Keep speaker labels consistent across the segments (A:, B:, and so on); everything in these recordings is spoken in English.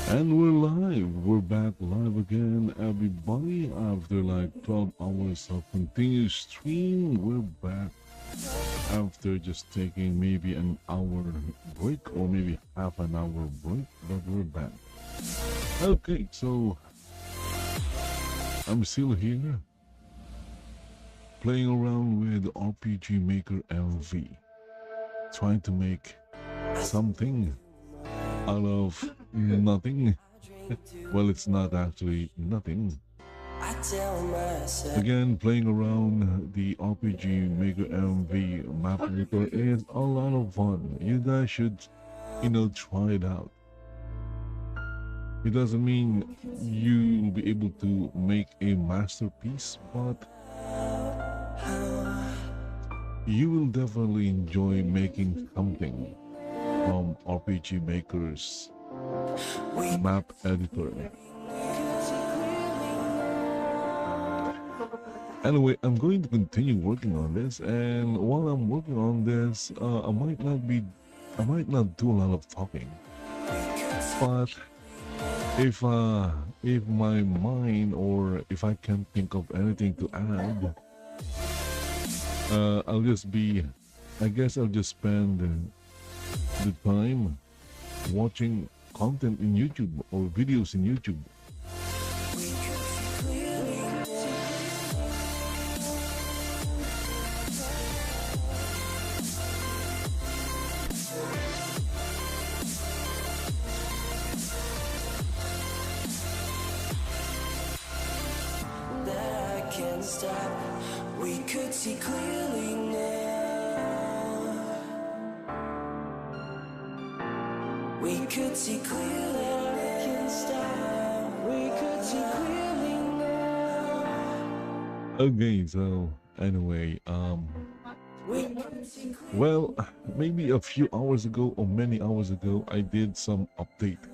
A: And we're live. We're back live again, everybody. After like 12 hours of continuous stream, we're back after just taking maybe an hour break or maybe half an hour break, but we're back. Okay, so I'm still here playing around with RPG Maker MV, trying to make something out of nothing. Well, it's not actually nothing. Again, playing around the RPG Maker MV map editor is a lot of fun. You guys should, try it out. It doesn't mean you'll be able to make a masterpiece, but you will definitely enjoy making something from RPG Maker's map editor. Anyway, I'm going to continue working on this, and while I'm working on this, I might not do a lot of talking. But if my mind or if I can't think of anything to add, I guess I'll just spend the time watching content in YouTube or videos in YouTube.
B: We could see clearly now. We could see clearly now. We could see clearly now.
A: Okay, so anyway, well, maybe a few hours ago or many hours ago, I did some update.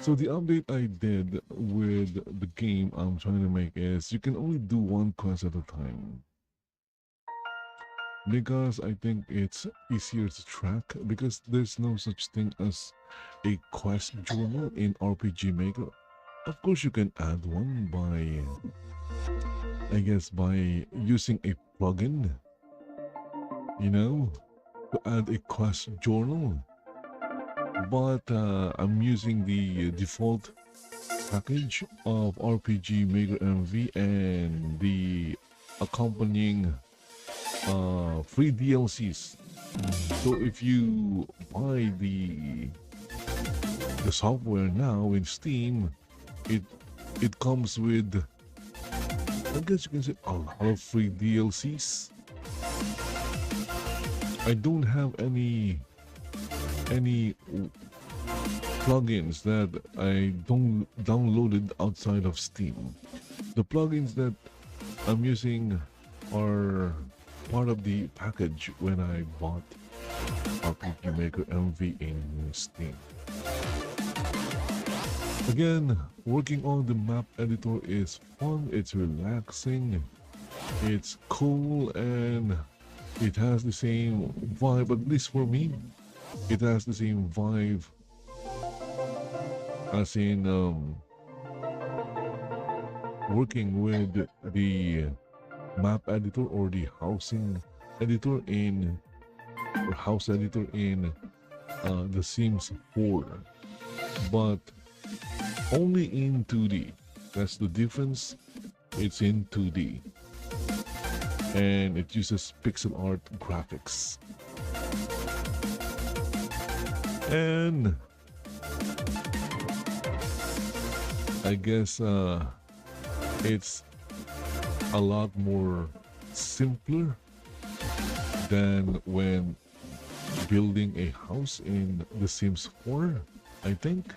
A: So the update I did with the game I'm trying to make is you can only do one quest at a time. Because I think it's easier to track because there's no such thing as a quest journal in RPG Maker. Of course, you can add one by using a plugin, to add a quest journal. But I'm using the default package of RPG Maker MV and the accompanying free DLCs. So if you buy the software now in Steam, it comes with, I guess you can say, a lot of free DLCs. I don't have any plugins that I don't downloaded outside of Steam. The plugins that I'm using are part of the package when I bought RPG Maker MV in Steam. Again, working on the map editor is fun, it's relaxing, it's cool, and it has the same vibe, at least for me. It has the same vibe as in working with the map editor or the house editor in The Sims 4, but only in 2D. That's the difference. It's in 2D and it uses pixel art graphics. And I guess it's a lot more simpler than when building a house in The Sims 4, I think.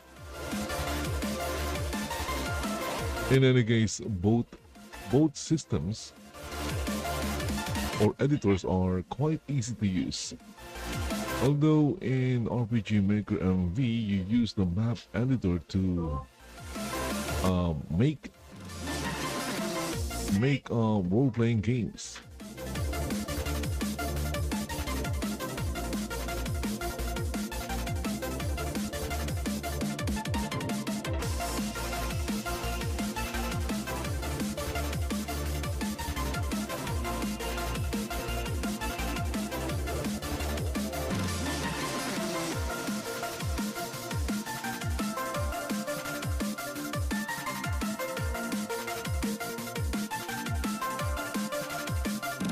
A: In any case, both systems or editors are quite easy to use. Although in RPG Maker MV, you use the map editor to make role-playing games.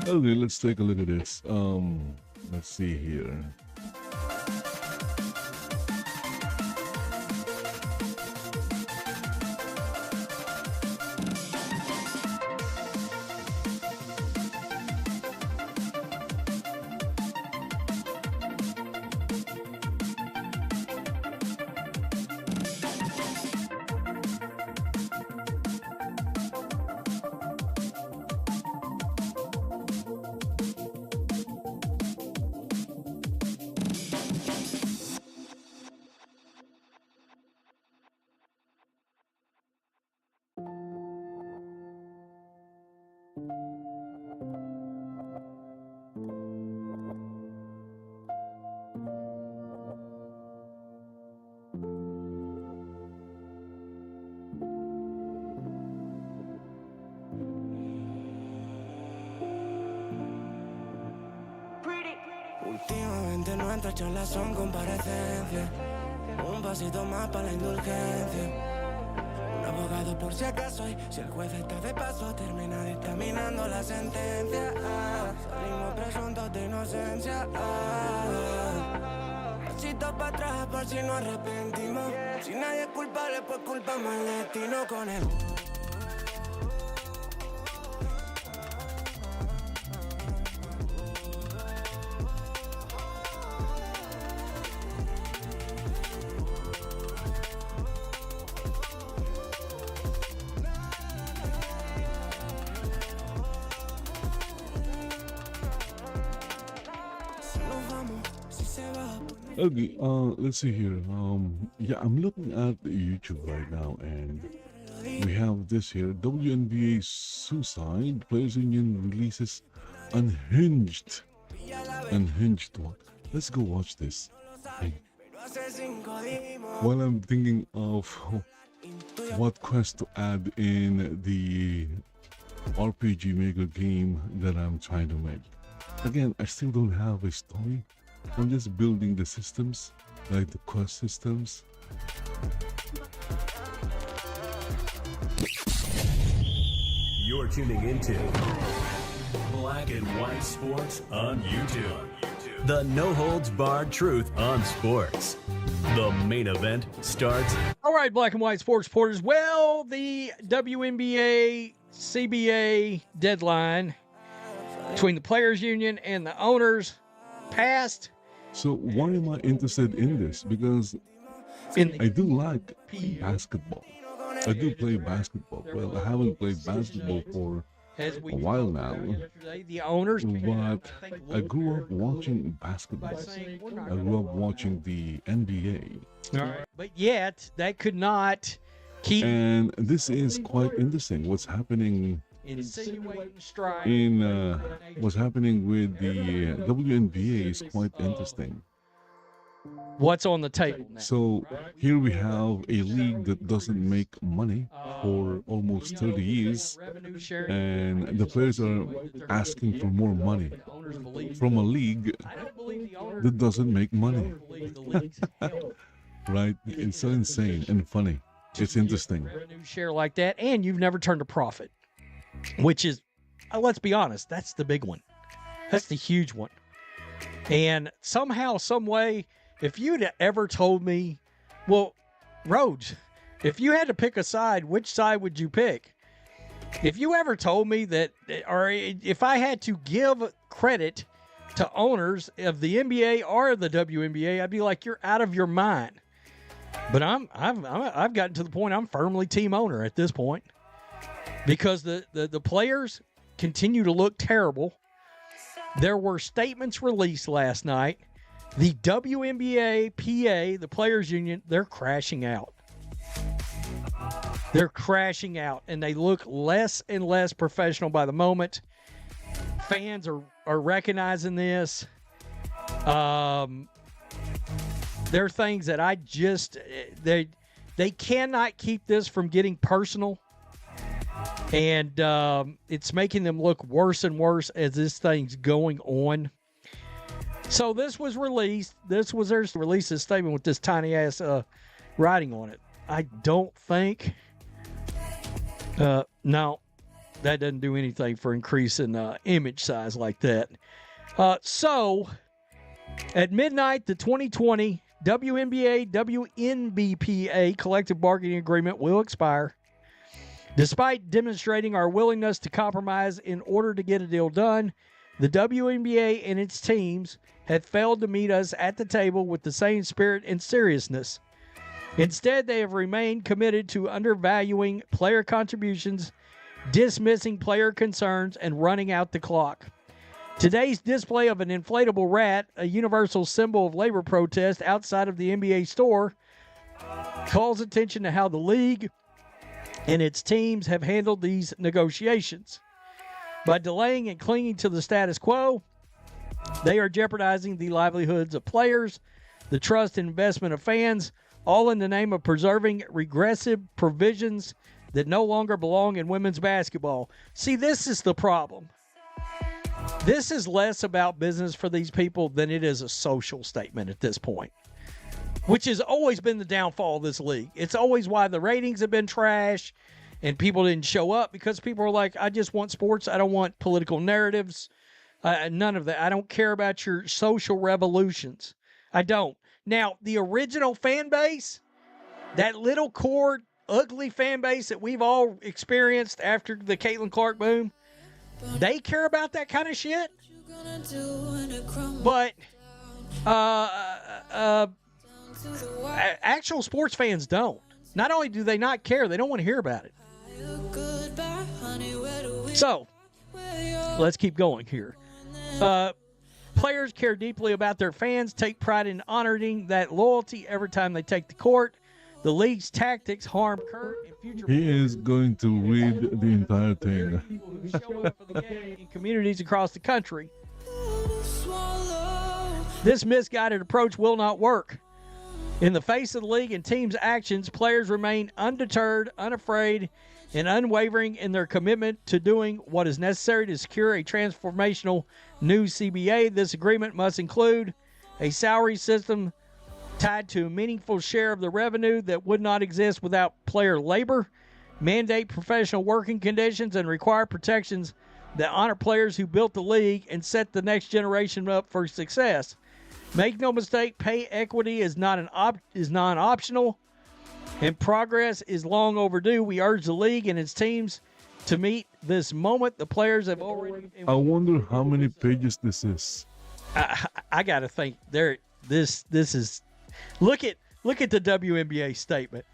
A: Okay, let's take a look at this. Let's see here.
B: Últimamente nuestras charlas son comparecencias. Un pasito más para la indulgencia. Un abogado por si acaso y si el juez está de paso termina dictaminando la sentencia. Salimos presuntos de inocencia. Pasito para atrás por si nos arrepentimos. Si nadie es culpable pues culpamos al destino con el...
A: Okay, let's see here. Yeah, I'm looking at YouTube right now, and we have this here. WNBA Suicide Players Union releases Unhinged. Unhinged what? Let's go watch this. Hey. While I'm thinking of what quest to add in the RPG Maker game that I'm trying to make. Again, I still don't have a story. I'm just building the systems, like the quest systems.
C: You're tuning into Black and White Sports on YouTube. The no-holds-barred truth on sports. The main event starts.
D: All right, Black and White Sports supporters. Well, the WNBA CBA deadline between the Players Union and the owners passed.
A: So why am I interested in this? Because I do like basketball. I do play basketball. Well, I haven't played basketball for a while now.
D: The owners,
A: but I grew up watching basketball. I grew up watching the NBA.
D: But yet, that could not keep...
A: And this is quite interesting. What's happening what's happening with the WNBA is quite interesting.
D: What's on the table now?
A: So here we have a league that doesn't make money for almost 30 years, and the players are asking for more money from a league that doesn't make money. Right? It's so insane and funny. It's interesting.
D: Revenue share like that, and you've never turned a profit. Which is, let's be honest, that's the big one. That's the huge one. And somehow, some way, if you'd ever told me, well, Rhodes, if you had to pick a side, which side would you pick? If you ever told me that, or if I had to give credit to owners of the NBA or the WNBA, I'd be like, you're out of your mind. But I've gotten to the point I'm firmly team owner at this point. Because the players continue to look terrible. There were statements released last night. The WNBA, PA, the Players Union, they're crashing out. They're crashing out, and they look less and less professional by the moment. Fans are recognizing this. There are things that I just... They cannot keep this from getting personal. And it's making them look worse and worse as this thing's going on. So this was released. This was their release a statement with this tiny ass writing on it. I don't think. No. that doesn't do anything for increasing image size like that. So, at midnight, the 2020 WNBA WNBPA collective bargaining agreement will expire. Despite demonstrating our willingness to compromise in order to get a deal done, the WNBA and its teams have failed to meet us at the table with the same spirit and seriousness. Instead, they have remained committed to undervaluing player contributions, dismissing player concerns, and running out the clock. Today's display of an inflatable rat, a universal symbol of labor protest outside of the NBA store, calls attention to how the league and its teams have handled these negotiations. By delaying and clinging to the status quo, they are jeopardizing the livelihoods of players, the trust and investment of fans, all in the name of preserving regressive provisions that no longer belong in women's basketball. See, this is the problem. This is less about business for these people than it is a social statement at this point, which has always been the downfall of this league. It's always why the ratings have been trash and people didn't show up, because people are like, I just want sports. I don't want political narratives. None of that. I don't care about your social revolutions. I don't. Now, the original fan base, that little core, ugly fan base that we've all experienced after the Caitlin Clark boom, they care about that kind of shit. But actual sports fans don't. Not only do they not care, they don't want to hear about it. So, let's keep going here. Players care deeply about their fans, take pride in honoring that loyalty every time they take the court. The league's tactics harm current and future.
A: He is going to read the entire thing.
D: Who show up for the game in communities across the country. This misguided approach will not work. In the face of the league and team's actions, players remain undeterred, unafraid, and unwavering in their commitment to doing what is necessary to secure a transformational new CBA. This agreement must include a salary system tied to a meaningful share of the revenue that would not exist without player labor, mandate professional working conditions, and require protections that honor players who built the league and set the next generation up for success. Make no mistake, pay equity is non-optional, and progress is long overdue. We urge the league and its teams to meet this moment. The players have already.
A: I wonder how many pages this is.
D: I got to think there. This is. Look at the WNBA statement.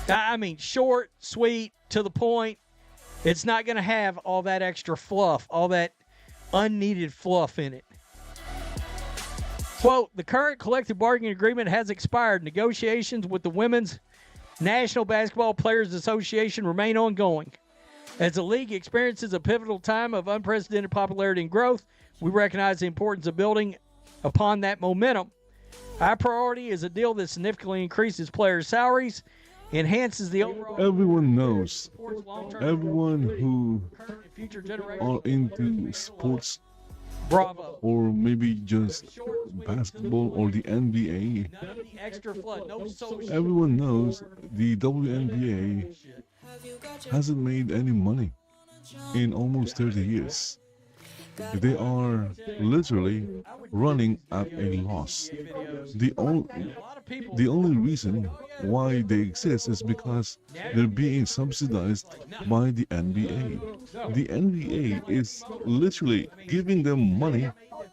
D: I mean, short, sweet, to the point. It's not going to have all that extra fluff, all that unneeded fluff in it. Quote, the current collective bargaining agreement has expired. Negotiations with the Women's National Basketball Players Association remain ongoing. As the league experiences a pivotal time of unprecedented popularity and growth, we recognize the importance of building upon that momentum. Our priority is a deal that significantly increases players' salaries, enhances the overall.
A: Everyone knows. Everyone who are into sports,
D: bravo,
A: or maybe just basketball or the NBA.
D: none of the extra flood, no social.
A: Everyone knows the WNBA hasn't made any money in almost 30 years. They are literally running at a loss. The only reason why they exist is because they're being subsidized by the NBA. The NBA is literally giving them money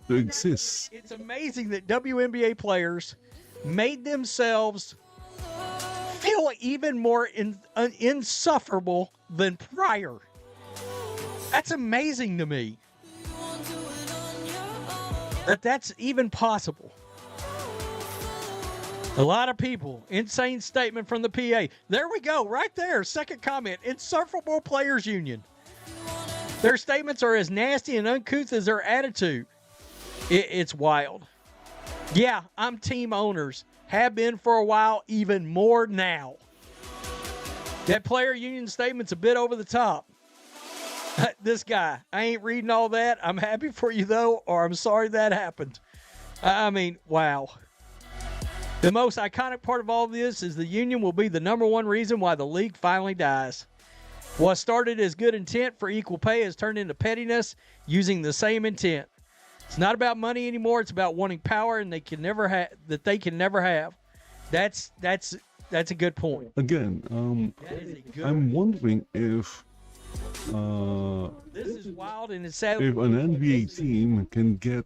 A: to exist.
D: It's amazing that WNBA players made themselves feel even more insufferable than prior. That's amazing to me. That's even possible. A lot of people. Insane statement from the PA. There we go. Right there. Second comment. Insufferable Players Union. Their statements are as nasty and uncouth as their attitude. It's wild. Yeah, I'm team owners. Have been for a while, even more now. That player union statement's a bit over the top. This guy, I ain't reading all that. I'm happy for you, though, or I'm sorry that happened. I mean, wow. The most iconic part of all this is the union will be the number one reason why the league finally dies. What started as good intent for equal pay has turned into pettiness using the same intent. It's not about money anymore. It's about wanting power, and they can never have. That's a good point.
A: Again, I'm wondering if
D: This is wild, and it's sad.
A: if an NBA team can get,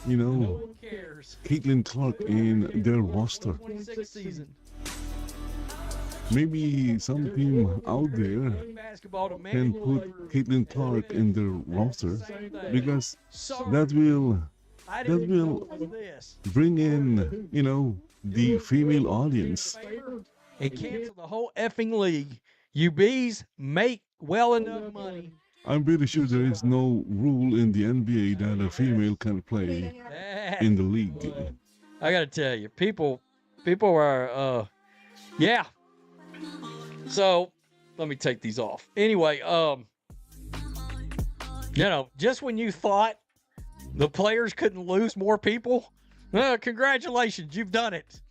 A: you
D: No
A: know,
D: one cares.
A: Caitlin Clark in their roster.
D: 26th season.
A: Maybe some team out there
D: Basketball to
A: can
D: manual
A: put Caitlin Clark in their roster, because
D: Sorry,
A: that will
D: I
A: that
D: didn't know
A: will
D: it was this.
A: bring in, you know, the female audience.
D: And cancel the whole effing league. You bees make well enough money.
A: I'm pretty sure there is no rule in the NBA that a female can play in the league.
D: I gotta tell you, people are, yeah. So, let me take these off. Anyway, you know, just when you thought the players couldn't lose more people, congratulations, you've done it.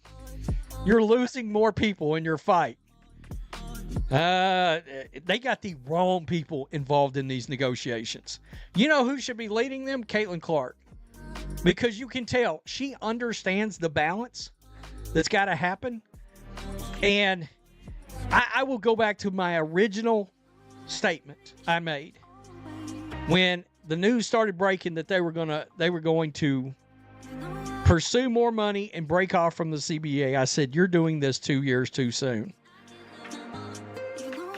D: You're losing more people in your fight. They got the wrong people involved in these negotiations. You know who should be leading them? Caitlin Clark. Because you can tell she understands the balance that's got to happen. And I will go back to my original statement I made when the news started breaking that they were going to pursue more money and break off from the CBA. I said, you're doing this 2 years too soon.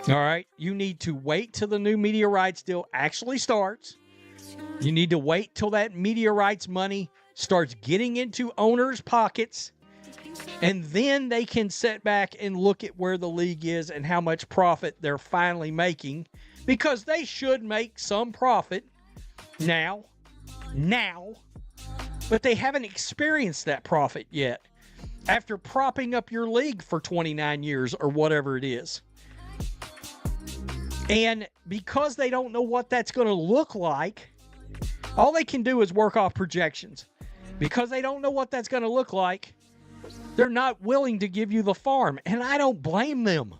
D: All right. You need to wait till the new media rights deal actually starts. You need to wait till that media rights money starts getting into owners' pockets. And then they can sit back and look at where the league is and how much profit they're finally making. Because they should make some profit now. But they haven't experienced that profit yet. After propping up your league for 29 years or whatever it is. And because they don't know what that's going to look like, all they can do is work off projections. Because they don't know what that's going to look like, they're not willing to give you the farm. And I don't blame them.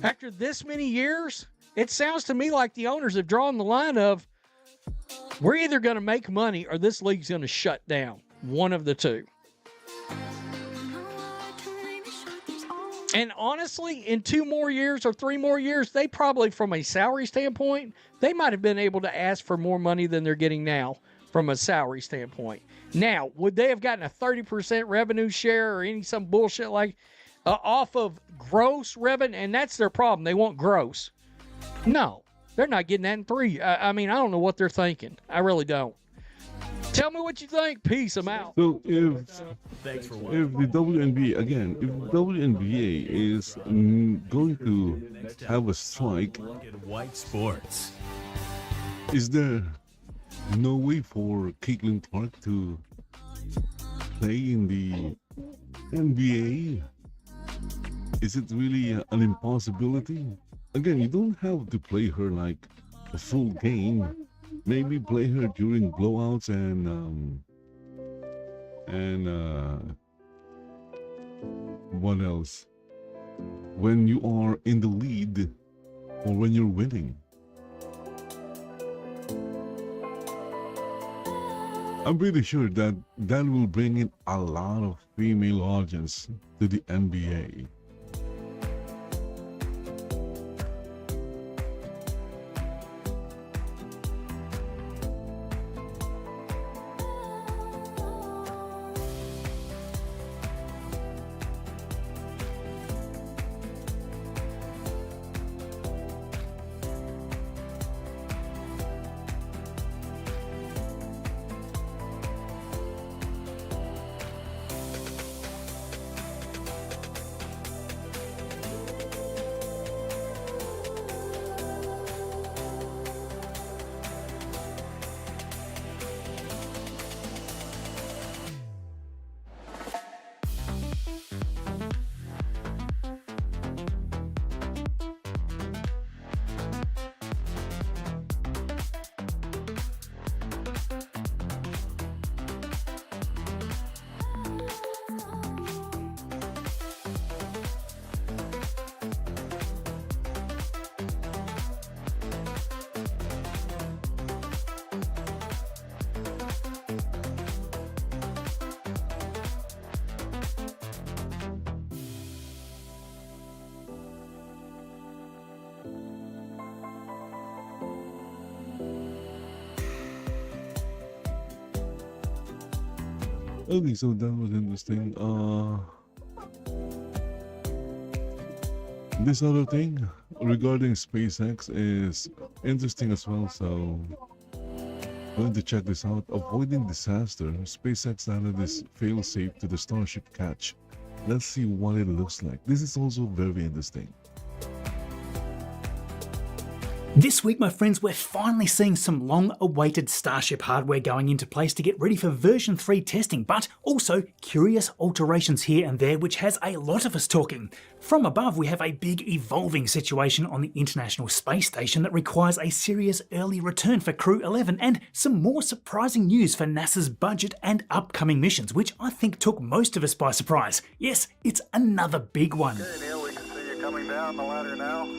D: After this many years, it sounds to me like the owners have drawn the line of, we're either going to make money or this league's going to shut down. One of the two. And honestly, in 2 more years or 3 more years, they probably, from a salary standpoint, they might have been able to ask for more money than they're getting now from a salary standpoint. Now, would they have gotten a 30% revenue share or some bullshit like off of gross revenue? And that's their problem. They want gross. No, they're not getting that in 3. I mean, I don't know what they're thinking. I really don't. Tell me what you think. Peace. I'm out.
A: So if
C: Thanks for
A: the
C: watching.
A: WNBA, again, if the WNBA is going to have a strike,
C: Black and white sports.
A: is there no way for Caitlin Clark to play in the NBA? Is it really an impossibility? Again, you don't have to play her like a full game. Maybe play her during blowouts and what else? When you are in the lead or when you're winning. I'm pretty sure that will bring in a lot of female audience to the NBA. Okay, so that was interesting. This other thing regarding SpaceX is interesting as well, so going to check this out. Avoiding disaster, SpaceX added this failsafe to the Starship catch. Let's see what it looks like. This is also very interesting.
E: This week, my friends, we're finally seeing some long-awaited Starship hardware going into place to get ready for version 3 testing, but also curious alterations here and there, which has a lot of us talking. From above, we have a big evolving situation on the International Space Station that requires a serious early return for Crew 11, and some more surprising news for NASA's budget and upcoming missions, which I think took most of us by surprise. Yes, it's another big one.
F: Okay, Neil, we can see you coming down the ladder now.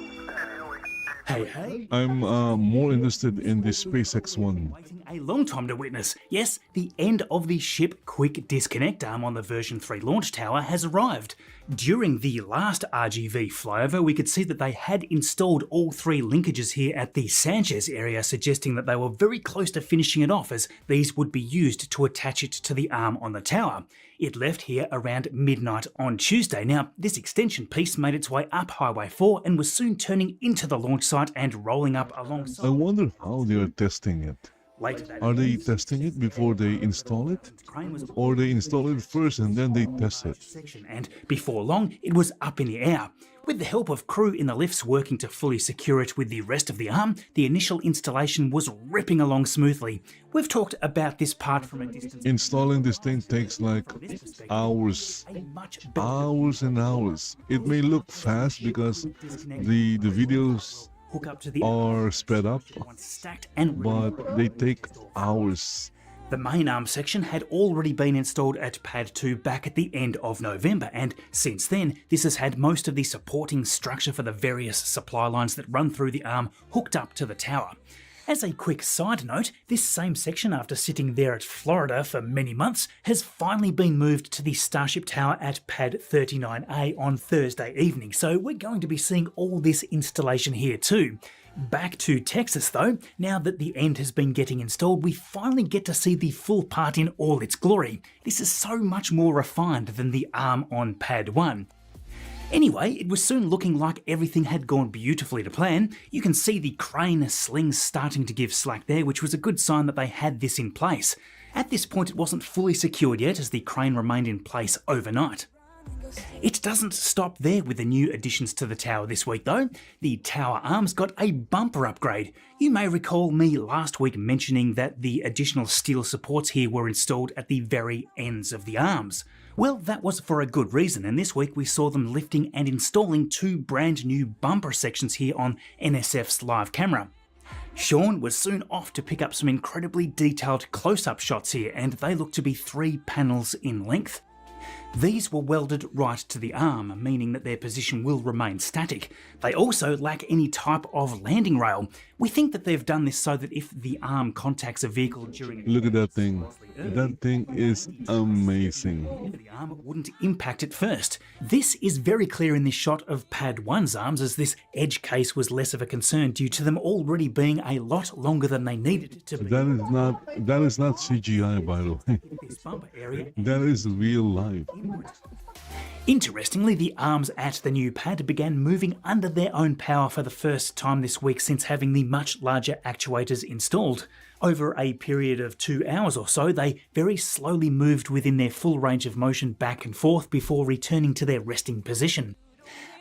E: Hey.
A: I'm more interested in the SpaceX one.
E: Waiting a long time to witness. Yes, the end of the ship quick disconnect arm on the version 3 launch tower has arrived. During the last RGV flyover, we could see that they had installed all 3 linkages here at the Sanchez area, suggesting that they were very close to finishing it off, as these would be used to attach it to the arm on the tower. It left here around midnight on Tuesday. Now, this extension piece made its way up Highway 4 and was soon turning into the launch site and rolling up alongside.
A: I wonder how they are testing it. Are they testing it before they install it? Or they install it first and then they test it?
E: And before long, it was up in the air. With the help of crew in the lifts working to fully secure it with the rest of the arm, the initial installation was ripping along smoothly. We've talked about this part from a distance.
A: Installing this thing takes like hours. Hours and hours. It may look fast because the videos
E: Hook up to the
A: are sped up,
E: stacked and
A: but they take hours.
E: The main arm section had already been installed at Pad 2 back at the end of November, and since then this has had most of the supporting structure for the various supply lines that run through the arm hooked up to the tower. As a quick side note, this same section, after sitting there at Florida for many months, has finally been moved to the Starship Tower at Pad 39A on Thursday evening, so we're going to be seeing all this installation here too. Back to Texas though, now that the end has been getting installed, we finally get to see the full part in all its glory. This is so much more refined than the arm on Pad 1. Anyway, it was soon looking like everything had gone beautifully to plan. You can see the crane slings starting to give slack there, which was a good sign that they had this in place. At this point, it wasn't fully secured yet, as the crane remained in place overnight. It doesn't stop there with the new additions to the tower this week though. The tower arms got a bumper upgrade. You may recall me last week mentioning that the additional steel supports here were installed at the very ends of the arms. Well, that was for a good reason, and this week we saw them lifting and installing 2 brand new bumper sections here on NSF's live camera. Sean was soon off to pick up some incredibly detailed close-up shots here, and they look to be 3 panels in length. These were welded right to the arm, meaning that their position will remain static. They also lack any type of landing rail. We think that they've done this so that if the arm contacts a vehicle during...
A: Look at that thing. That thing is amazing.
E: The arm wouldn't impact it first. This is very clear in this shot of Pad 1's arms, as this edge case was less of a concern due to them already being a lot longer than they needed to be.
A: That is not CGI, by the way.
E: This bumper area.
A: That is real life.
E: Interestingly, the arms at the new pad began moving under their own power for the first time this week since having the much larger actuators installed. Over a period of 2 hours or so, they very slowly moved within their full range of motion back and forth before returning to their resting position.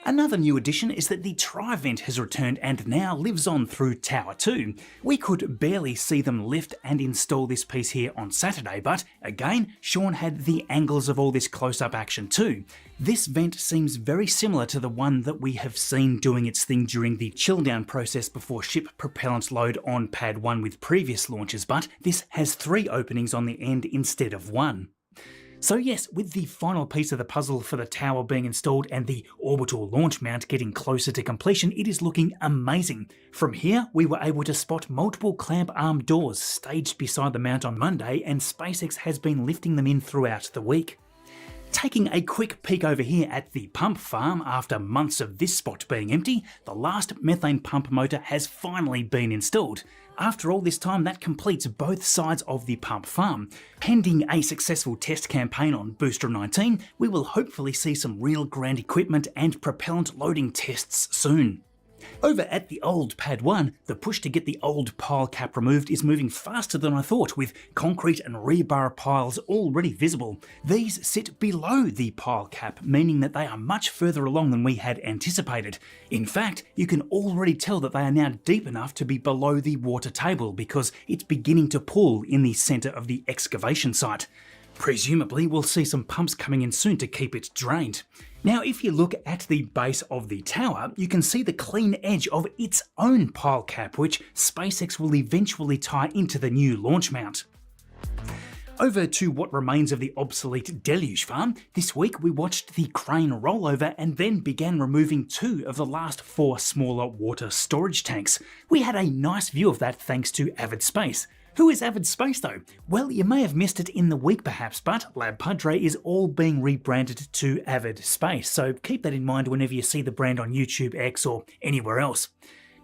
E: Another new addition is that the tri-vent has returned and now lives on through Tower 2. We could barely see them lift and install this piece here on Saturday, but again, Sean had the angles of all this close-up action too. This vent seems very similar to the one that we have seen doing its thing during the chill-down process before ship propellant load on Pad 1 with previous launches, but this has 3 openings on the end instead of 1. So yes, with the final piece of the puzzle for the tower being installed and the orbital launch mount getting closer to completion, it is looking amazing. From here, we were able to spot multiple clamp arm doors staged beside the mount on Monday, and SpaceX has been lifting them in throughout the week. Taking a quick peek over here at the pump farm, after months of this spot being empty, the last methane pump motor has finally been installed. After all this time, that completes both sides of the pump farm. Pending a successful test campaign on Booster 19, we will hopefully see some real grand equipment and propellant loading tests soon. Over at the old Pad 1, the push to get the old pile cap removed is moving faster than I thought, with concrete and rebar piles already visible. These sit below the pile cap, meaning that they are much further along than we had anticipated. In fact, you can already tell that they are now deep enough to be below the water table because it's beginning to pool in the centre of the excavation site. Presumably, we'll see some pumps coming in soon to keep it drained. Now, if you look at the base of the tower, you can see the clean edge of its own pile cap, which SpaceX will eventually tie into the new launch mount. Over to what remains of the obsolete Deluge farm, this week we watched the crane rollover and then began removing 2 of the last 4 smaller water storage tanks. We had a nice view of that thanks to Avid Space. Who is Avid Space though? Well, you may have missed it in the week perhaps, but Lab Padre is all being rebranded to Avid Space, so keep that in mind whenever you see the brand on YouTube, X or anywhere else.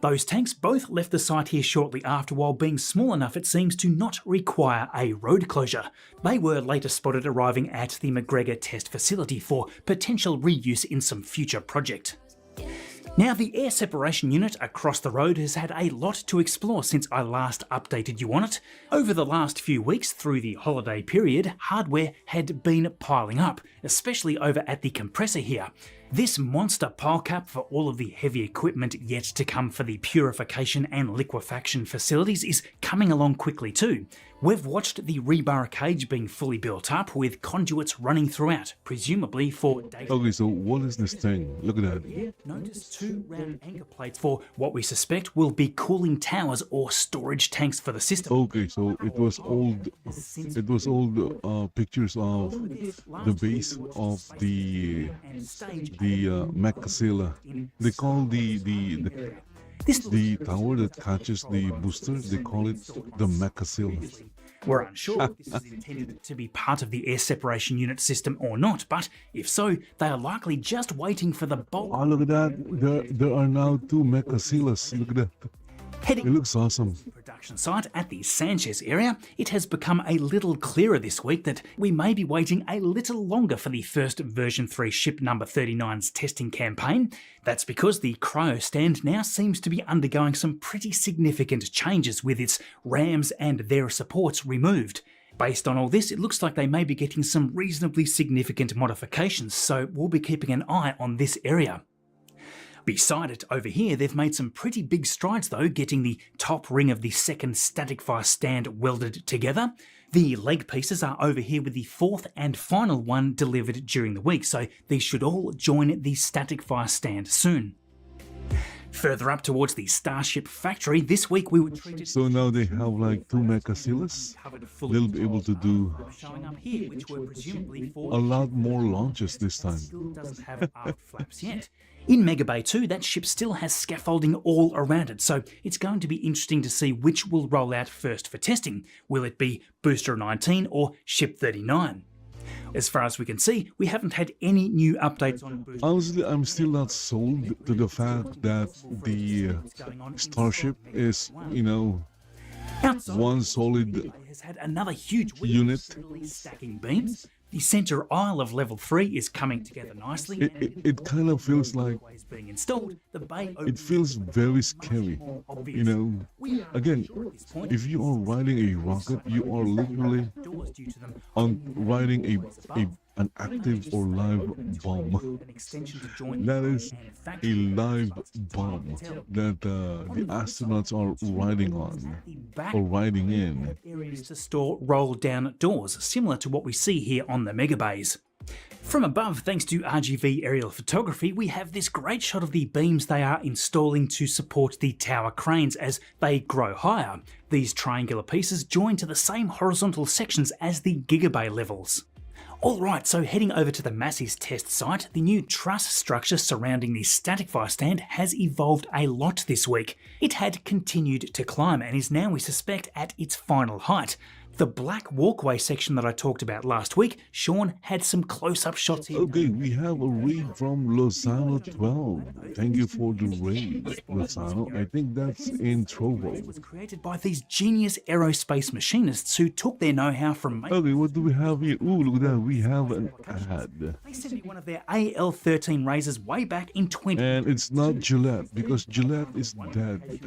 E: Those tanks both left the site here shortly after, while being small enough it seems to not require a road closure. They were later spotted arriving at the McGregor test facility for potential reuse in some future project. Now, the air separation unit across the road has had a lot to explore since I last updated you on it. Over the last few weeks through the holiday period, hardware had been piling up, especially over at the compressor here. This monster pile cap for all of the heavy equipment yet to come for the purification and liquefaction facilities is coming along quickly too. We've watched the rebar cage being fully built up with conduits running throughout, presumably for data.
A: Okay, so what is this thing? Look at that.
E: Notice 2 round anchor plates for what we suspect will be cooling towers or storage tanks for the system.
A: Okay, so it was old pictures of the base of the Macasilla. They call the tower that catches the booster, they call it the Macasilla.
E: We're unsure if this is intended to be part of the air separation unit system or not, but if so, they are likely just waiting for the bulk.
A: Oh, look at that. There are now 2 Macasillas. Look at that. It looks awesome.
E: Production site at the Sanchez area, it has become a little clearer this week that we may be waiting a little longer for the first version 3 ship number 39's testing campaign. That's because the cryo stand now seems to be undergoing some pretty significant changes with its rams and their supports removed. Based on all this, it looks like they may be getting some reasonably significant modifications, so we'll be keeping an eye on this area. Beside it, over here, they've made some pretty big strides though, getting the top ring of the second static fire stand welded together. The leg pieces are over here with the 4th and final one delivered during the week, so these should all join the static fire stand soon. Further up towards the Starship factory, this week we were treated.
A: So now they have like 2 Macasillas. They'll be able to do a lot more launches this time.
E: Still doesn't have arc flaps yet. In Mega Bay 2, that ship still has scaffolding all around it, so it's going to be interesting to see which will roll out first for testing. Will it be Booster 19 or Ship 39? As far as we can see, we haven't had any new updates on Booster.
A: Honestly, I'm still not sold to the fact that the Starship is, one solid
E: has had another huge
A: unit.
E: Stacking beams. The center aisle of level 3 is coming together nicely.
A: It kind of feels like
E: being installed. The bay
A: it feels very scary. Again, if you are riding a rocket, you are literally riding an active or live bomb. That is a live bomb that the astronauts are riding on or riding in.
E: Areas to store roll-down doors, similar to what we see here on the Mega Bays. From above, thanks to RGV aerial photography, we have this great shot of the beams they are installing to support the tower cranes as they grow higher. These triangular pieces join to the same horizontal sections as the Gigabay levels. Alright, so heading over to the Massey's test site, the new truss structure surrounding the static fire stand has evolved a lot this week. It had continued to climb and is now, we suspect, at its final height. The black walkway section that I talked about last week, Sean had some close-up shots here.
A: Okay, we have a raid from Lozano 12. Thank you for the raid, Lozano. I think that's in Trovo.
E: It was created by these genius aerospace machinists who took their know-how from...
A: Okay, what do we have here? Ooh, look at that. We have an ad.
E: They sent me one of their AL13 razors way back in 20...
A: And it's not Gillette, because Gillette is dead.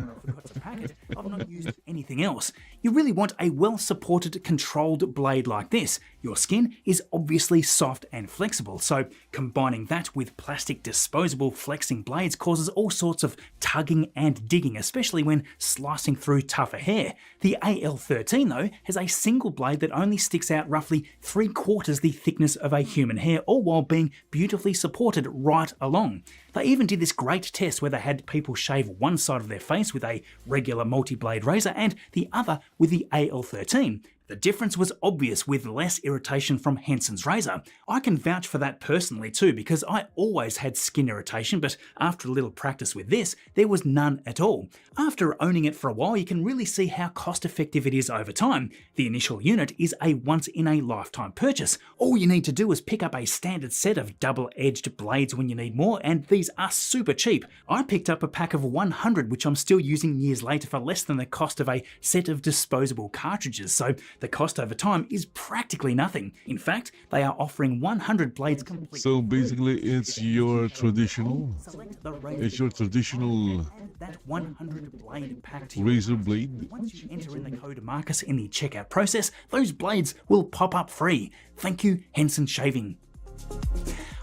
E: I've not used anything else. You really want a well-supported, controlled blade like this. Your skin is obviously soft and flexible, so combining that with plastic disposable flexing blades causes all sorts of tugging and digging, especially when slicing through tougher hair. The AL13 though has a single blade that only sticks out roughly 3/4 the thickness of a human hair, all while being beautifully supported right along. They even did this great test where they had people shave one side of their face with a regular multi-blade razor and the other with the AL13. The difference was obvious with less irritation from Henson's razor. I can vouch for that personally too, because I always had skin irritation, but after a little practice with this, there was none at all. After owning it for a while, you can really see how cost effective it is over time. The initial unit is a once in a lifetime purchase. All you need to do is pick up a standard set of double-edged blades when you need more, and these are super cheap. I picked up a pack of 100, which I'm still using years later for less than the cost of a set of disposable cartridges, so the cost over time is practically nothing. In fact, they are offering 100 blades completely.
A: So basically, it's your traditional. It's your traditional
E: that 100 blade pack to
A: razor blade.
E: Once you enter in the code Marcus in the checkout process, those blades will pop up free. Thank you, Henson Shaving.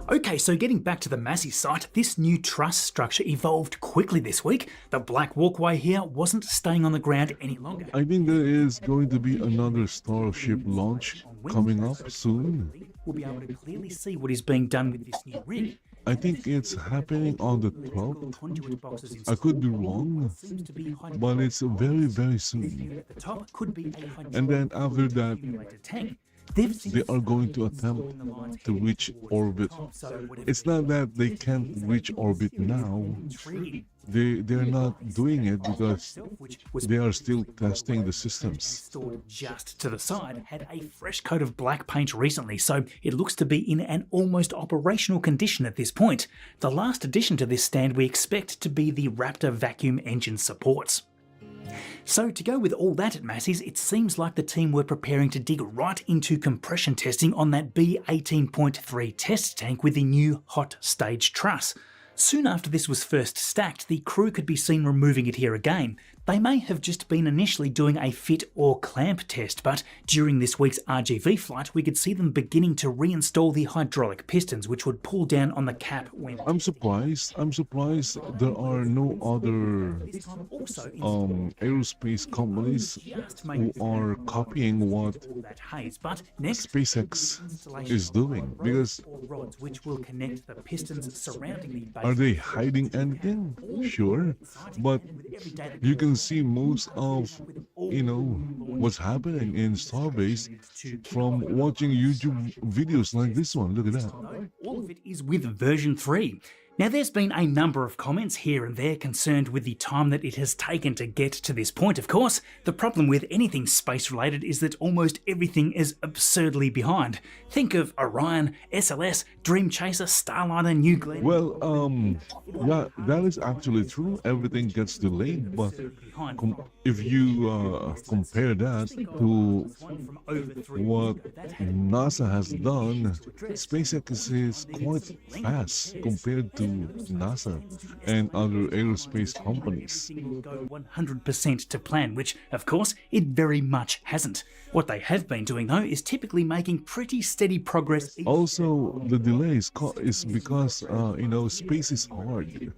E: Okay, so getting back to the Massey site, this new truss structure evolved quickly this week. The black walkway here wasn't staying on the ground any longer.
A: I think there is going to be another Starship launch coming up soon.
E: We'll be able to clearly see what is being done with this new rig.
A: I think it's happening on the 12th. I could be wrong, but it's very, very soon.
E: The top could be
A: and then after that, they are going to attempt to reach orbit. It's not that they can't reach orbit now. They're not doing it because they are still testing the systems.
E: Just to the side, had a fresh coat of black paint recently, so it looks to be in an almost operational condition at this point. The last addition to this stand we expect to be the Raptor vacuum engine supports. So to go with all that at Massey's, it seems like the team were preparing to dig right into compression testing on that B18.3 test tank with the new hot stage truss. Soon after this was first stacked, the crew could be seen removing it here again. They may have just been initially doing a fit or clamp test, but during this week's RGV flight, we could see them beginning to reinstall the hydraulic pistons, which would pull down on the cap when...
A: I'm surprised there are no other aerospace companies who are copying what SpaceX is doing, because
E: which will connect the pistons surrounding the base.
A: Are they hiding anything? Sure, but you can see most of what's happening in Starbase from watching YouTube videos like this one. Look at that.
E: All of it is with version 3. Now, there's been a number of comments here and there concerned with the time that it has taken to get to this point, of course. The problem with anything space-related is that almost everything is absurdly behind. Think of Orion, SLS, Dream Chaser, Starliner, New Glenn...
A: Well, yeah, that is actually true. Everything gets delayed, but if you compare that to what NASA has done, SpaceX is quite fast compared to NASA and other aerospace companies.
E: Go 100% to plan, which, of course, it very much hasn't. What they have been doing, though, is typically making pretty steady progress.
A: Also, the delay is because, space is hard.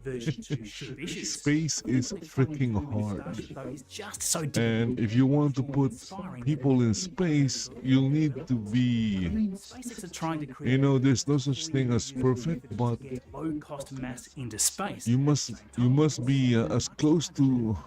A: Space is freaking hard. And if you want to put people in space, you'll need to be, there's no such thing as perfect, but
E: mass into space.
A: You must be as close to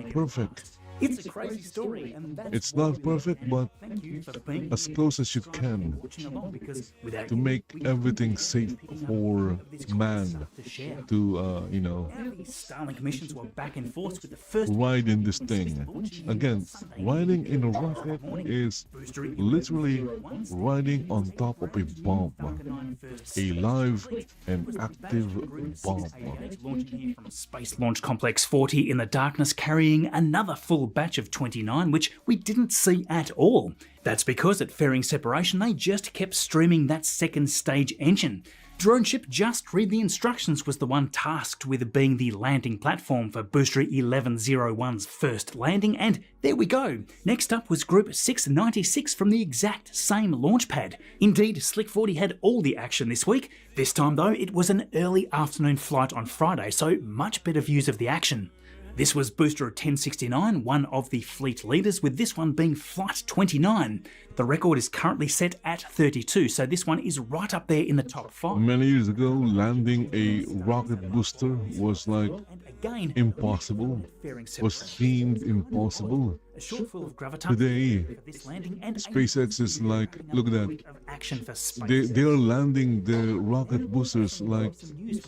A: perfect
E: It's a crazy story, and that's
A: It's
E: why
A: not perfect, but
E: thank you for being
A: as close as you can
E: watching along, because without
A: to
E: you,
A: make
E: we
A: everything
E: wouldn't
A: safe
E: be able
A: for
E: this cool
A: man
E: stuff to share.
A: to,
E: Now these Starlink missions were back in force with the first
A: ride in this thing.
E: launching
A: Again,
E: Sunday
A: riding in a rocket is
E: Booster in
A: literally
E: once
A: riding on top of a bomb,
E: Falcon 9 first
A: a live and
E: was the
A: active
E: Battleship Group
A: bomb.
E: 688 launching here from Space Launch Complex 40 in the darkness, carrying another full batch of 29, which we didn't see at all. That's because at fairing separation, they just kept streaming that second stage engine. Drone ship Just Read the Instructions was the one tasked with being the landing platform for Booster 1101's first landing, and there we go. Next up was Group 696 from the exact same launch pad. Indeed, Slick 40 had all the action this week. This time though, it was an early afternoon flight on Friday, so much better views of the action. This was Booster 1069, one of the fleet leaders, with this one being Flight 29. The record is currently set at 32, so this one is right up there in the top 5.
A: Many years ago, landing a rocket booster was like
E: And again,
A: impossible,
E: fairing
A: was
E: separation,
A: deemed impossible.
E: a shortful of gravitas
A: Today,
E: for this landing, and
A: SpaceX is like, look at that.
E: of action for space.
A: They are landing their rocket boosters like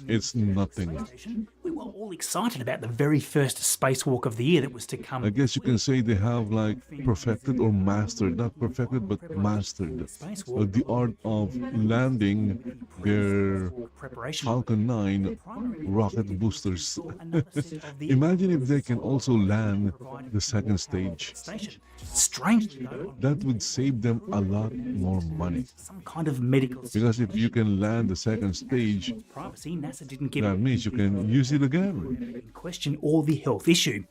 A: it's nothing.
E: We were all excited about the very first spacewalk of the year that was to come.
A: I guess you can say they have like perfected or mastered, not perfected, but mastered the art of landing their
E: Preparation.
A: Falcon 9 rocket boosters.
E: Another set of the
A: Imagine if they can also land the second stage.
E: station. Strangely though,
A: That would save them a lot more money.
E: some kind of medical
A: Because if you can land the second stage,
E: privacy, NASA didn't give
A: that means you can use it again.
E: in question or the health issue.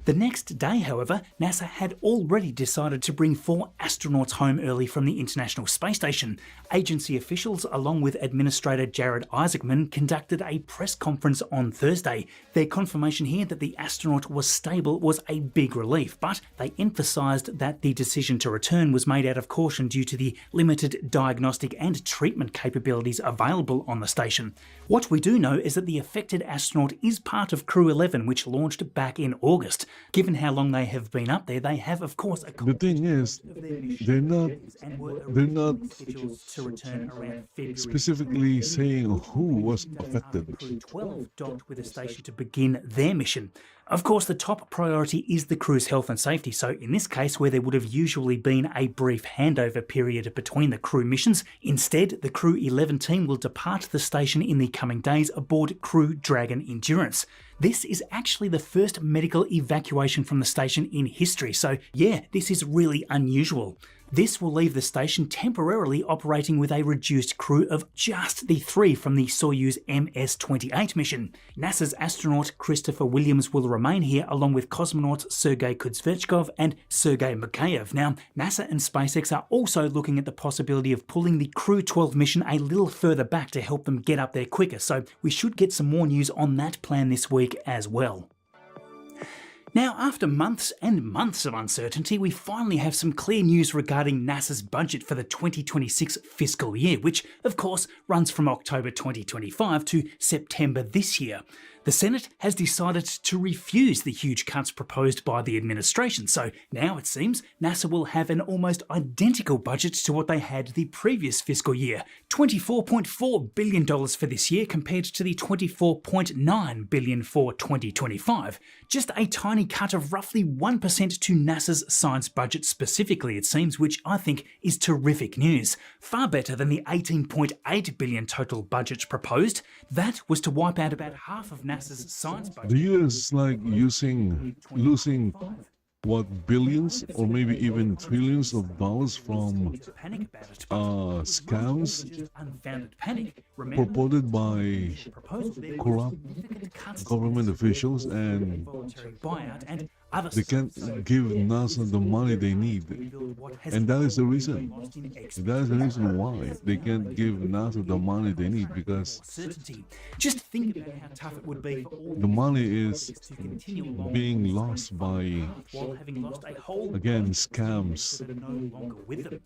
E: The next day, however, NASA had already decided to bring 4 astronauts home early from the International Space Station. Agency officials, along with Administrator Jared Isaacman, conducted a press conference on Thursday. Their confirmation here that the astronaut was stable was a big relief, but they emphasised that the decision to return was made out of caution due to the limited diagnostic and treatment capabilities available on the station. What we do know is that the affected astronaut is part of Crew 11, which launched back in August. Given how long they have been up there, they have, of course, a
A: The thing is, they're not
E: scheduled to return around February.
A: specifically saying who was affected.
E: Crew 12 docked with the station to begin their mission. Of course, the top priority is the crew's health and safety, so in this case, where there would have usually been a brief handover period between the crew missions, instead, the Crew 11 team will depart the station in the coming days aboard Crew Dragon Endurance. This is actually the first medical evacuation from the station in history, so yeah, this is really unusual. This will leave the station temporarily operating with a reduced crew of just the 3 from the Soyuz MS-28 mission. NASA's astronaut Christopher Williams will remain here along with cosmonauts Sergei Kuznetsov and Sergei Mikheyev. Now, NASA and SpaceX are also looking at the possibility of pulling the Crew 12 mission a little further back to help them get up there quicker, so we should get some more news on that plan this week as well. Now, after months and months of uncertainty, we finally have some clear news regarding NASA's budget for the 2026 fiscal year, which, of course, runs from October 2025 to September this year. The Senate has decided to refuse the huge cuts proposed by the administration, so now it seems NASA will have an almost identical budget to what they had the previous fiscal year, $24.4 billion for this year compared to the $24.9 billion for 2025. Just a tiny cut of roughly 1% to NASA's science budget specifically, it seems, which I think is terrific news. Far better than the $18.8 billion total budget proposed. That was to wipe out about half of NASA's science budget.
A: The US is like losing what, billions or maybe even trillions of dollars from
E: Panic about it, but
A: scams
E: just unfounded panic. Remember,
A: purported by
E: proposal there
A: corrupt
E: significant cuts
A: government officials, and
E: voluntary buyout and other
A: they can't give NASA the money they need.
E: rebuild what has
A: And that is the reason.
E: lost in
A: That is the reason why they can't give NASA the money they need, because
E: certainty. Just think about how tough it would be for all
A: the money is
E: to continue along
A: being lost by,
E: while having lost a whole
A: again, scams.
E: that are no longer with them.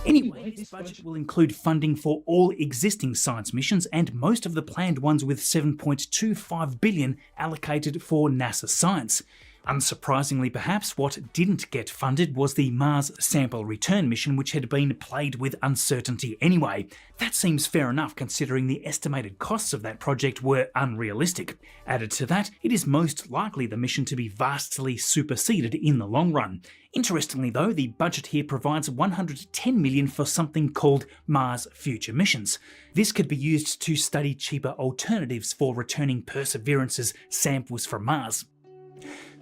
E: Anyway, this budget will include funding for all existing science missions and most of the planned ones, with $7.25 billion allocated for NASA science. Unsurprisingly perhaps, what didn't get funded was the Mars sample return mission, which had been plagued with uncertainty anyway. That seems fair enough considering the estimated costs of that project were unrealistic. Added to that, it is most likely the mission to be vastly superseded in the long run. Interestingly though, the budget here provides $110 million for something called Mars Future Missions. This could be used to study cheaper alternatives for returning Perseverance's samples from Mars.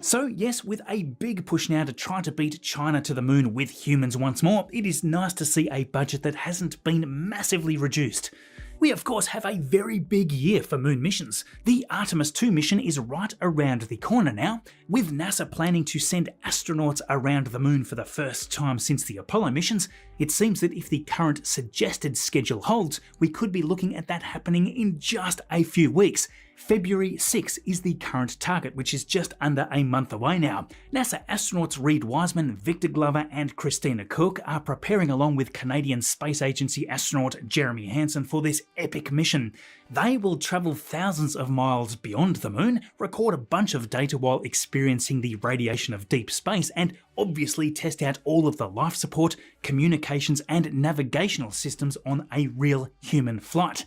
E: So yes, with a big push now to try to beat China to the moon with humans once more, it is nice to see a budget that hasn't been massively reduced. We of course have a very big year for moon missions. The Artemis 2 mission is right around the corner now, with NASA planning to send astronauts around the moon for the first time since the Apollo missions. It seems that if the current suggested schedule holds, we could be looking at that happening in just a few weeks. February 6 is the current target, which is just under a month away now. NASA astronauts Reid Wiseman, Victor Glover and Christina Cook are preparing along with Canadian Space Agency astronaut Jeremy Hansen for this epic mission. They will travel thousands of miles beyond the moon, record a bunch of data while experiencing the radiation of deep space, and obviously test out all of the life support, communications and navigational systems on a real human flight.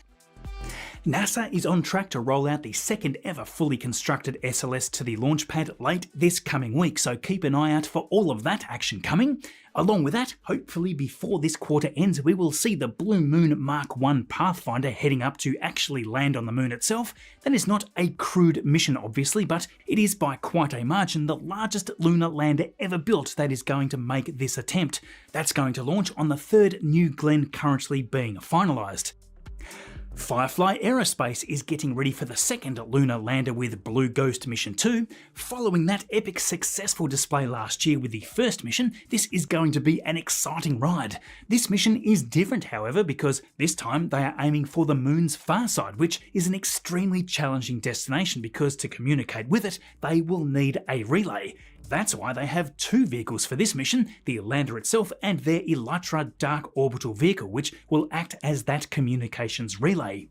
E: NASA is on track to roll out the second ever fully constructed SLS to the launch pad late this coming week, so keep an eye out for all of that action coming. Along with that, hopefully before this quarter ends, we will see the Blue Moon Mark 1 Pathfinder heading up to actually land on the moon itself. That is not a crewed mission obviously, but it is by quite a margin the largest lunar lander ever built that is going to make this attempt. That's going to launch on the third New Glenn currently being finalised. Firefly Aerospace is getting ready for the second lunar lander with Blue Ghost Mission 2. Following that epic successful display last year with the first mission, this is going to be an exciting ride. This mission is different however, because this time they are aiming for the moon's far side, which is an extremely challenging destination because to communicate with it, they will need a relay. That's why they have two vehicles for this mission, the lander itself and their Elytra Dark Orbital Vehicle, which will act as that communications relay.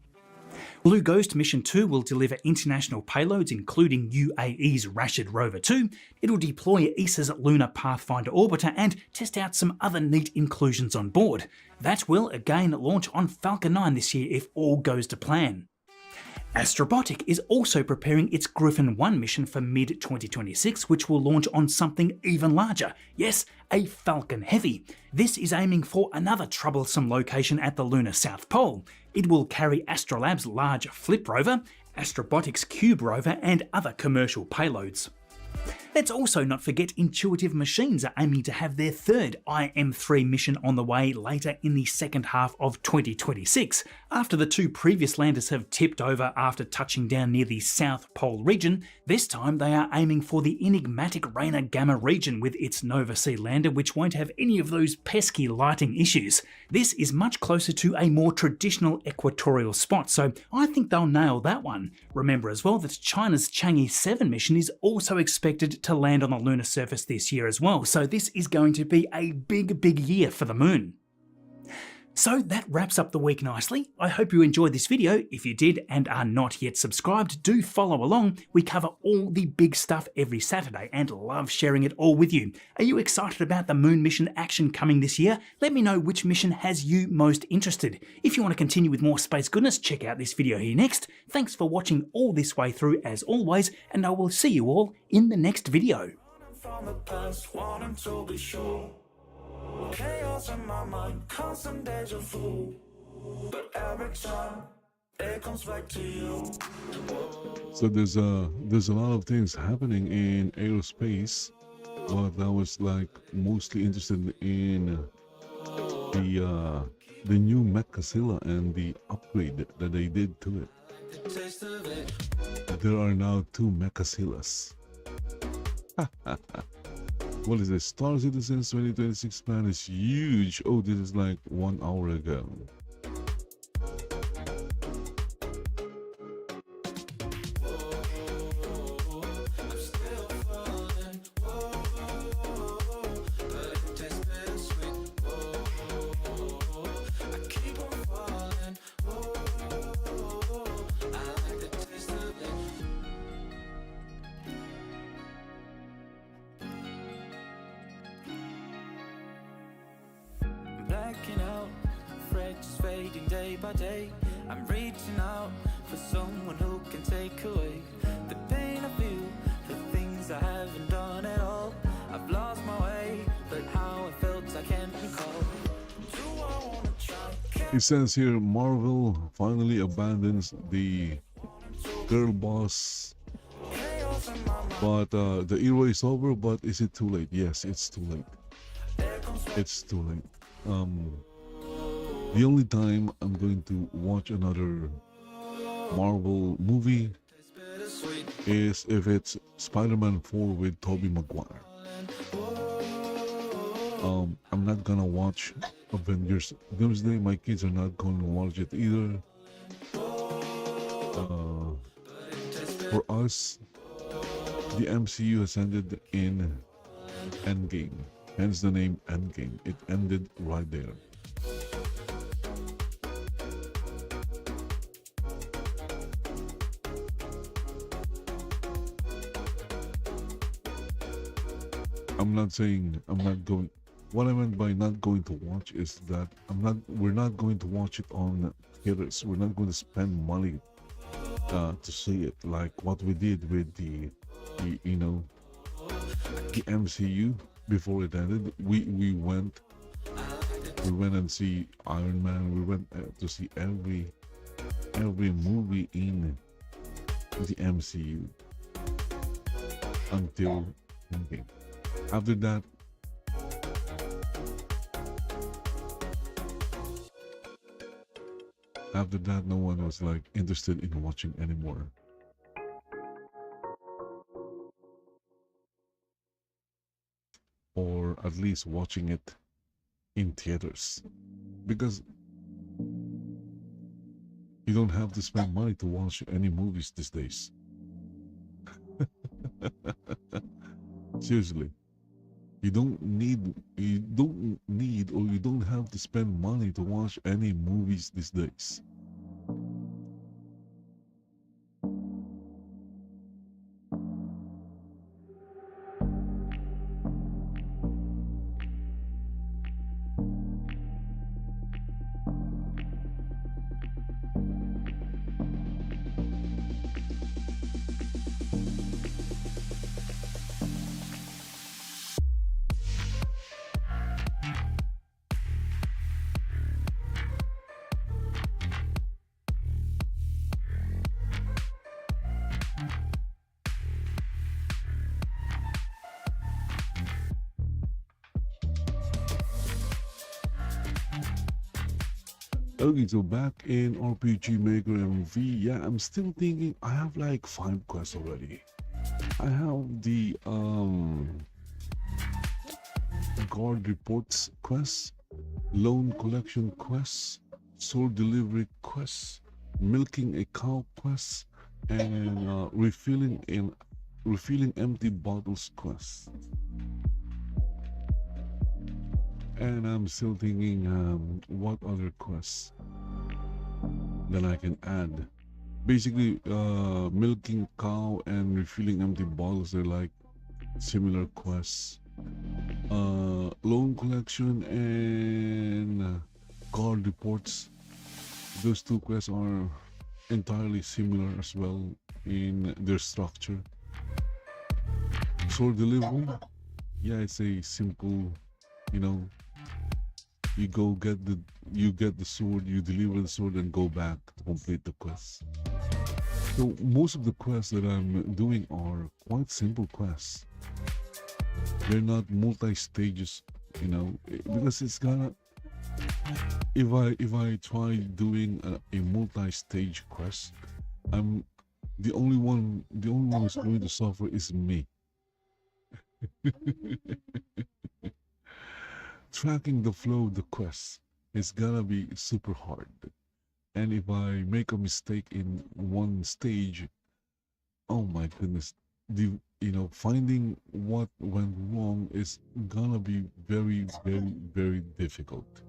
E: Blue Ghost Mission 2 will deliver international payloads including UAE's Rashid Rover 2, it'll deploy ESA's Lunar Pathfinder Orbiter and test out some other neat inclusions on board. That will again launch on Falcon 9 this year if all goes to plan. Astrobotic is also preparing its Griffin 1 mission for mid-2026, which will launch on something even larger. Yes, a Falcon Heavy. This is aiming for another troublesome location at the lunar South Pole. It will carry Astrolab's large Flip rover, Astrobotic's Cube rover and other commercial payloads. Let's also not forget Intuitive Machines are aiming to have their third IM-3 mission on the way later in the second half of 2026. After the two previous landers have tipped over after touching down near the South Pole region, this time they are aiming for the enigmatic Rayner Gamma region with its Nova C lander, which won't have any of those pesky lighting issues. This is much closer to a more traditional equatorial spot, so I think they'll nail that one. Remember as well that China's Chang'e 7 mission is also expected to land on the lunar surface this year as well, so this is going to be a big year for the moon. So that wraps up the week nicely. I hope you enjoyed this video. If you did and are not yet subscribed, do follow along. We cover all the big stuff every Saturday and love sharing it all with you. Are you excited about the moon mission action coming this year? Let me know which mission has you most interested. If you want to continue with more space goodness, check out this video here next. Thanks for watching all this way through as always, and I will see you all in the next video.
B: From the past, wanting to be sure. Chaos in my mind, constant deja vu. But every time it comes back to you.
A: So there's a lot of things happening in aerospace, but I was like mostly interested in the new Mechazilla and the upgrade that they did to it. There are now two Mechazillas. What is this? Star Citizens 2026 plan is huge. Oh, this is like 1 hour ago.
B: fading day by day. I'm reaching out for someone who can take away the pain I feel, the things I haven't done at all. I've lost my way, but how I felt I can't recall. Do I wanna try?
A: It says here Marvel finally abandons the girl boss, but the era is over. But is it too late? Yes, it's too late. It's too late. The only time I'm going to watch another Marvel movie is if it's Spider-Man 4 with Tobey Maguire. I'm not gonna watch Avengers Doomsday. My kids are not going to watch it either. For us, the MCU has ended in Endgame. Hence the name Endgame. It ended right there. I'm not saying I'm not going. What I meant by not going to watch is that we're not going to watch it on theaters. We're not going to spend money to see it like what we did with the MCU before it ended. We went and see Iron Man. We went to see every movie in the MCU until Endgame. After that, no one was like interested in watching anymore. Or at least watching it in theaters, because you don't have to spend money to watch any movies these days. Seriously, you don't need or you don't have to spend money to watch any movies these days. Okay, so back in RPG Maker MV, yeah, I'm still thinking I have like 5 quests already. I have the guard reports quest, loan collection quest, sword delivery quest, milking a cow quest, and refilling empty bottles quest. And I'm still thinking what other quests that I can add. Basically, milking cow and refilling empty bottles are like similar quests. Loan collection and guard reports, those 2 quests are entirely similar as well in their structure. Sword delivery, yeah, it's a simple, you get the sword, you deliver the sword and go back to complete the quest. So most of the quests that I'm doing are quite simple quests. They're not multi-stages, because it's gonna, if I try doing a multi-stage quest, I'm the only one who's going to suffer is me. Tracking the flow of the quest is gonna be super hard, and if I make a mistake in one stage, oh my goodness, finding what went wrong is gonna be very, very, very difficult.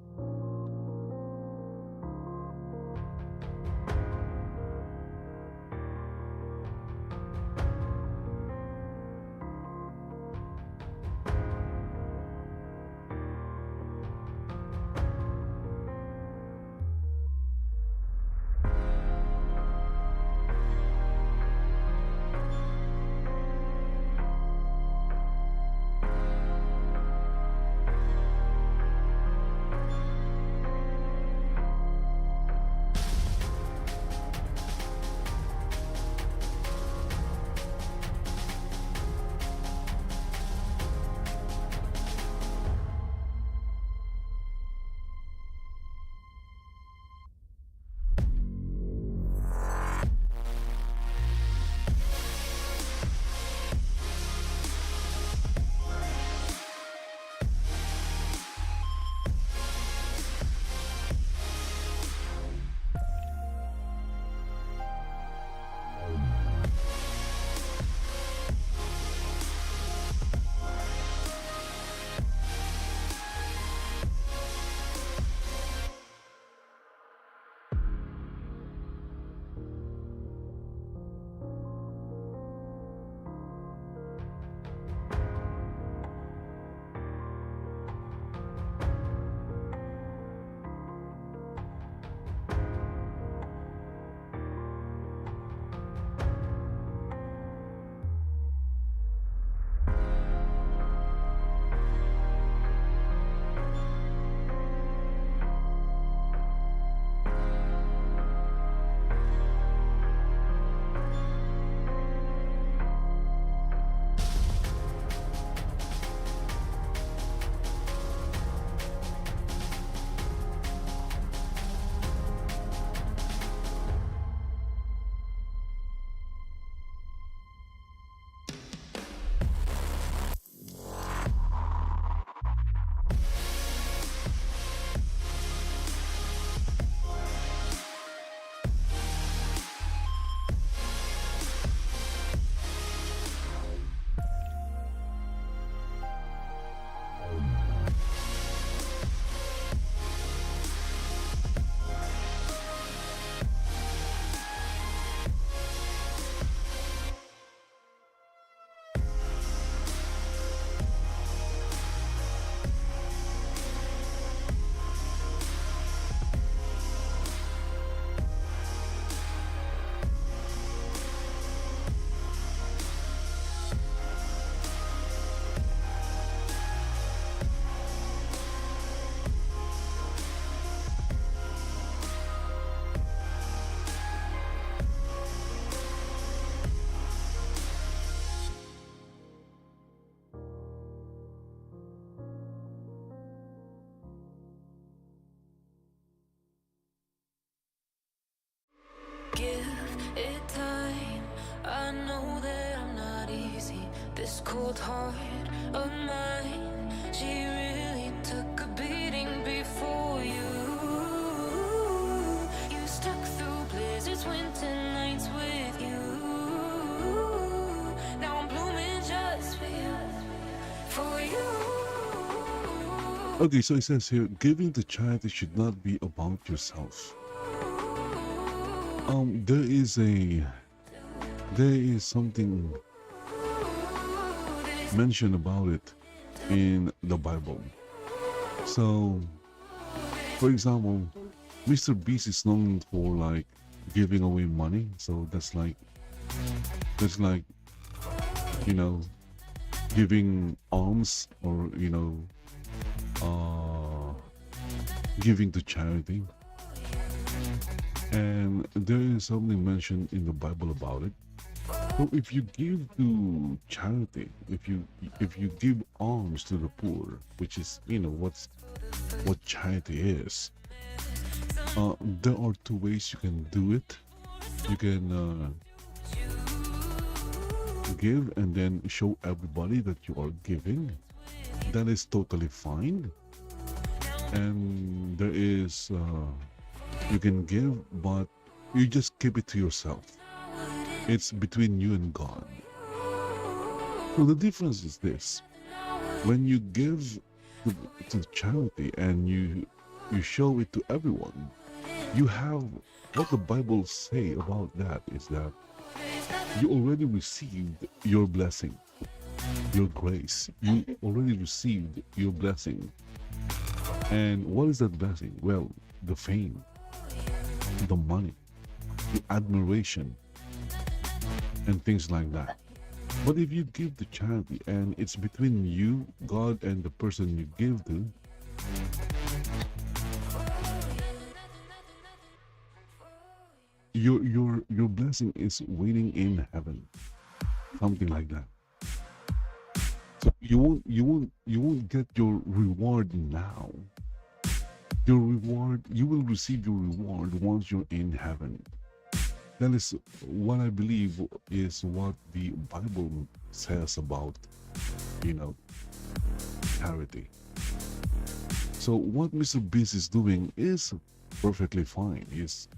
G: cold heart of mine. She really took a beating before you. You stuck through blizzards, winter nights with you. Now I'm blooming just for you, for you.
A: Okay, so it says here, giving to charity should not be about yourself. There is something mentioned about it in the Bible. So, for example, Mr. Beast is known for like giving away money. So that's like, you know, giving alms, or giving to charity. And there is something mentioned in the Bible about it. So if you give to charity, if you give alms to the poor, which is what charity is, there are two ways you can do it. You can give and then show everybody that you are giving. That is totally fine. And there is you can give, but you just keep it to yourself. It's between you and God. So the difference is this: when you give to charity and you show it to everyone, you have what the Bible say about that is that you already received your blessing, your grace. You already received your blessing. And what is that blessing? Well, the fame, the money, the admiration, and things like that. But if you give to charity and it's between you, God, and the person you give to, your blessing is waiting in heaven, something like that. So you won't get your reward now. Your reward, you will receive your reward once you're in heaven. That is what I believe is what the Bible says about, charity. So what Mr. Beast is doing is perfectly fine. He's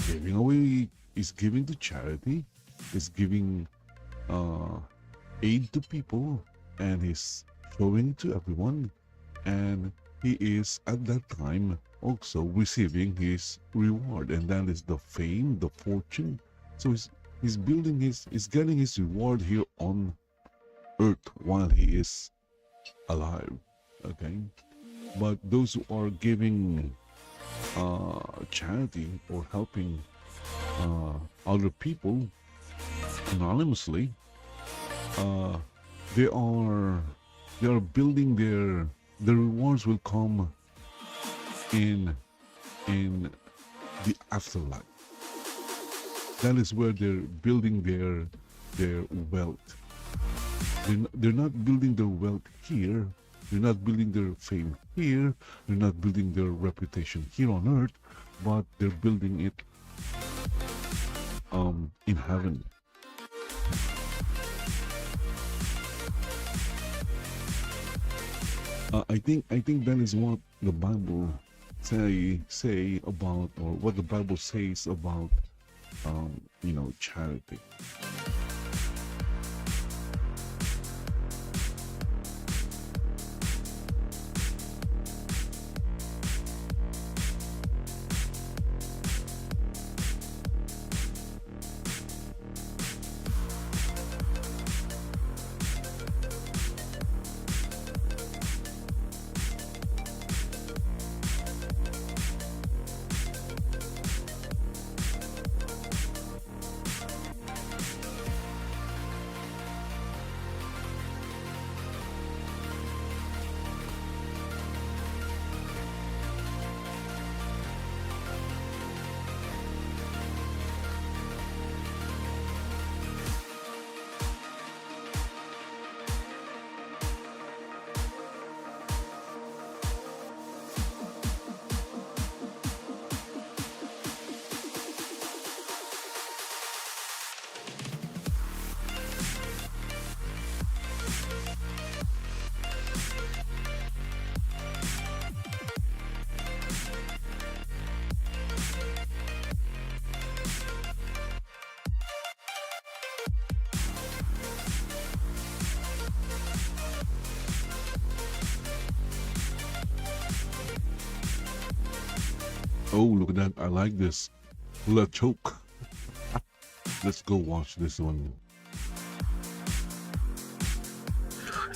A: giving away, he's giving to charity, he's giving aid to people, and he's showing it to everyone, and he is at that time also receiving his reward, and that is the fame, the fortune. So he's getting his reward here on earth while he is alive. Okay, but those who are giving charity or helping other people anonymously, they are building the rewards will come in the afterlife. That is where they're building their wealth. They're not building their wealth here. They're not building their fame here. They're not building their reputation here on earth, but they're building it in heaven. I think that is what the Bible say about, or what the Bible says about charity. Oh, look at that. I like this. La choke. Let's go watch this one.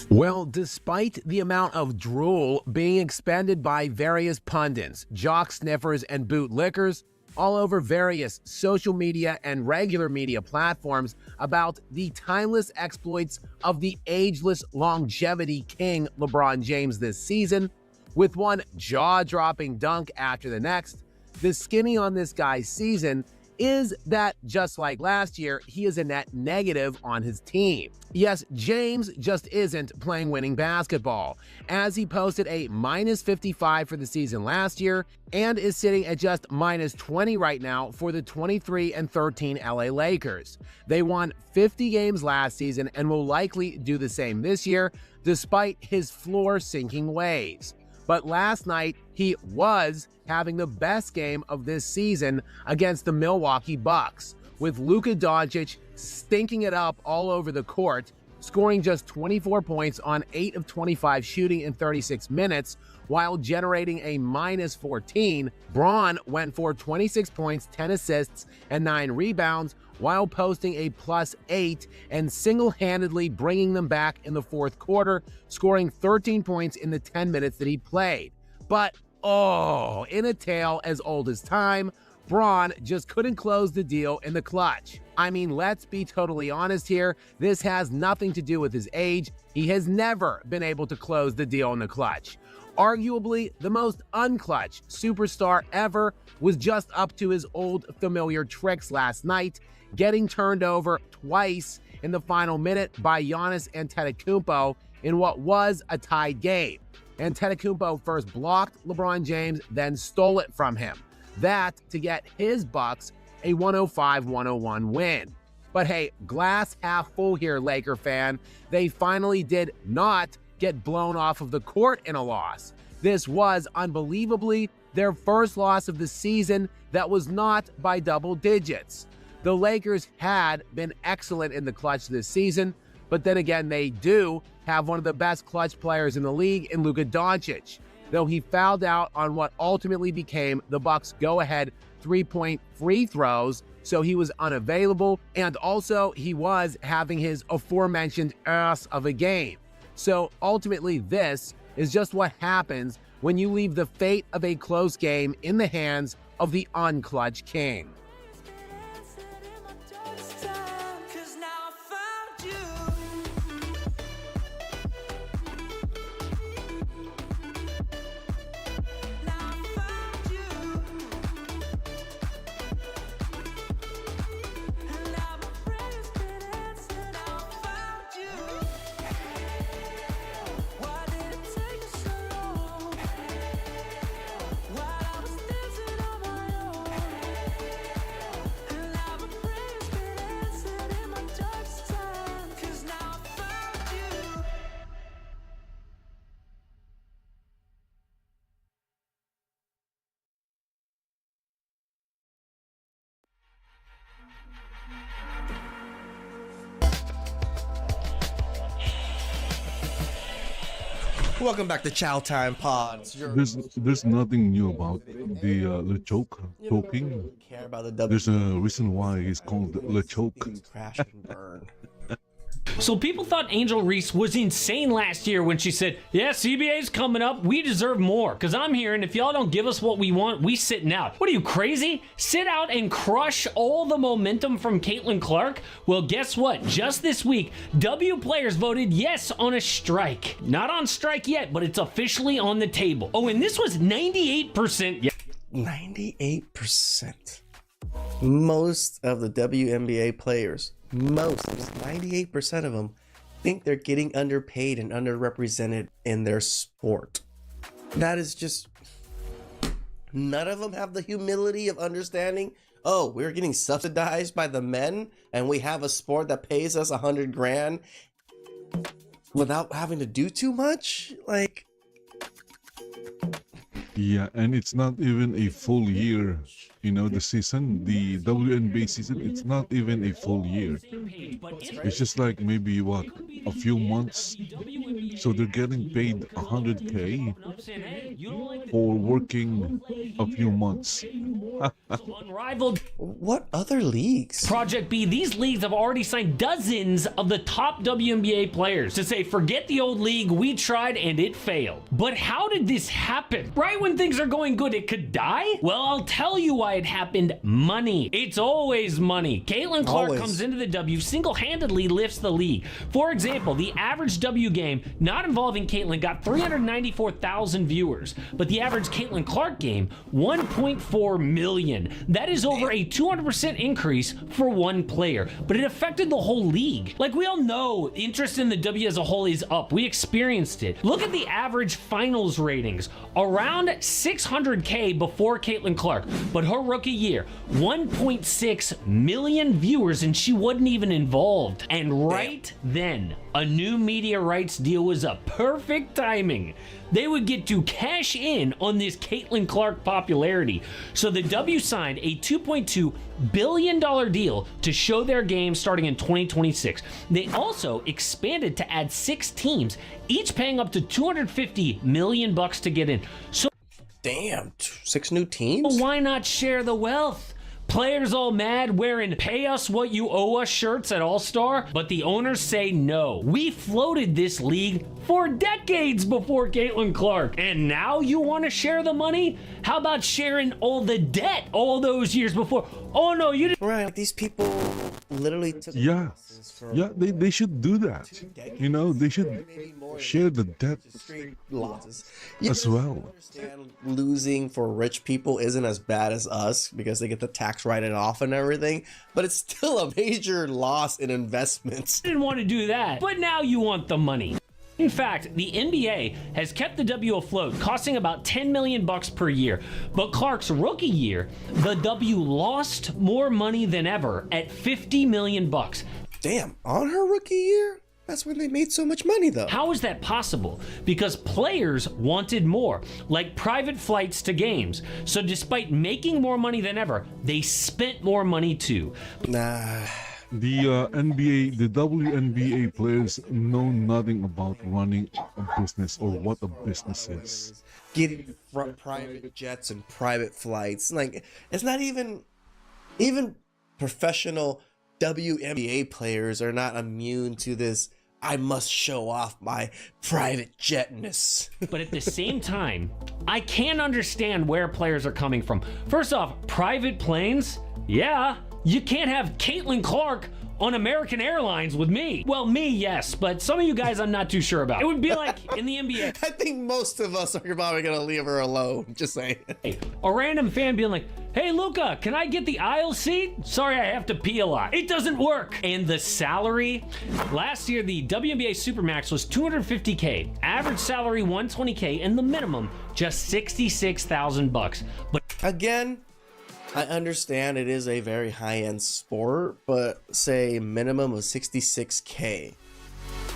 H: Well, despite the amount of drool being expended by various pundits, jock sniffers, and bootlickers all over various social media and regular media platforms about the timeless exploits of the ageless longevity king LeBron James this season, with one jaw-dropping dunk after the next, the skinny on this guy's season is that, just like last year, he is a net negative on his team. Yes, James just isn't playing winning basketball, as he posted a minus 55 for the season last year and is sitting at just minus 20 right now for the 23-13 LA Lakers. They won 50 games last season and will likely do the same this year, despite his floor-sinking ways. But last night, he was having the best game of this season against the Milwaukee Bucks, with Luka Doncic stinking it up all over the court, scoring just 24 points on 8 of 25 shooting in 36 minutes, while generating a minus 14. Braun went for 26 points, 10 assists, and 9 rebounds, while posting a plus 8 and single-handedly bringing them back in the fourth quarter, scoring 13 points in the 10 minutes that he played. But, oh, in a tale as old as time, Braun just couldn't close the deal in the clutch. I mean, let's be totally honest here, this has nothing to do with his age. He has never been able to close the deal in the clutch. Arguably, the most unclutch superstar ever was just up to his old familiar tricks last night, getting turned over twice in the final minute by Giannis Antetokounmpo in what was a tied game. Antetokounmpo first blocked LeBron James, then stole it from him. That to get his Bucks a 105-101 win. But hey, glass half full here, Laker fan. They finally did not get blown off of the court in a loss. This was unbelievably their first loss of the season that was not by double digits. The Lakers had been excellent in the clutch this season, but then again, they do have one of the best clutch players in the league in Luka Doncic, though he fouled out on what ultimately became the Bucks' go-ahead three-point free throws, so he was unavailable, and also he was having his aforementioned ass of a game. So ultimately, this is just what happens when you leave the fate of a close game in the hands of the unclutch king.
I: Welcome back to Chow Time Pods.
A: There's nothing new about the choke choking.
I: Care about the W.
A: There's a reason why it's called the choke.
I: Crash and burn.
J: So people thought Angel Reese was insane last year when she said, yeah, CBA's coming up, we deserve more. Because I'm hearing if y'all don't give us what we want, we sitting out. What are you, crazy? Sit out and crush all the momentum from Caitlin Clark? Well, guess what? Just this week, W players voted yes on a strike. Not on strike yet, but it's officially on the table. Oh, and this was 98%.
I: 98%. Most of the WNBA players, most, 98% of them, think they're getting underpaid and underrepresented in their sport. That is just, none of them have the humility of understanding, oh, we're getting subsidized by the men and we have a sport that pays us $100 grand without having to do too much. Like,
A: Yeah, and it's not even a full year. You know, the season, the WNBA season, it's not even a full year. It's just like maybe what, a few months. So they're getting paid 100K for working a few months.
J: Unrivaled
I: What other leagues?
J: Project B, these leagues have already signed dozens of the top WNBA players to say, forget the old league, we tried and it failed. But how did this happen? Right when things are going good, it could die? Well, I'll tell you why it happened. Money. It's always money. Caitlin Clark
I: Always.
J: comes into the W, single-handedly lifts the league. For example, the average W game not involving Caitlin got 394,000 viewers, but the average Caitlin Clark game, 1.4 million. That is over a 200% increase for one player, but it affected the whole league. Like, we all know interest in the W as a whole is up. We experienced it. Look at the average finals ratings, around 600K before Caitlin Clark, but her rookie year, 1.6 million viewers, and she wasn't even involved. And right then, a new media rights deal was a perfect timing. They would get to cash in on this Caitlin Clark popularity. So the W signed a $2.2 billion deal to show their game starting in 2026. They also expanded to add 6 teams, each paying up to $250 million to get in. So
I: Damn, 6 new teams?
J: why not share the wealth? Players all mad wearing pay us what you owe us shirts at All-Star, but the owners say no. We floated this league for decades before Caitlin Clark, and now you want to share the money? How about sharing all the debt all those years before? Oh no, you didn't.
I: Right, these people literally took
A: Yeah,
I: losses for
A: yeah, they should do that. You know, they should
I: maybe more
A: share the debt
I: straight losses.
A: as well.
I: Understand losing for rich people isn't as bad as us because they get the tax write-it off and everything, but it's still a major loss in investments.
J: Didn't want to do that, but now you want the money. In fact, the NBA has kept the W afloat, costing about $10 million per year. But Clark's rookie year, the W lost more money than ever at $50 million.
I: Damn, on her rookie year? That's when they made so much money though.
J: How is that possible? Because players wanted more, like private flights to games. So despite making more money than ever, they spent more money too.
I: Nah.
A: The NBA, the WNBA players know nothing about running a business or what a business is.
I: Getting private jets and private flights. Like, it's not even professional WNBA players are not immune to this. I must show off my private jetness.
J: But at the same time, I can't understand where players are coming from. First off, private planes? Yeah, you can't have Caitlin Clark on American Airlines with me. Well, me, yes, but some of you guys I'm not too sure about. It would be like in the NBA.
I: I think most of us are probably gonna leave her alone. Just saying.
J: A random fan being like, hey, Luca, can I get the aisle seat? Sorry, I have to pee a lot. It doesn't work. And the salary? Last year, the WNBA Supermax was $250K, average salary $120K, and the minimum just $66,000. But
I: Again, I understand it is a very high-end sport, but say minimum of 66K.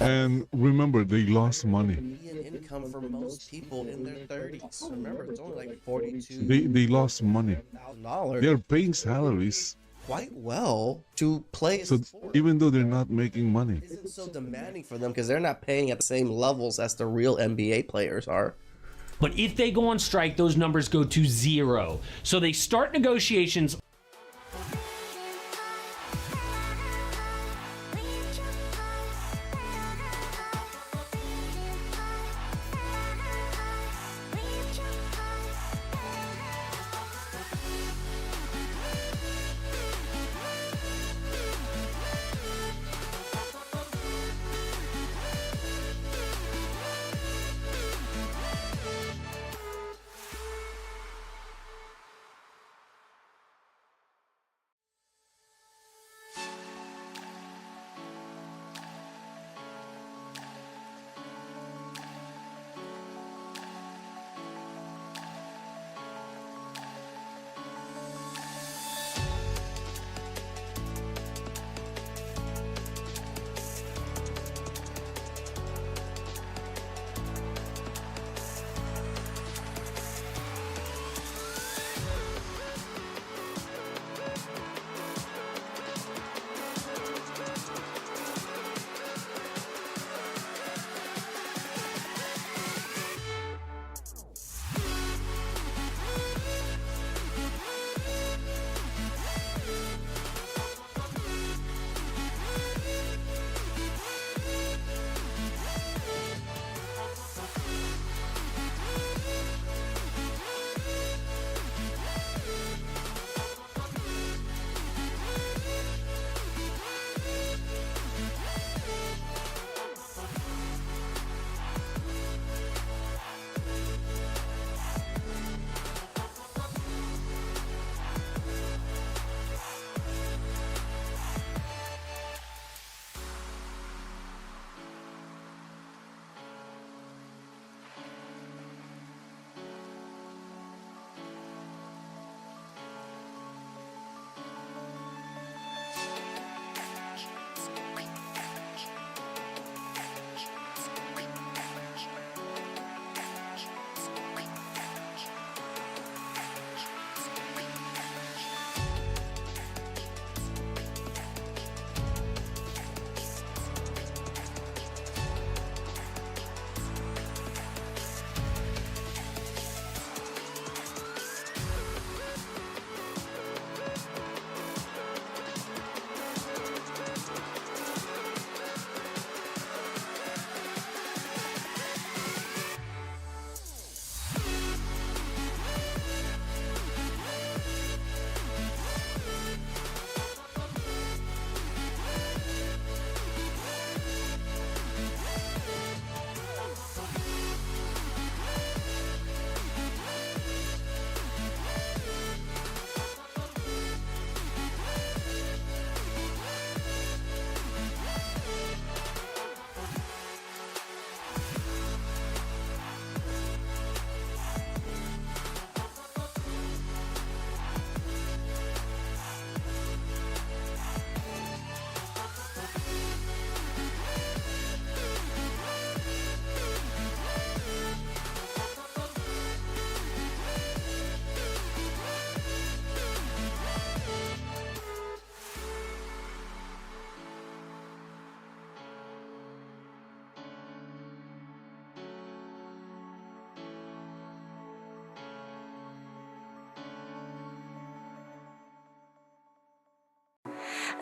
A: And remember, they lost money.
I: Median income for most people in their 30s. Remember, it's only like $42,000.
A: They lost money. They're paying salaries,
I: Quite well to play a
A: so
I: sport.
A: even though they're not making money.
I: Isn't so demanding for them because they're not paying at the same levels as the real NBA players are.
J: But if they go on strike, those numbers go to 0. So they start negotiations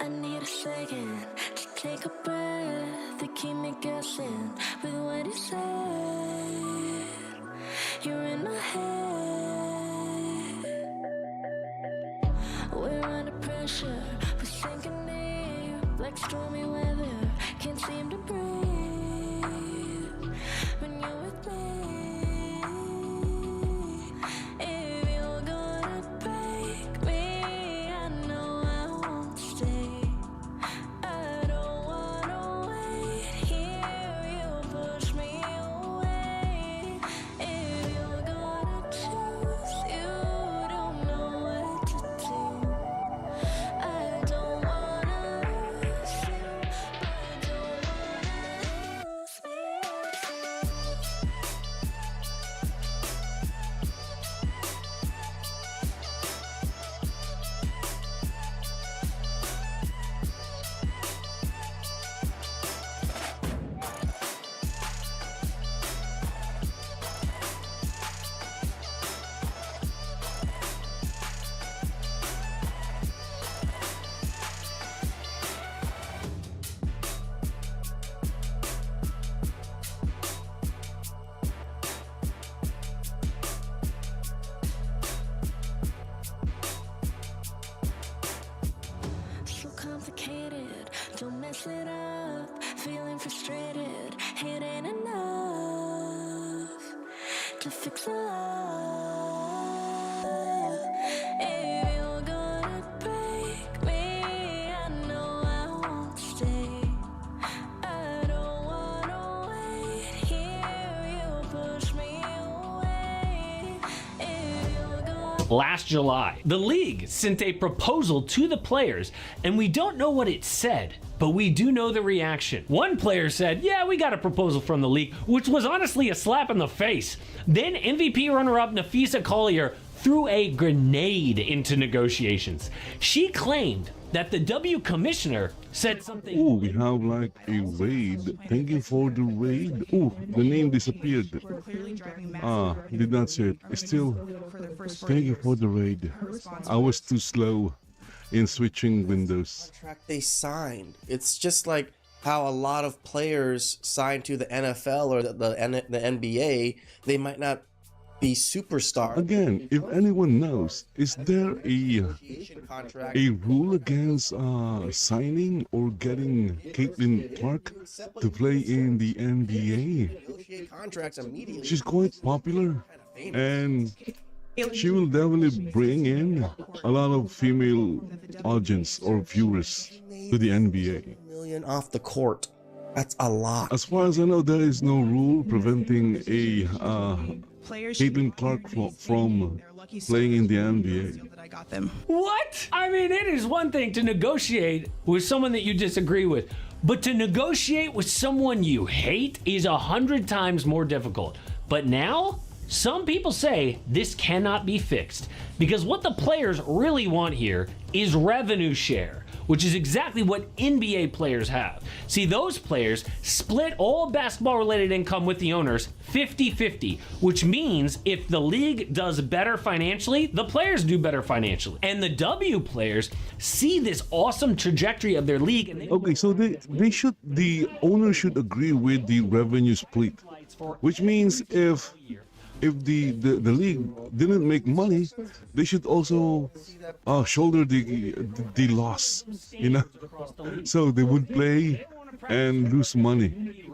G: I need a second to take a breath, to keep me guessing with what you said. You're in my head. We're under pressure, we're sinking deep like stormy weather. Can't seem to breathe when you're with me. If you're gonna break me, I know I won't stay. I don't wanna wait here, you push me away. If you're gonna choose, you don't know what to do. I don't wanna lose you, but I don't wanna lose me. So complicated, don't mess it up. Feeling frustrated, it ain't enough to fix a love. If you're gonna break me, I know I won't stay. I don't wanna wait here, you push me away. If you're gonna
J: Last July, the league sent a proposal to the players, and we don't know what it said, but we do know the reaction. One player said, yeah, we got a proposal from the league, which was honestly a slap in the face. Then MVP runner-up Nafisa Collier threw a grenade into negotiations. She claimed that the W commissioner said something.
A: Oh, we have like a raid. Thank you for the raid. Oh, the name disappeared. Did not see it. Still, thank you for the raid. I was too slow in switching windows.
I: Contract they signed. It's just like how a lot of players sign to the NFL or the NBA. They might not be superstars.
A: Again, if anyone knows, is there
I: Contract.
A: a rule against signing or getting Caitlin Clark to play in the NBA?
I: Negotiate contracts immediately.
A: She's quite popular, and she will definitely bring in a lot of female audience or viewers to the NBA.
I: $1 million off the court. That's a lot.
A: As far as I know, there is no rule preventing a Caitlin Clark from playing in the NBA.
J: What? I mean, it is one thing to negotiate with someone that you disagree with, but to negotiate with someone you hate is 100 times more difficult. But now, some people say this cannot be fixed because what the players really want here is revenue share, which is exactly what NBA players have. See, those players split all basketball-related income with the owners 50-50, which means if the league does better financially, the players do better financially. And the W players see this awesome trajectory of their league. And
A: Okay, so the owner should agree with the revenue split, which means if the league didn't make money, they should also shoulder the loss, you know, so they would play and lose money.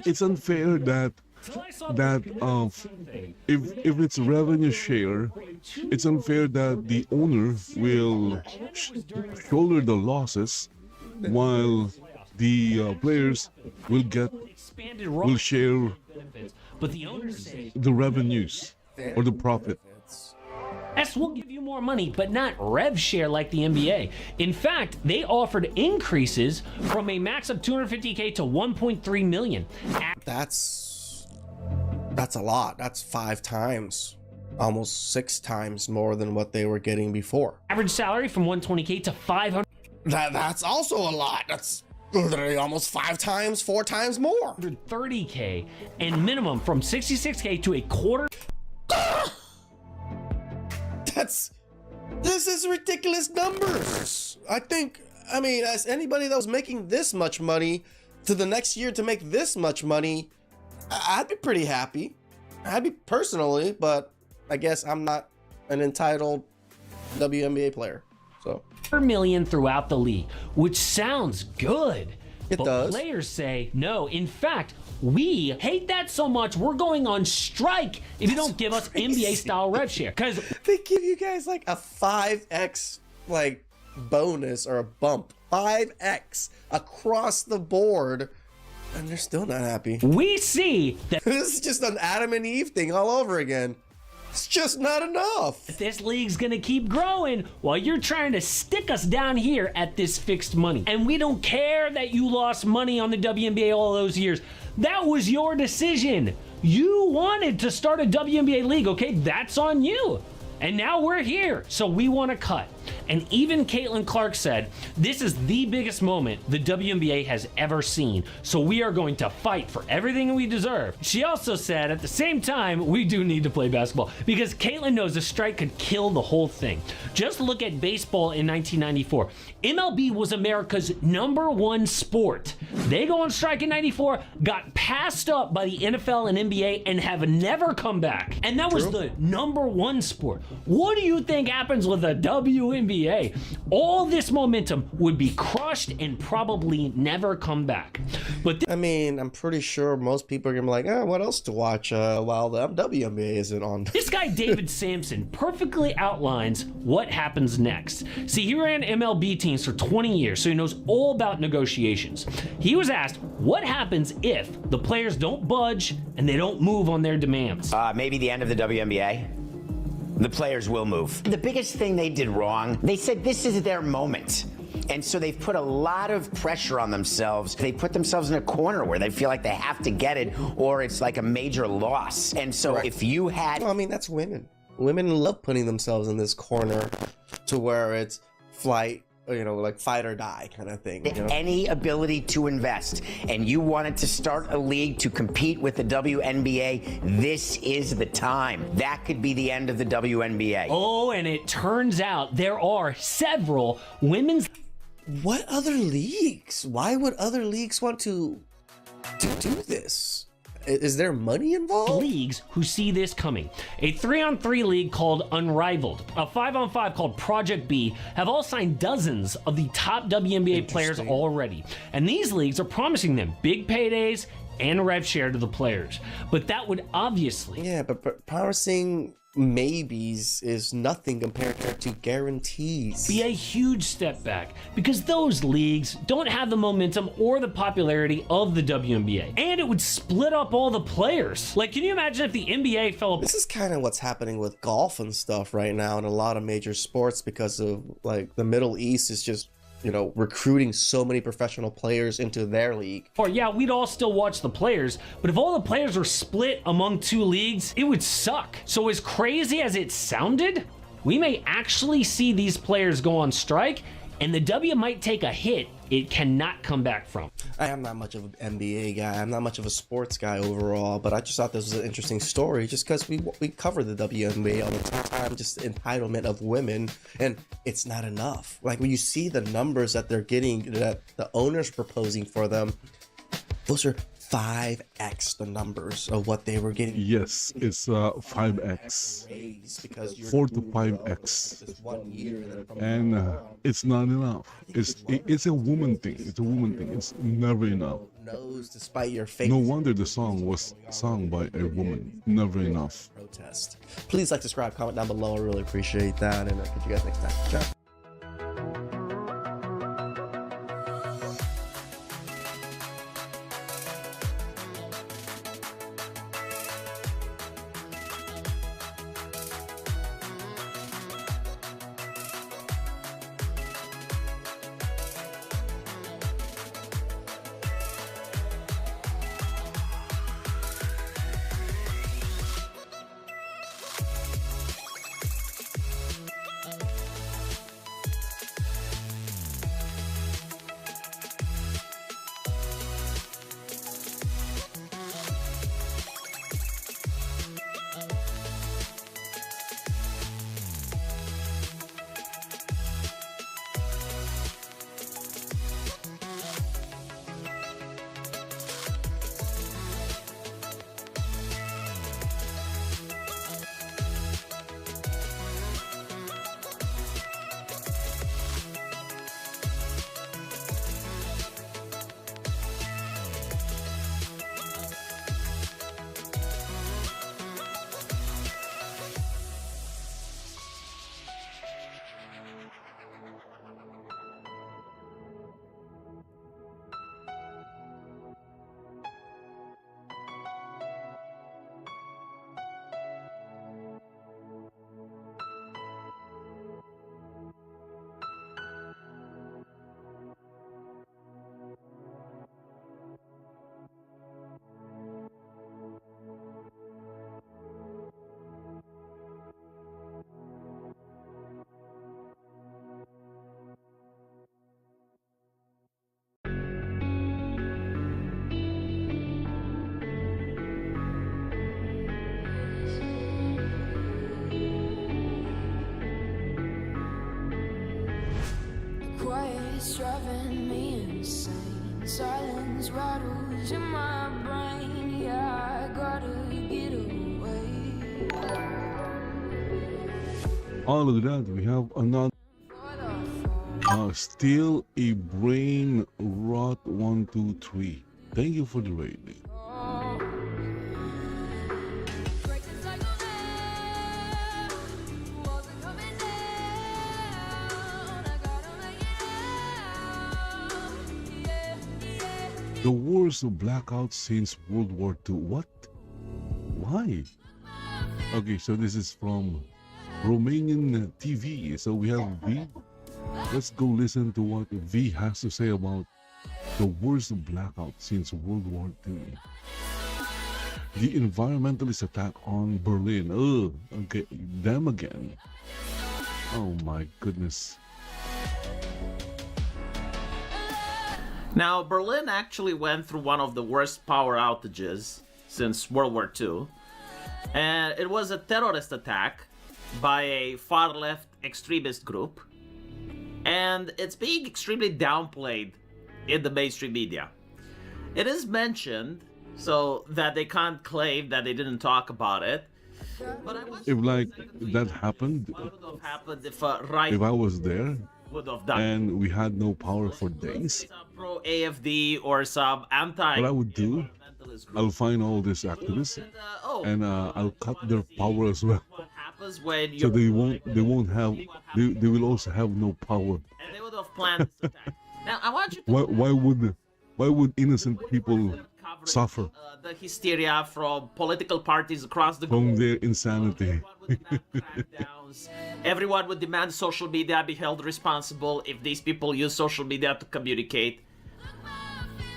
A: It's unfair that if it's revenue share, it's unfair that the owner will shoulder the losses while the players will share
J: but the owners say
A: the revenues or the profit.
J: S will give you more money, but not rev share like the NBA. In fact, they offered increases from a max of $250K to $1.3 million.
I: That's a lot. That's 5 times, almost 6 times more than what they were getting before.
J: Average salary from $120K to $500.
I: That's also a lot. That's literally almost 5 times, 4 times more.
J: $30K and minimum from $66K to a quarter.
I: This is ridiculous numbers. I think I mean, as anybody that was making this much money to the next year to make this much money, I'd be pretty happy. I'd be personally, but I guess I'm not an entitled WNBA player. So
J: per million throughout the league, which sounds good.
I: It
J: but
I: does.
J: Players say no. In fact, we hate that so much we're going on strike if you don't give us NBA style rev share. Because
I: they give you guys like a 5x like bonus or a bump, 5x across the board, and they're still not happy.
J: We see that
I: this is just an Adam and Eve thing all over again. It's just not enough.
J: This league's gonna keep growing while you're trying to stick us down here at this fixed money. And we don't care that you lost money on the WNBA all those years. That was your decision. You wanted to start a WNBA league, okay? That's on you. And now we're here, so we want to cut. And even Caitlin Clark said, this is the biggest moment the WNBA has ever seen, so we are going to fight for everything we deserve. She also said, at the same time, we do need to play basketball, because Caitlin knows a strike could kill the whole thing. Just look at baseball in 1994. MLB was America's #1 sport. They go on strike in 94, got passed up by the NFL and NBA, and have never come back. And that was the #1 sport. What do you think happens with the WNBA? All this momentum would be crushed and probably never come back. But
I: I mean, I'm pretty sure most people are gonna be like, oh, what else to watch while the WNBA isn't on?
J: This guy, David Sampson, perfectly outlines what happens next. See, he ran MLB teams for 20 years, so he knows all about negotiations. He was asked, what happens if the players don't budge and they don't move on their demands?
K: Maybe the end of the WNBA. The players will move. The biggest thing they did wrong, they said this is their moment. And so they've put a lot of pressure on themselves. They put themselves in a corner where they feel like they have to get it or it's like a major loss. And so if you had...
I: Well, I mean, that's women. Women love putting themselves in this corner to where it's flight, you know, like fight or die kind of thing. You know?
K: Any ability to invest and you wanted to start a league to compete with the WNBA, this is the time. That could be the end of the WNBA.
J: Oh, and it turns out there are several women's...
I: What other leagues? Why would other leagues want to do this? Is there money involved?
J: Leagues who see this coming. A 3-on-3 league called Unrivaled, a 5-on-5 called Project B, have all signed dozens of the top WNBA players already. And these leagues are promising them big paydays and rev share to the players. But that would obviously...
I: Yeah, but promising maybes is nothing compared to guarantees.
J: Be a huge step back because those leagues don't have the momentum or the popularity of the WNBA, and it would split up all the players. Like, can you imagine if the NBA fell apart?
I: This is kind of what's happening with golf and stuff right now in a lot of major sports because of like the Middle East is just, you know, recruiting so many professional players into their league.
J: Or yeah, we'd all still watch the players, but if all the players were split among 2 leagues, it would suck. So as crazy as it sounded, we may actually see these players go on strike, and the W might take a hit it cannot come back from.
I: I am not much of an NBA guy. I'm not much of a sports guy overall, but I just thought this was an interesting story just because we cover the WNBA all the time, just entitlement of women, and it's not enough. Like when you see the numbers that they're getting, that the owners proposing for them, those are 5x the numbers of what they were getting.
A: Yes, it's 5x, 4 to 5x, and it's not enough. It's a woman thing. It's a woman thing. It's never enough.
I: Knows despite your face.
A: No wonder the song was sung by a woman. Never enough.
I: Protest. Please like, subscribe, comment down below. I really appreciate that, and I'll catch you guys next time. Ciao.
G: silence rattles in my brain. Yeah, I gotta get away.
A: Oh, look at that. We have another. Still a brain rot 123. Thank you for the rating. The worst blackout since World War II. What? Why? Okay, so this is from Romanian TV. So we have V. Let's go listen to what V has to say about the worst blackout since World War II. The environmentalist attack on Berlin. Oh, okay, them again. Oh my goodness.
L: Now, Berlin actually went through one of the worst power outages since World War II. And it was a terrorist attack by a far-left extremist group. And it's being extremely downplayed in the mainstream media. It is mentioned so that they can't claim that they didn't talk about it. But I was
A: If like that happened,
L: what would have happened if right
A: if I was there
L: would have done
A: and we had no power for days,
L: some pro AFD or some anti
A: what I would do, I'll find all these activists and I'll cut their power as well.
L: what happens when
A: So
L: you
A: they won't have they will also have no power.
L: and they would have planned this attack. Now I want you to
A: Why would innocent people
L: cover
A: suffer
L: the hysteria from political parties across the
A: from
L: globe.
A: their insanity?
L: Crackdowns. Everyone would demand social media be held responsible if these people use social media to communicate.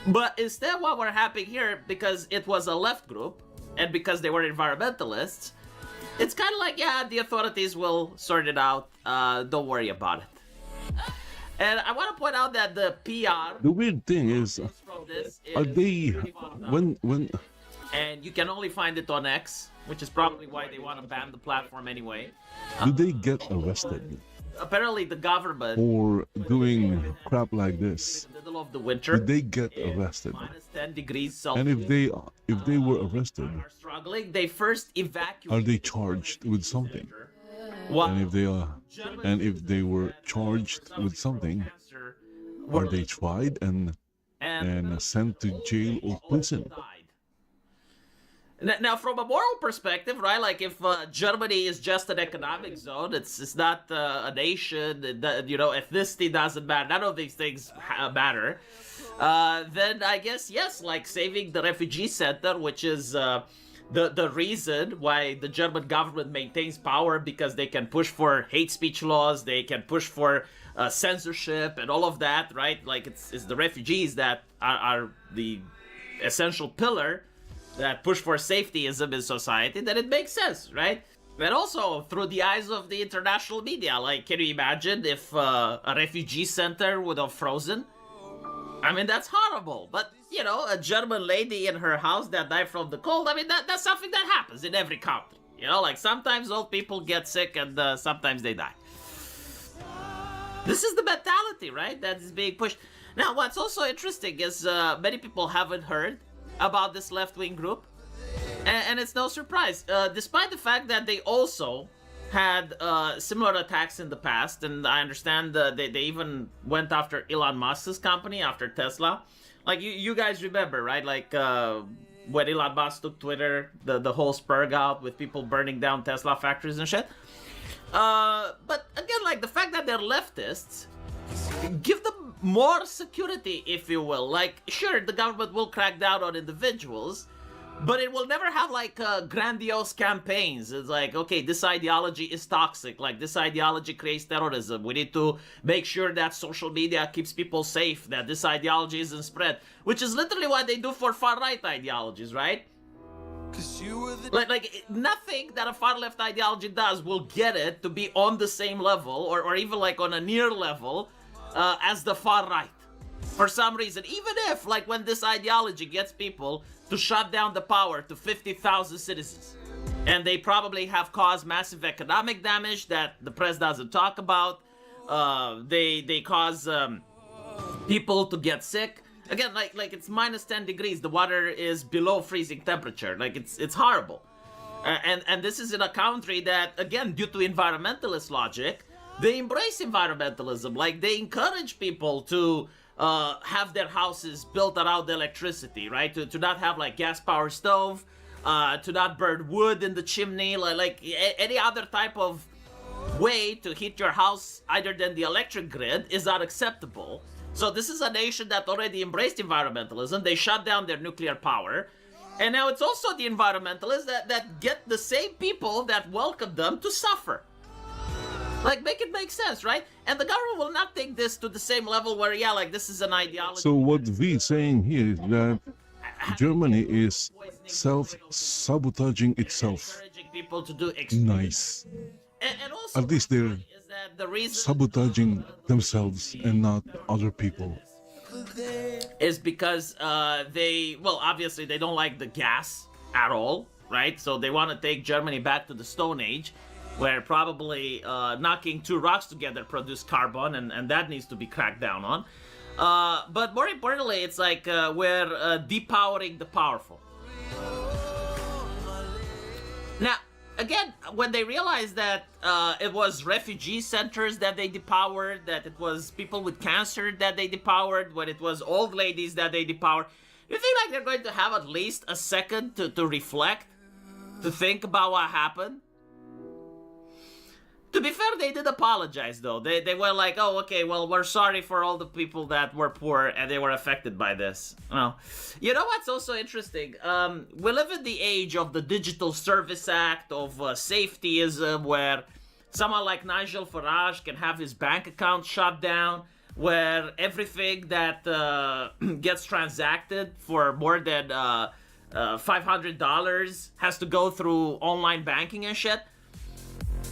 L: But instead, what we're having here, because it was a left group and because they were environmentalists, it's kind of like, yeah, the authorities will sort it out. Don't worry about it. And I want to point out that the PR
A: The weird thing is,
L: from this
A: are
L: is
A: they
L: pretty well done.
A: when
L: And you can only find it on X, which is probably why they want to ban the platform anyway.
A: do they get arrested
L: Apparently, the government,
A: for doing crap like this?
L: in the middle of the winter,
A: Do they get arrested?
L: minus 10 degrees
A: And
L: Celsius,
A: if they were arrested,
L: are struggling, they first evacuate.
A: are they charged with something?
L: What
A: And if they were charged with something, are they tried and sent to jail or prison?
L: Now, from a moral perspective, right? Like, if Germany is just an economic zone, it's not a nation. Ethnicity doesn't matter. None of these things matter. Then I guess yes, like saving the refugee center, which is the reason why the German government maintains power, because they can push for hate speech laws, they can push for censorship and all of that, right? Like it's the refugees that are the essential pillar that push for safetyism in society, then it makes sense, right? And also through the eyes of the international media, like can you imagine if a refugee center would have frozen? I mean, that's horrible. But, a German lady in her house that died from the cold, I mean, that's something that happens in every country. Like sometimes old people get sick and sometimes they die. This is the mentality, right, that is being pushed. Now, what's also interesting is many people haven't heard about this left-wing group. And it's no surprise, despite the fact that they also had similar attacks in the past, and I understand they even went after Elon Musk's company, after Tesla. Like, you guys remember, right? Like, when Elon Musk took Twitter, the whole spurg out with people burning down Tesla factories and shit. But again, like, the fact that they're leftists, give them more security, if you will. Like, sure, the government will crack down on individuals, but it will never have, like, grandiose campaigns. It's like, okay, this ideology is toxic. Like, this ideology creates terrorism. We need to make sure that social media keeps people safe, that this ideology isn't spread. Which is literally what they do for far-right ideologies, right? Like, nothing that a far-left ideology does will get it to be on the same level, or even, like, on a near level, as the far-right. For some reason. Even if, like, when this ideology gets people to shut down the power to 50,000 citizens. And they probably have caused massive economic damage that the press doesn't talk about. They cause people to get sick. Again, like it's minus 10 degrees. The water is below freezing temperature. Like it's horrible. And this is in a country that, again, due to environmentalist logic, they embrace environmentalism. Like they encourage people to have their houses built around electricity, right? To not have like gas power stove, to not burn wood in the chimney, like any other type of way to heat your house other than the electric grid is not acceptable. So this is a nation that already embraced environmentalism. They shut down their nuclear power. And now it's also the environmentalists that get the same people that welcome them to suffer. Like, make it make sense, right? And the government will not take this to the same level where, yeah, like, this is an ideology.
A: So what V is saying here is that Germany is self-sabotaging itself.
L: Encouraging people to do
A: Nice.
L: and also,
A: At least they're
L: is that the reason
A: sabotaging themselves and not other people.
L: is because they, well, obviously they don't like the gas at all, right? So they want to take Germany back to the Stone Age, where probably knocking two rocks together produced carbon, and that needs to be cracked down on. But more importantly, it's like we're depowering the powerful. Now, again, when they realized that it was refugee centers that they depowered, that it was people with cancer that they depowered, when it was old ladies that they depowered, you think like they're going to have at least a second to reflect, to think about what happened? To be fair, they did apologize, though. They were like, oh, okay, well, we're sorry for all the people that were poor and they were affected by this. Well, you know what's also interesting? We live in the age of the Digital Service Act, of safetyism, where someone like Nigel Farage can have his bank account shut down, where everything that gets transacted for more than $500 has to go through online banking and shit.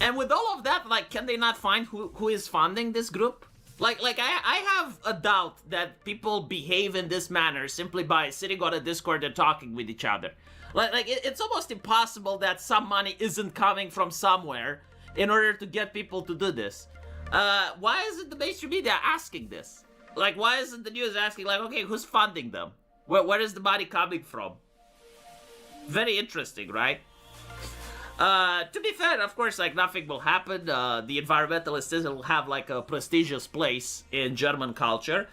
L: And with all of that, like, can they not find who is funding this group? Like I have a doubt that people behave in this manner simply by sitting on a Discord and talking with each other. Like it's almost impossible that some money isn't coming from somewhere in order to get people to do this. Why isn't the mainstream media asking this? Like, why isn't the news asking, like, okay, who's funding them? Where is the money coming from? Very interesting, right? To be fair, of course, like, nothing will happen. The environmentalists will have like a prestigious place in German culture.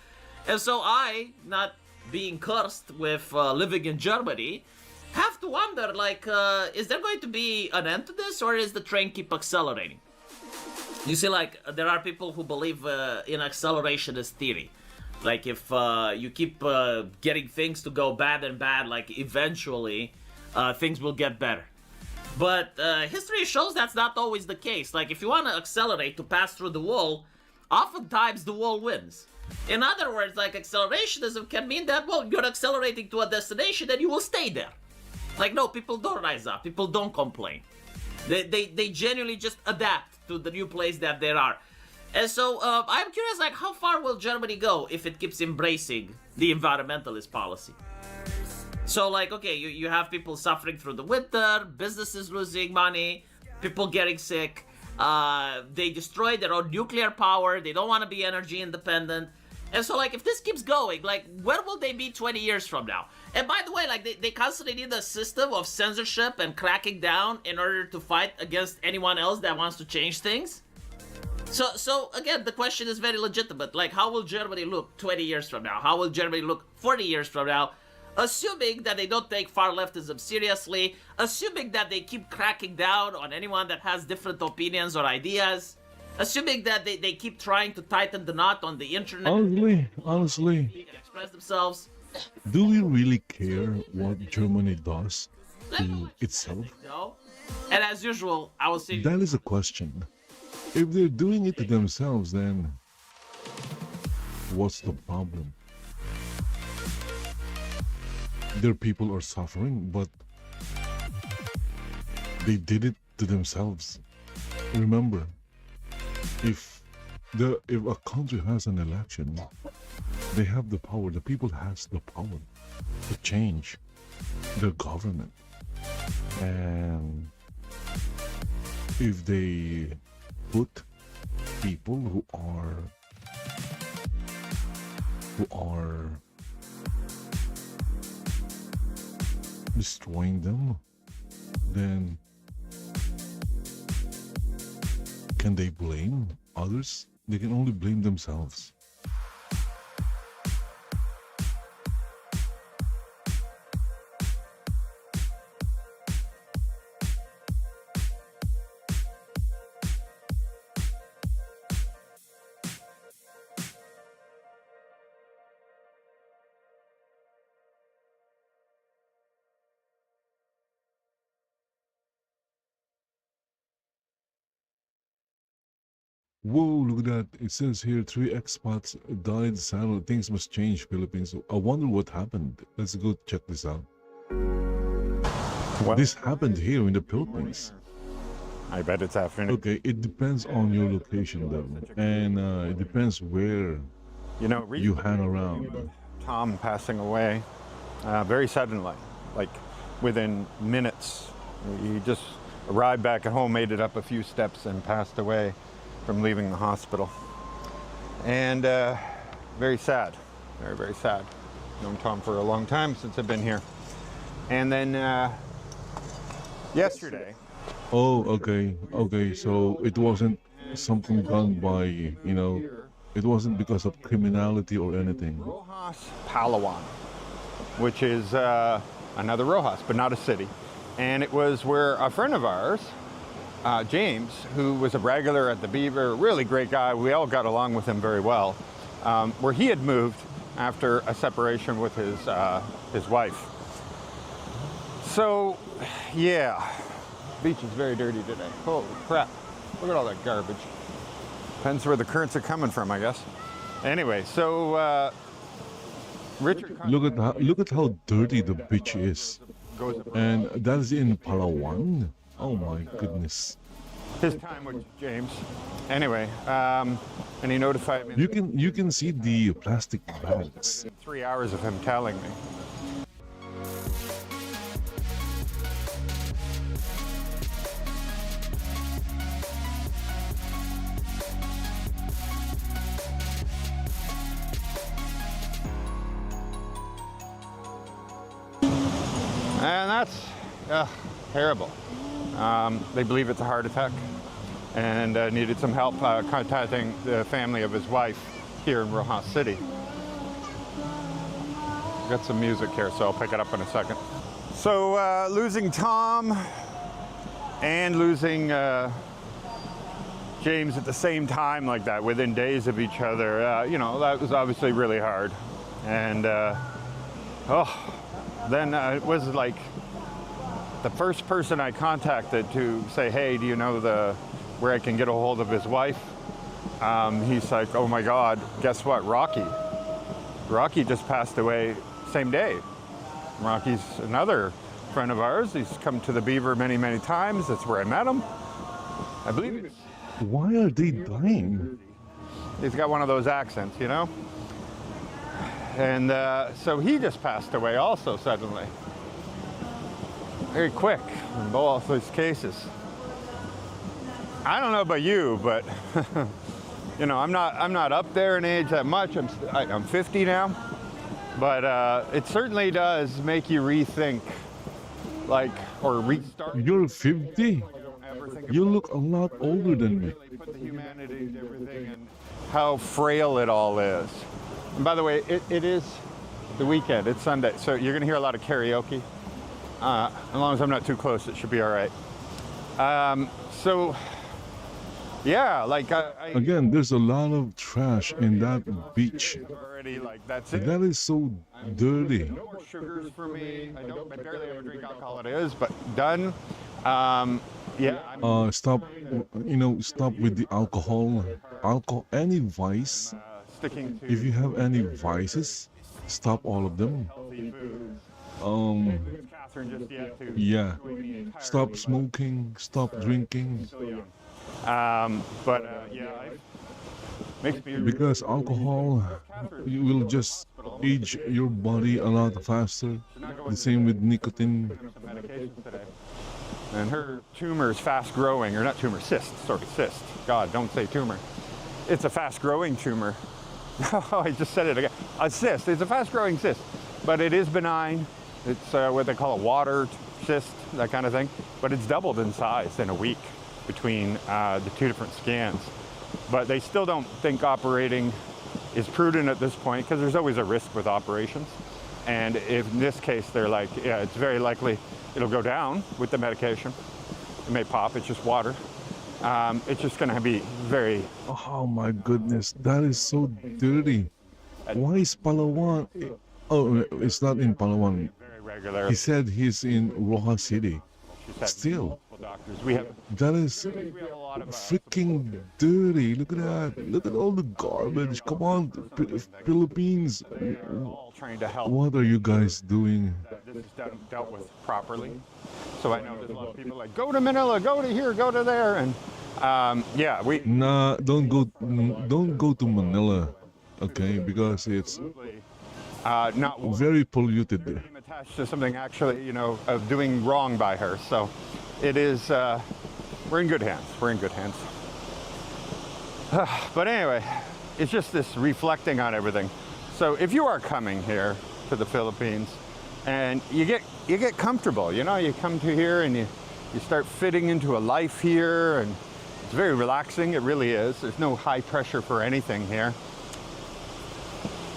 L: And so I, not being cursed with living in Germany, have to wonder, like, is there going to be an end to this, or is the train keep accelerating? You see, like, there are people who believe in accelerationist theory. Like, if you keep getting things to go bad and bad, like, eventually things will get better. But history shows that's not always the case. Like, if you want to accelerate to pass through the wall, oftentimes the wall wins. In other words, like, accelerationism can mean that, well, you're accelerating to a destination and you will stay there. Like, no, people don't rise up. People don't complain. They genuinely just adapt to the new place that they are. And so I'm curious, like, how far will Germany go if it keeps embracing the environmentalist policy? So, like, okay, you have people suffering through the winter, businesses losing money, people getting sick, they destroy their own nuclear power, they don't want to be energy independent. And so, like, if this keeps going, like, where will they be 20 years from now? And by the way, like, they constantly need a system of censorship and cracking down in order to fight against anyone else that wants to change things. So again, the question is very legitimate. Like, how will Germany look 20 years from now? How will Germany look 40 years from now? Assuming that they don't take far leftism seriously, assuming that they keep cracking down on anyone that has different opinions or ideas, assuming that they keep trying to tighten the knot on the internet.
A: Honestly,
L: They can express themselves.
A: do we really care what Germany does to itself?
L: No. And as usual, I will say
A: That is a question. If they're doing it to themselves, then what's the problem? Their people are suffering, but they did it to themselves. Remember, if a country has an election, they have the power. The people has the power to change their government, and if they put people who are destroying them, then can they blame others? They can only blame themselves. Whoa, look at that. It says here 3 expats died silently. Things must change, Philippines. I wonder what happened. Let's go check this out.
M: Well,
A: This happened here in the Philippines.
M: I bet it's afternoon.
A: Okay, it depends on your location though. And it depends where
M: You know,
A: you hang around.
M: Tom passing away very suddenly, like within minutes. He just arrived back at home, made it up a few steps, and passed away from leaving the hospital. And very sad, very, very sad. Known Tom for a long time since I've been here. And then yesterday.
A: Oh, okay, okay. So it wasn't something done by, you know, it wasn't because of criminality or anything.
M: Rojas Palawan, which is another Rojas, but not a city. And it was where a friend of ours, James, who was a regular at the Beaver, really great guy, we all got along with him very well, where he had moved after a separation with his wife. So, yeah, beach is very dirty today. Holy crap, look at all that garbage. Depends where the currents are coming from, I guess. Anyway, so Richard...
A: Look at how dirty the beach is. And that is in Palawan. Oh my goodness.
M: His time with James. Anyway, and he notified me.
A: You can see the plastic bags.
M: 3 hours of him telling me. And that's terrible. They believe it's a heart attack and needed some help contacting the family of his wife here in Rojas City. Got some music here, so I'll pick it up in a second. So losing Tom and losing James at the same time like that, within days of each other, you know, that was obviously really hard. And then it was like the first person I contacted to say, hey, do you know where I can get a hold of his wife? He's like, oh my God, guess what, Rocky. Rocky just passed away same day. Rocky's another friend of ours. He's come to the Beaver many, many times. That's where I met him. I believe it's...
A: Why are they dying?
M: He's got one of those accents, you know? And so he just passed away also suddenly. Very quick in both those cases. I don't know about you, but you know, I'm not up there in age that much. I'm 50 now, but it certainly does make you rethink, like, or restart.
A: You're 50? You look a lot older than me.
M: Put the humanity into everything and how frail it all is. And by the way, it is the weekend. It's Sunday, so you're going to hear a lot of karaoke. As long as I'm not too close, it should be all right. So, yeah, like
A: again, there's a lot of trash in that beach.
M: Already, like, that's it.
A: That is so dirty.
M: No more sugars for me. I barely ever drink alcohol. It is, but done. Yeah.
A: Stop. You know, stop with the alcohol. Any vice. If you have any vices, stop all of them. Yeah. Stop smoking. Stop drinking. Because alcohol will just age your body a lot faster. The same with nicotine.
M: And her tumor is fast growing, or not tumor, cyst. God, don't say tumor. It's a fast growing tumor. Oh, I just said it again. A cyst. It's a fast growing cyst, but it is benign. It's what they call a water cyst, that kind of thing. But it's doubled in size in a week between the two different scans. But they still don't think operating is prudent at this point because there's always a risk with operations. And if in this case, they're like, yeah, it's very likely it'll go down with the medication. It may pop, it's just water. It's just gonna be very...
A: Oh my goodness, that is so dirty. Why is Palawan? Oh, it's not in Palawan.
M: Very regular.
A: He said he's in Rojas City. Still, that is freaking dirty. Look at that. Look at all the garbage. Come on, Philippines.
M: Trying to help.
A: What are you guys doing?
M: This is dealt with properly. So I know there's a lot of people like, go to Manila, go to here, go to there, and yeah, we.
A: Nah, don't go to Manila, okay? Because it's
M: not
A: very polluted there.
M: Attached to something actually, you know, of doing wrong by her. So it is. We're in good hands. We're in good hands. But anyway, it's just this reflecting on everything. So if you are coming here to the Philippines and you get comfortable, you know, you come to here and you start fitting into a life here, and it's very relaxing. It really is. There's no high pressure for anything here.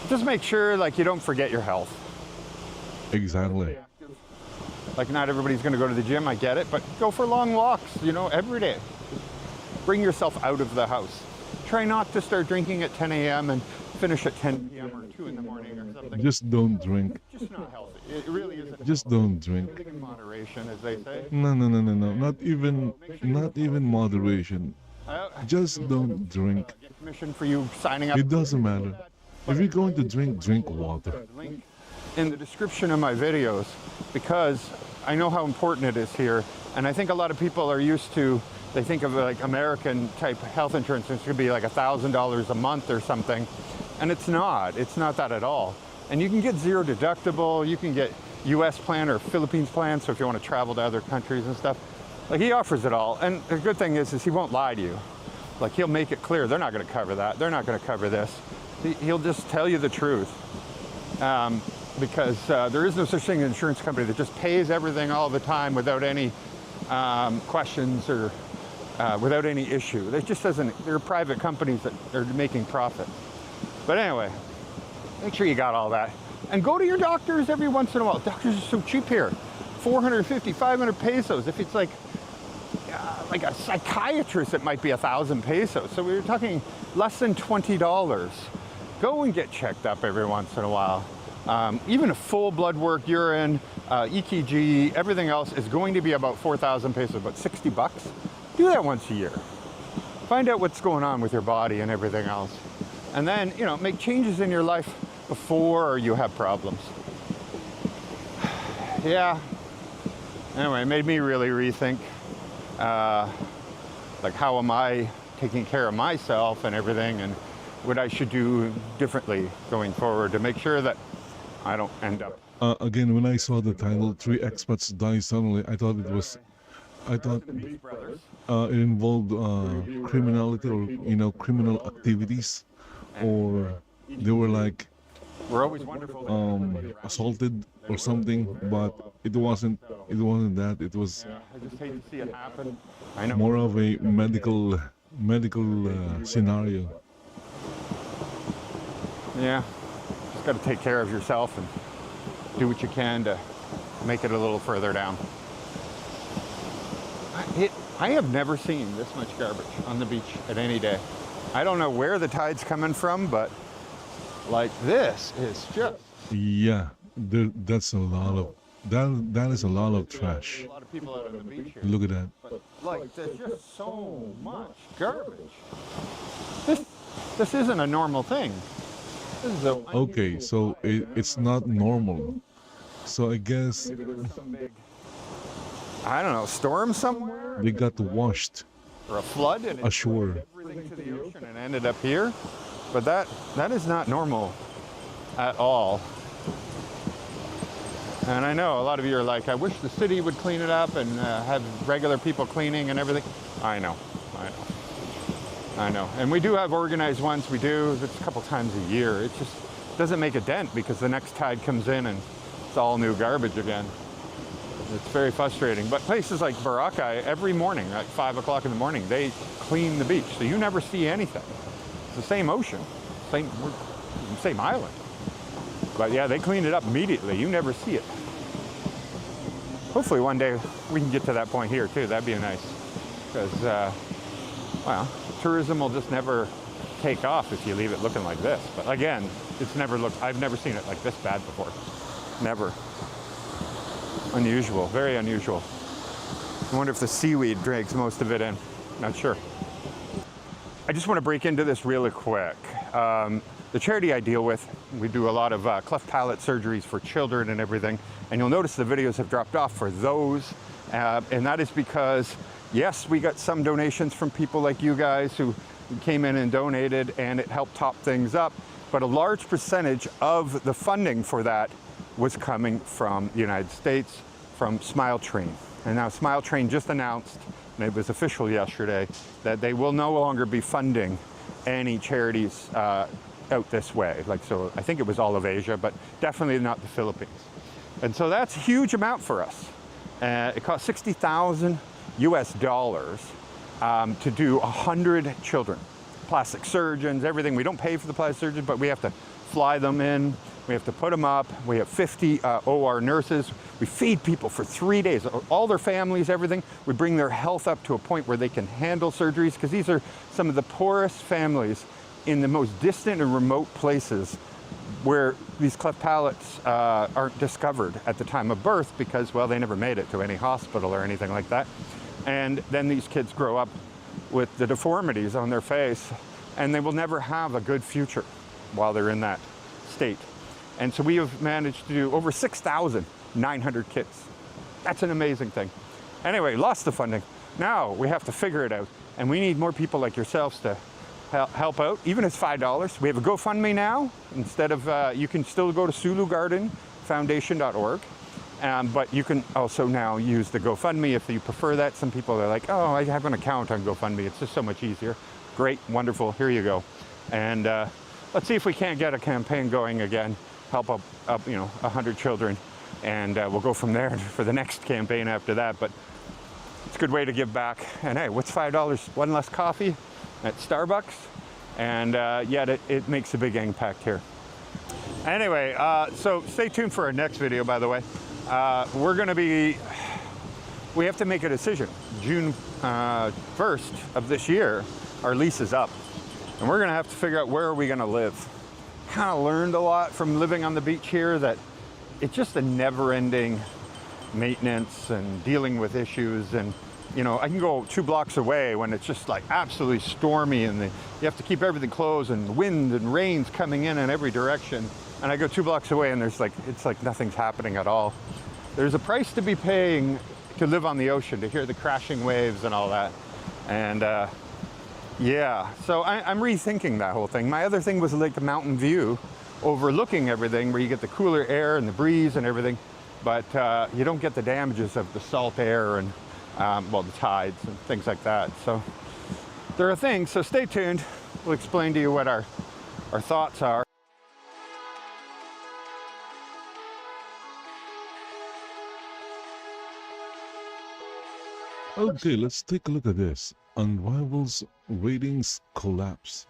M: Just make sure, like, you don't forget your health.
A: Exactly.
M: Like, not everybody's going to go to the gym. I get it, but go for long walks, you know, every day. Bring yourself out of the house. Try not to start drinking at 10 a.m. and finish at 10 p.m. or 2 in the morning or something.
A: Just don't drink.
M: Just not healthy. It really isn't.
A: Just don't drink.
M: In moderation, as they say.
A: No. Not even moderation. Just don't drink.
M: Permission for you signing up.
A: It doesn't matter. If you're going to drink, drink water.
M: Link in the description of my videos, because I know how important it is here, and I think a lot of people are used to, they think of like American type health insurance, it's gonna be like $1,000 a month or something, and it's not that at all. And you can get zero deductible, you can get US plan or Philippines plan, so if you want to travel to other countries and stuff, like, he offers it all. And the good thing is he won't lie to you. Like, he'll make it clear, they're not gonna cover that, they're not gonna cover this. He'll just tell you the truth. Because there is no such thing as an insurance company that just pays everything all the time without any questions or without any issue. It just doesn't, they're private companies that are making profit. But anyway, make sure you got all that. And go to your doctors every once in a while. Doctors are so cheap here. 450, 500 pesos. If it's like a psychiatrist, it might be 1,000 pesos. So we're talking less than $20. Go and get checked up every once in a while. Even a full blood work, urine, EKG, everything else is going to be about 4,000 pesos, about 60 bucks. Do that once a year. Find out what's going on with your body and everything else. And then, you know, make changes in your life before you have problems. Yeah. Anyway, it made me really rethink, like, how am I taking care of myself and everything, and what I should do differently going forward to make sure that I don't end up.
A: Again, when I saw the title, 3 expats die suddenly, I thought it involved criminality, or, you know, criminal activities, or they were like
M: we're always wonderful.
A: Assaulted or something, but it wasn't that. It was
M: I just hate to see it happen. I know.
A: More of a medical scenario.
M: Yeah, just got to take care of yourself and do what you can to make it a little further down. I have never seen this much garbage on the beach at any day. I don't know where the tide's coming from, but like, this is just...
A: Yeah, that's a lot of that is a lot of trash.
M: A lot of people out on the beach here.
A: Look at that.
M: But, like, there's just so much garbage. This isn't a normal thing. This is
A: okay, so it's not normal. So I guess
M: I don't know, storm somewhere?
A: They got washed.
M: Or a flood and
A: ashore.
M: Everything to the ocean and ended up here. But that is not normal at all. And I know a lot of you are like, I wish the city would clean it up and have regular people cleaning and everything. I know. And we do have organized ones. We do. It's a couple times a year. It just doesn't make a dent because the next tide comes in and it's all new garbage again. It's very frustrating. But places like Boracay, every morning at 5 o'clock in the morning, they clean the beach, so you never see anything. It's the same ocean, same island. But yeah, they clean it up immediately. You never see it. Hopefully one day we can get to that point here too. That'd be nice. Because, well, tourism will just never take off if you leave it looking like this. But again, I've never seen it like this bad before. Never. Unusual, very unusual. I wonder if the seaweed drags most of it in. Not sure. I just want to break into this really quick. The charity I deal with, we do a lot of cleft palate surgeries for children and everything. And you'll notice the videos have dropped off for those. And that is because, yes, we got some donations from people like you guys who came in and donated, and it helped top things up. But a large percentage of the funding for that was coming from the United States, from Smile Train. And now Smile Train just announced, and it was official yesterday, that they will no longer be funding any charities out this way. Like, so I think it was all of Asia, but definitely not the Philippines. And so that's a huge amount for us. It cost $60,000 US to do 100 children. Plastic surgeons, everything. We don't pay for the plastic surgeons, but we have to fly them in. We have to put them up. We have 50 OR nurses. We feed people for 3 days, all their families, everything. We bring their health up to a point where they can handle surgeries, because these are some of the poorest families in the most distant and remote places where these cleft palates aren't discovered at the time of birth because, well, they never made it to any hospital or anything like that. And then these kids grow up with the deformities on their face, and they will never have a good future while they're in that state. And so we have managed to do over 6,900 kids. That's an amazing thing. Anyway, lost the funding. Now we have to figure it out, and we need more people like yourselves to help out, even if it's $5. We have a GoFundMe now. Instead of, you can still go to SuluGardenFoundation.org, but you can also now use the GoFundMe if you prefer that. Some people are like, oh, I have an account on GoFundMe. It's just so much easier. Great, wonderful, here you go. And let's see if we can't get a campaign going again, help up 100 children, and we'll go from there for the next campaign after that. But it's a good way to give back. And hey, what's $5? One less coffee at Starbucks, and yet it makes a big impact here. Anyway, so stay tuned for our next video, by the way. We have to make a decision. June 1st of this year, our lease is up, and we're gonna have to figure out where are we gonna live. Kind of learned a lot from living on the beach here, that it's just a never-ending maintenance and dealing with issues. And you know, I can go 2 blocks away when it's just like absolutely stormy, and you have to keep everything closed, and wind and rain's coming in every direction. And I go 2 blocks away, and it's like nothing's happening at all. There's a price to be paying to live on the ocean, to hear the crashing waves and all that. And yeah, so I'm rethinking that whole thing. My other thing was like the mountain view overlooking everything, where you get the cooler air and the breeze and everything, but you don't get the damages of the salt air and well, the tides and things like that. So there are things, so stay tuned. We'll explain to you what our thoughts are.
A: Okay, let's take a look at this. Unrival's ratings collapse.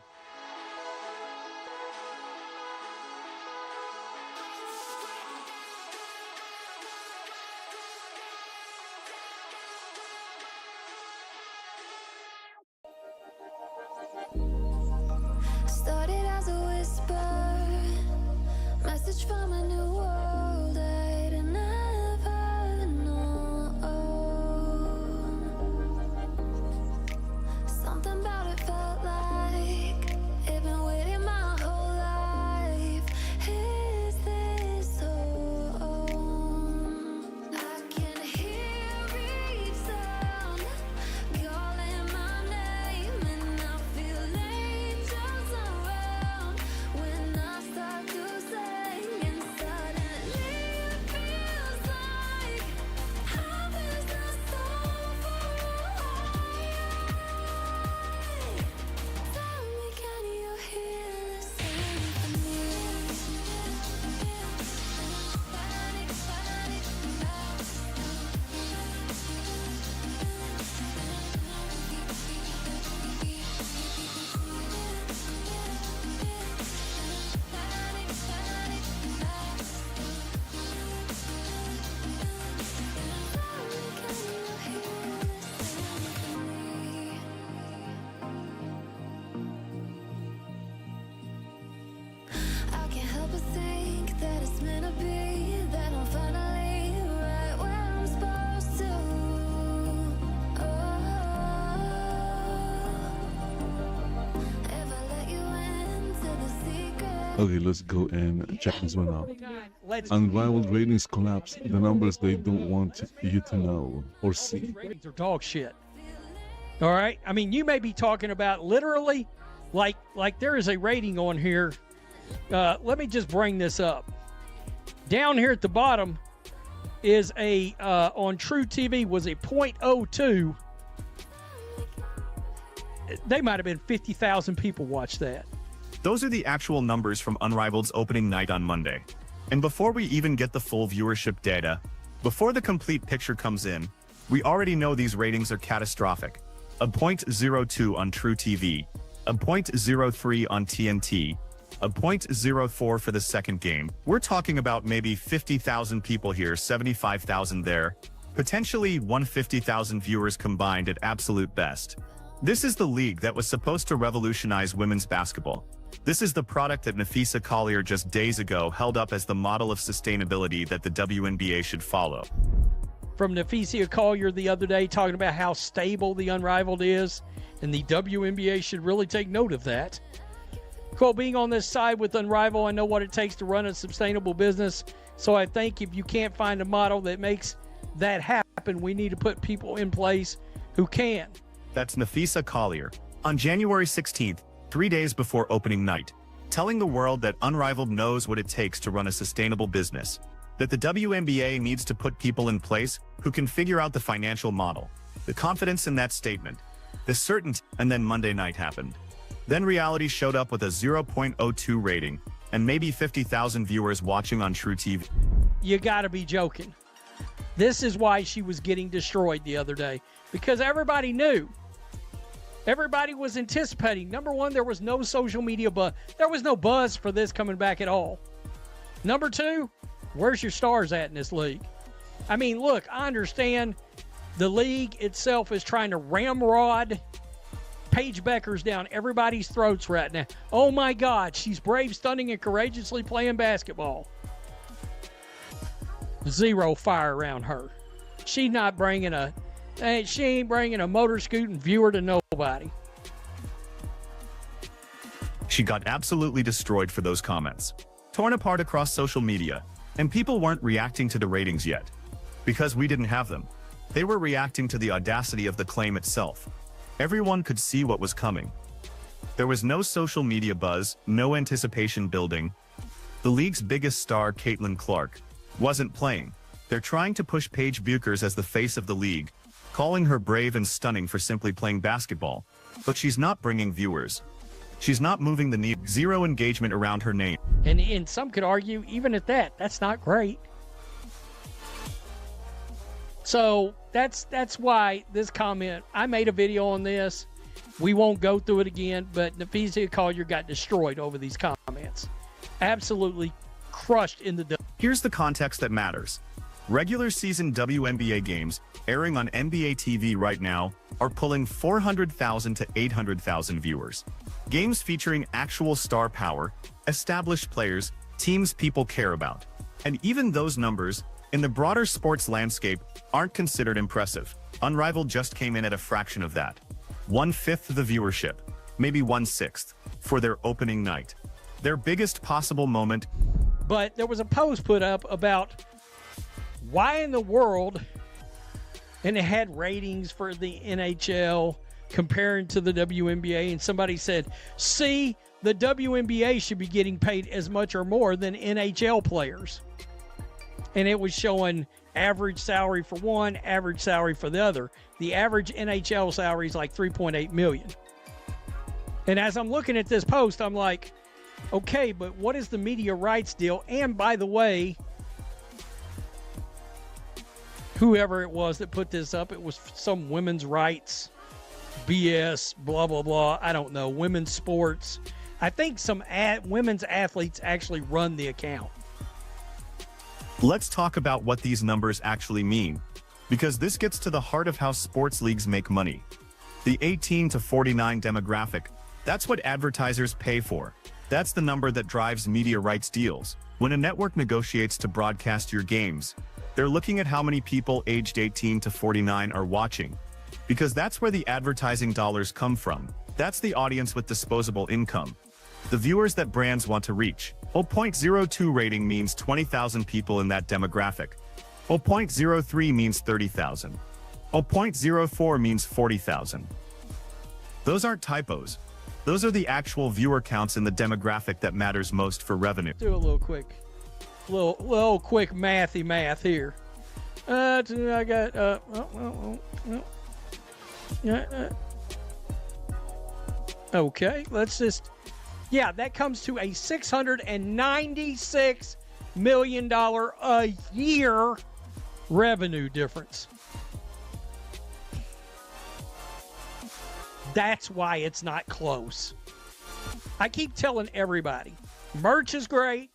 G: Started as a whisper, message from a new world I'd never known. Something about it felt like it'd been waiting my whole life. Is this home? I can hear each sound calling my name, and I feel angels around when I start to sing inside.
A: Okay, let's go and check this one out.
D: Let's
A: Unrivaled ratings collapse. The numbers they don't want you to know or see.
D: ratings are dog shit. All right. I mean, you may be talking about literally, like there is a rating on here. Let me just bring this up. Down here at the bottom is a on True TV was a 0.02. They might have been 50,000 people watched that.
N: Those are the actual numbers from Unrivaled's opening night on Monday. And before we even get the full viewership data, before the complete picture comes in, we already know these ratings are catastrophic. A 0.02 on True TV, a 0.03 on TNT, a 0.04 for the second game. We're talking about maybe 50,000 people here, 75,000 there, potentially 150,000 viewers combined at absolute best. This is the league that was supposed to revolutionize women's basketball. This is the product that Nafisa Collier just days ago held up as the model of sustainability that the WNBA should follow.
D: From Nafisa Collier the other day talking about how stable the Unrivaled is, and the WNBA should really take note of that. Quote, being on this side with Unrivaled, I know what it takes to run a sustainable business, so I think if you can't find a model that makes that happen, we need to put people in place who can.
N: That's Nafisa Collier, on January 16th, 3 days before opening night, telling the world that Unrivaled knows what it takes to run a sustainable business, that the WNBA needs to put people in place who can figure out the financial model. The confidence in that statement, the certainty, and then Monday night happened. Then reality showed up with a 0.02 rating and maybe 50,000 viewers watching on True TV.
D: You gotta be joking. This is why she was getting destroyed the other day, because everybody knew. Everybody was anticipating. Number one, there was no social media buzz. There was no buzz for this coming back at all. Number two, where's your stars at in this league? I mean, look, I understand the league itself is trying to ramrod Paige Beckers down everybody's throats right now. Oh my God, she's brave, stunning, and courageously playing basketball. Zero fire around her. She's not bringing she ain't bringing a motor scooting viewer to nobody.
N: She got absolutely destroyed for those comments. Torn apart across social media, and people weren't reacting to the ratings yet. Because we didn't have them. They were reacting to the audacity of the claim itself. Everyone could see what was coming. There was no social media buzz, no anticipation building. The league's biggest star, Caitlin Clark, wasn't playing. They're trying to push Paige Buchers as the face of the league, calling her brave and stunning for simply playing basketball. But she's not bringing viewers. She's not moving the needle. Zero engagement around her name.
D: And some could argue, even at that, that's not great. So that's why this comment, I made a video on this. We won't go through it again, but Nafisa Collier got destroyed over these comments. Absolutely crushed in the...
N: Here's the context that matters. Regular season WNBA games airing on NBA TV right now are pulling 400,000 to 800,000 viewers. Games featuring actual star power, established players, teams people care about. And even those numbers, in the broader sports landscape, aren't considered impressive. Unrivaled just came in at a fraction of that. 1/5 of the viewership, maybe 1/6, for their opening night. Their biggest possible moment.
D: But there was a post put up about why in the world, and it had ratings for the NHL comparing to the WNBA, and somebody said, see, the WNBA should be getting paid as much or more than NHL players. And it was showing average salary for one, average salary for the other. The average NHL salary is like $3.8 million. And as I'm looking at this post, I'm like, okay, but what is the media rights deal? And by the way, whoever it was that put this up, it was some women's rights, BS, blah, blah, blah. I don't know. Women's sports. I think some women's athletes actually run the account.
N: Let's talk about what these numbers actually mean, because this gets to the heart of how sports leagues make money. The 18 to 49 demographic, that's what advertisers pay for. That's the number that drives media rights deals. When a network negotiates to broadcast your games, they're looking at how many people aged 18 to 49 are watching, because that's where the advertising dollars come from. That's the audience with disposable income. the viewers that brands want to reach. A 0.02 rating means 20,000 people in that demographic. A 0.03 means 30,000. A 0.04 means 40,000. Those aren't typos. Those are the actual viewer counts in the demographic that matters most for revenue.
D: Do a little quick mathy math here. I got okay, let's just, that comes to a $696 million a year revenue difference. That's why it's not close. I keep telling everybody, merch is great,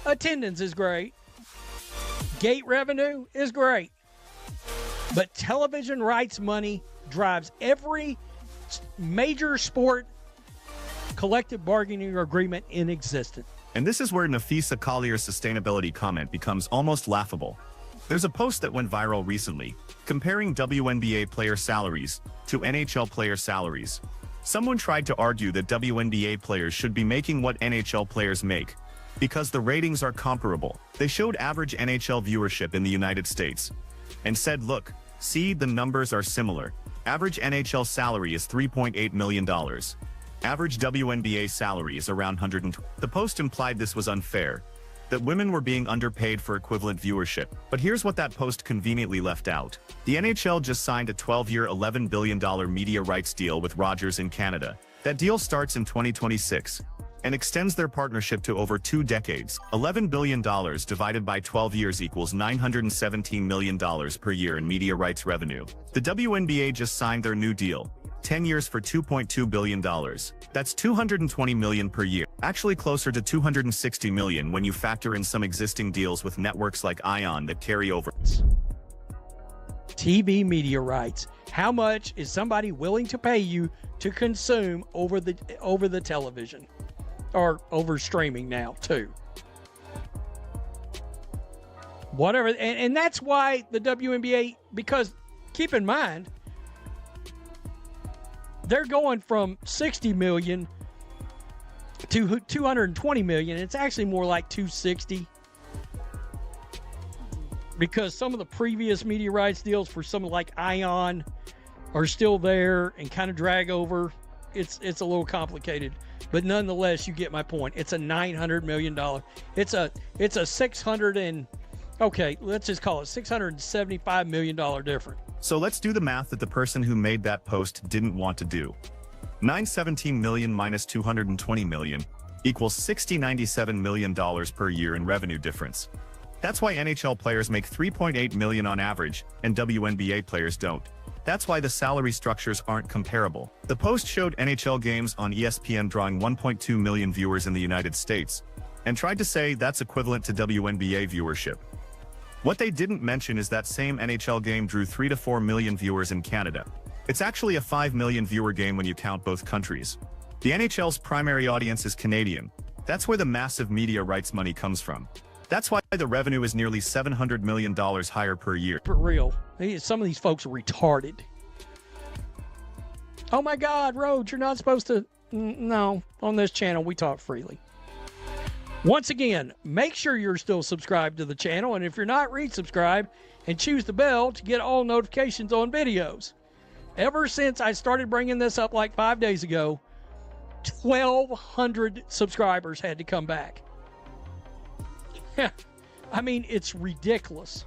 D: attendance is great, gate revenue is great, but television rights money drives every major sport collective bargaining agreement in existence.
N: And this is where Nafisa Collier's sustainability comment becomes almost laughable. There's a post that went viral recently, comparing WNBA player salaries to NHL player salaries. Someone tried to argue that WNBA players should be making what NHL players make, because the ratings are comparable. They showed average NHL viewership in the United States, and said, look, see, the numbers are similar. Average NHL salary is $3.8 million. Average WNBA salary is around $120. The post implied this was unfair, that women were being underpaid for equivalent viewership. But here's what that post conveniently left out. The NHL just signed a 12-year, $11 billion media rights deal with Rogers in Canada. That deal starts in 2026 and extends their partnership to over 2 decades. $11 billion divided by 12 years equals $917 million per year in media rights revenue. The WNBA just signed their new deal. 10 years for $2.2 billion. That's $220 million per year. Actually closer to $260 million when you factor in some existing deals with networks like ION that carry over.
D: TV media rights. How much is somebody willing to pay you to consume over the television? Or over streaming now, too. Whatever. And that's why the WNBA, because keep in mind, they're going from 60 million to 220 million. It's actually more like 260 because some of the previous media rights deals for something like ION are still there and kind of drag over. It's a little complicated, but nonetheless, you get my point. It's a $900 million. It's a let's just call it $675 million difference.
N: So let's do the math that the person who made that post didn't want to do. 917 million minus 220 million equals $97 million per year in revenue difference. That's why NHL players make $3.8 million on average, and WNBA players don't. That's why the salary structures aren't comparable. The post showed NHL games on ESPN drawing 1.2 million viewers in the United States, and tried to say that's equivalent to WNBA viewership. What they didn't mention is that same NHL game drew 3 to 4 million viewers in Canada. It's actually a 5 million viewer game when you count both countries. The NHL's primary audience is Canadian. That's where the massive media rights money comes from. That's why the revenue is nearly $700 million higher per year.
D: For real. Some of these folks are retarded. Oh my God, Rhodes, you're not supposed to... No, on this channel, we talk freely. Once again, make sure you're still subscribed to the channel, and if you're not, resubscribe and choose the bell to get all notifications on videos. Ever since I started bringing this up like 5 days ago, 1,200 subscribers had to come back. I mean, it's ridiculous.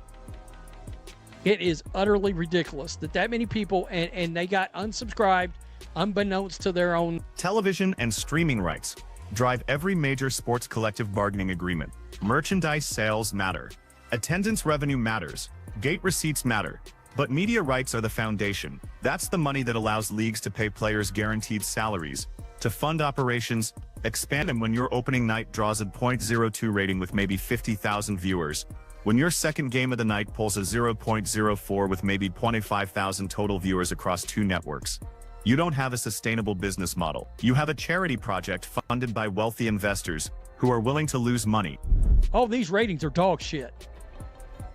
D: It is utterly ridiculous that many people, and they got unsubscribed unbeknownst to their own.
N: Television and streaming rights drive every major sports collective bargaining agreement. Merchandise sales matter. Attendance revenue matters. Gate receipts matter. But media rights are the foundation. That's the money that allows leagues to pay players guaranteed salaries, to fund operations, expand them when your opening night draws a 0.02 rating with maybe 50,000 viewers, when your second game of the night pulls a 0.04 with maybe 25,000 total viewers across 2 networks. You don't have a sustainable business model. You have a charity project funded by wealthy investors who are willing to lose money.
D: Oh, these ratings are dog shit.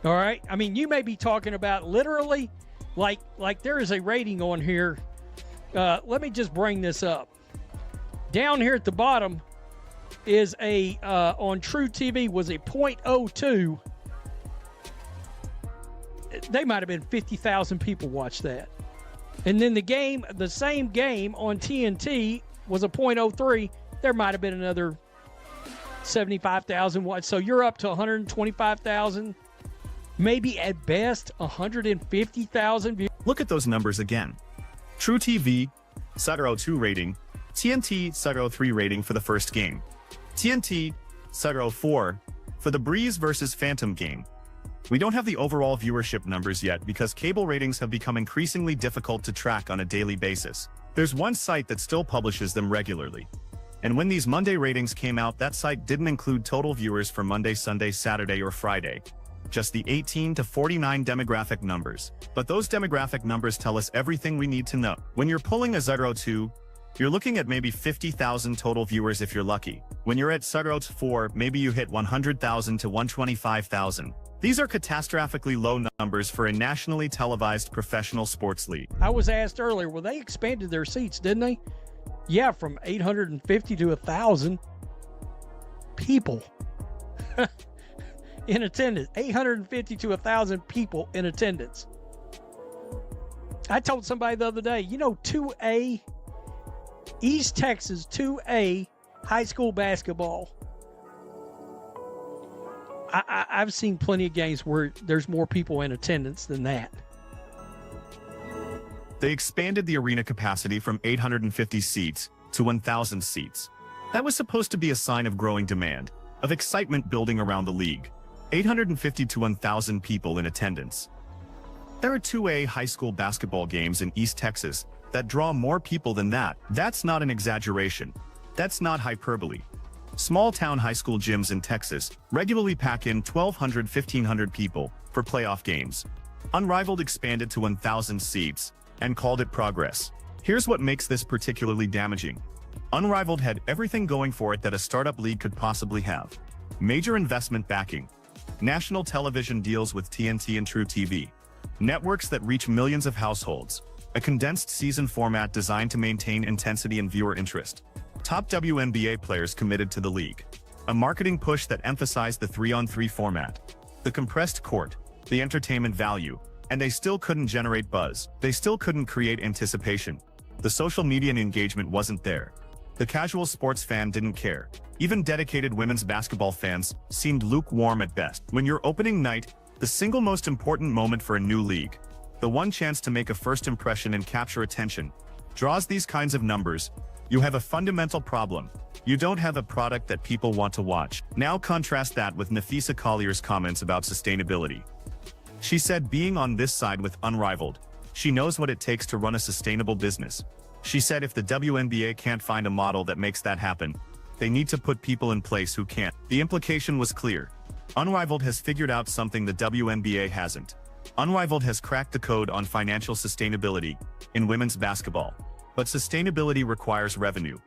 D: All right? I mean, you may be talking about literally, like there is a rating on here. Let me just bring this up. Down here at the bottom, is on True TV was a .02. They might have been 50,000 people watched that. And then the same game on TNT was a .03. There might have been another 75,000 watched. So you're up to 125,000, maybe at best 150,000 views.
N: Look at those numbers again. True TV, 2 rating, TNT 3 rating for the first game, TNT 4 for the Breeze versus Phantom game. We don't have the overall viewership numbers yet because cable ratings have become increasingly difficult to track on a daily basis. There's one site that still publishes them regularly. And when these Monday ratings came out, that site didn't include total viewers for Monday, Sunday, Saturday, or Friday. Just the 18 to 49 demographic numbers. But those demographic numbers tell us everything we need to know. When you're pulling a 2, you're looking at maybe 50,000 total viewers if you're lucky. When you're at 4, maybe you hit 100,000 to 125,000. These are catastrophically low numbers for a nationally televised professional sports league.
D: I was asked earlier, well, they expanded their seats, didn't they? Yeah, from 850 to 1,000 people in attendance. 850 to 1,000 people in attendance. I told somebody the other day, 2A, East Texas 2A high school basketball. I've seen plenty of games where there's more people in attendance than that.
N: They expanded the arena capacity from 850 seats to 1,000 seats. That was supposed to be a sign of growing demand, of excitement building around the league. 850 to 1,000 people in attendance. There are 2A high school basketball games in East Texas that draw more people than that. That's not an exaggeration. That's not hyperbole. Small-town high school gyms in Texas regularly pack in 1,200, 1,500 people for playoff games. Unrivaled expanded to 1,000 seats and called it progress. Here's what makes this particularly damaging. Unrivaled had everything going for it that a startup league could possibly have. Major investment backing, national television deals with TNT and True TV, networks that reach millions of households, a condensed season format designed to maintain intensity and viewer interest. Top WNBA players committed to the league. A marketing push that emphasized the 3-on-3 format. The compressed court, the entertainment value, and they still couldn't generate buzz. They still couldn't create anticipation. The social media engagement wasn't there. The casual sports fan didn't care. Even dedicated women's basketball fans seemed lukewarm at best. When you're opening night, the single most important moment for a new league, the one chance to make a first impression and capture attention, draws these kinds of numbers, you have a fundamental problem. You don't have a product that people want to watch. Now contrast that with Nafisa Collier's comments about sustainability. She said being on this side with Unrivaled, she knows what it takes to run a sustainable business. She said if the WNBA can't find a model that makes that happen, they need to put people in place who can. The implication was clear. Unrivaled has figured out something the WNBA hasn't. Unrivaled has cracked the code on financial sustainability in women's basketball. But sustainability requires revenue.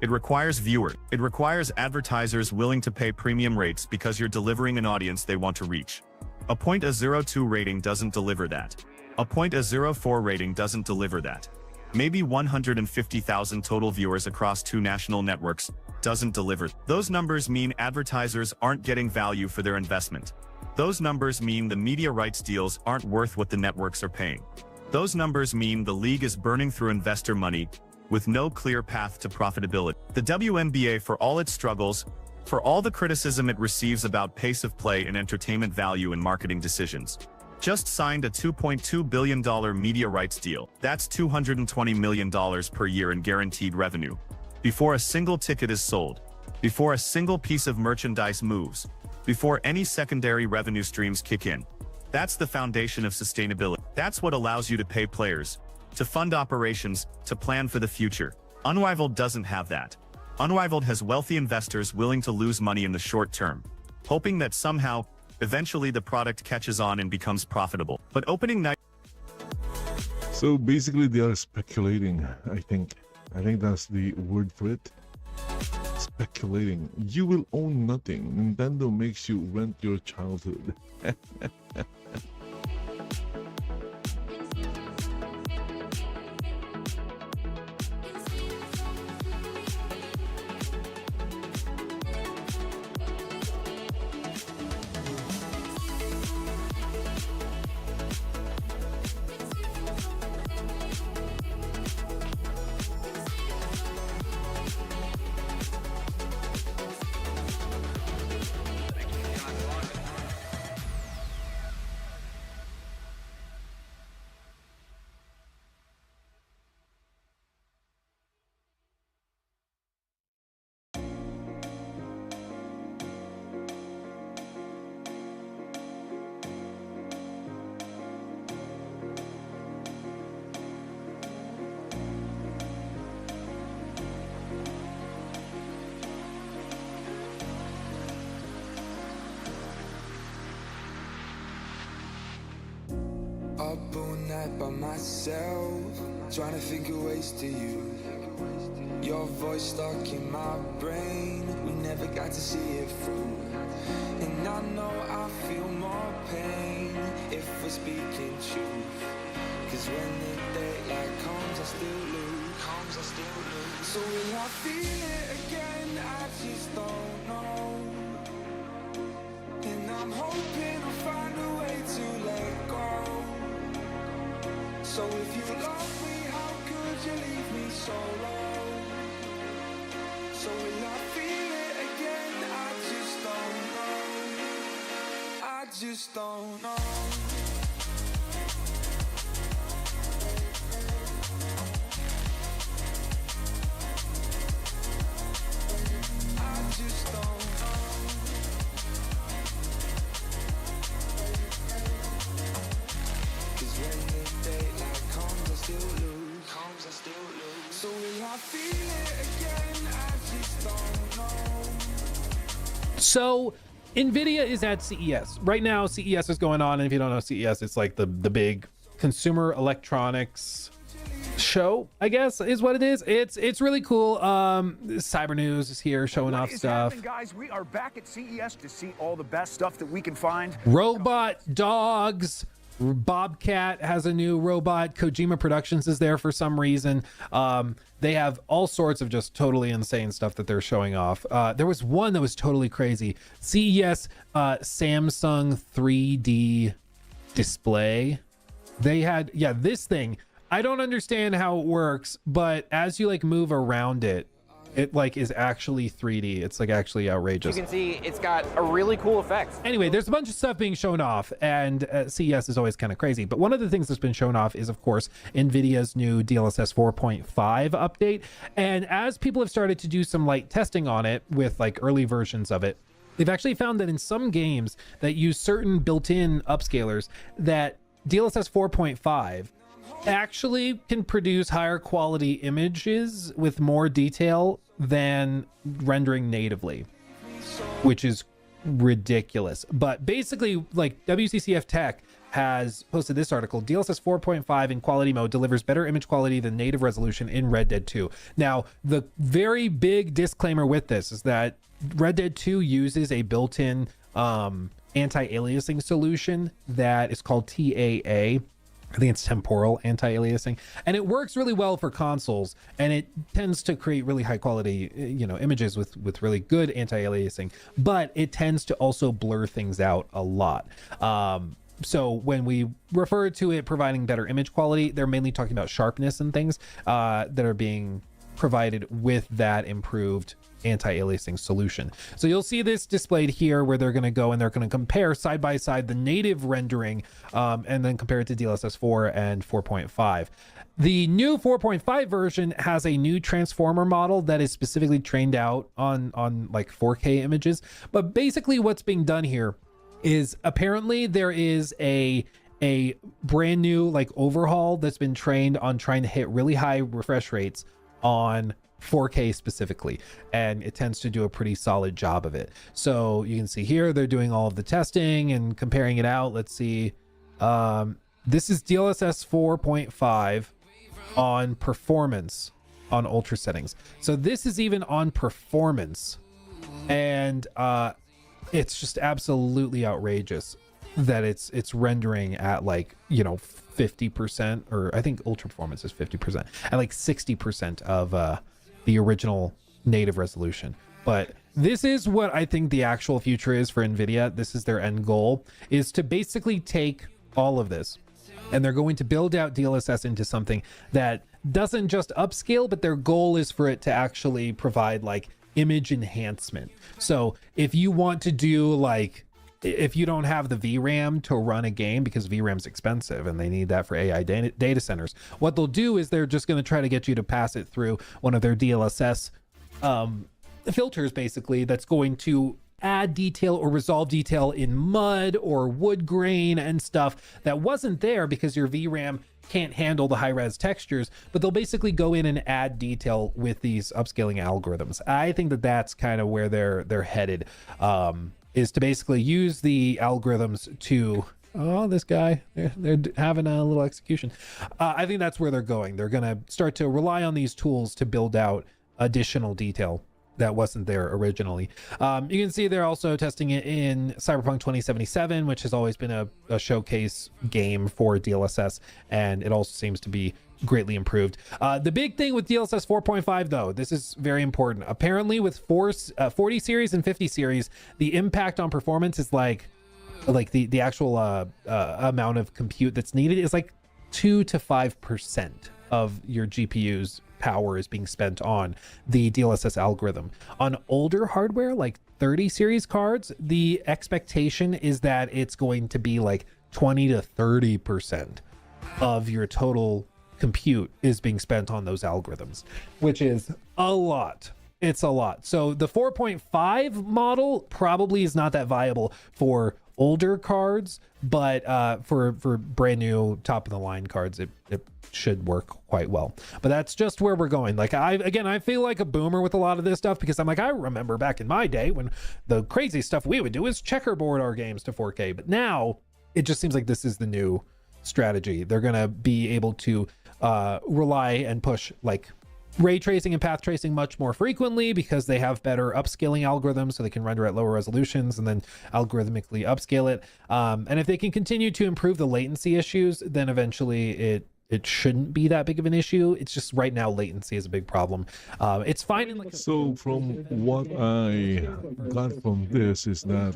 N: It requires viewers. It requires advertisers willing to pay premium rates because you're delivering an audience they want to reach. A .02 rating doesn't deliver that. A .04 rating doesn't deliver that. Maybe 150,000 total viewers across 2 national networks doesn't deliver. Those numbers mean advertisers aren't getting value for their investment. Those numbers mean the media rights deals aren't worth what the networks are paying. Those numbers mean the league is burning through investor money with no clear path to profitability. The WNBA, for all its struggles, for all the criticism it receives about pace of play and entertainment value in marketing decisions, just signed a $2.2 billion media rights deal. That's $220 million per year in guaranteed revenue. Before a single ticket is sold, before a single piece of merchandise moves, before any secondary revenue streams kick in. That's the foundation of sustainability. That's what allows you to pay players, to fund operations, to plan for the future. Unrivaled doesn't have that. Unrivaled has wealthy investors willing to lose money in the short term, hoping that somehow, eventually the product catches on and becomes profitable. But opening night...
A: So basically they are speculating, I think. I think that's the word for it. Speculating. You will own nothing. Nintendo makes you rent your childhood.
B: up all night by myself, trying to think of ways to use your voice stuck in my brain. We never got to see it through, and I know I feel more pain if we're speaking truth. Cause when the daylight comes, I still lose. So will I feel it again? I just don't know. And I'm hoping I'll find a way to let go. So if you love me, how could you leave me so low? So will I feel it again? I just don't know. I just don't know. So will I feel it again? I just don't know.
O: So NVIDIA is at CES. Right now, CES is going on, and if you don't know CES, it's like the big consumer electronics show, I guess, is what it is. It's really cool. Cyber News is here showing off stuff.
P: Guys, we are back at CES to see all the best stuff that we can find.
O: Robot dogs. Bobcat has a new robot. Kojima Productions is there for some reason. They have all sorts of just totally insane stuff that they're showing off. There was one that was totally crazy. CES Samsung 3D display. They had, this thing. I don't understand how it works, but as you like move around it, it like is actually 3D. It's like actually outrageous.
Q: You can see it's got a really cool effect.
O: Anyway, there's a bunch of stuff being shown off, and CES is always kind of crazy. But one of the things that's been shown off is, of course, NVIDIA's new DLSS 4.5 update. And as people have started to do some light testing on it with like early versions of it, they've actually found that in some games that use certain built-in upscalers, that DLSS 4.5 actually can produce higher quality images with more detail than rendering natively, which is ridiculous. But basically, like, WCCF Tech has posted this article: DLSS 4.5 in quality mode delivers better image quality than native resolution in Red Dead 2. Now, the very big disclaimer with this is that Red Dead 2 uses a built-in anti-aliasing solution that is called TAA. I think it's temporal anti-aliasing, and it works really well for consoles, and it tends to create really high quality, images with really good anti-aliasing, but it tends to also blur things out a lot. So when we refer to it providing better image quality, they're mainly talking about sharpness and things that are being provided with that improved anti-aliasing solution. So you'll see this displayed here, where they're going to go and they're going to compare side by side the native rendering and then compare it to DLSS 4 and 4.5. The new 4.5 version has a new transformer model that is specifically trained out on like 4K images. But basically what's being done here is, apparently there is a brand new like overhaul that's been trained on trying to hit really high refresh rates on 4K specifically, and it tends to do a pretty solid job of it. So you can see here they're doing all of the testing and comparing it out. Let's see, this is DLSS 4.5 on performance on ultra settings. So this is even on performance, and it's just absolutely outrageous that it's rendering at like 50%, or I think ultra performance is 50%, and like 60% of the original native resolution. But this is what I think the actual future is for NVIDIA. This is their end goal, is to basically take all of this, and they're going to build out DLSS into something that doesn't just upscale, but their goal is for it to actually provide like image enhancement. So if you want to do like, if you don't have the VRAM to run a game, because VRAM's expensive and they need that for AI data centers, what they'll do is they're just going to try to get you to pass it through one of their DLSS filters, basically, that's going to add detail or resolve detail in mud or wood grain and stuff that wasn't there because your VRAM can't handle the high-res textures. But they'll basically go in and add detail with these upscaling algorithms. I think that that's kind of where they're headed, is to basically use the algorithms to oh, this guy, they're having a little execution. I think that's where they're going. They're going to start to rely on these tools to build out additional detail that wasn't there originally. You can see they're also testing it in Cyberpunk 2077, which has always been a showcase game for DLSS, and it also seems to be greatly improved. The big thing with DLSS 4.5 though, this is very important. Apparently with 40 series and 50 series, the impact on performance is like the actual amount of compute that's needed is like 2 to 5% of your GPU's power is being spent on the DLSS algorithm. On older hardware like 30 series cards, the expectation is that it's going to be like 20 to 30% of your total compute is being spent on those algorithms, which is a lot. It's a lot. So the 4.5 model probably is not that viable for older cards, but for brand new top of the line cards, it should work quite well. But that's just where we're going. Like I feel like a boomer with a lot of this stuff, because I'm like, I remember back in my day when the crazy stuff we would do is checkerboard our games to 4K, but now it just seems like this is the new strategy. They're gonna be able to rely and push like ray tracing and path tracing much more frequently, because they have better upscaling algorithms, so they can render at lower resolutions and then algorithmically upscale it. And if they can continue to improve the latency issues, then eventually it shouldn't be that big of an issue. It's just right now latency is a big problem. It's fine in like
A: so from what I got from this is that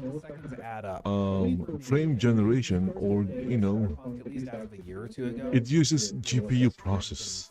A: frame generation, or you know,
O: at least as of a year or two ago,
A: it uses GPU process.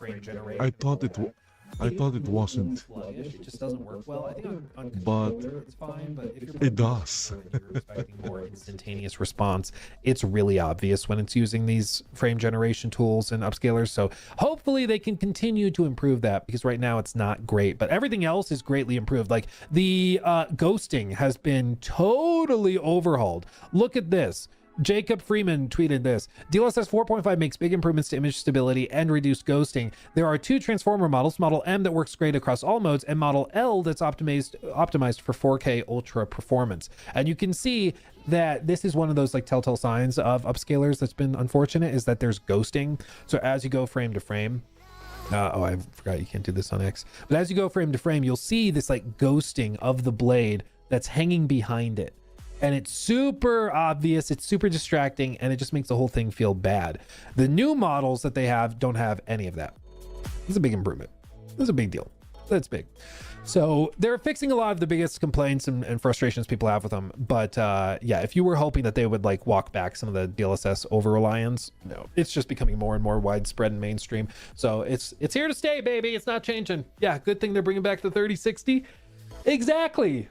A: I thought it wasn't,
O: it just doesn't work well. I think on
A: but
O: it's fine, but if you're
A: it does.
O: expecting more instantaneous response, it's really obvious when it's using these frame generation tools and upscalers. So hopefully they can continue to improve that, because right now it's not great, but everything else is greatly improved. Like the ghosting has been totally overhauled. Look at this. Jacob Freeman tweeted this: DLSS 4.5 makes big improvements to image stability and reduced ghosting. There are two transformer models, Model M that works great across all modes, and Model L that's optimized for 4K ultra performance. And you can see that this is one of those like telltale signs of upscalers that's been unfortunate, is that there's ghosting. So as you go frame to frame, oh, I forgot you can't do this on X, but as you go frame to frame, you'll see this like ghosting of the blade that's hanging behind it. And it's super obvious, it's super distracting, and it just makes the whole thing feel bad. The new models that they have don't have any of that. It's a big improvement. It's a big deal. That's big. So they're fixing a lot of the biggest complaints and frustrations people have with them. But yeah, if you were hoping that they would like walk back some of the DLSS over-reliance, no, it's just becoming more and more widespread and mainstream. So it's here to stay, baby. It's not changing. Yeah, good thing they're bringing back the 3060. Exactly.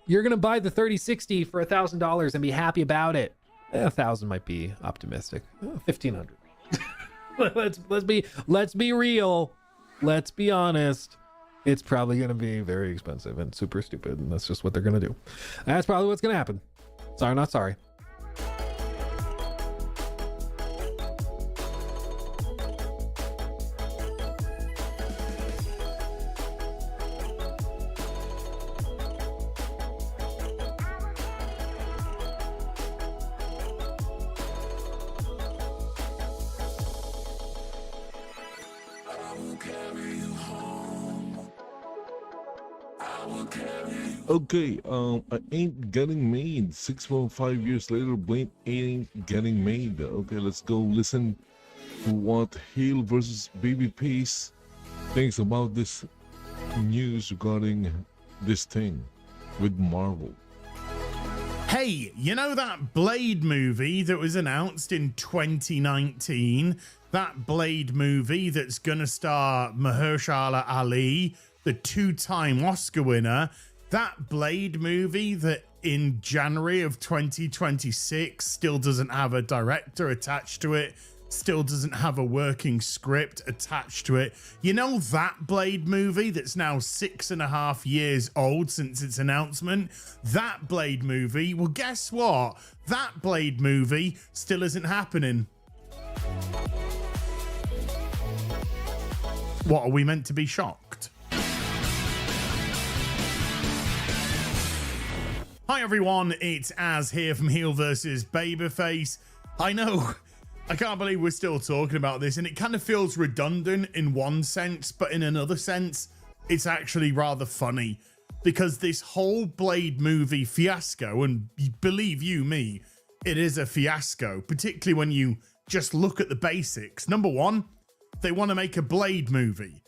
O: You're gonna buy the 3060 for $1,000 and be happy about it. 1,000 might be optimistic. 1,500. let's be real. Let's be honest. It's probably gonna be very expensive and super stupid, and that's just what they're gonna do. That's probably what's gonna happen. Sorry, not sorry.
A: Okay, I ain't getting made. 6.5 years later, Blade ain't getting made. Okay, let's go listen to what Hale versus Babyface thinks about this news regarding this thing with Marvel.
R: Hey, you know that Blade movie that was announced in 2019? That Blade movie that's gonna star Mahershala Ali, the two-time Oscar winner. That Blade movie that in January of 2026 still doesn't have a director attached to it, still doesn't have a working script attached to it. You know that Blade movie that's now 6.5 years old since its announcement? That Blade movie, well, guess what? That Blade movie still isn't happening. What, are we meant to be shocked? Hi, Hi everyone, it's Az here from Heel vs. Babyface. I know, I can't believe we're still talking about this, and it kind of feels redundant in one sense, but in another sense, it's actually rather funny, because this whole Blade movie fiasco, and believe you me, it is a fiasco, particularly when you just look at the basics. Number one, they want to make a Blade movie.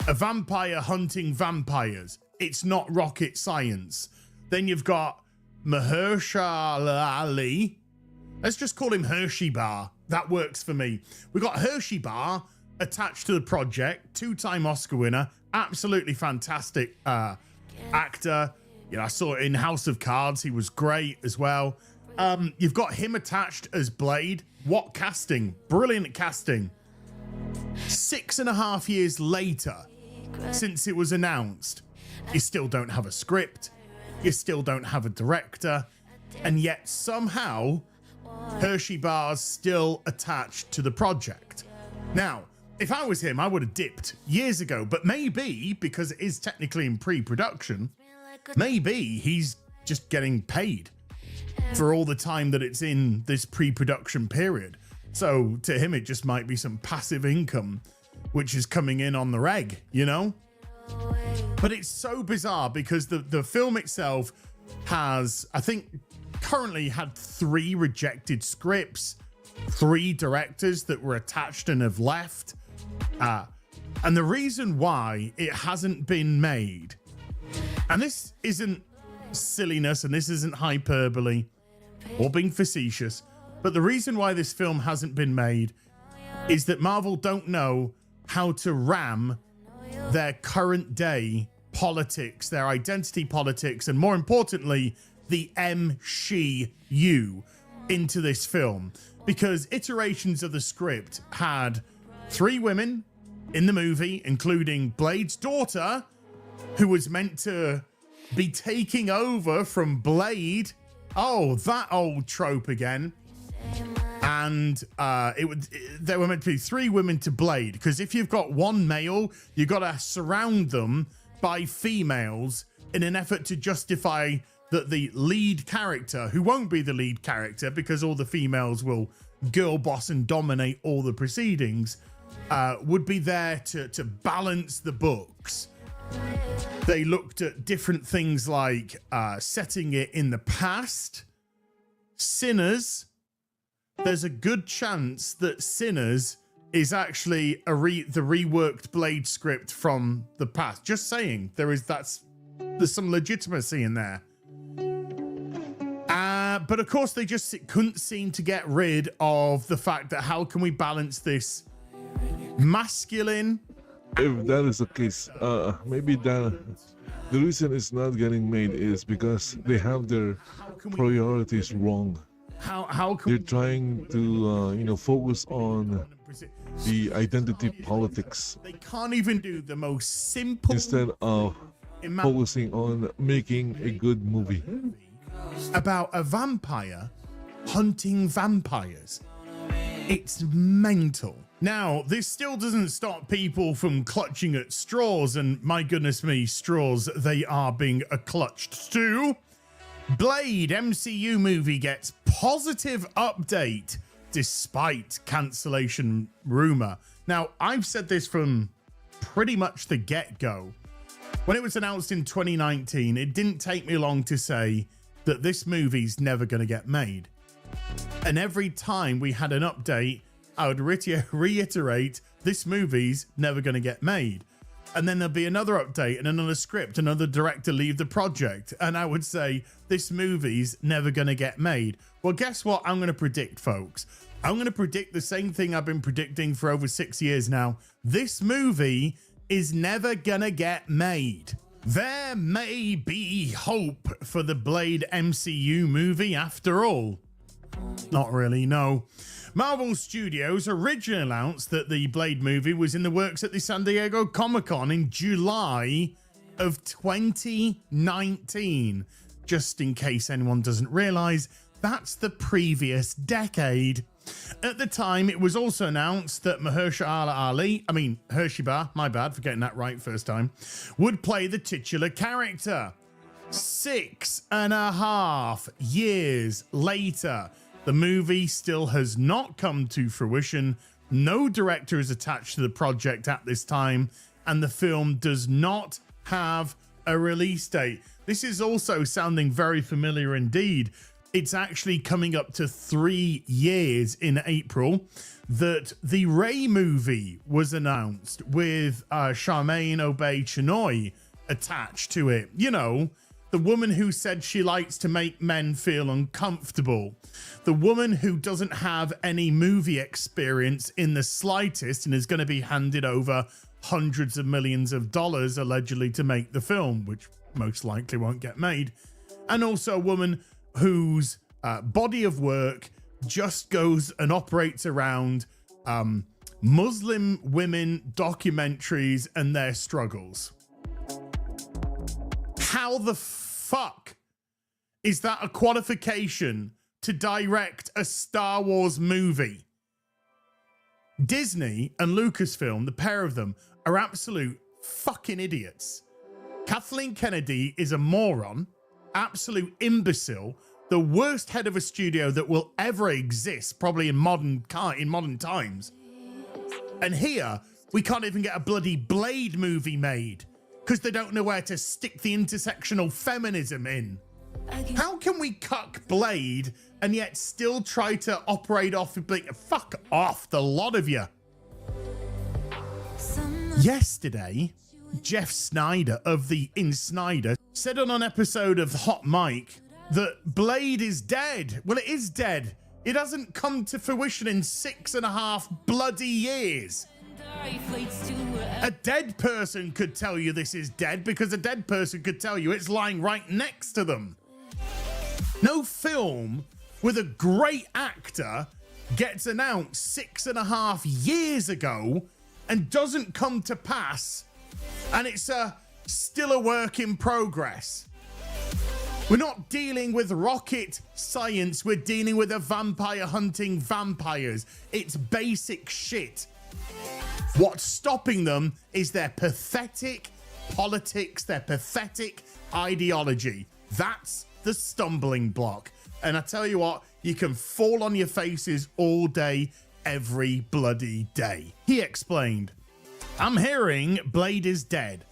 R: A vampire hunting vampires. It's not rocket science. Then you've got Mahershala Ali. Let's just call him Hershey Bar. That works for me. We've got Hershey Bar attached to the project. 2-time Oscar winner. Absolutely fantastic actor. You know, I saw it in House of Cards. He was great as well. You've got him attached as Blade. What casting? Brilliant casting. 6.5 years later, since it was announced, you still don't have a script. You still don't have a director, and yet somehow Hershey Bar's still attached to the project. Now, if I was him, I would have dipped years ago, but maybe, because it is technically in pre-production, maybe he's just getting paid for all the time that it's in this pre-production period. So to him, it just might be some passive income, which is coming in on the reg, you know? But it's so bizarre because the film itself has, I think, currently had 3 rejected scripts, 3 directors that were attached and have left. And the reason why it hasn't been made, and this isn't silliness and this isn't hyperbole or being facetious, but the reason why this film hasn't been made is that Marvel don't know how to ram their current day politics, their identity politics, and more importantly, the MCU into this film. Because iterations of the script had 3 women in the movie, including Blade's daughter, who was meant to be taking over from Blade. Oh, that old trope again. And there were meant to be 3 women to Blade, because if you've got 1 male, you got to surround them by females in an effort to justify that the lead character, who won't be the lead character because all the females will girl boss and dominate all the proceedings, would be there to balance the books. They looked at different things like setting it in the past. Sinners, there's a good chance that Sinners is actually the reworked Blade script from the past. Just saying, there's some legitimacy in there. But of course, they just couldn't seem to get rid of the fact that how can we balance this masculine?
A: If that is the case, maybe the reason it's not getting made is because they have their priorities wrong.
R: How can
A: they're trying to focus on the identity politics.
R: They can't even do the most simple
A: instead of focusing on making a good movie
R: about a vampire hunting vampires. It's mental. Now, this still doesn't stop people from clutching at straws, and my goodness me, straws, they are being clutched to. Blade MCU movie gets positive update despite cancellation rumor. Now, I've said this from pretty much the get-go. When it was announced in 2019, it didn't take me long to say that this movie's never going to get made. And every time we had an update, I would reiterate, this movie's never going to get made. And then there'll be another update and another script, another director leave the project. And I would say, this movie's never going to get made. Well, guess what I'm going to predict, folks? I'm going to predict the same thing I've been predicting for over 6 years now. This movie is never going to get made. There may be hope for the Blade MCU movie after all. Not really, no. Marvel Studios originally announced that the Blade movie was in the works at the San Diego Comic-Con in July of 2019. Just in case anyone doesn't realize, that's the previous decade. At the time, it was also announced that Hershey Bar, my bad for getting that right first time, would play the titular character. 6.5 years later, the movie still has not come to fruition. No director is attached to the project at this time, and the film does not have a release date. This is also sounding very familiar indeed. It's actually coming up to 3 years in April that the Ray movie was announced with Charmaine Obaid-Chinoy attached to it. You know, the woman who said she likes to make men feel uncomfortable. The woman who doesn't have any movie experience in the slightest and is going to be handed over hundreds of millions of dollars allegedly to make the film, which most likely won't get made. And also a woman whose body of work just goes and operates around Muslim women documentaries and their struggles. How the fuck is that a qualification to direct a Star Wars movie? Disney and Lucasfilm, the pair of them, are absolute fucking idiots. Kathleen Kennedy is a moron, absolute imbecile, the worst head of a studio that will ever exist, probably in modern times. And here, we can't even get a bloody Blade movie made because they don't know where to stick the intersectional feminism in. How can we cuck Blade and yet still try to operate off of Blade? Fuck off, the lot of you. Yesterday, Jeff Snyder of the In Snyder said on an episode of Hot Mic that Blade is dead. Well, it is dead. It hasn't come to fruition in 6.5 bloody years. A dead person could tell you this is dead because a dead person could tell you it's lying right next to them. No film with a great actor gets announced 6.5 years ago and doesn't come to pass, and it's still a work in progress. We're not dealing with rocket science, we're dealing with a vampire hunting vampires. It's basic shit. What's stopping them is their pathetic politics, their pathetic ideology. That's the stumbling block. And I tell you what, you can fall on your faces all day, every bloody day. He explained, I'm hearing Blade is dead,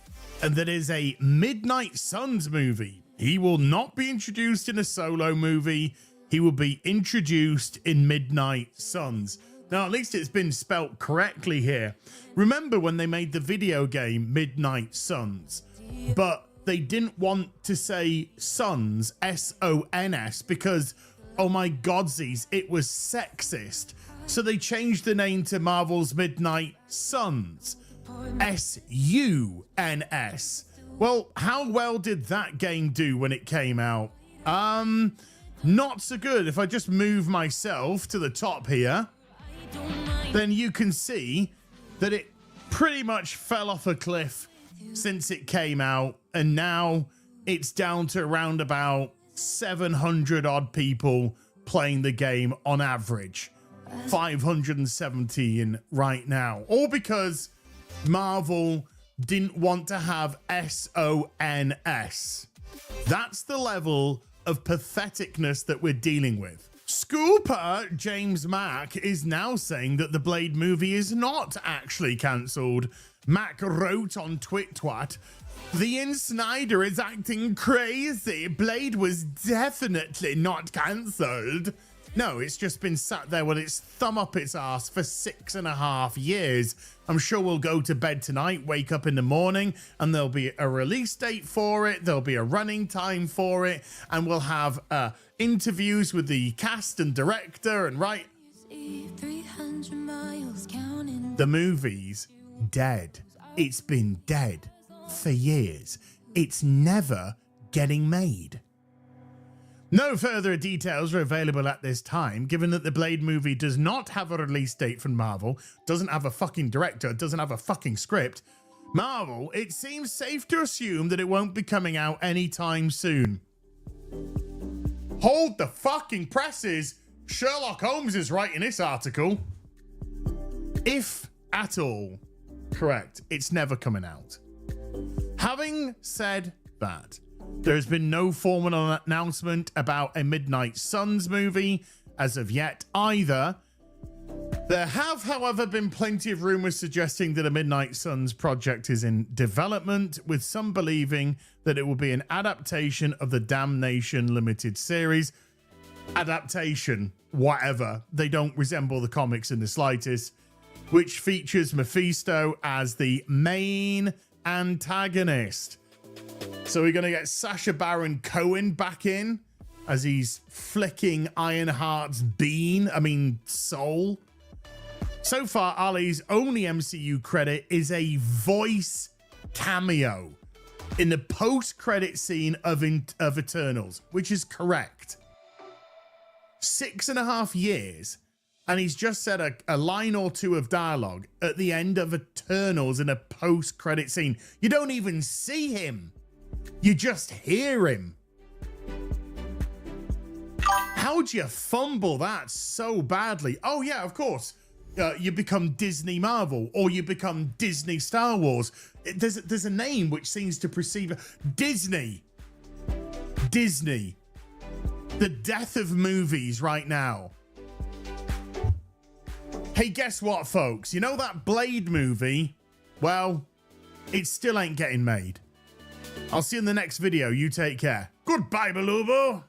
R: and that is a Midnight Suns movie. He will not be introduced in a solo movie. He will be introduced in Midnight Suns. Now, at least it's been spelt correctly here. Remember when they made the video game Midnight Suns, but they didn't want to say Sons, S-O-N-S, because, oh my godsies, it was sexist. So they changed the name to Marvel's Midnight Suns, S-U-N-S. Well, how well did that game do when it came out? Not so good. If I just move myself to the top here, then you can see that it pretty much fell off a cliff since it came out, and now it's down to around about 700 odd people playing the game on average. 517 right now. All because Marvel didn't want to have S-O-N-S. That's the level of patheticness that we're dealing with. Scooper James Mack is now saying that the Blade movie is not actually cancelled. Mack wrote on TwitTwat, the In Snyder is acting crazy. Blade was definitely not cancelled. No, it's just been sat there with its thumb up its arse for 6.5 years. I'm sure we'll go to bed tonight, wake up in the morning, and there'll be a release date for it. There'll be a running time for it. And we'll have interviews with the cast and director and right. The movie's dead. It's been dead for years. It's never getting made. No further details are available at this time, given that the Blade movie does not have a release date from Marvel, doesn't have a fucking director, doesn't have a fucking script. Marvel, it seems safe to assume that it won't be coming out anytime soon. Hold the fucking presses! Sherlock Holmes is writing this article. If at all, correct, it's never coming out. Having said that, There's been no formal announcement about a Midnight Suns movie as of yet either. There have, however, been plenty of rumors suggesting that a Midnight Suns project is in development, with some believing that it will be an adaptation of the Damnation limited series. Adaptation, whatever. They don't resemble the comics in the slightest, which features Mephisto as the main antagonist. So we're going to get Sacha Baron Cohen back in as he's flicking Ironheart's soul. So far, Ali's only MCU credit is a voice cameo in the post-credit scene of Eternals, which is correct. 6.5 years, and he's just said a line or two of dialogue at the end of Eternals in a post-credit scene. You don't even see him. You just hear him. How'd you fumble that so badly? Oh, yeah, of course. You become Disney Marvel, or you become Disney Star Wars. There's a name which seems to precede Disney. Disney. The death of movies right now. Hey, guess what, folks? You know that Blade movie? Well, it still ain't getting made. I'll see you in the next video. You take care. Goodbye, Belubo.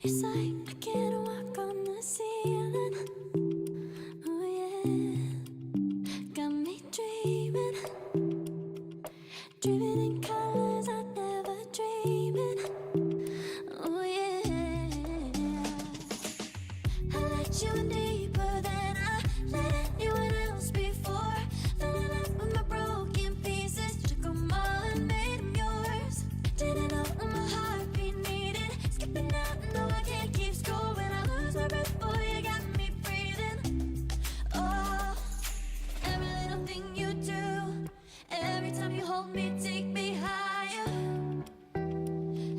G: It's like I can't walk on the ceiling. Oh yeah, got me dreaming, dreaming in colors I never dreamed. Oh yeah, I let you in deeper than I let anyone else before. Fell in love with my broken pieces, took 'em all and made 'em yours. Didn't know what my heartbeat needed, skipping out, no I can't keep score. When I lose my breath, boy, you got me breathing. Oh, every little thing you do, every time you hold me, take me higher,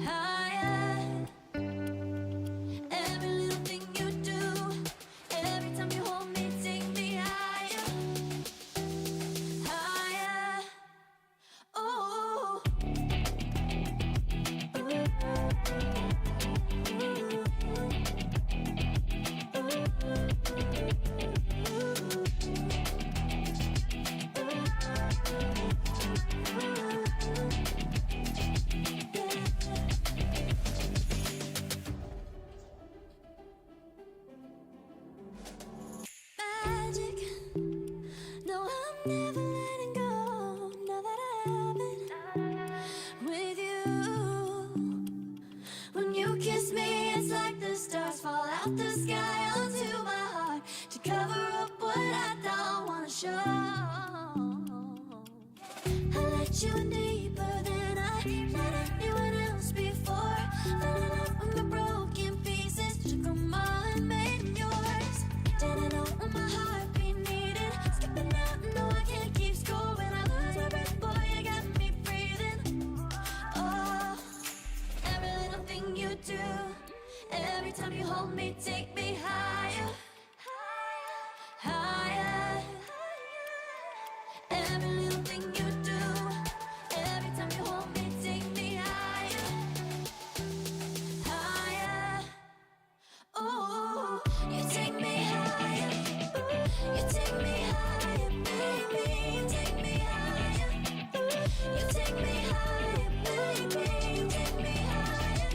G: higher. Every little thing you do, every time you hold me, take me higher, higher. Oh. Magic. No, I'm never letting go. Now that I have it with you. When you kiss me, it's like the stars fall out the sky onto my heart to cover up what I don't wanna show. I let you in deeper than I let anyone else before. Fell in love with my broken pieces, took 'em all and made 'em yours. Didn't know what my heartbeat needed, skipping out, no I can't keep score. When I lose my breath, boy, you got me breathing. Oh, every little thing you do, every time you hold me, take me higher, higher. Every little thing you do, every time you hold me, take me higher, higher. Oh, you take me higher, you take me higher, baby, you take me higher, you take me higher, baby, you take me higher,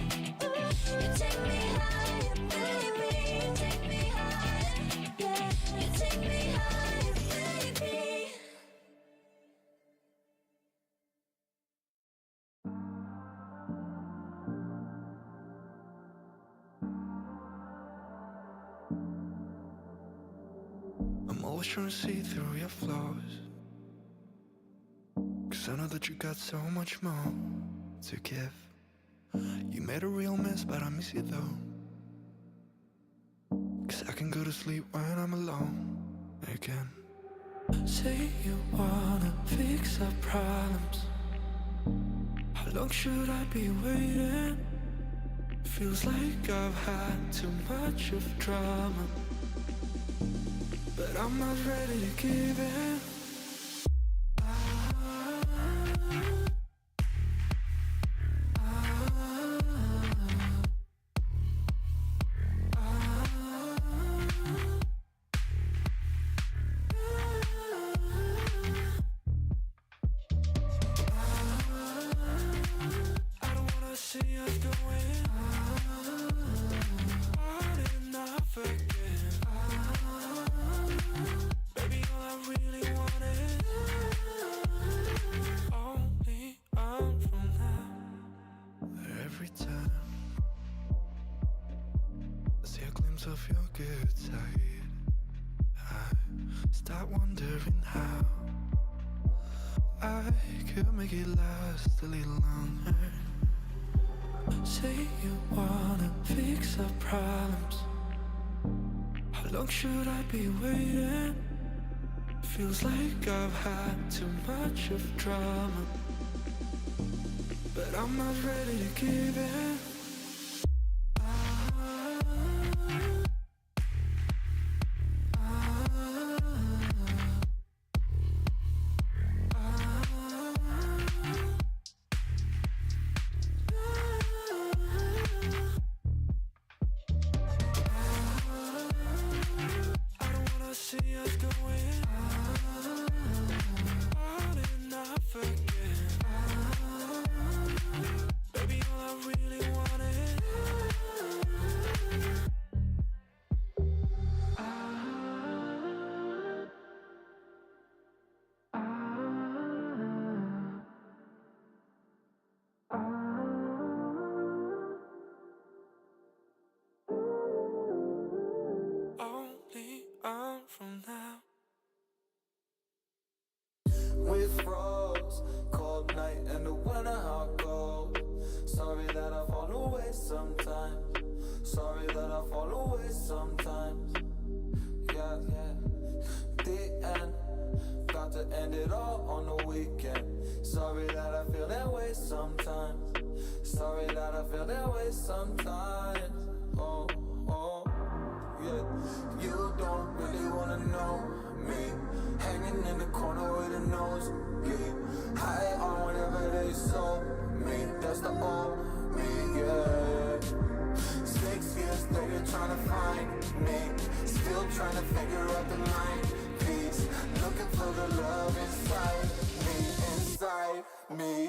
G: you take me higher, baby, you take me higher, yeah, you take me higher, baby.
B: I'm always trying to see through your flaws, 'cause I know that you got so much more to give. You made a real mess, but I miss you though, 'cause I can go to sleep when I'm alone again. Say you wanna fix our problems, how long should I be waiting? Feels like I've had too much of drama, but I'm not ready to give in. I don't wanna see us going on and off again. Baby, all I really want is only on from now. Every time I see a glimpse of your good side, I start wondering how I could make it last a little longer. Say you wanna fix our problems, how long should I be waiting? Feels like I've had too much of drama, but I'm not ready to give in. I don't wanna see us going on and off again. Baby, all I really want sometimes. Yeah, the end. Got to end it all on the weekend. Sorry that I feel that way sometimes. Sorry that I feel that way sometimes. Oh, yeah. You don't really wanna know me. Hanging in the corner with a nose. High on whatever they sold me. That's the old me, yeah. 6 years later trying to find me. Still trying to figure out the mind piece. Looking for the love inside me.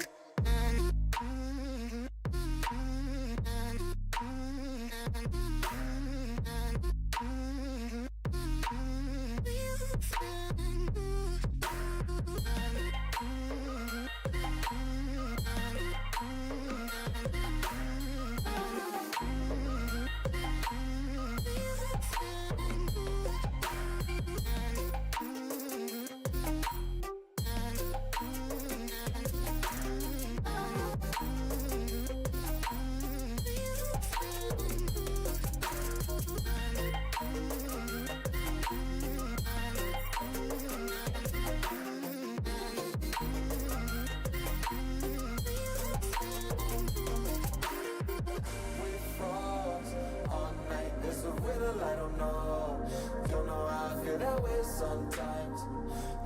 B: Sometimes,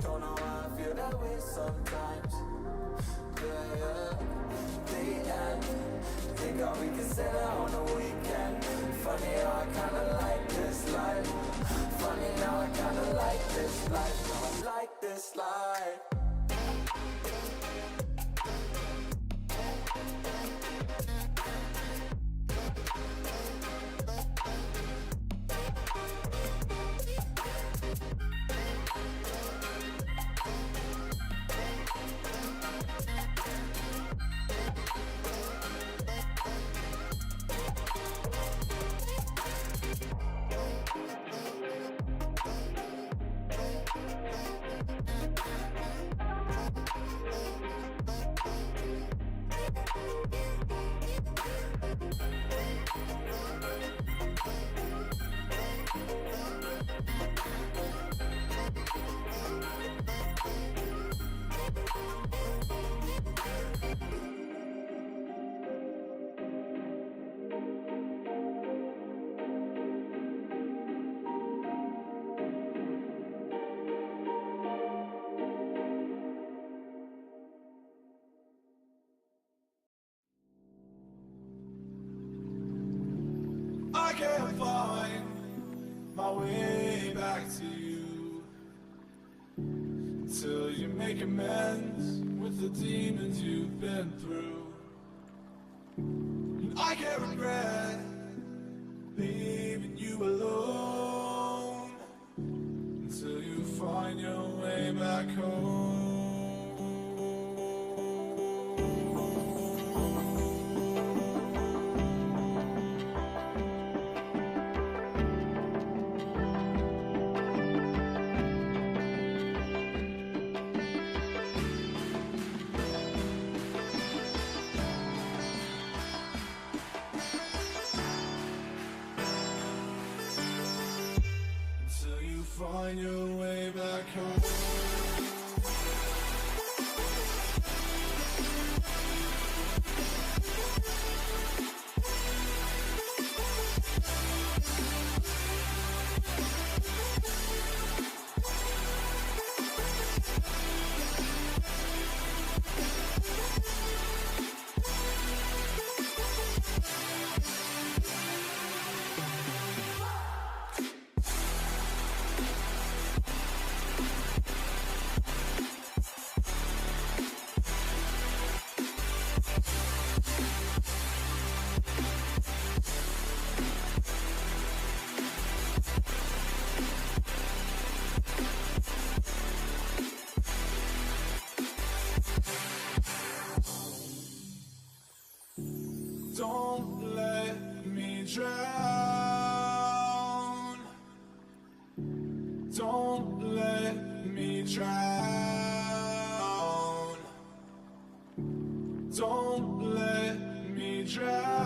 B: don't know why I feel that way sometimes. Yeah, the end. Think all we can say that on the weekend. Funny how I kinda like this life. Funny now I kinda like this life. Now I like this life.
S: I can't find my way back to you until you make amends with the demons you've been through. And I can't regret leaving you alone until you find your way back home. Find your way back home. Don't let me drown. Don't let me drown. Don't let me drown.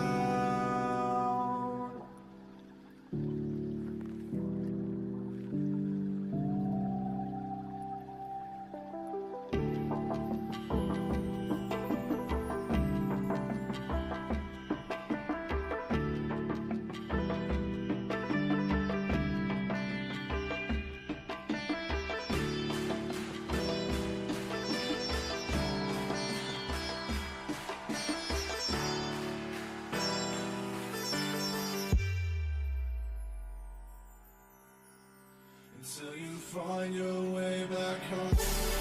S: find your way back home.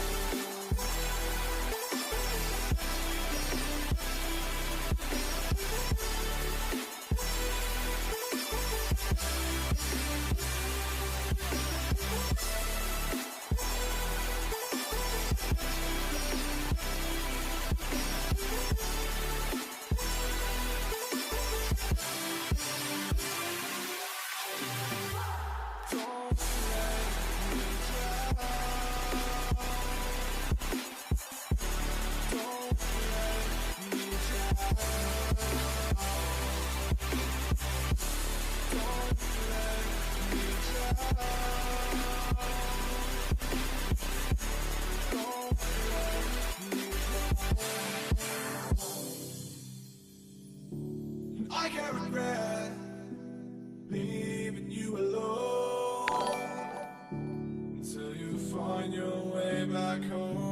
S: I can't regret leaving you alone until you find your way back home.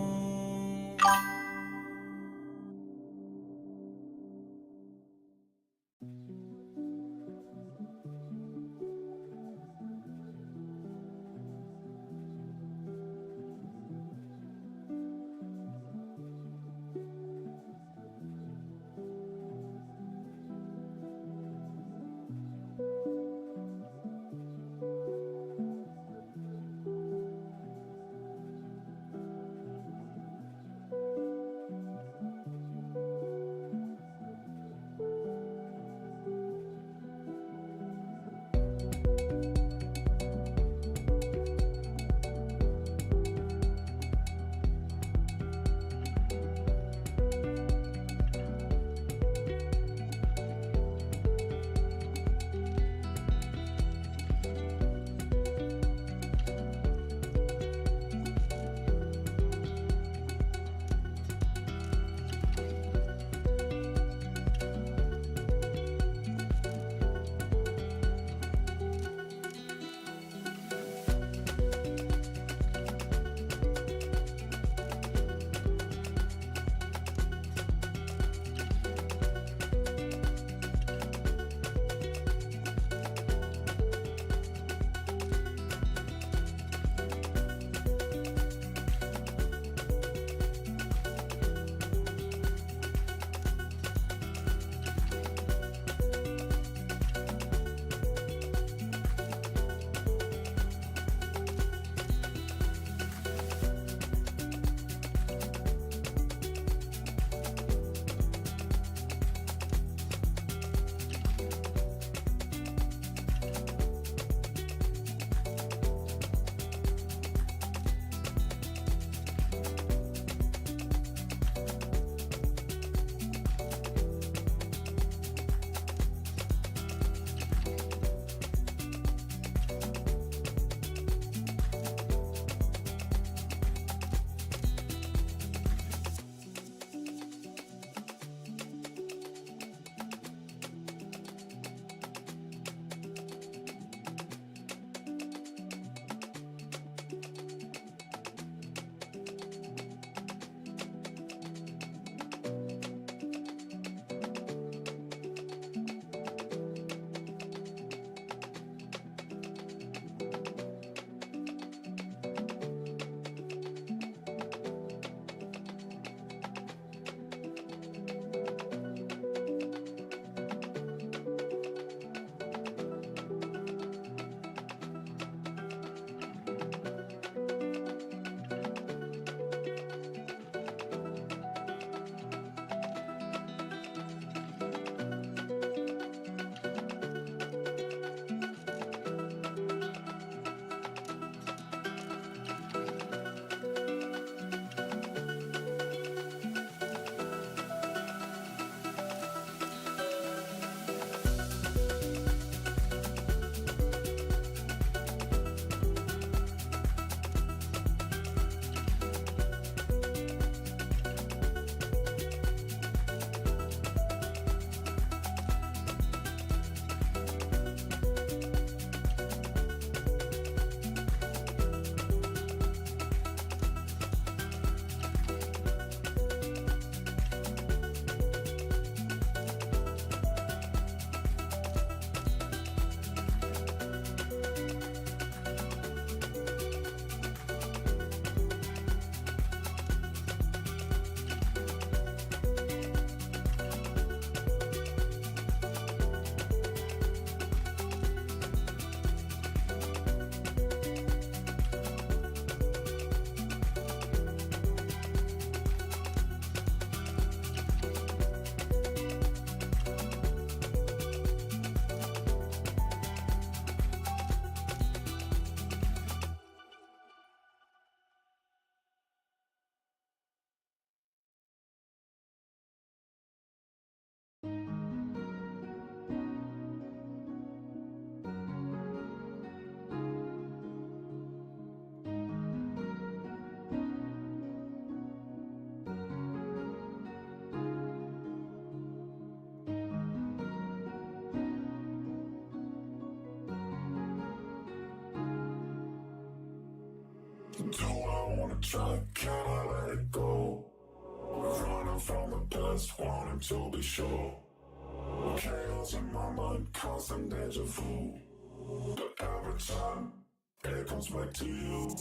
S: try, can I let it go? Running from the past, wanting to be sure. Chaos in my mind, constant deja vu. But every time, it comes back to you.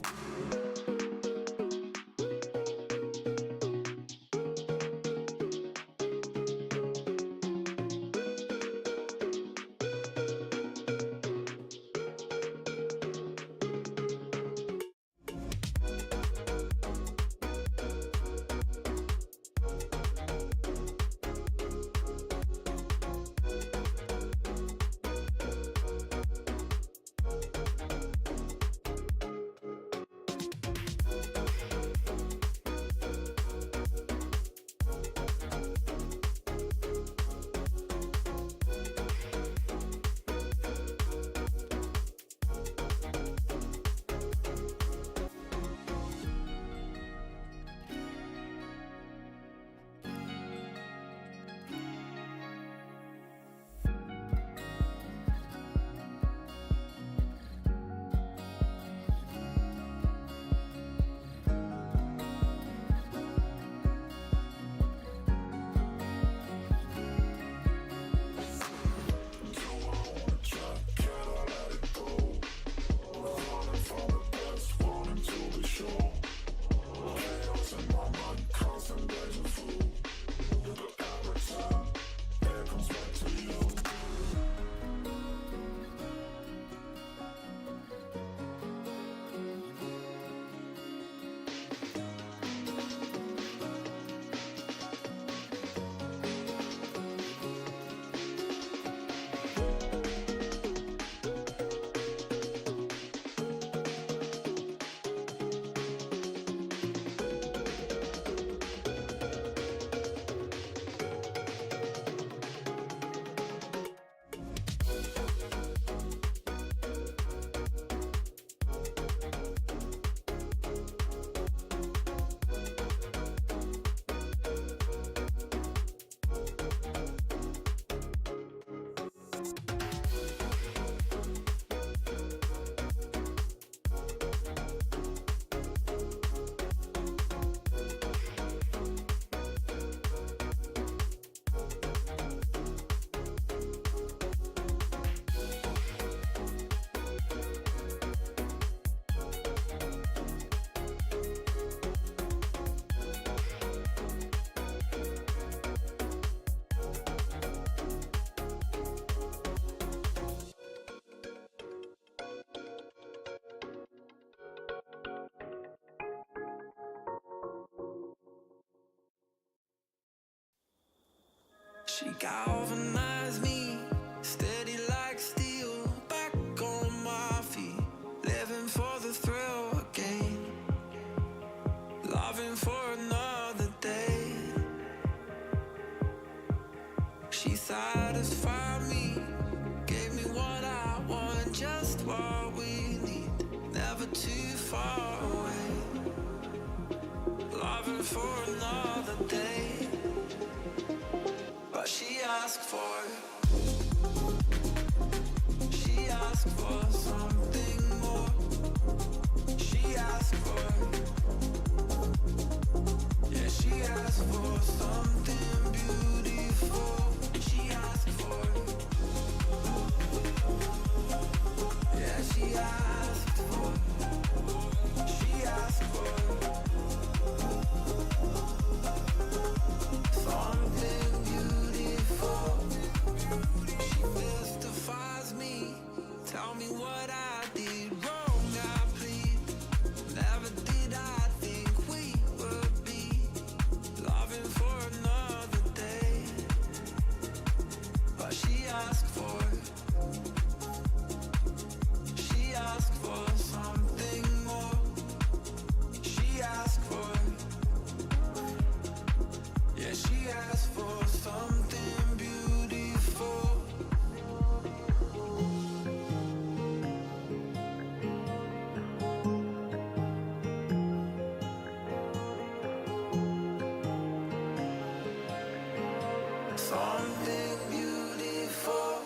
B: She galvanized me, steady like steel, back on my feet, living for the thrill again, loving for another day. She satisfied me, gave me what I want, just what we need, never too far away, loving for another day. But she asked for something more. She asked for, yeah, she asked for something beautiful. She asked for, yeah, she asked for, she asked for something beautiful. She mystifies me, tell me what I did wrong, I plead. Never did I think we would be loving for another day. But she asked for something more. She asked for, yeah, she asked for something beautiful. Something beautiful.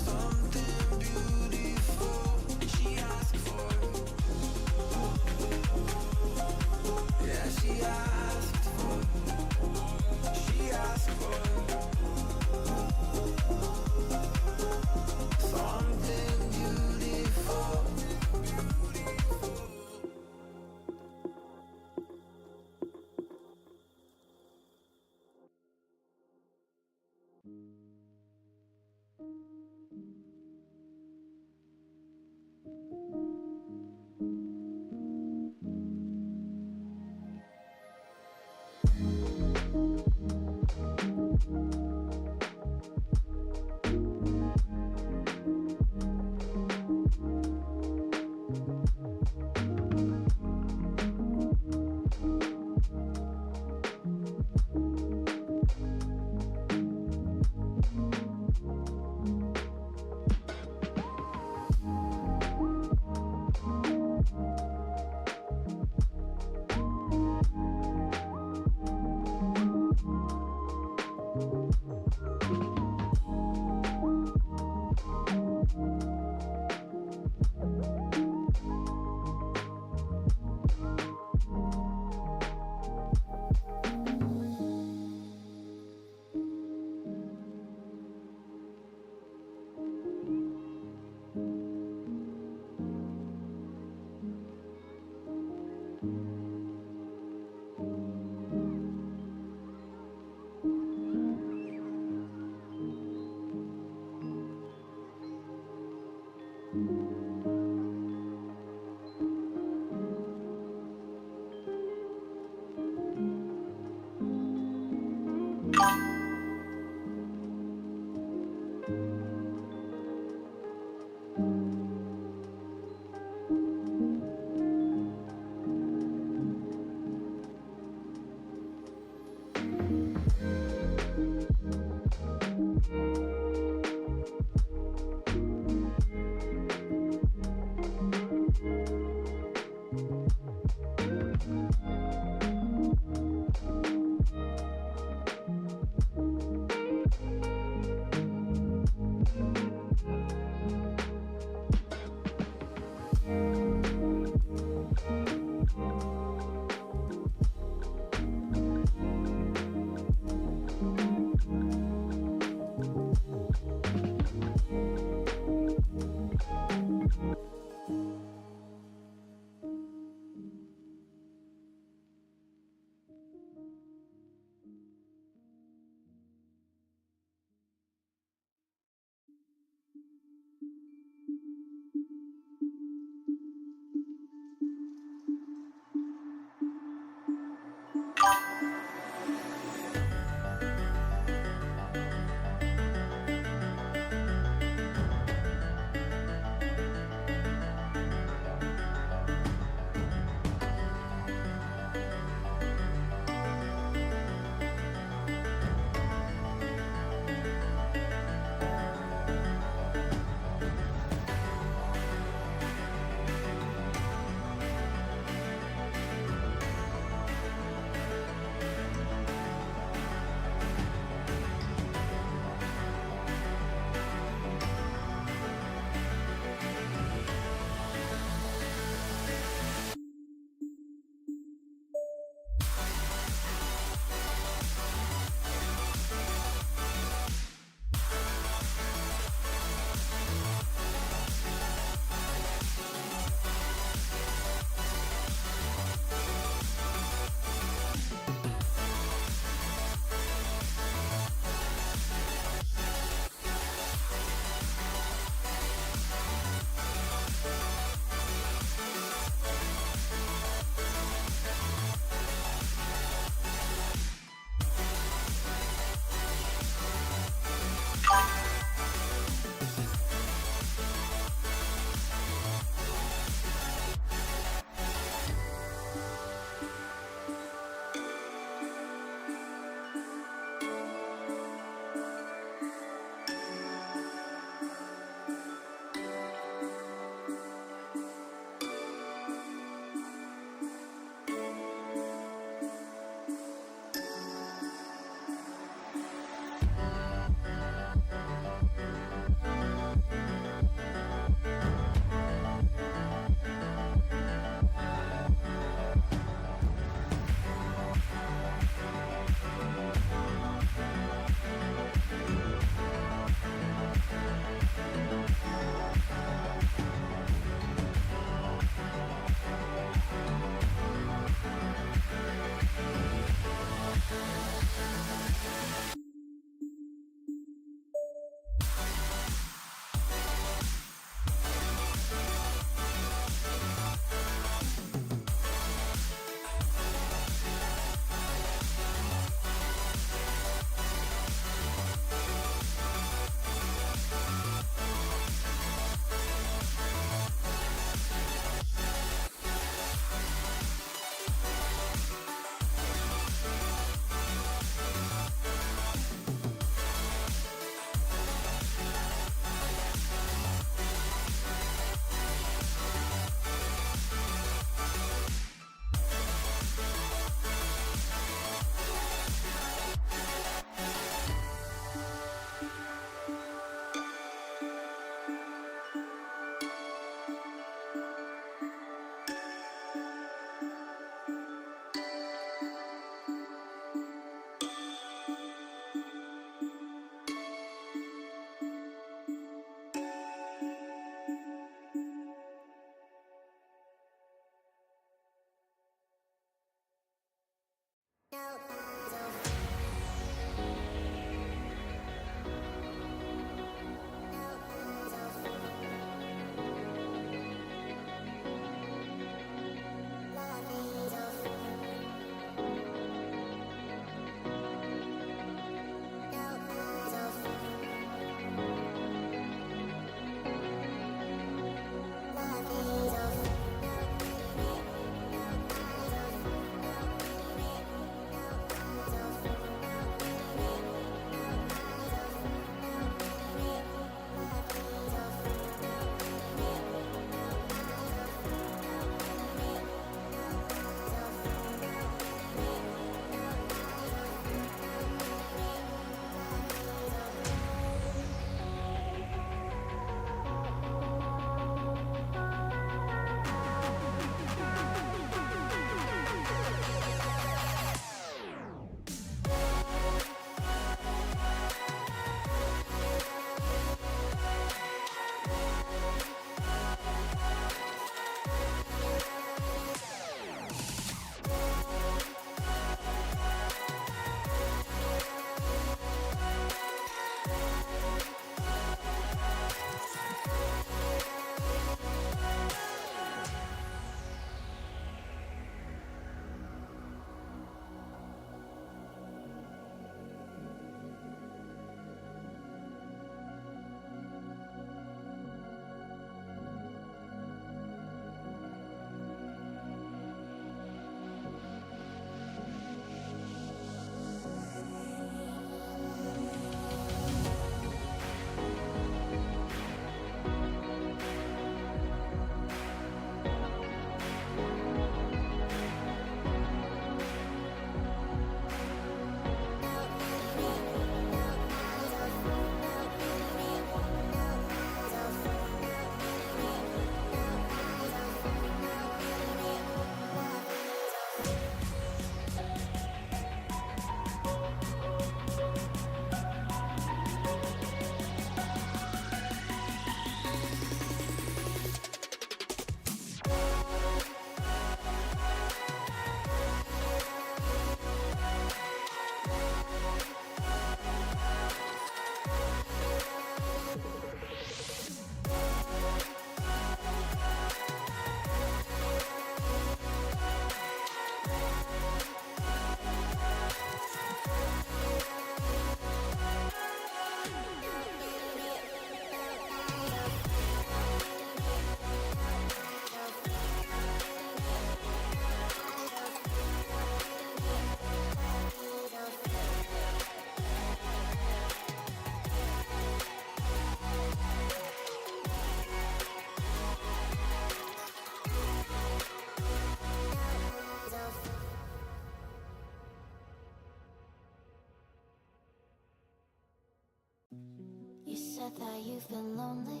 G: that you've been lonely,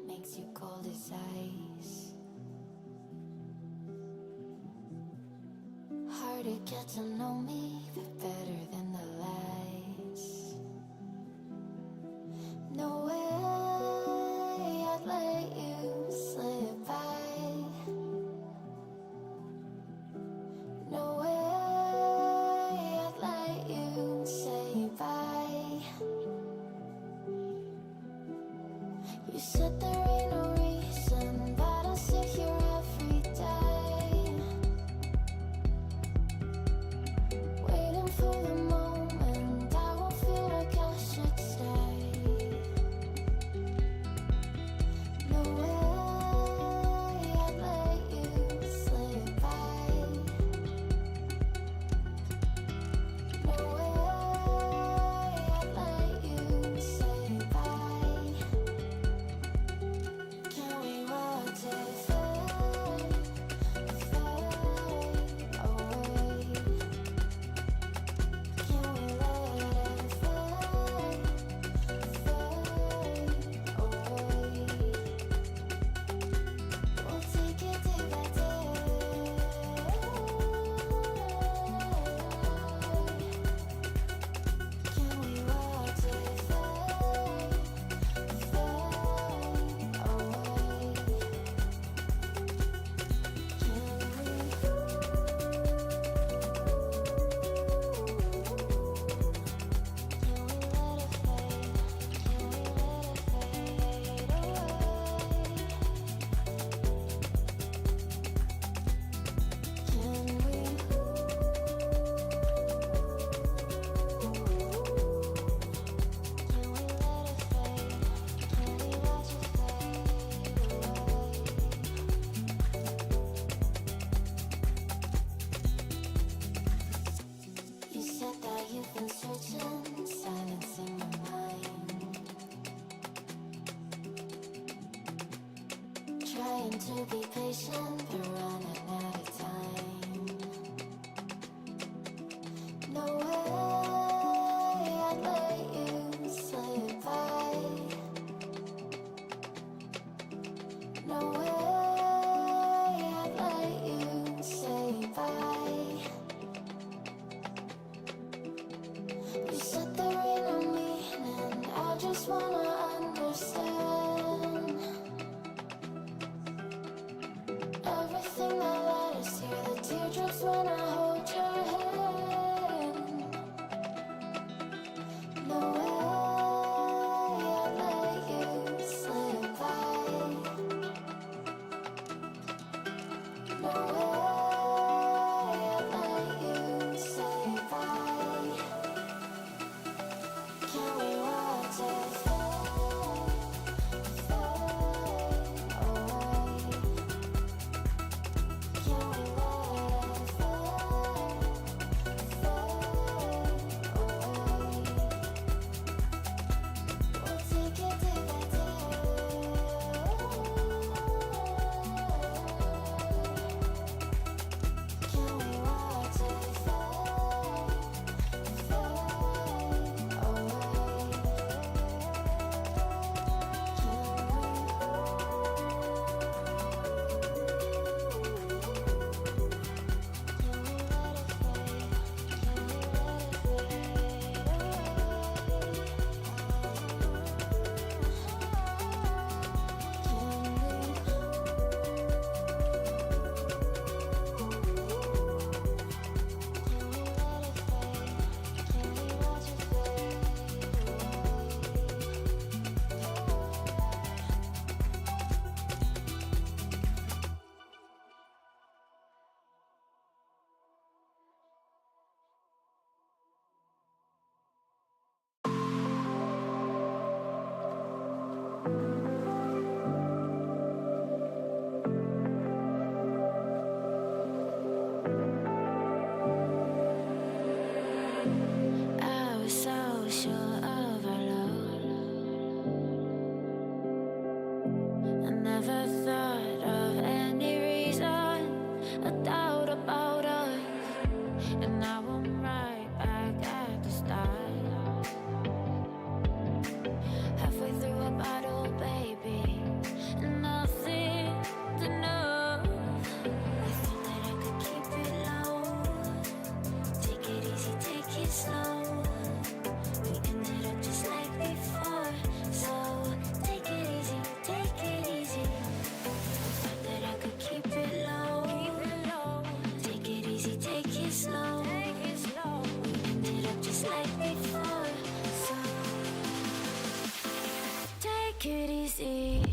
G: makes you cold as ice. Hard to get to know me, but better than the lies. No way I'd let you slip by. No way I'd let you say bye. You said there ain't no reason, but I'll sit here every day, waiting for the moment I won't feel like I should stay. No way I'd let you slip by. No way I'd let you say bye. Can we watch it fade, fade away? Can we let it fade, fade away? We'll take it day by day. Can we watch it fade, fade away? You said that you've been searching, silencing your mind, trying to be patient, but running out of time. No way I'd let you slip by. No way I'd let you say bye. You said there ain't no meaning, I just wanna understand everything that led us here, the easy.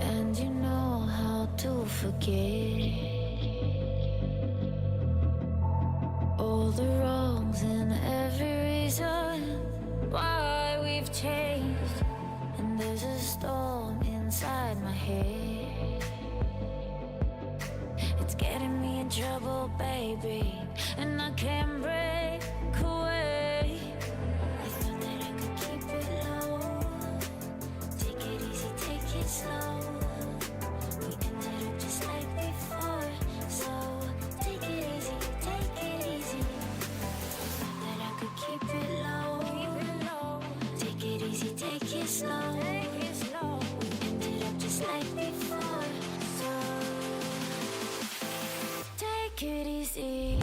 G: And you know how to forget all the wrongs and every reason why we've changed. And there's a storm inside my head. It's getting me in trouble, baby, and I can't break away. I thought that I could keep it low. Take it easy, take it slow. We ended up just like before, so take it easy, take it easy. I thought that I could keep it low. Take it easy, take it slow. We ended up just like before, so take it easy.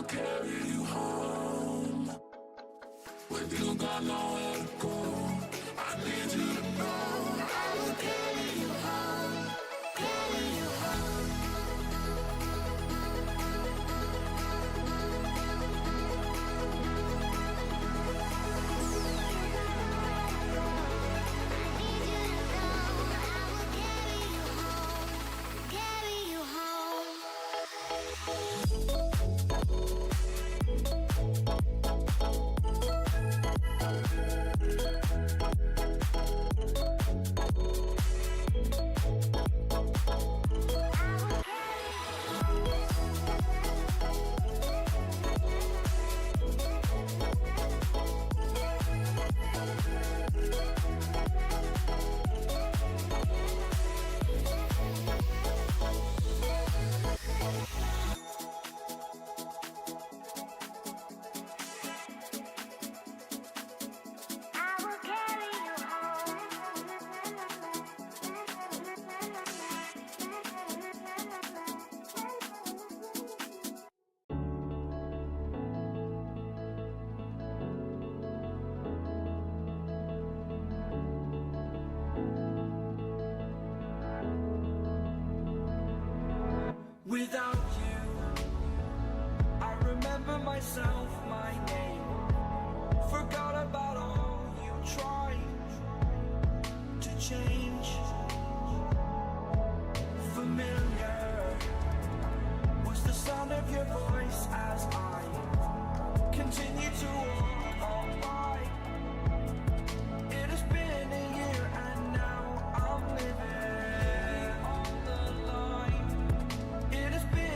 S: carry you home. When you got nowhere to go, I need you to know I will carry you home. Carry you home.
B: Without you, I remember myself, my name. Forgot about all you tried to change. Familiar was the sound of your voice as I continue to walk on by. It has been a year and now I'm living on the line. It has been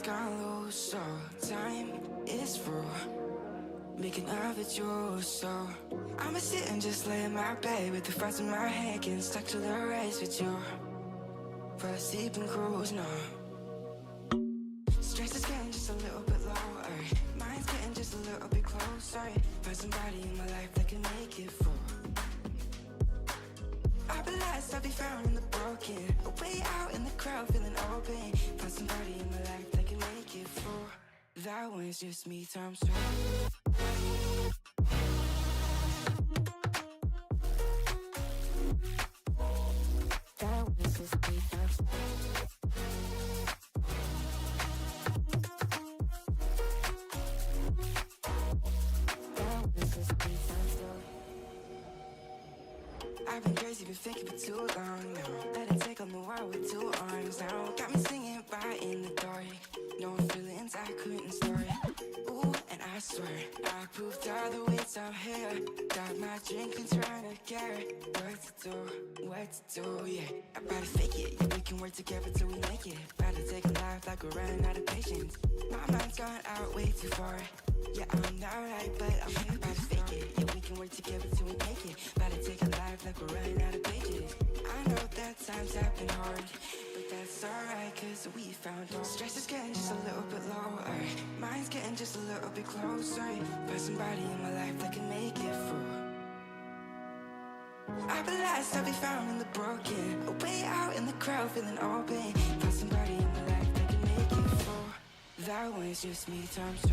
B: gone loose, so time is through. Making of it yours, so I'ma sit and just lay in my bed with the thoughts in my head, getting stuck to the race with you. For a sleeping cruise, no. Stress is getting just a little bit lower. Mine's getting just a little bit closer. Find somebody in my life that can make it through. I'll be lost, I'll be found in the broken. Way out in the crowd, feeling open. Find somebody in my life that can make it through. That one's just me times two. That one's just me times two. I've been crazy, been thinking for too long now. Let it take on the world with two arms now. Got me singing right in the dark. No feelings I couldn't store it. Ooh, and I swear I proved all the ways I'm here. Got my drink and trying to care. What to do, yeah. I better fake it, yeah, we can work together till we make it. Better take a life like we're running out of patience. My mind's gone out way too far. Yeah, I'm not right, but I'm here. Better fake it, yeah, we can work together till we make it. Better take a life like we're running out of pages. I know that times have been hard, but that's alright, cause we found out. Stress is getting just a little bit lower. Mine's getting just a little bit closer. Find somebody in my life that can make it through. I'll be lost, I'll be found in the broken. Way out in the crowd, feeling open. Find somebody in my life that can make it through. That one's just me times two.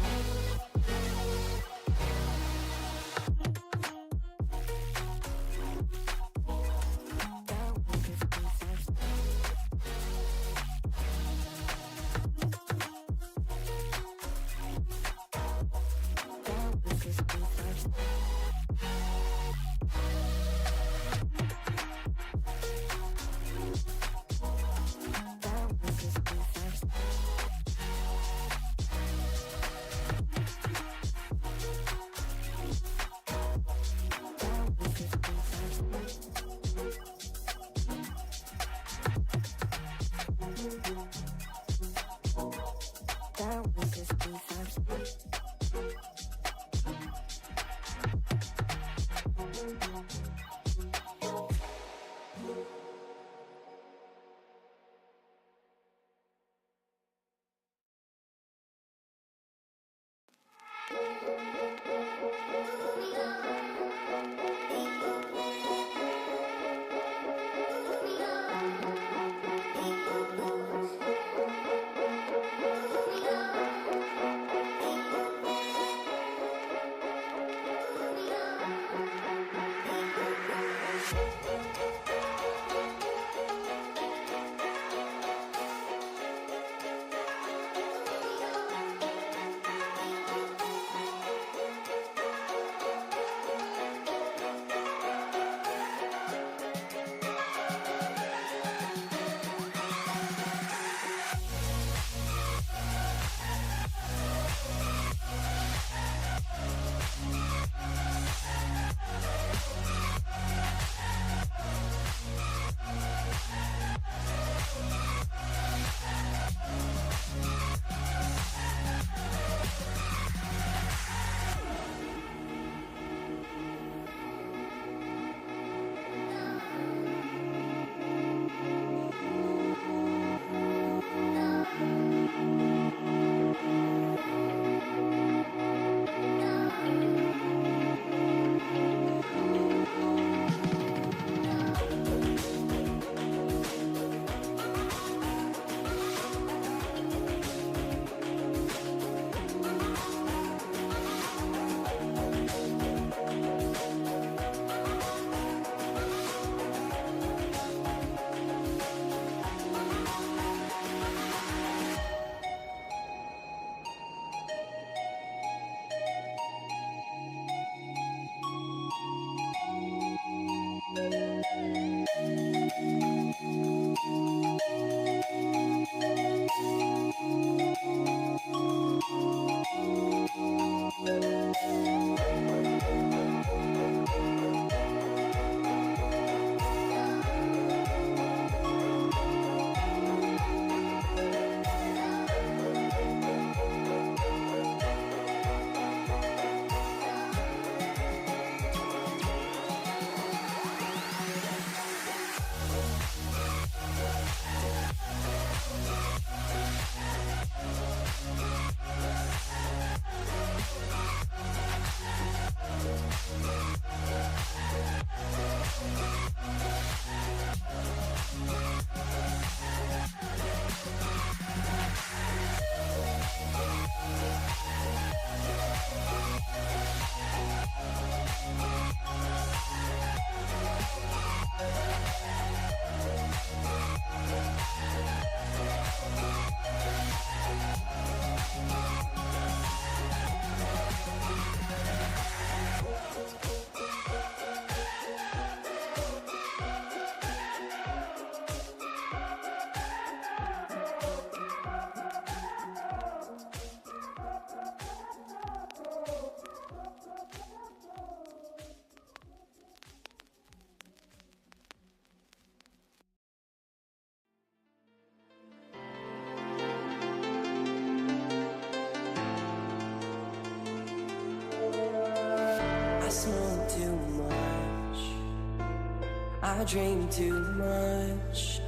B: I dream too much.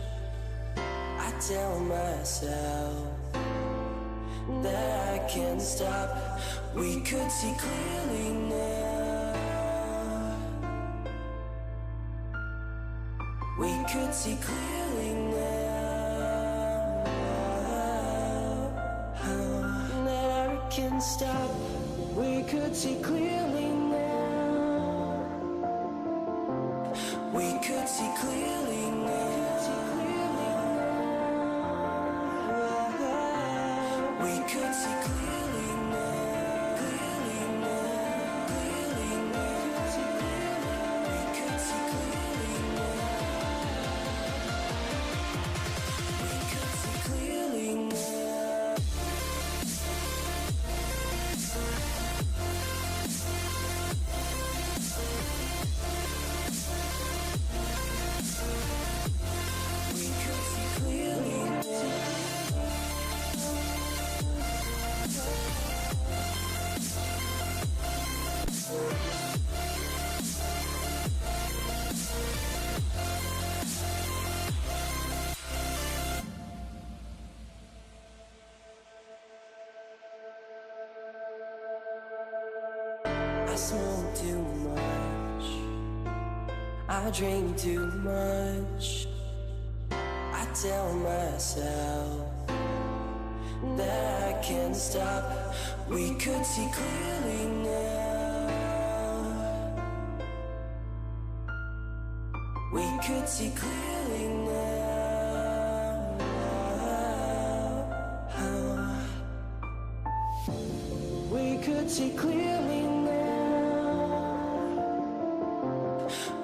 B: I tell myself that I can't stop. We could see clearly now. We could see clearly now. That I can't stop. We could see clearly now. We could see clearly now. We could see clearly now. Clearly now. Clearly now. We could see clearly now. We could see clearly now. We could see clearly now. I smoke too much. I drink too much. I tell myself that I can't stop. We could see clearly now. We could see clearly now. We could see clearly now.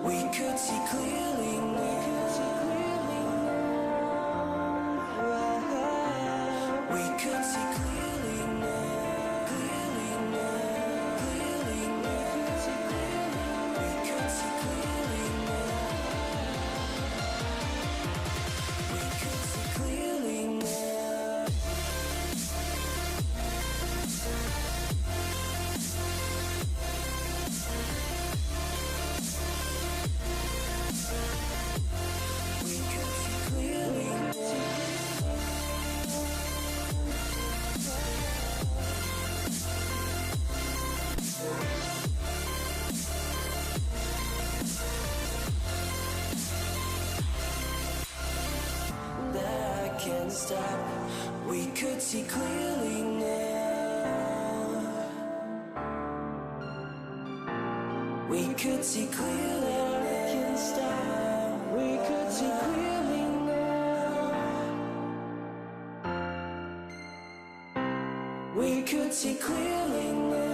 B: We could see clearly now. We could see clearly now. Clearly now. Clearly now. We could see clearly now. We could see clearly now. We could see clearly now. That I can't stop. We could see clearly now. We could see clearly now. I can't stop. We could see clearly now. We could see clearly now.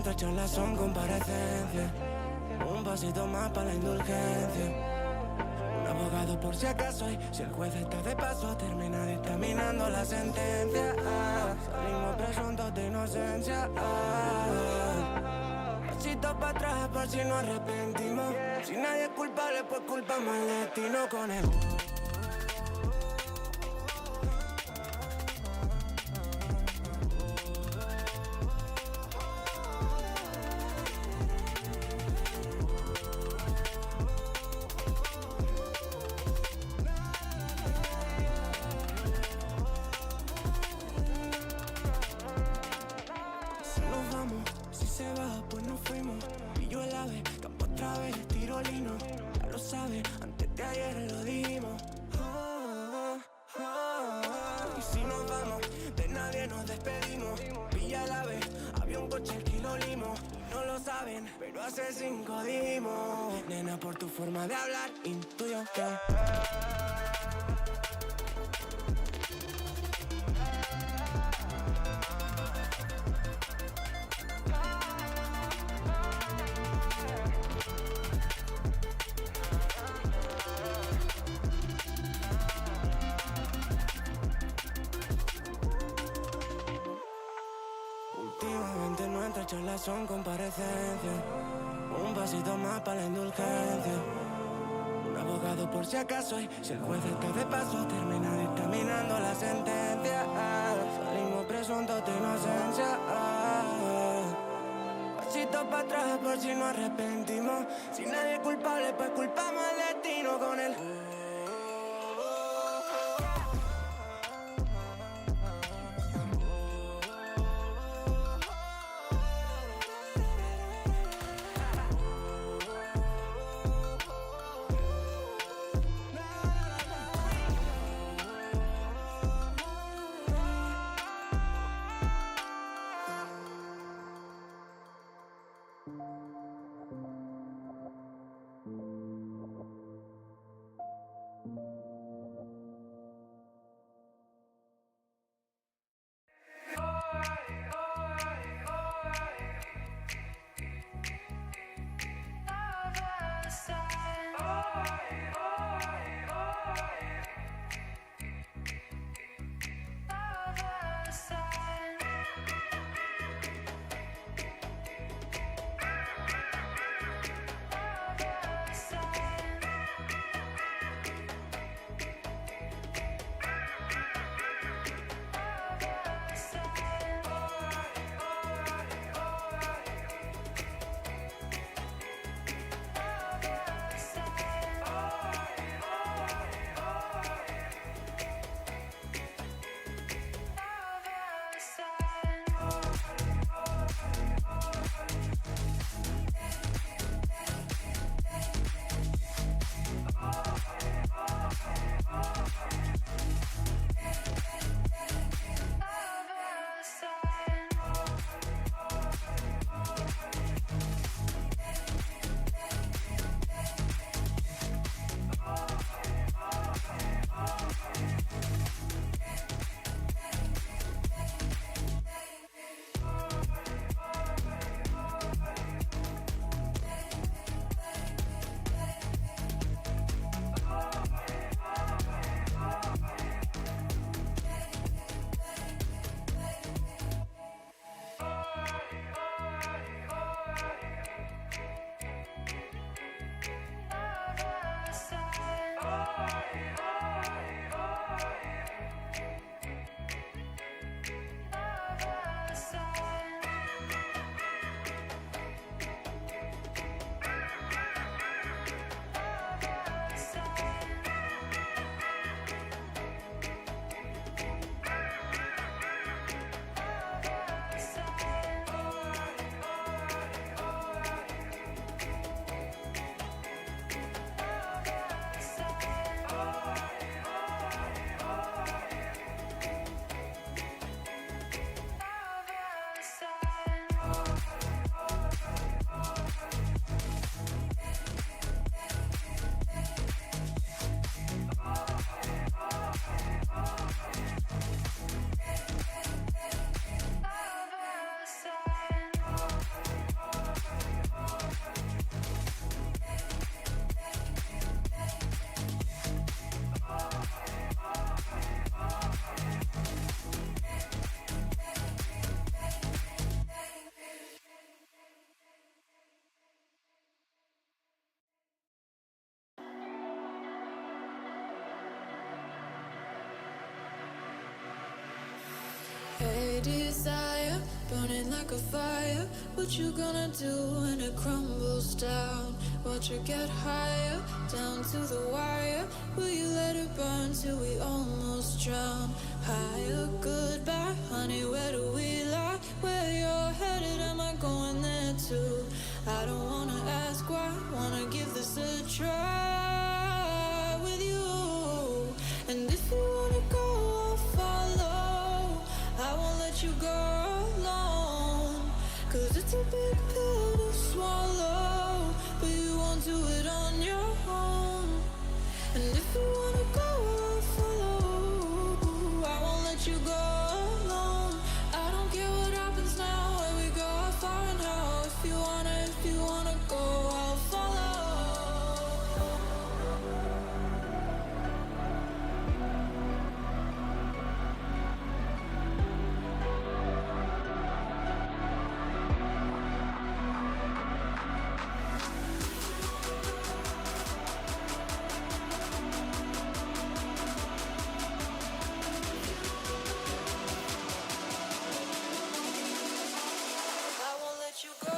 B: nuestras charlas son comparecencias. Un pasito más para la indulgencia. Un abogado por si acaso, y si el juez está de paso, termina dictaminando la sentencia. Salimos presuntos de inocencia. Pasito para atrás por si nos arrepentimos. Si nadie es culpable, pues culpamos al destino con el... Pero hace 5 dimos. Nena, por tu forma de hablar, intuyo que últimamente nuestras charlas son comparecencias. Un pasito más para la indulgencia. Un abogado por si acaso, y si el juez está de paso, termina dictaminando la sentencia. Salimos presuntos de inocencia. Pasito para atrás por si nos arrepentimos. Si nadie es culpable, pues culpamos al destino con el...
G: desire, burning like a fire. What you gonna do when it crumbles down? Watch it get higher, down to the wire. Will you let it burn till we almost drown? Higher, goodbye, honey, where do we lie? Where you're headed, am I going there too? I don't wanna ask why, wanna give this a try with you. And if you wanna go, I'll follow. I won't let you go alone, 'cause it's a big pill to swallow, but you won't do it on your own. And if you wanna go, I'll follow. I won't let you go alone. I don't care what happens now, where we go, how far and how. If you wanna go, I'll follow. I won't let you go.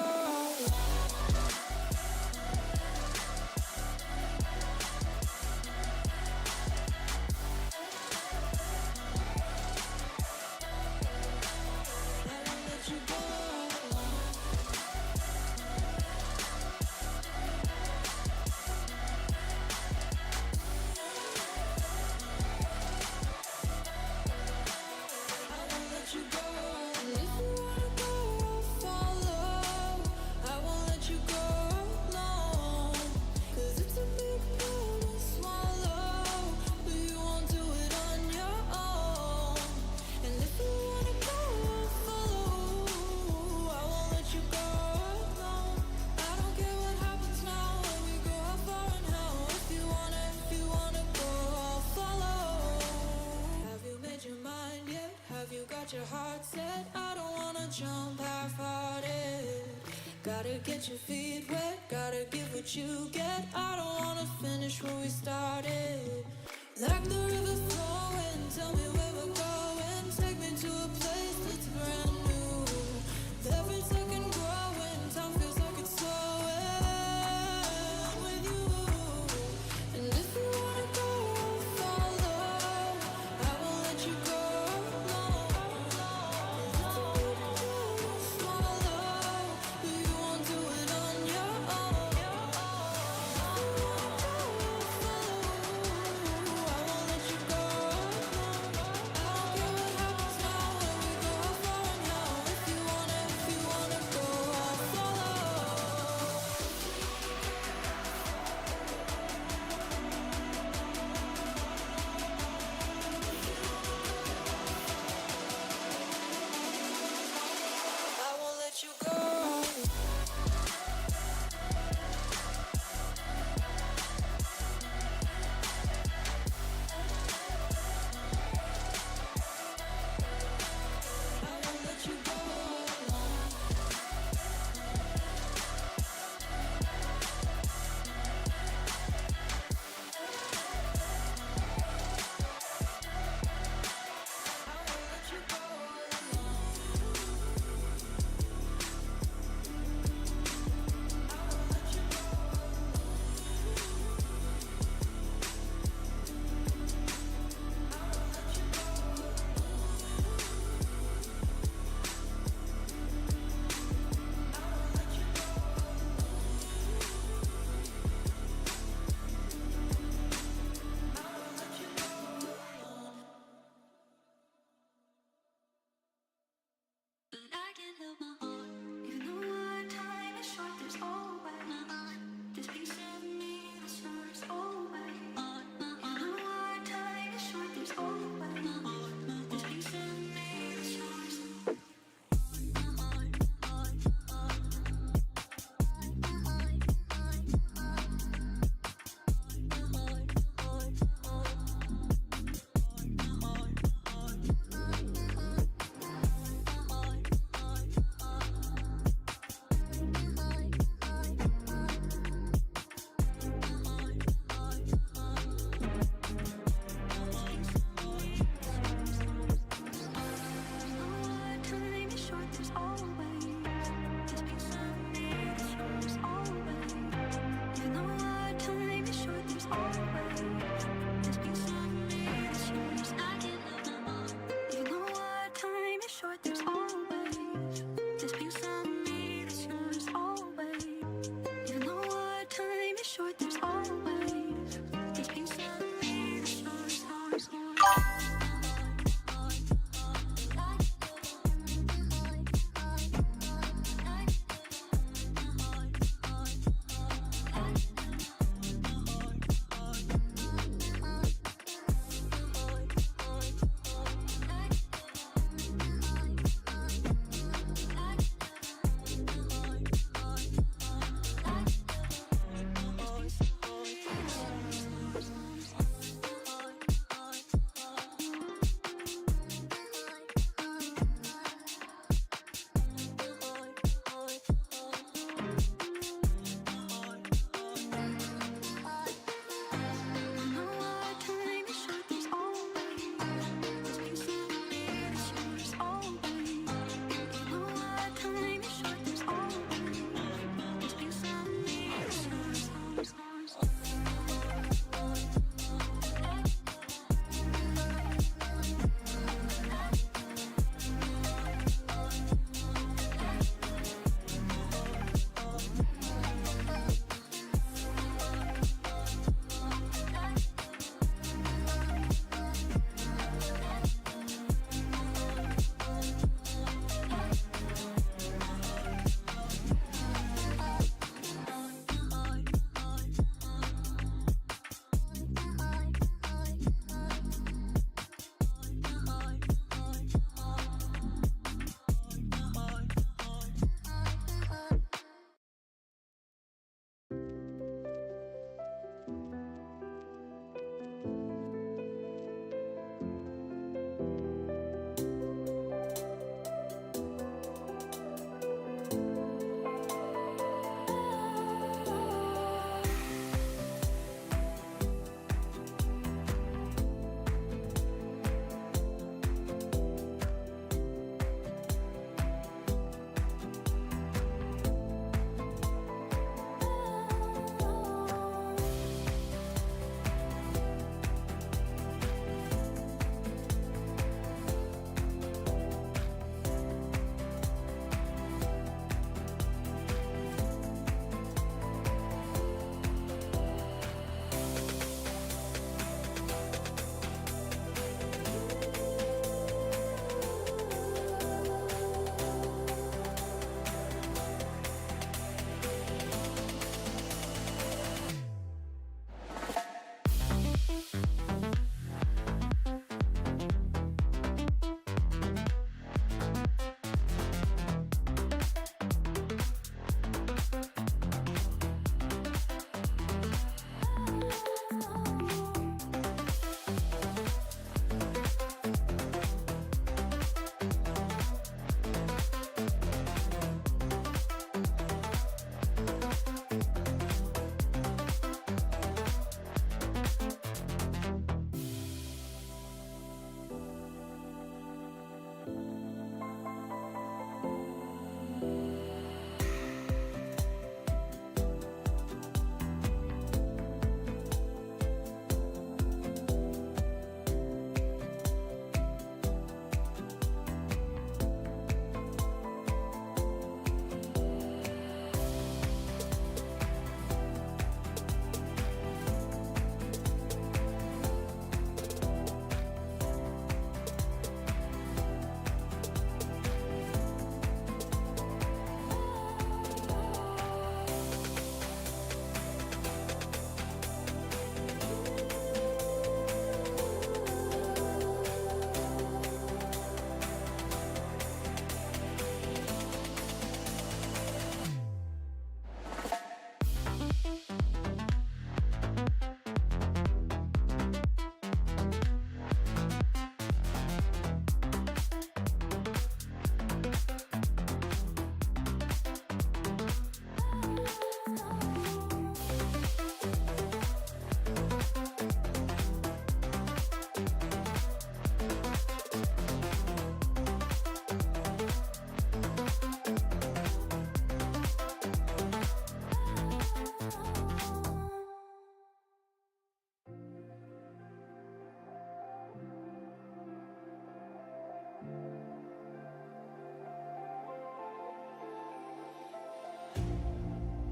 G: Your heart set, I don't wanna jump half-hearted. Gotta get your feet wet, gotta give what you get. I don't wanna finish where we started. Like the river flowing, tell me where we're going. Take me to a place that's brand new. Every second growing, time feels like it's slowing with you. And if you wanna go, I'll follow. I won't let you go. Go. there's always this piece of me that's yours.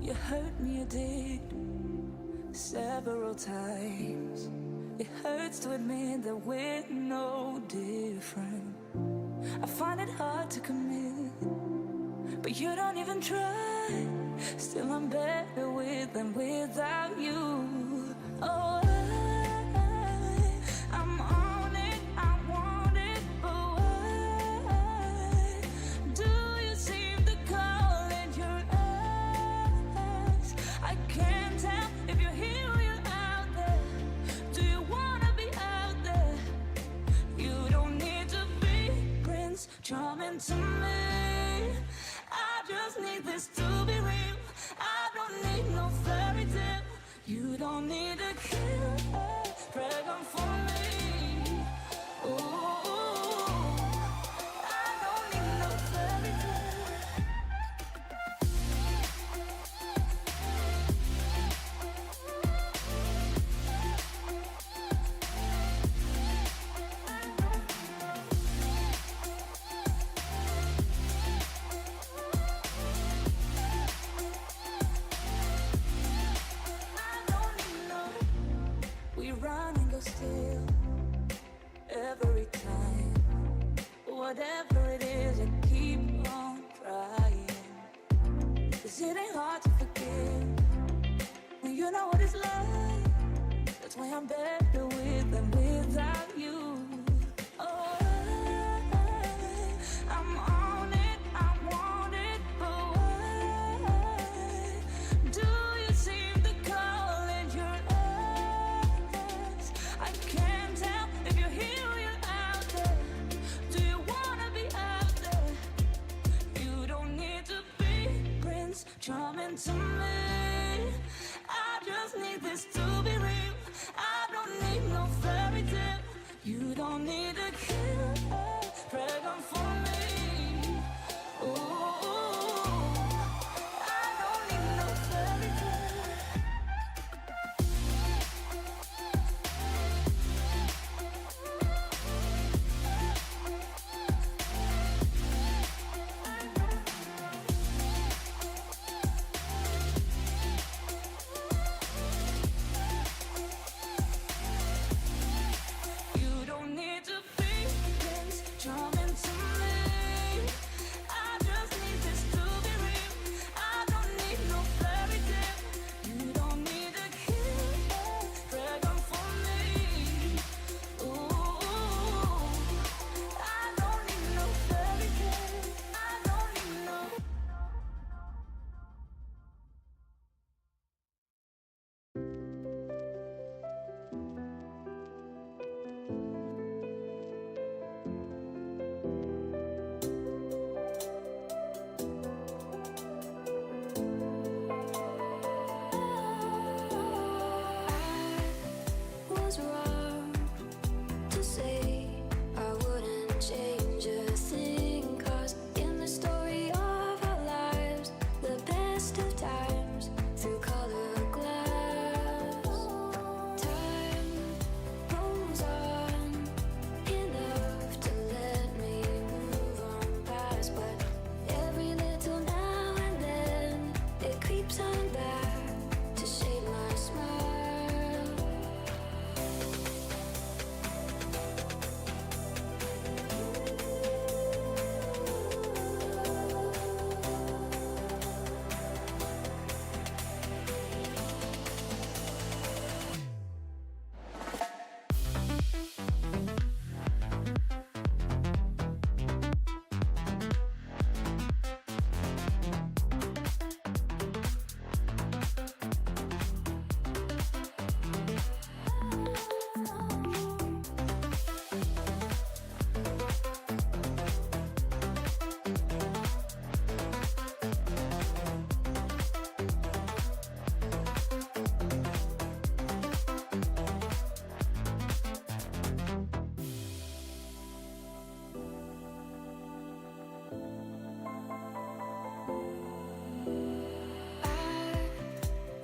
G: You hurt me, you did. several times. It hurts to admit that we're no different. I find it hard to commit, but you don't even try. Still I'm better with than without you. Oh, I'm on it, I want it, but why do you seem to call it your eyes? I can't tell if you're here or you're out there. Do you wanna be out there? You don't need to be Prince Charming to me. I just need this to be real. I don't need no fairy tale. You don't need a kill, pregnant for me. Ooh, I don't need no fairy tale. We run and go still every time. Whatever it is, I keep on trying. 'Cause it ain't hard to forgive when you know what it's like. That's why I'm better with than without you. Oh, I'm on it, I want it, but why do you seem to call it your eyes? I can't tell if you're here or you're out there. Do you wanna be out there? You don't need to be Prince Charming to me. I just need this to be real. I don't need no fairy tale. You don't need a kill, pregnant for me. Ooh, I don't need no fairy tale. You don't need to be Prince Charming to me. I just need this to be real. I don't need no fairy tale. You don't need a kill, pregnant for me. Ooh, I don't need no fairy tale. I don't need no. Was wrong to say I wouldn't change a thing. 'Cause in the story of our lives, the best of times through colored glass, time rolls on enough to let me move on past. But every little now and then it creeps on back to shade my smile.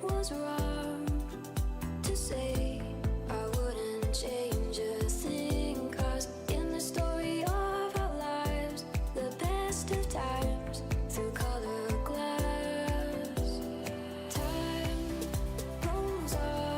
G: Was wrong to say I wouldn't change a thing. 'Cause in the story of our lives, the best of times through colored glass, time rolls on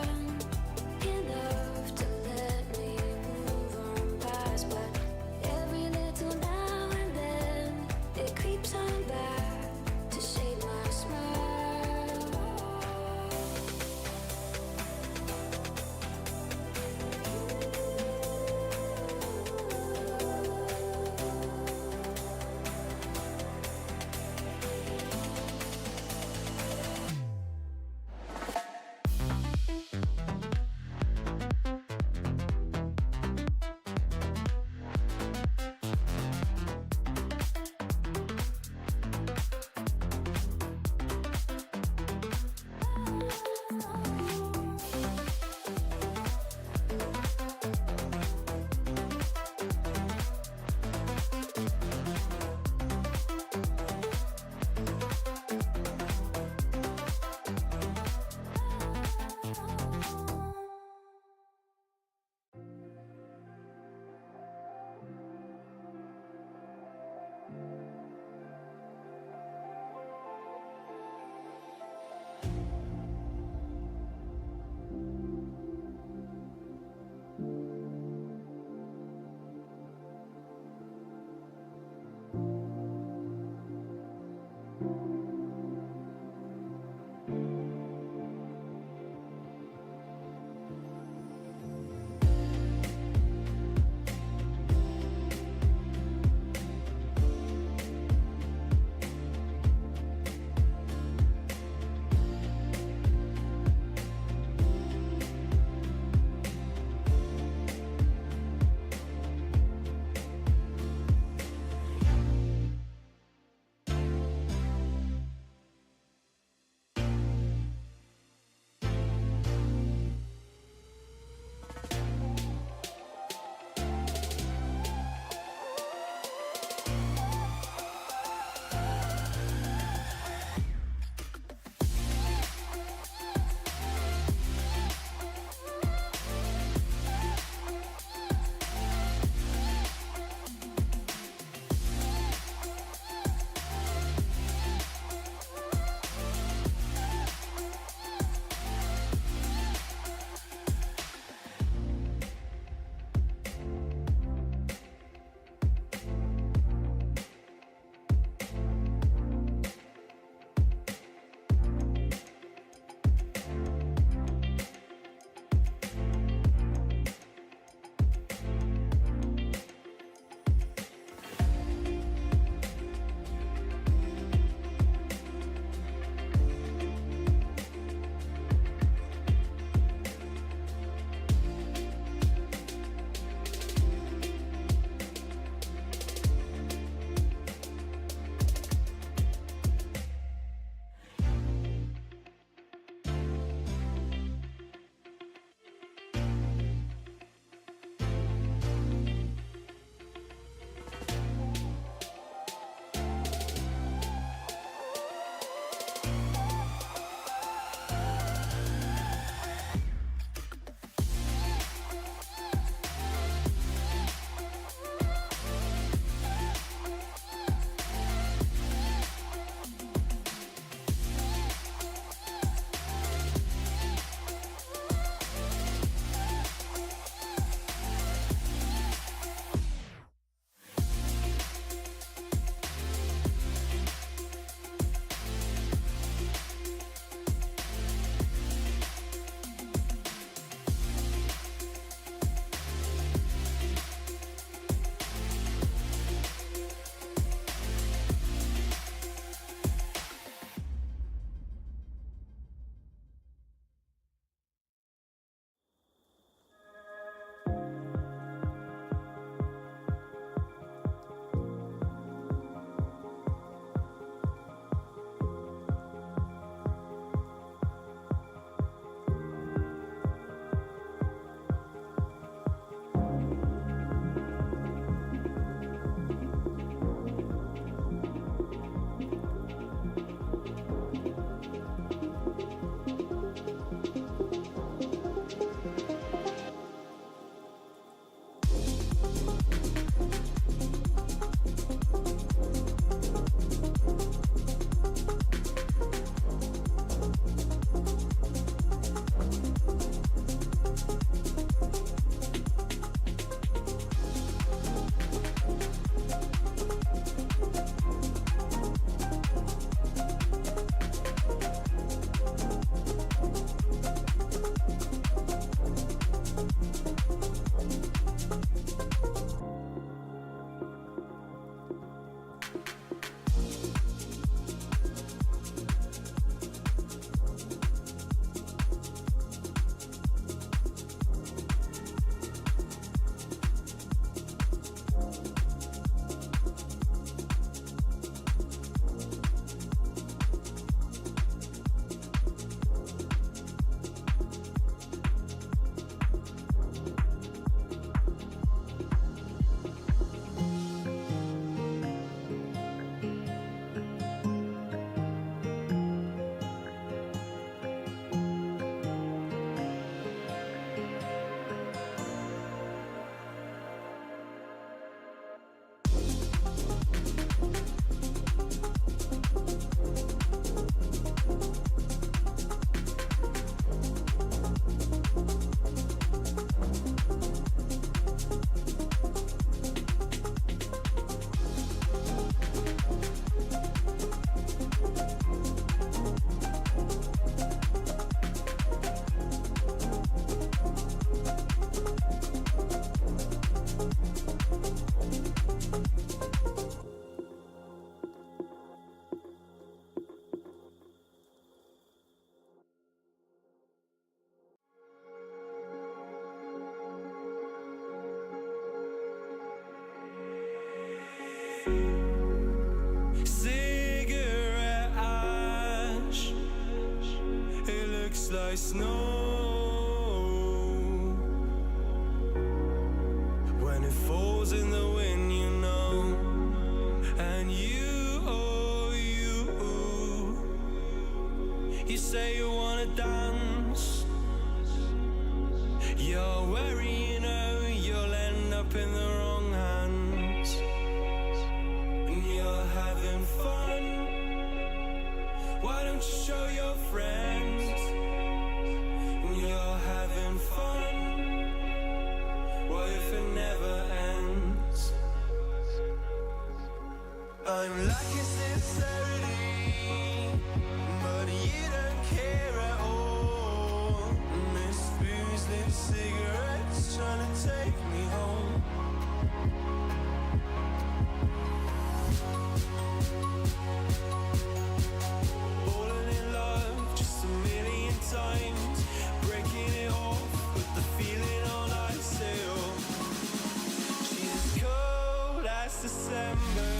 S: snow. When it falls in the wind, you know. And you say you wanna dance. You're wary, you know, you'll end up in the wrong hands. And you're having fun. Why don't you show your friends? And you're having fun. What if it never ends? I'm lacking sincerity, but you don't care at all. Miss booze, lit cigarettes, trying to take me home. Falling in love just a million times, breaking it off with the feeling on ice sail. She's as cold as December.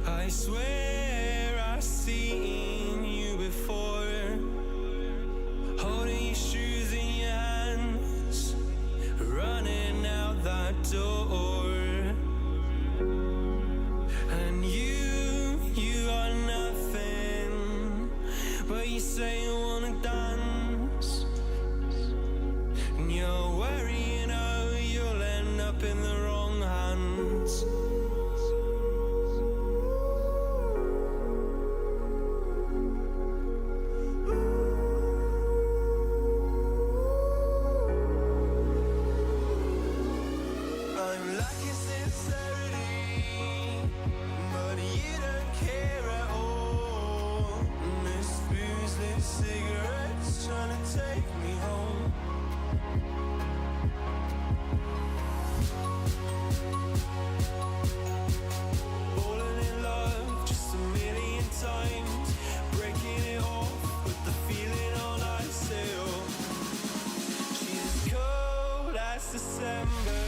S: I swear I've seen you before, holding your shoes in your hands, running out that door. And you are nothing, but you say you wanna dance. And you're worried, you know, you'll end up in the wrong hands. I'm lacking sincerity, but you don't care at all. Miss booze, lit cigarettes, trying to take me home. Falling in love just a million times, breaking it off with the feeling on ice sail. She's as cold as December.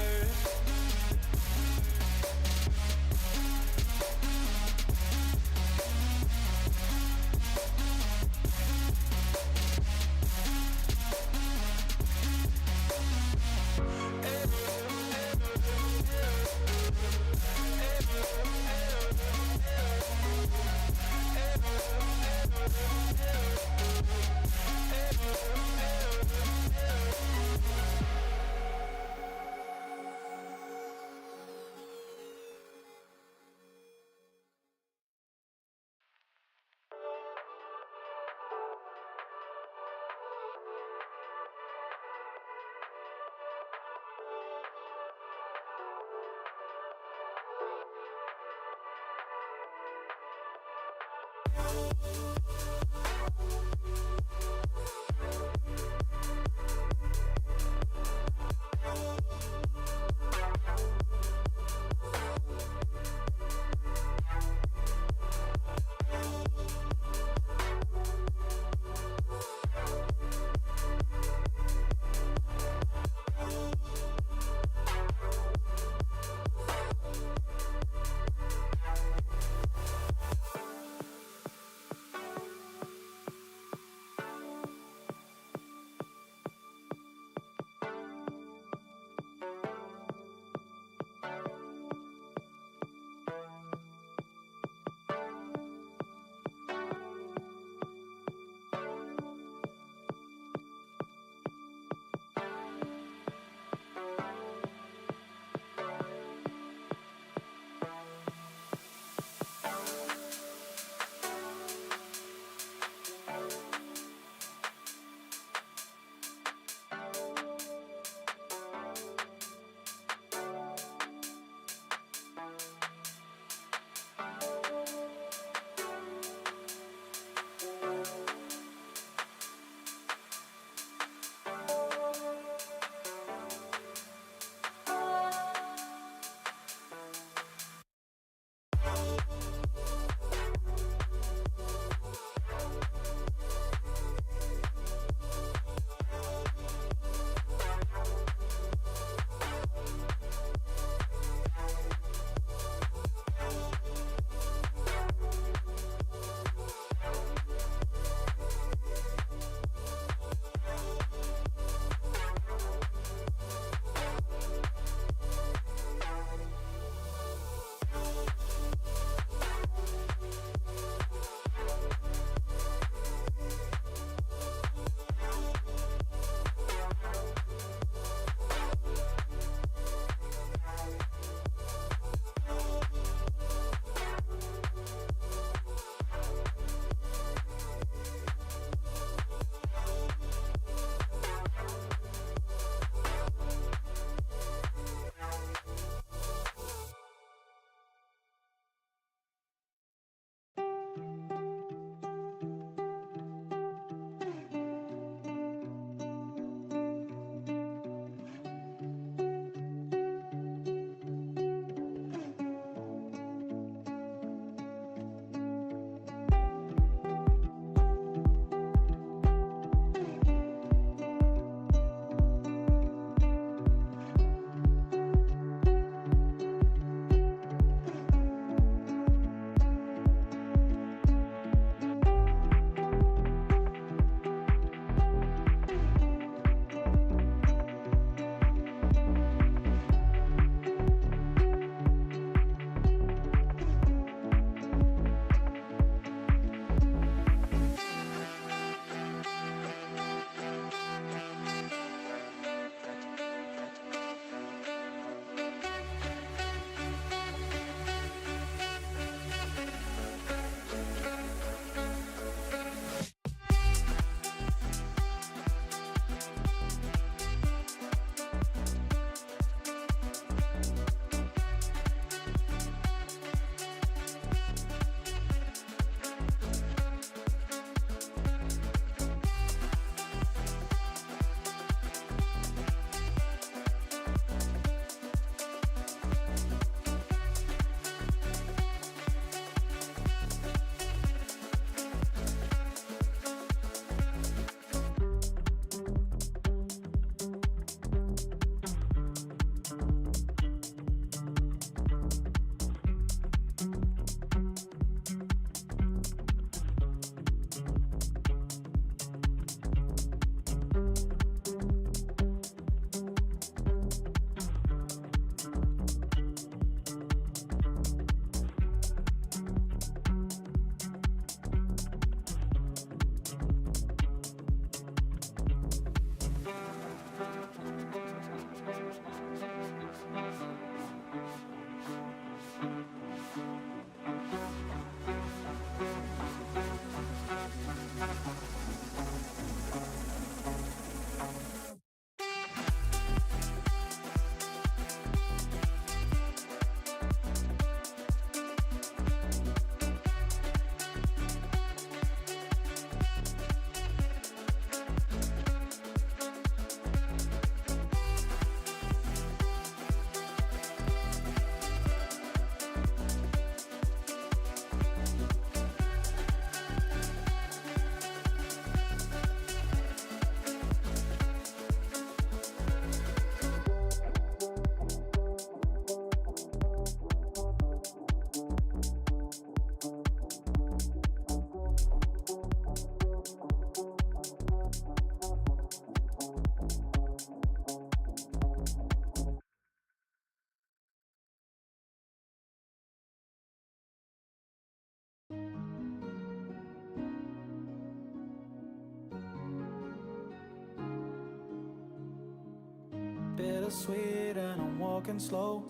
B: bittersweet and I'm walking slow.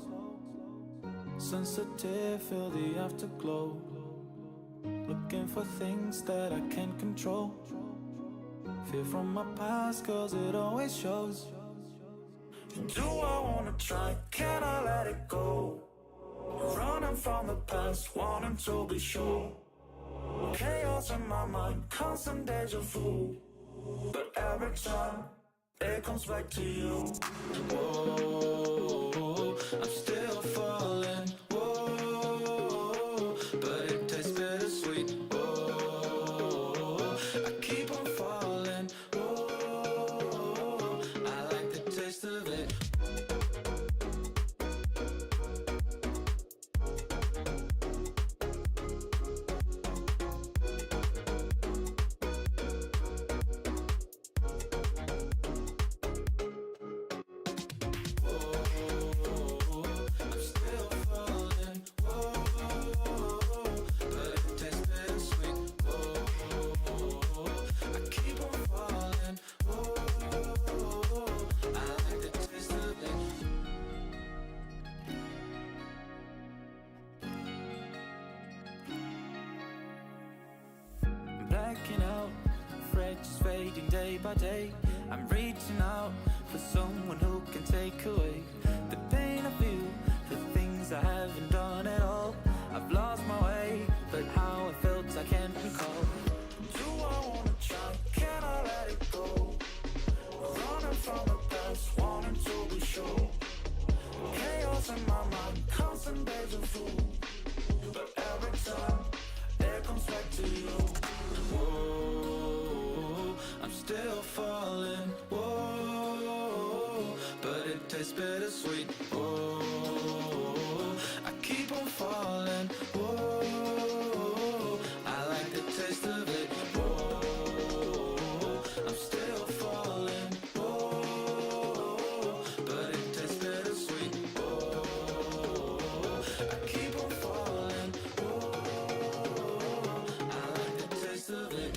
B: Sensitive, feel the afterglow. Looking for things that I can't control. Fear from my past, cause it always shows. Do I wanna try? Can I let it go? Running from the past, wanting to be sure. Chaos in my mind, constant deja vu. But every time, it comes back to you. Whoa, I'm still falling. Whoa, but it tastes bittersweet. Whoa, I keep on falling. Whoa, I like the taste of it. Blacking out, frets fading day by day. I'm reaching out for someone who can take away the pain I feel, the things I haven't done at all. I've lost my way, but how I felt I can't recall. Do I wanna try? Can I let it go? Running from the past, wanting to be sure. Chaos in my mind, constant deja vu. But every time, it comes back to you. Whoa, I'm still falling. Whoa, but it tastes bittersweet. Whoa, I keep on falling. Whoa, I like the taste of it. Whoa, I'm still falling. Whoa, but it tastes bittersweet. Whoa, I keep on falling. Whoa, I like the taste of it.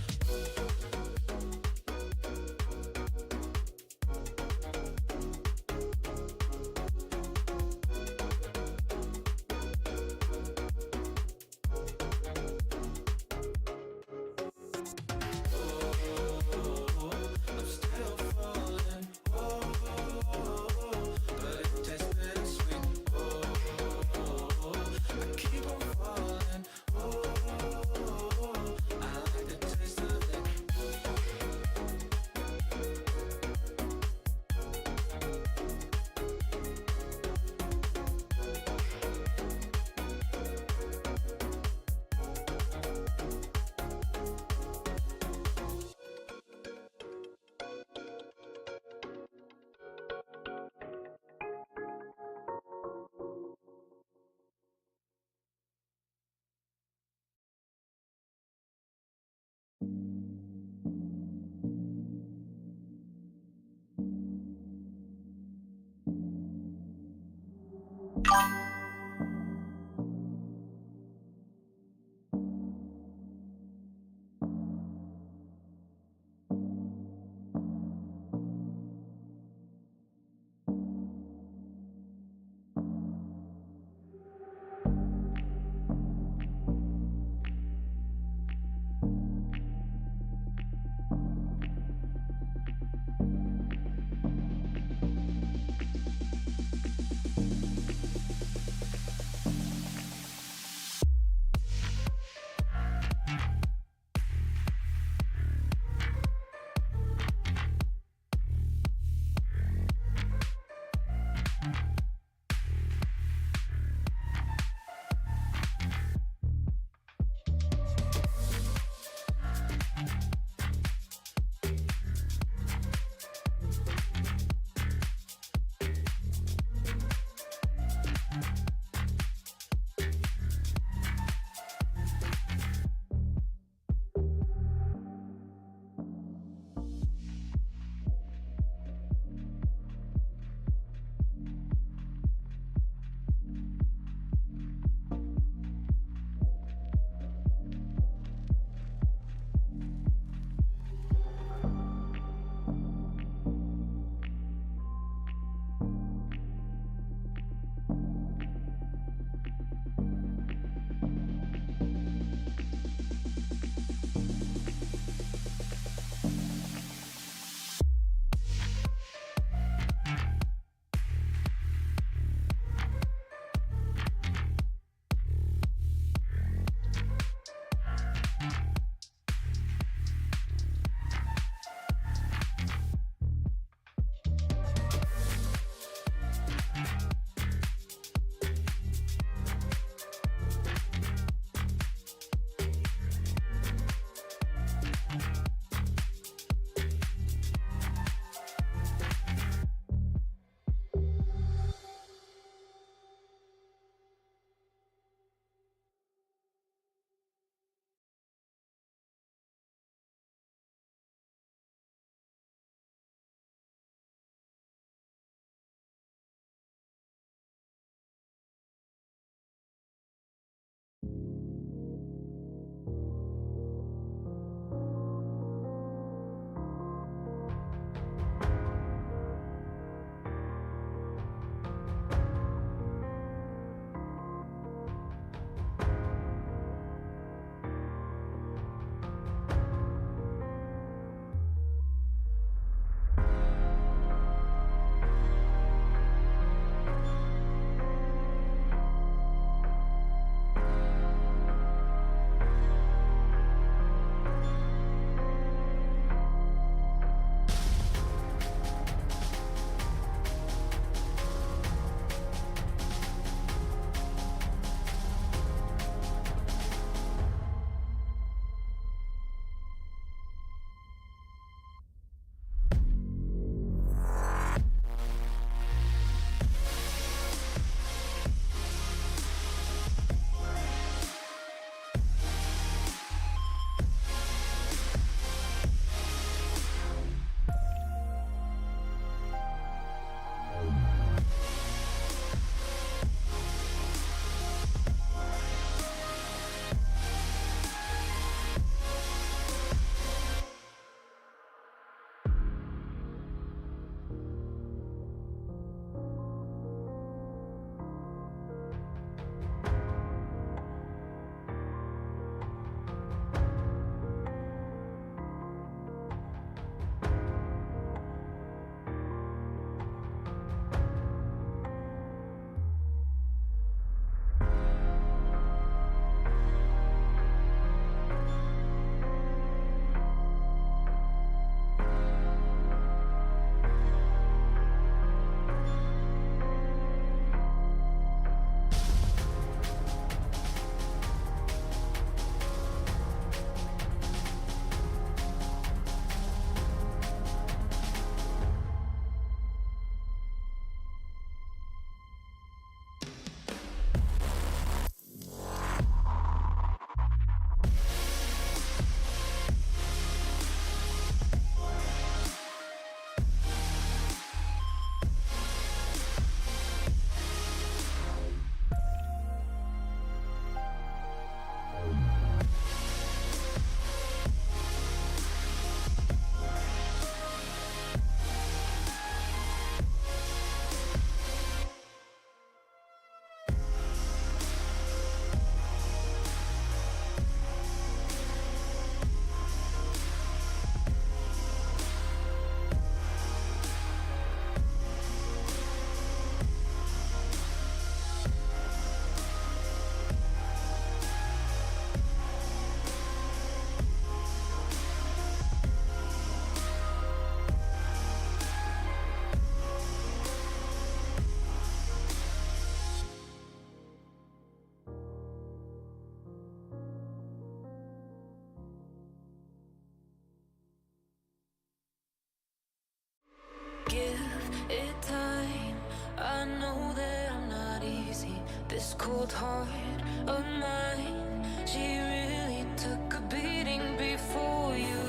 G: cold heart of mine. She really took a beating before you.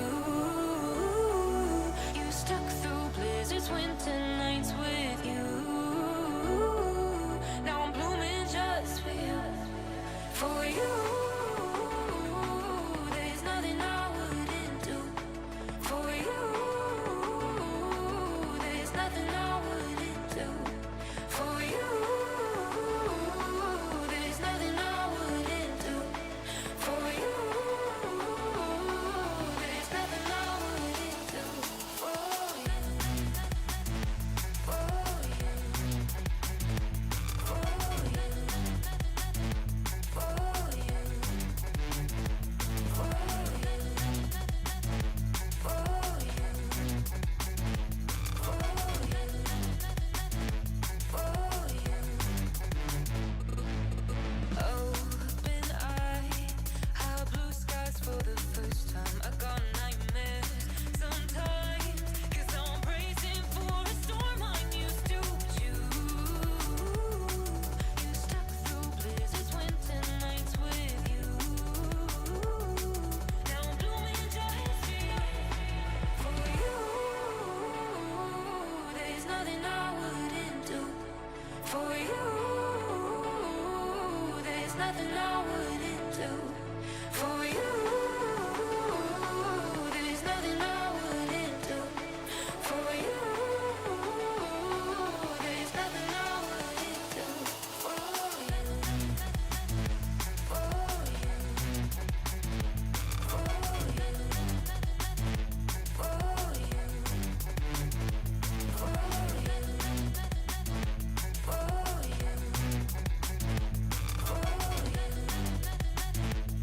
G: You stuck through blizzards, winter nights with you. Now I'm blooming just for you. For you. There's nothing I wouldn't do. For you. There's nothing I wouldn't do. For you. There's nothing I wouldn't do. For you. There's nothing I wouldn't do. For you. For you. For you. For you. For you. Open eye, high blue skies for the first time. I got nightmares sometimes, 'cause I'm bracing for a storm I'm used to. You stuck through blizzards, winter nights with you. Now I'm blooming just for you. For you. There's nothing I wouldn't do. For you. There's nothing I wouldn't do. For you. There's nothing I wouldn't do. For you. There's nothing I wouldn't do. For you. For you. For you. For you. For you. For you. For you.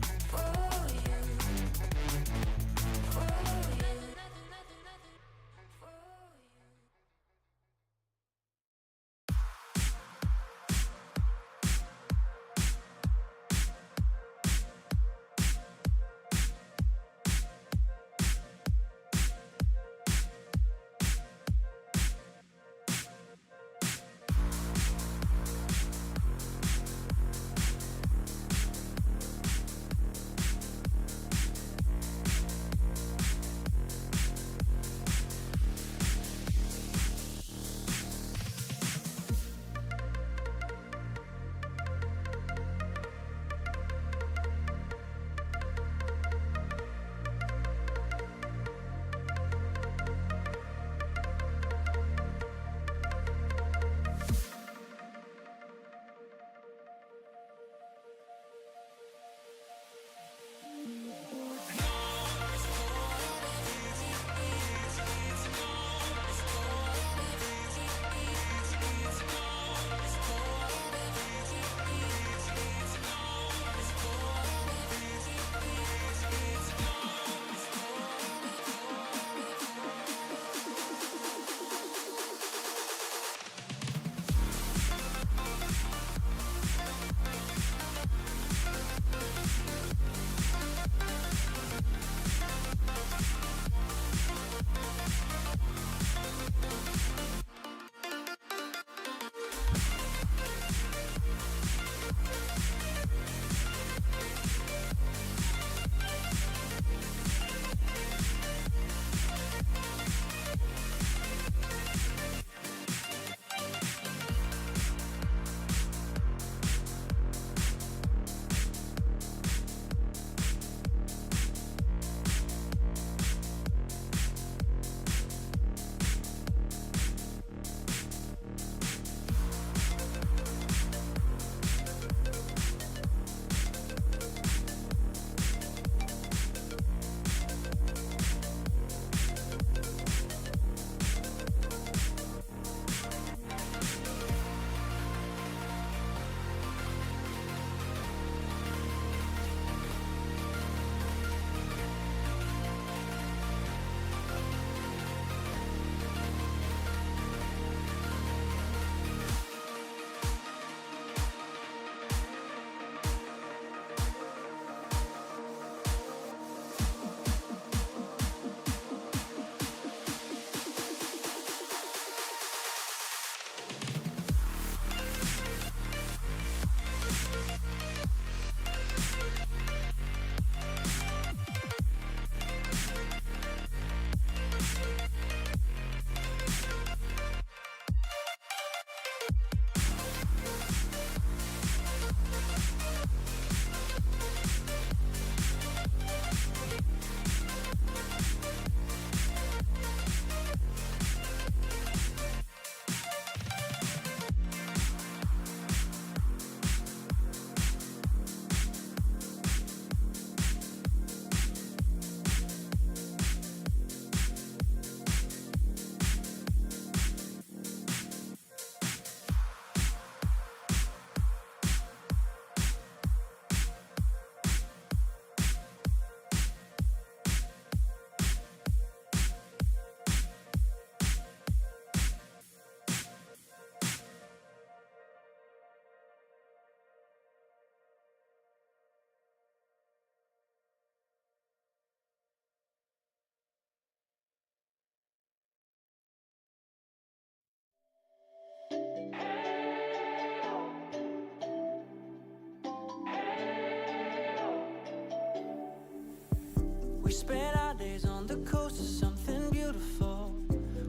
B: spent our days on the coast of something beautiful.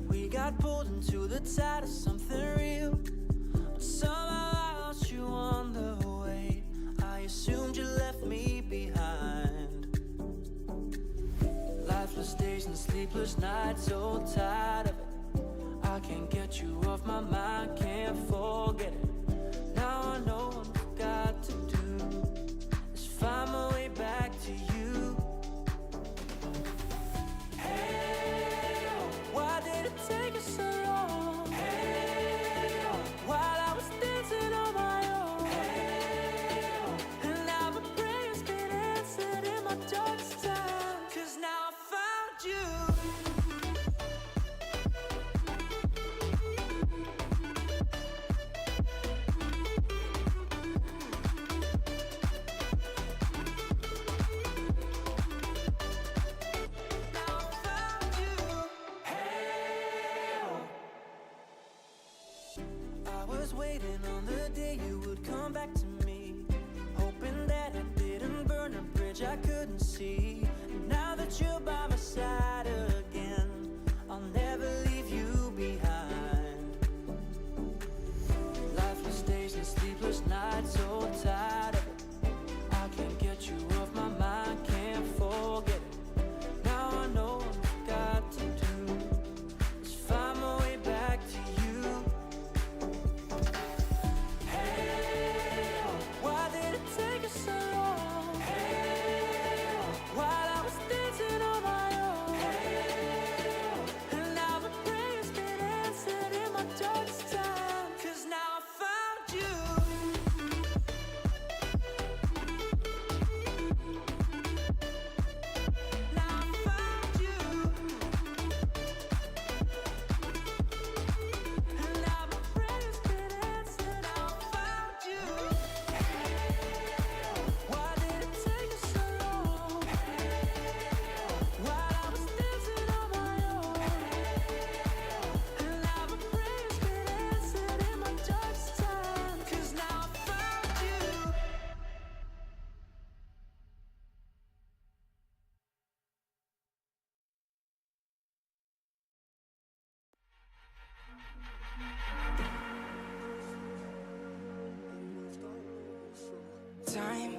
B: We got pulled into the tide of something real. But somehow I lost you on the way. I assumed you left me behind. Lifeless days and sleepless nights, so tired of it. I can't get you off my mind, can't forget it. Now I know what I've got to do is find my way back to you. Hey, why did it take us so long? Hey, while I was dancing on my own. Hey, and now my prayers been answered in my darkest time. 'Cause now I found you. I was waiting on the day you would come back to me, hoping that it didn't burn a bridge I couldn't see. And now that you're by my side again, I'll never leave you behind. Lifeless days and sleepless nights, so tired of it. I can't get you off my mind, can't forget it. Now I know what I've got to do is find my way back to you. Hey, why did it take us so long? Hey, while I was dancing on my own. Hey, and now my prayers been answered in my darkest time. 'Cause now I found you. Now I found you. And now my prayers been answered. I found you. Why did it take us so long? While I was dancing on my own. And now my prayers been answered in my darkest time. 'Cause now I found you. Time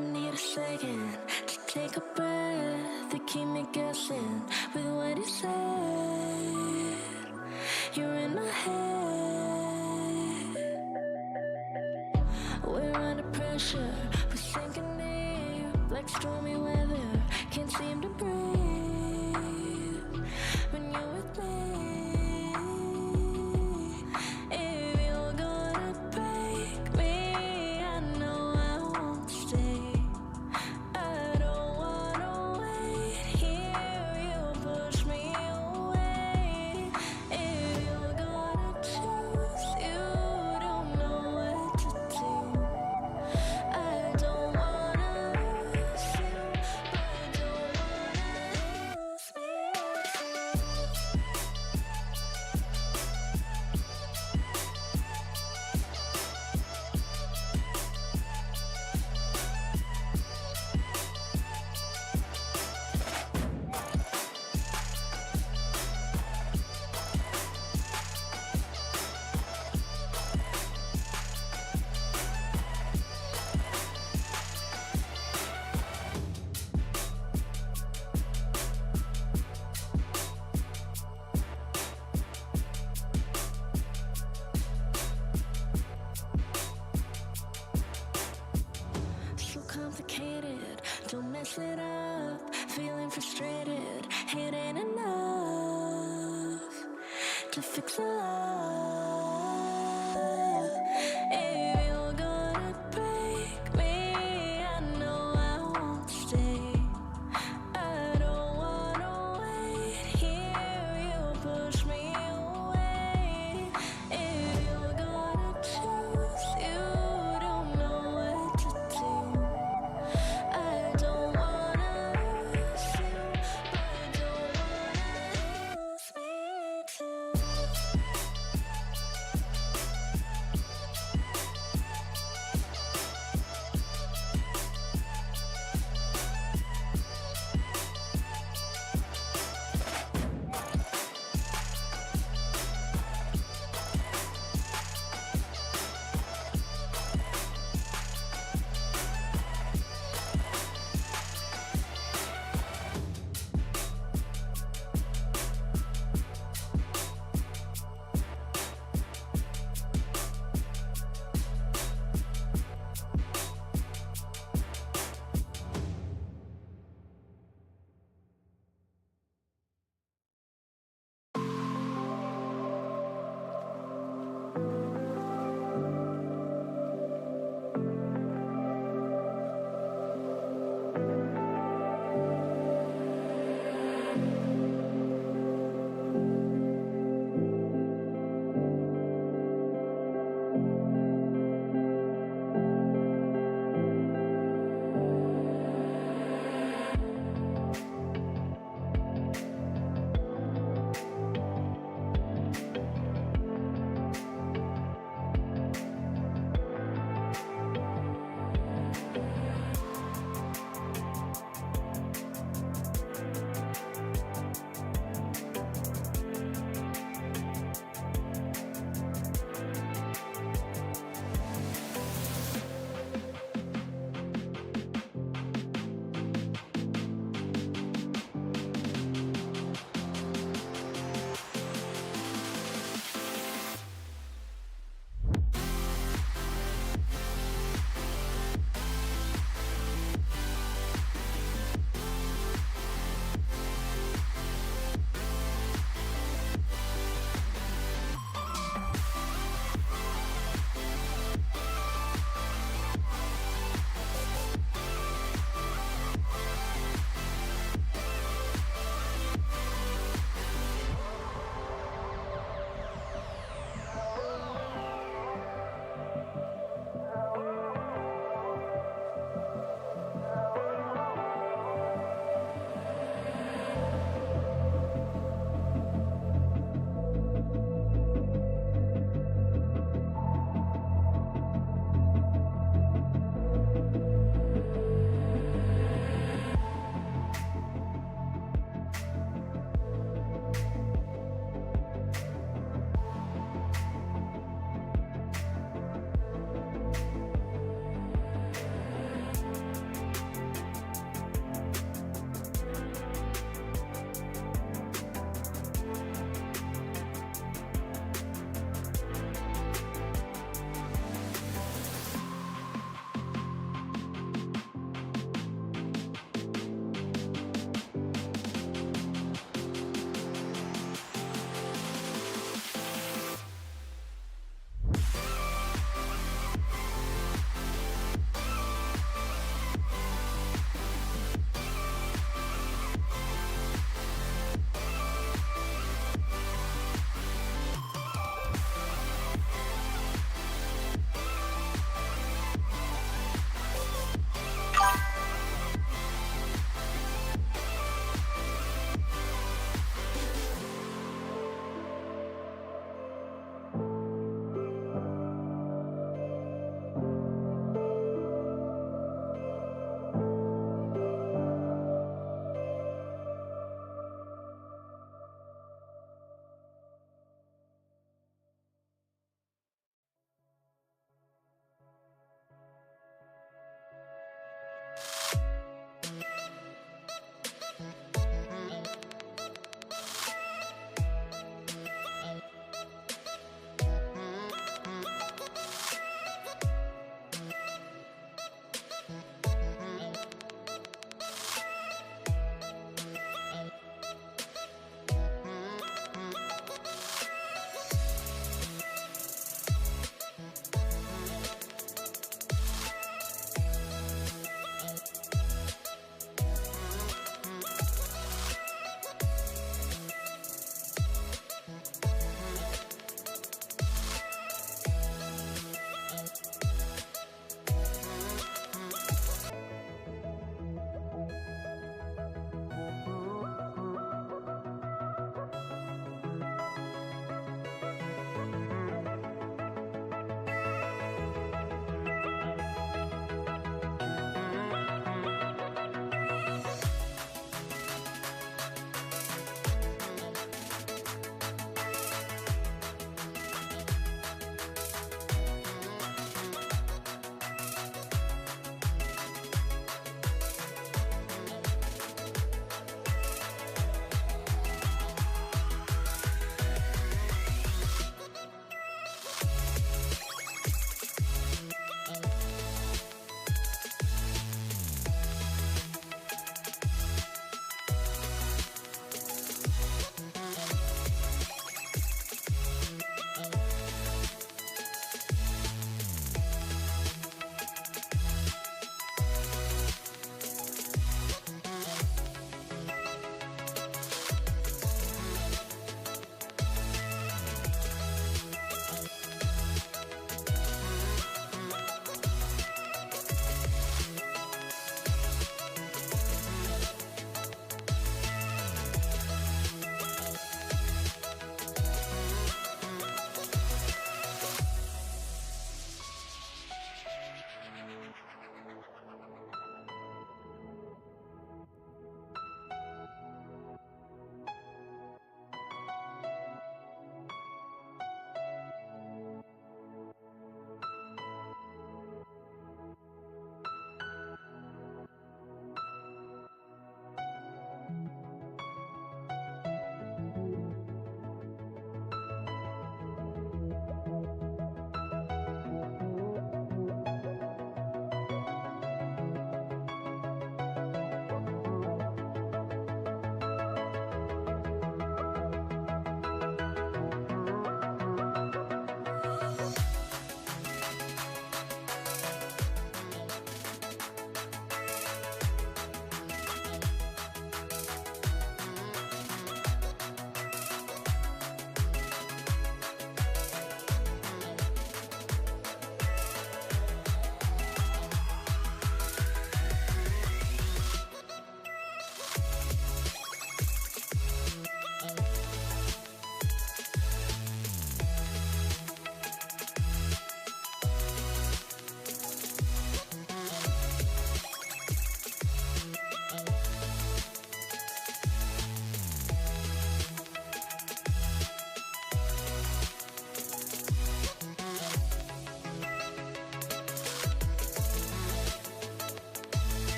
G: need a second to take a breath, to keep me guessing with what you said. You're in my head. We're under pressure, we're sinking deep like stormy weather. Can't seem to breathe when you're with me. If you're gonna break me, I know I won't stay. I don't wanna wait here, you push me away. If you're gonna choose, you don't know what to do. I don't wanna lose you, but I don't wanna lose me so complicated, don't mess it up. Feeling frustrated, it ain't enough to fix a love. If you're gonna break me, I know I won't stay. I don't wanna wait here, you push me away. If you're gonna choose, you don't know what to do. I don't wanna lose you, but I don't wanna lose me too.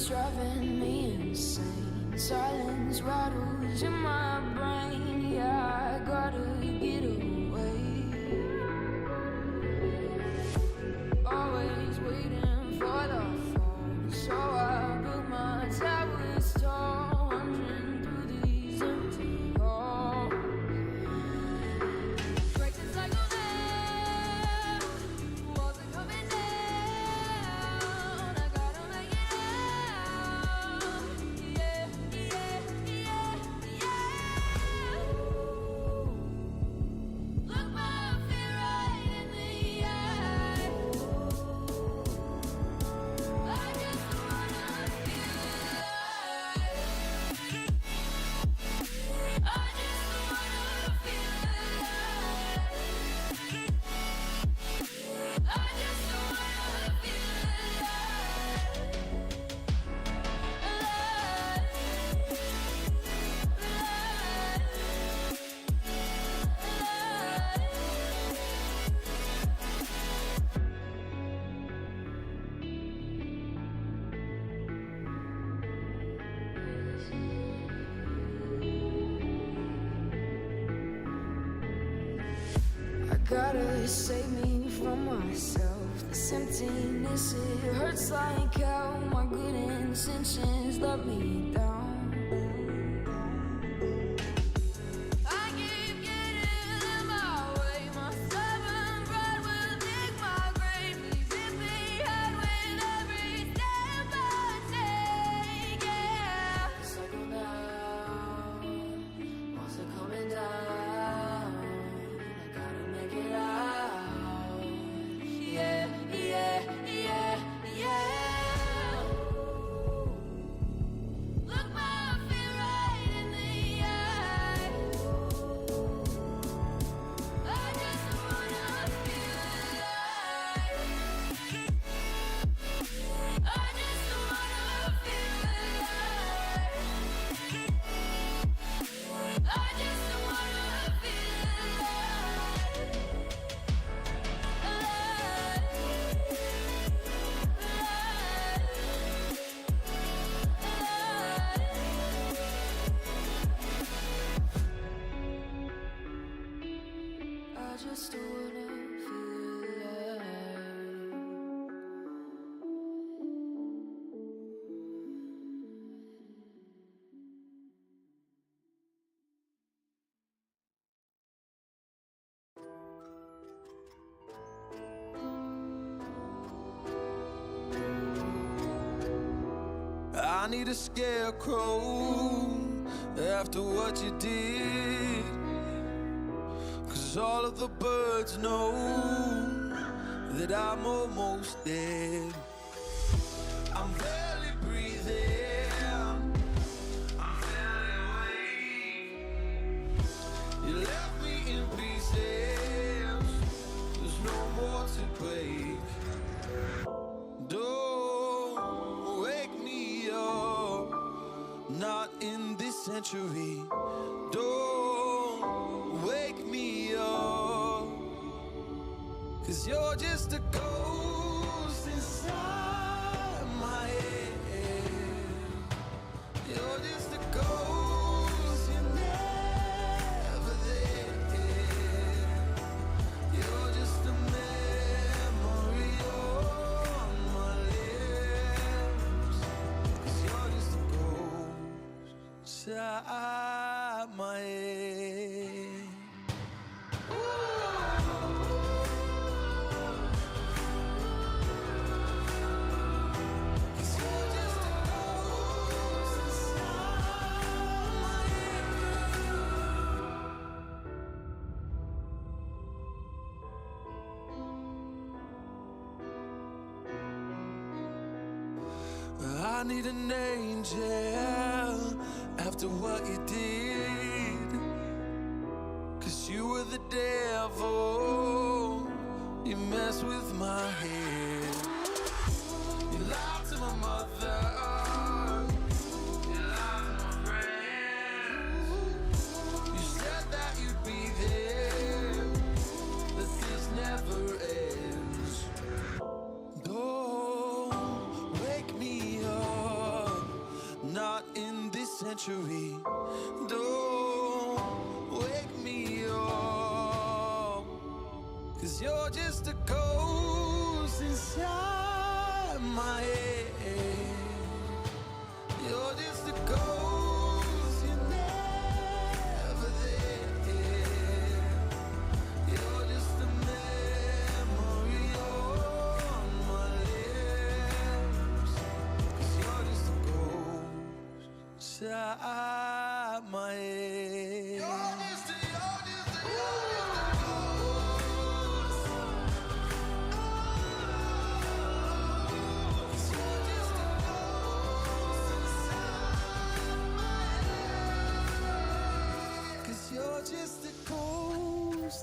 G: it's driving me insane. Silence rattles in my brain. Yeah, I gotta get away. Always waiting for the phone, so I built my towers tall, wandering through these empty halls. Break the cycle now, walls are coming down. I gotta make it out. Yeah, yeah, yeah, yeah. Look my fear right in the eye. I just wanna feel alive. I just wanna feel alive. I just wanna feel I gotta save me from myself. This emptiness, it hurts like hell. My good intentions let me down. I keep getting in my way. My stubborn pride will dig my grave. Leaving behind with every step I take. Yeah, cycle down, walls are coming down. I gotta make it out. Yeah, yeah, yeah, yeah. Look my fear right in the eye. I just wanna feel alive. I just wanna feel alive. I just wanna feel alive. I just wanna feel alive.
S: I need a scarecrow after what you did. 'Cause all of the birds know that I'm almost dead. I'm barely breathing. I'm barely awake. You left me in pieces. There's no more to break. Don't wake me up. Not in this century. Don't wake me up. 'Cause you're just a ghost inside my head. You're just a ghost, you're never there. You're just a memory on my lips. 'Cause you're just a ghost inside my head. I need an angel after what you did. 'Cause you were the devil. You mess with my head. You lied to my mother. You lied to my friends. You said that you'd be there, that this never ends. Don't wake me up. century. Don't wake me up, 'cause you're just a ghost inside my head. You're just a ghost, you're never there. You're just a memory on my lips. 'Cause you're just a ghost inside my head. You're just a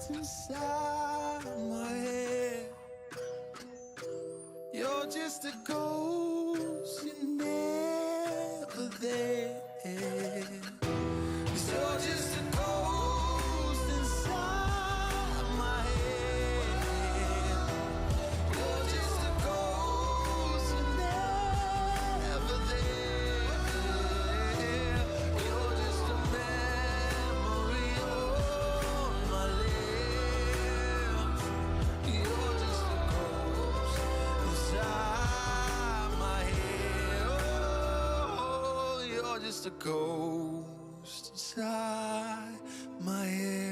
S: inside my head. You're just a ghost, you're never there. 'Cause you're just a ghost inside my head. You're just a ghost, you're never there. You're just a memory on my lips. You're just a ghost inside my head. Oh, you're just a ghost inside my head.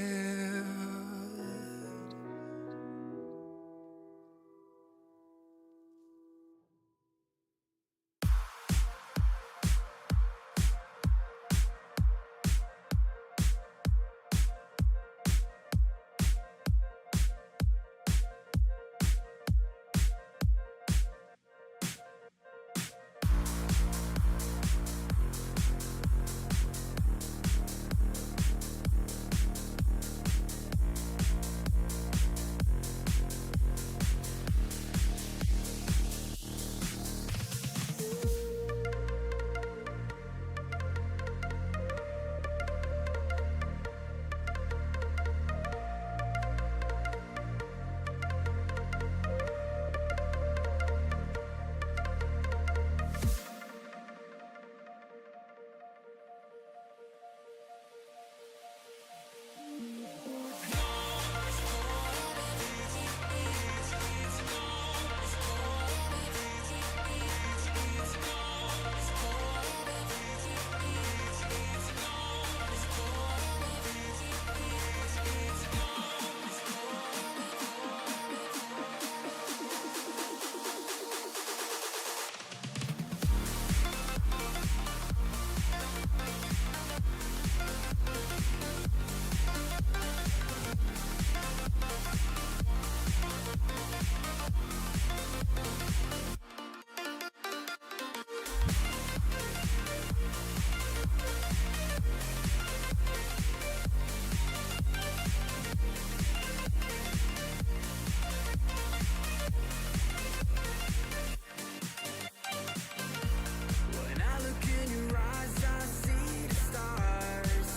S: When I look in your eyes, I see the stars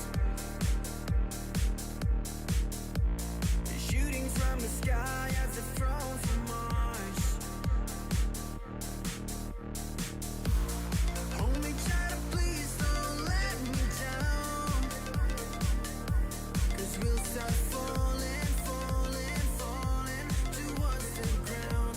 S: shooting from the sky as if thrown from Mars. Hold me tight, please don't let me down, 'cause we'll start falling, falling, falling towards the ground.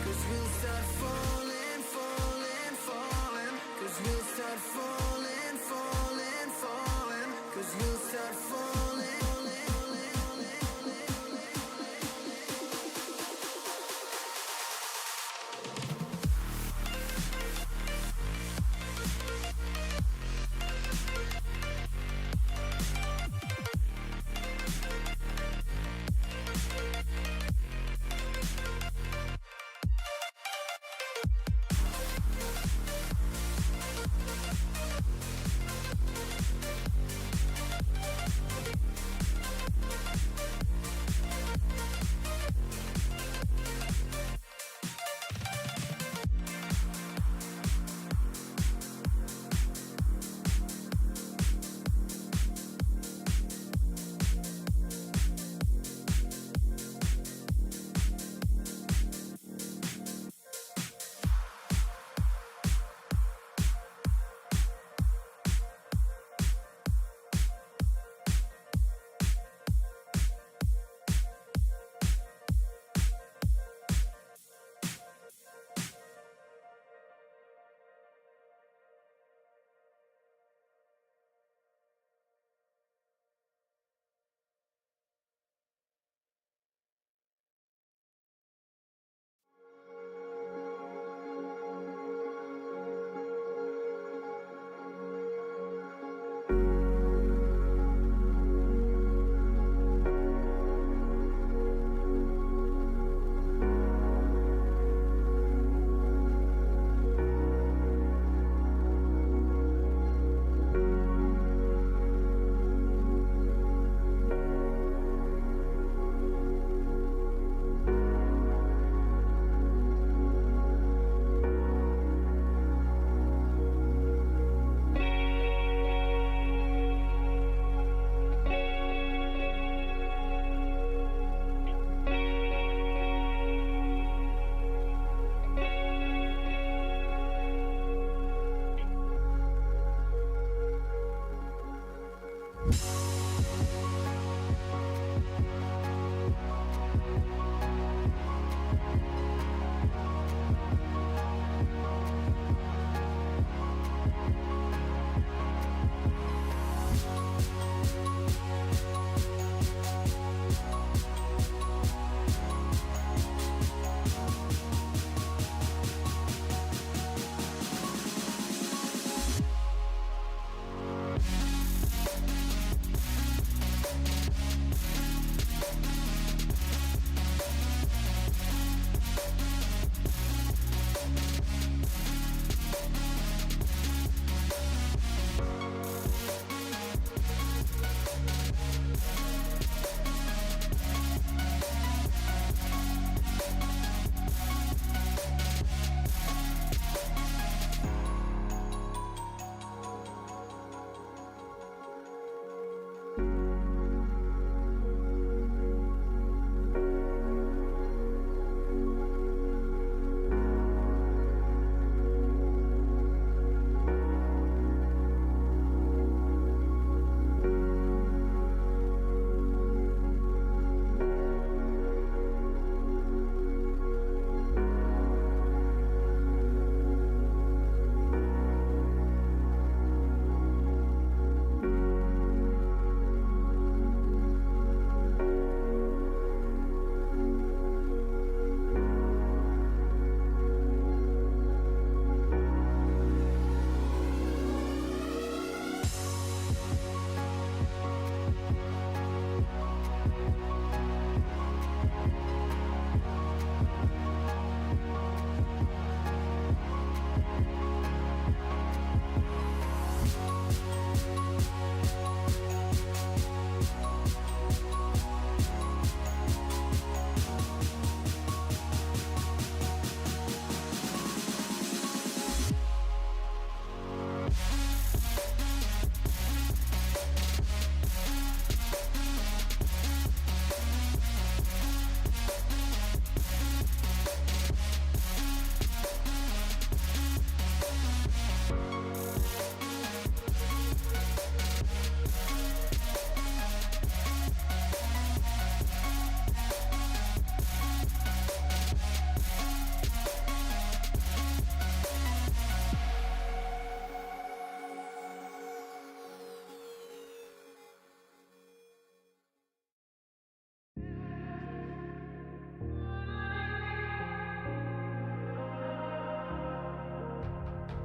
S: 'Cause we'll start falling, falling, falling. 'Cause we'll start falling, falling, falling. 'Cause we'll start falling.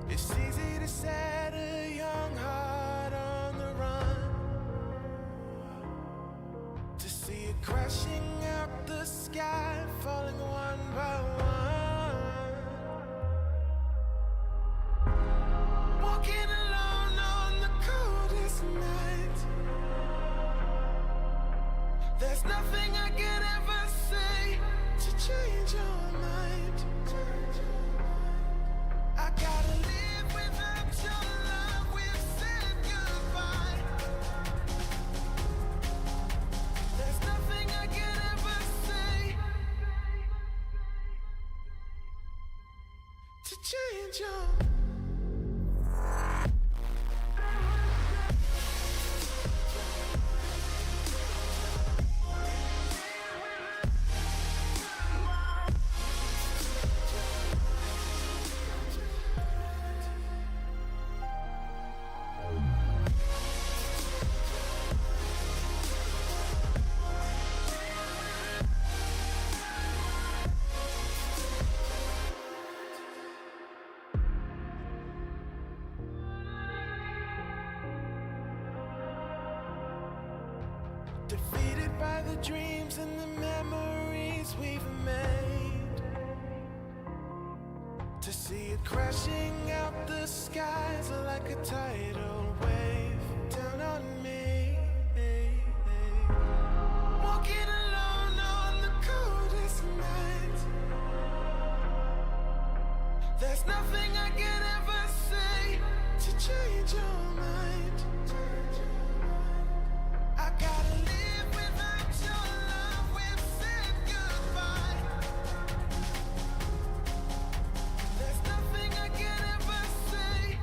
B: It's easy to set a young heart on the run, to see it crashing out the sky, falling one by one. Walking alone on the coldest night. There's nothing I could ever say to change your mind. I gotta live without your love. We've said goodbye. There's nothing I could ever say to change your defeated by the dreams and the memories we've made, to see it crashing out the skies like a tidal wave down on me. Walking alone on the coldest night. There's nothing I could ever say to change your mind. I gotta live without your love. We've said goodbye. There's nothing I can ever say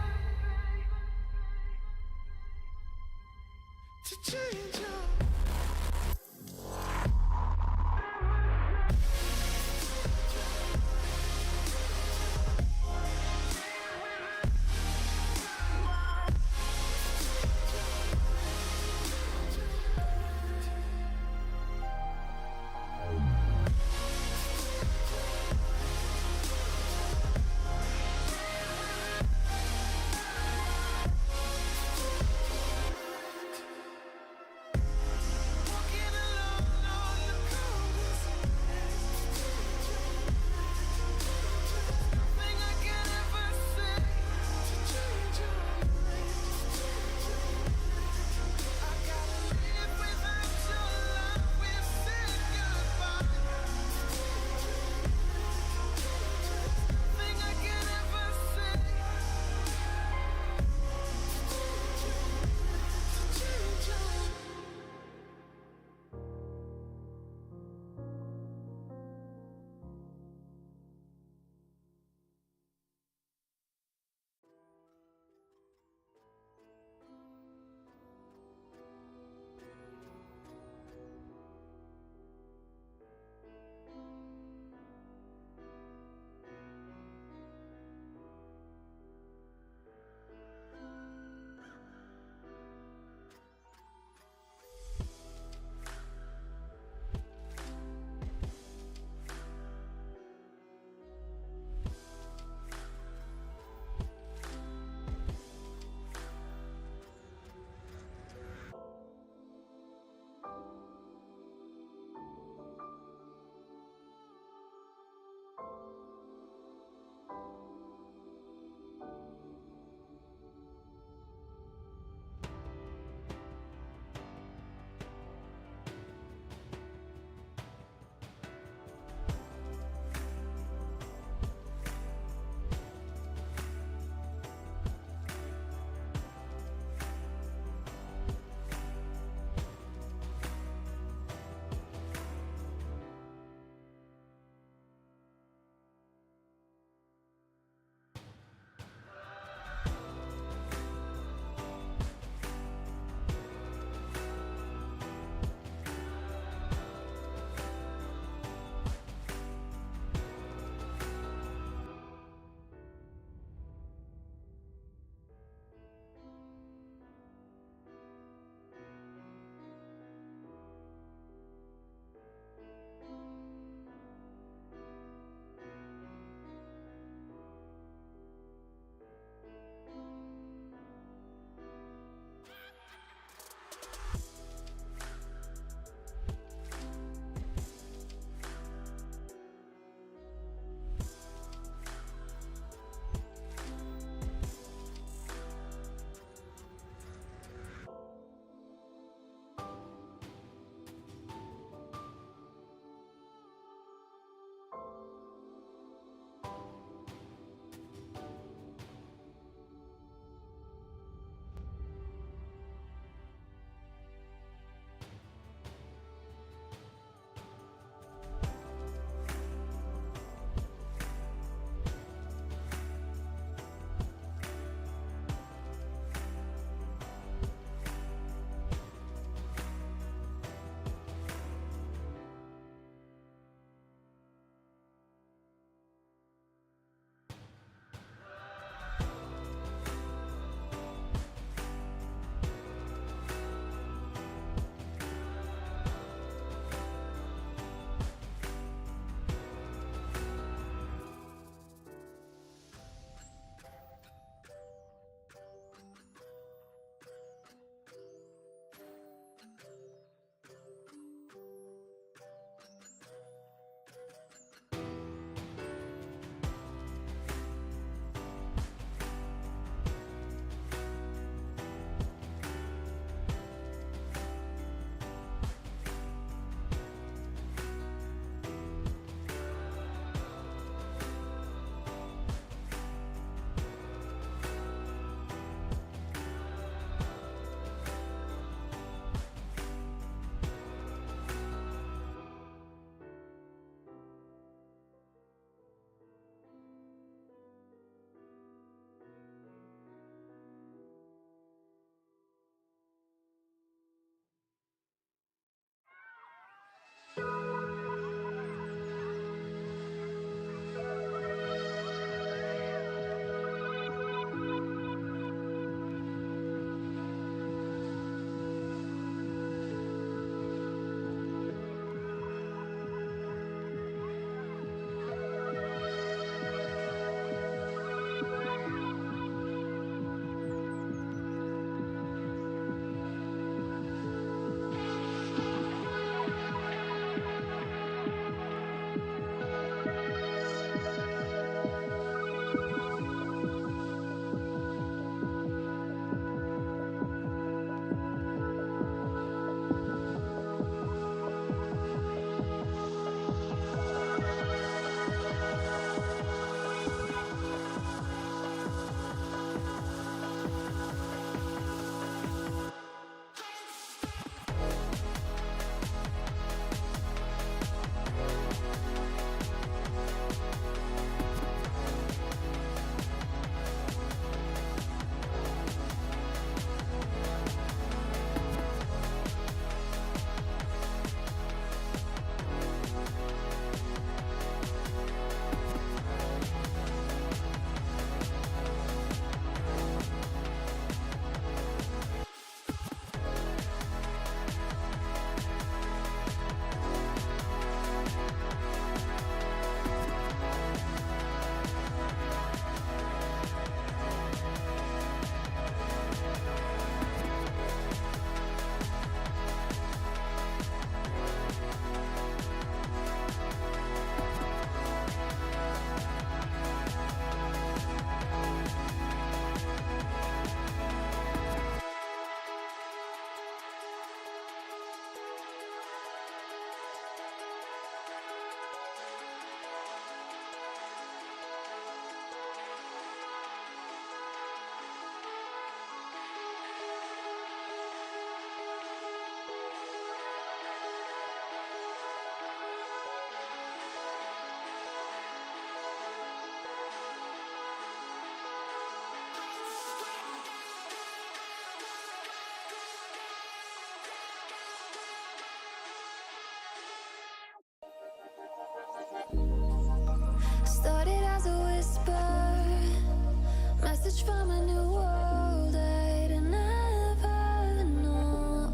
G: message from a new world I'd never known.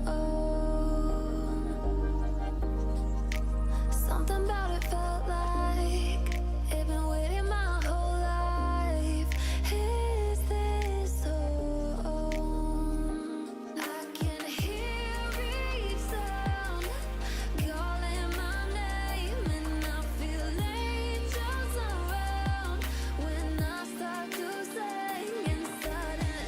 G: Something about it felt like it'd been waiting my whole life. Is this home? I can hear each sound calling my name, and I feel angels around when I start to sing. And suddenly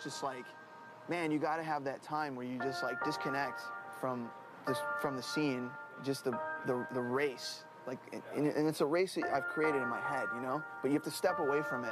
T: it's just like, man, you got to have that time where you just like disconnect from the scene, just the race. Like, and it's a race that I've created in my head, you know? But you have to step away from it.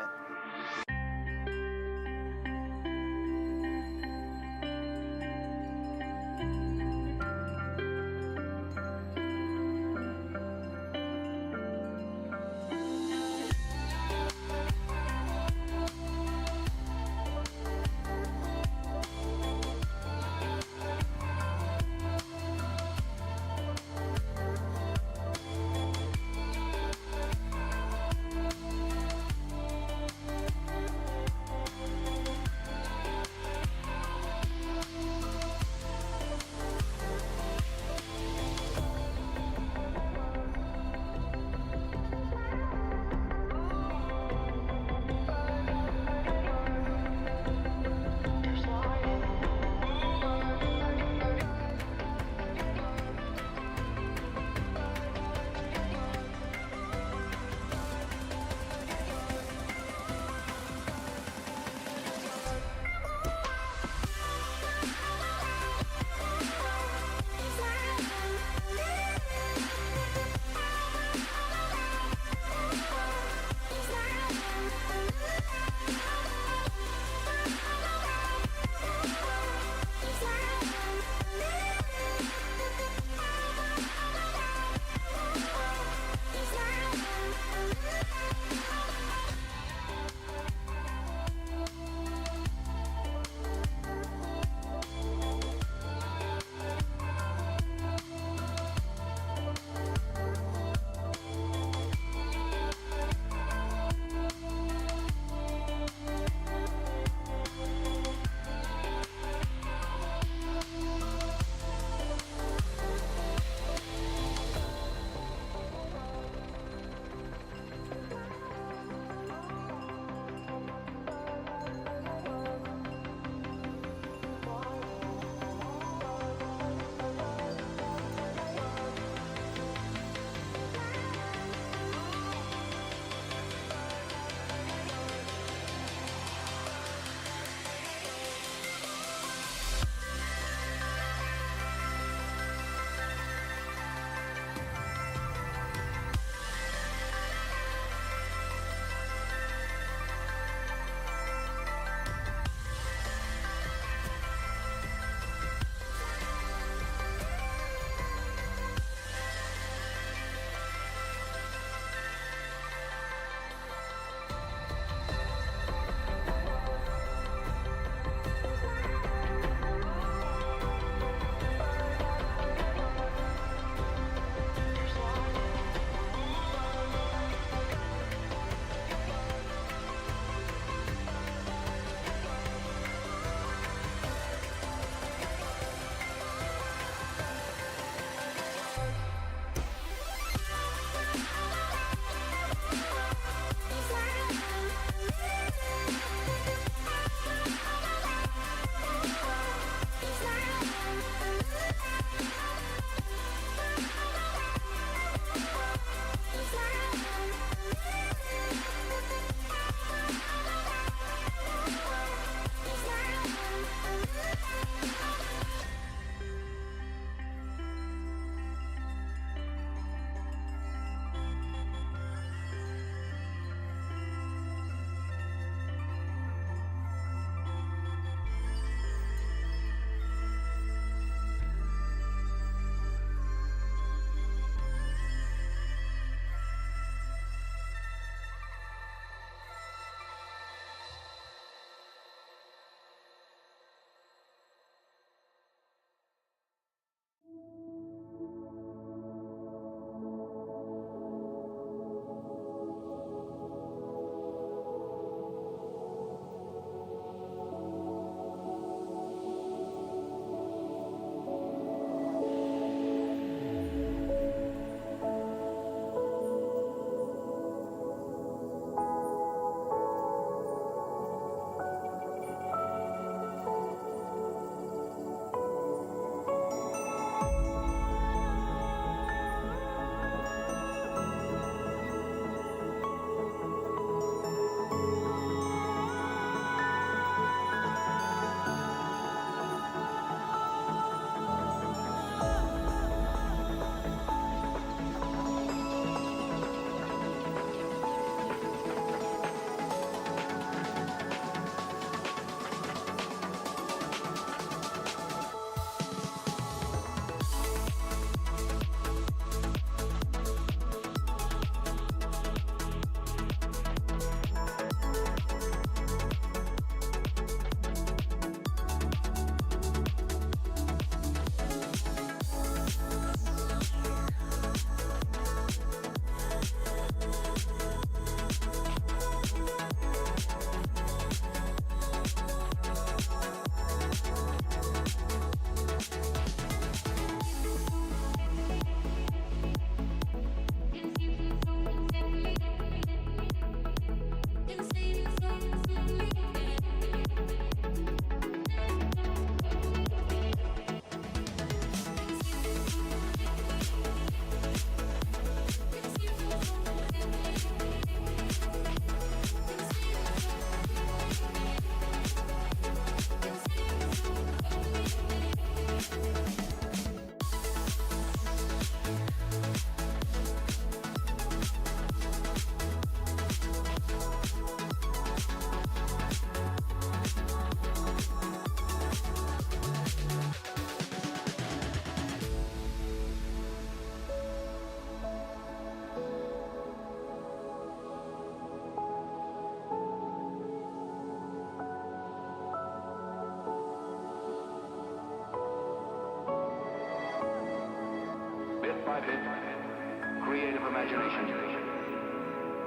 F: imagination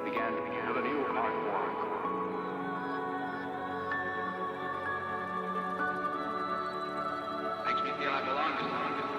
F: began with a new art form. Makes me feel I belong to something.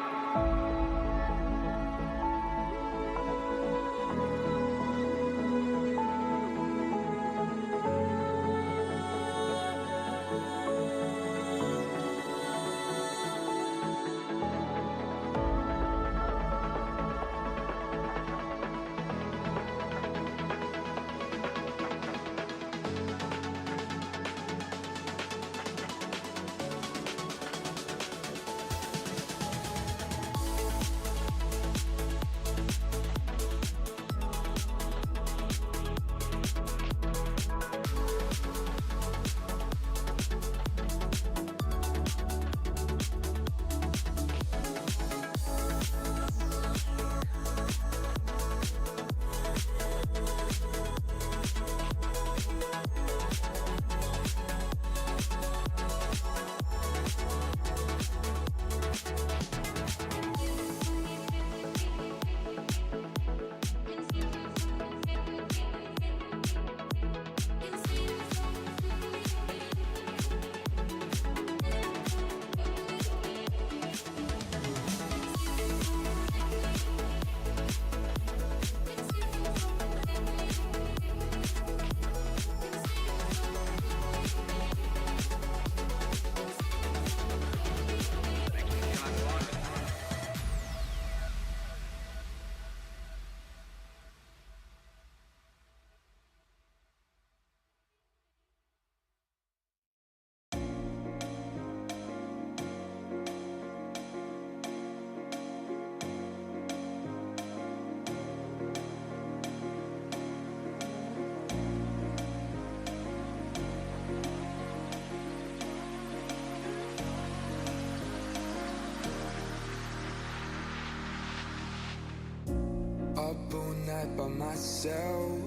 S: Up all night by myself,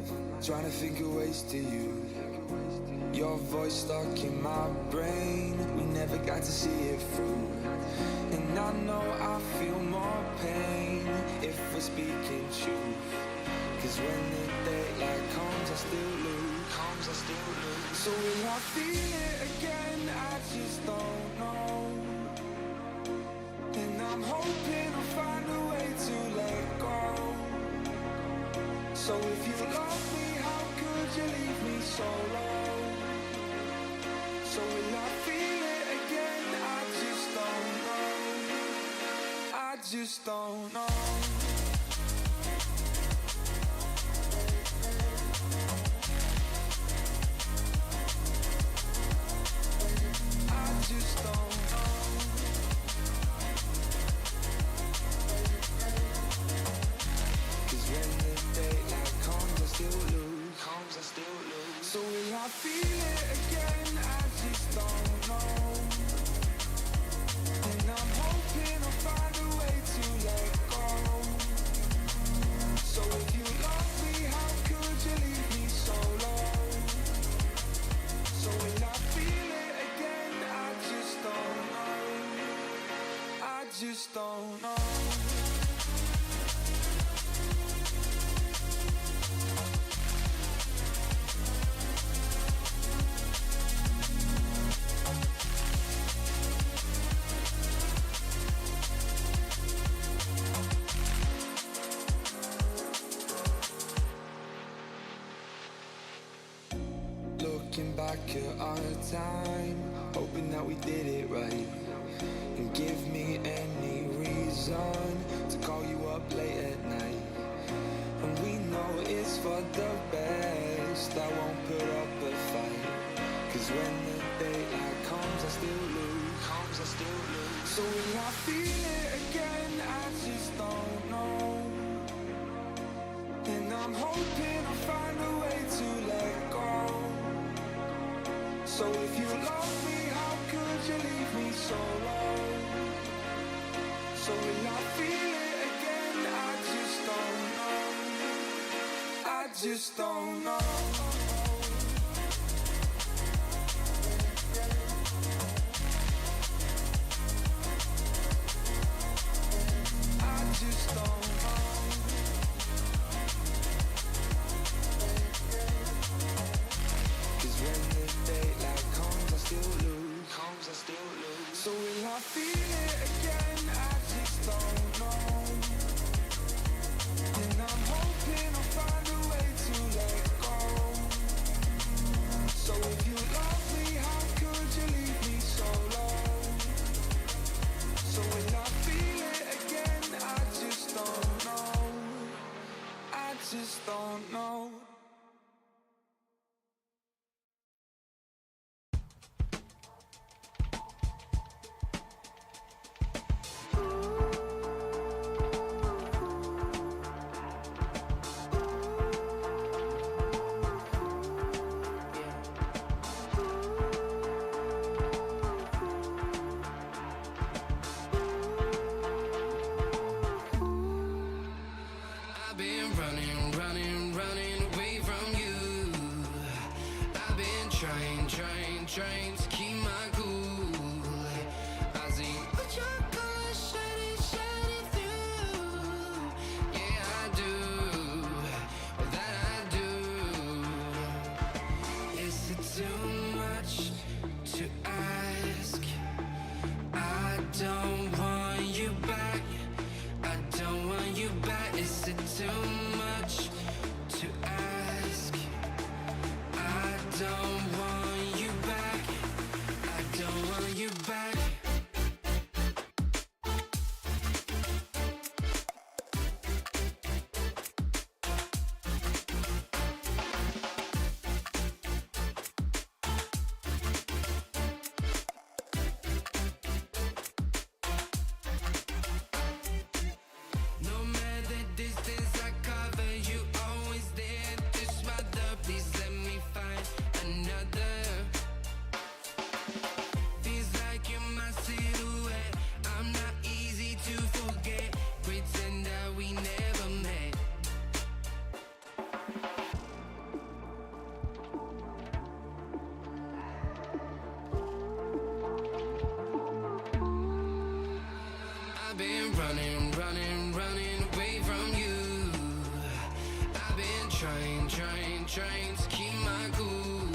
S: trying to think of ways to use your voice stuck in my brain. We never got to see it through, and I know I feel more pain if we're speaking truth. Cause when the daylight comes, I still lose. So will I feel it again? I just don't know. And I'm hoping I'll find a way to let go. So if you love me, how could you leave me so low? So will I feel it again? I just don't know. I just don't know. I just don't know. Cause when the daylight comes, I still lose. So will I feel it again? I just don't know. And I'm hoping I'll find a way to let go. So if you love me, how could you leave me so low? So will I feel it again? I just don't know. I just don't know. Looking back at our time, hoping that we did it right. And give me any reason to call you up late at night. And we know it's for the best, I won't put up a fight. Cause when the daylight comes, I still lose. So will I feel it again? I just don't know. And I'm hoping I'll find a way to let go. So if you love me, how could you leave me so low? So will I feel it again? I just don't know. I just don't know. I just don't know. don't know.
B: I've been running, running, running away from you. I've been trying, trying, trying to keep my cool. I see what your colors shining, shining through. Yeah, I do. Well, that I do. Is it too much to ask? I don't want you back. I don't want you back. Is it too much to ask? I don't want you back. I don't want you back. No matter distance I cover, you always there to smother. Please let me find another. Feels like you're my silhouette. I'm not easy to forget. Pretend that we never met. I've been running, running, running away from you. I've been trying, trying, trying to keep my cool.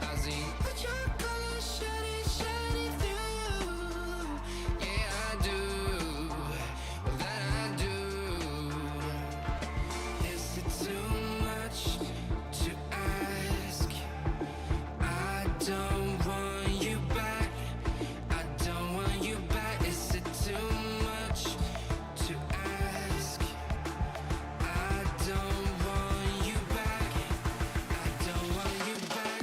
B: I see what your colors shining, shining through. Yeah, I do. Well, that I do. Is it too much to ask? I don't want you back. I don't want you back. Is it too much to ask? I don't want you back. I don't want you back.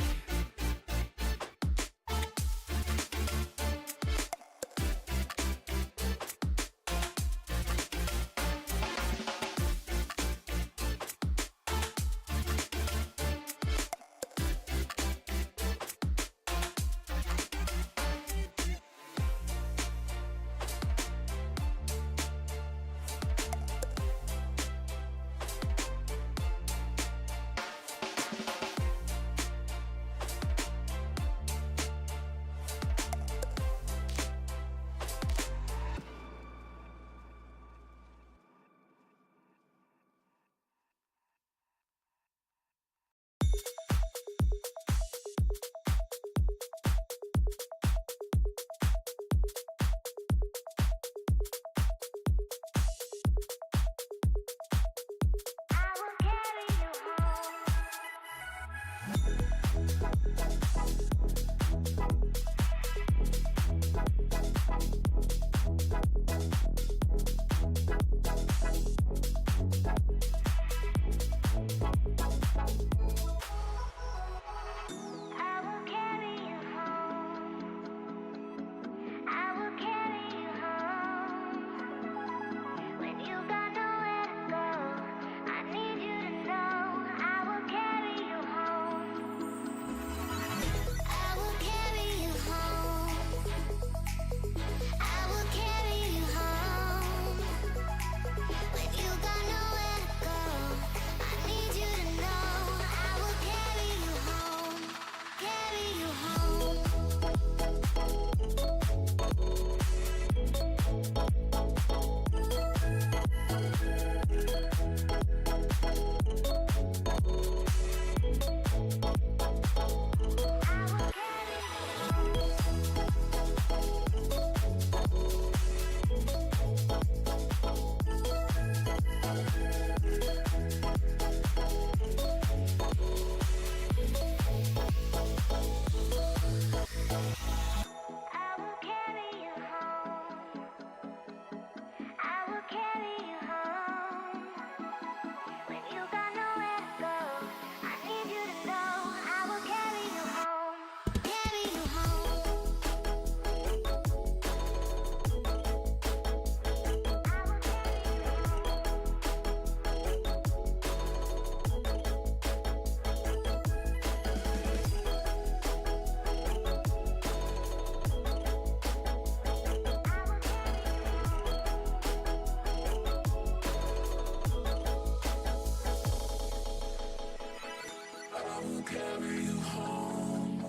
S: carry you home.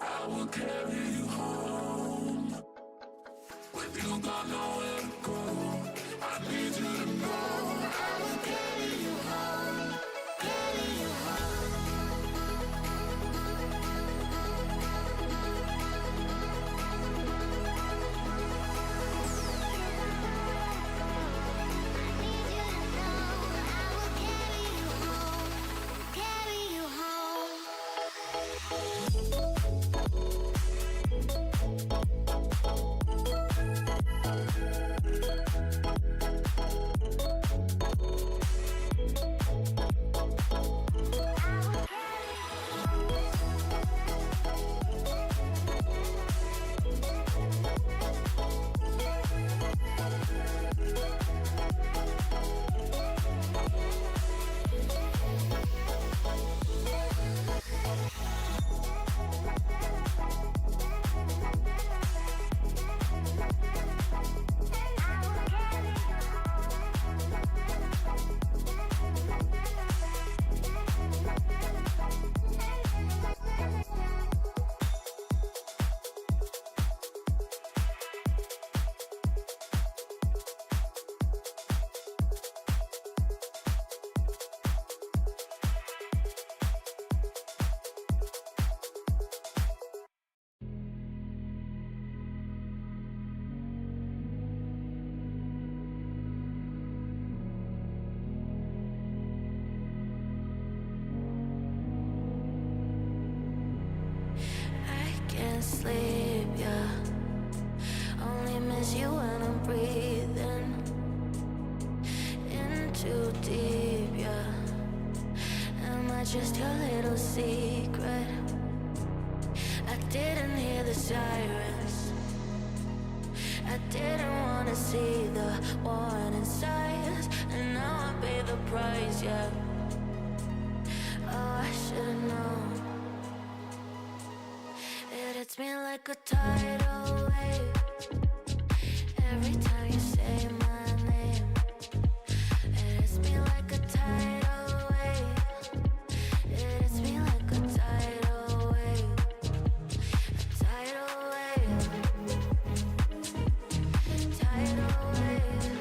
S: I will carry you home. When you got nowhere to go, I need you to know I will carry you home. Carry you
G: sleep, yeah. Only miss you when I'm breathing in too deep, yeah. Am I just your little secret? I didn't hear the sirens. I didn't wanna see the warning signs, and now I pay the price, yeah. Oh, I should've known. It hits me like a tidal wave every time you say my name. It hits me like a tidal wave. It hits me like a tidal wave. A tidal wave. Tidal wave.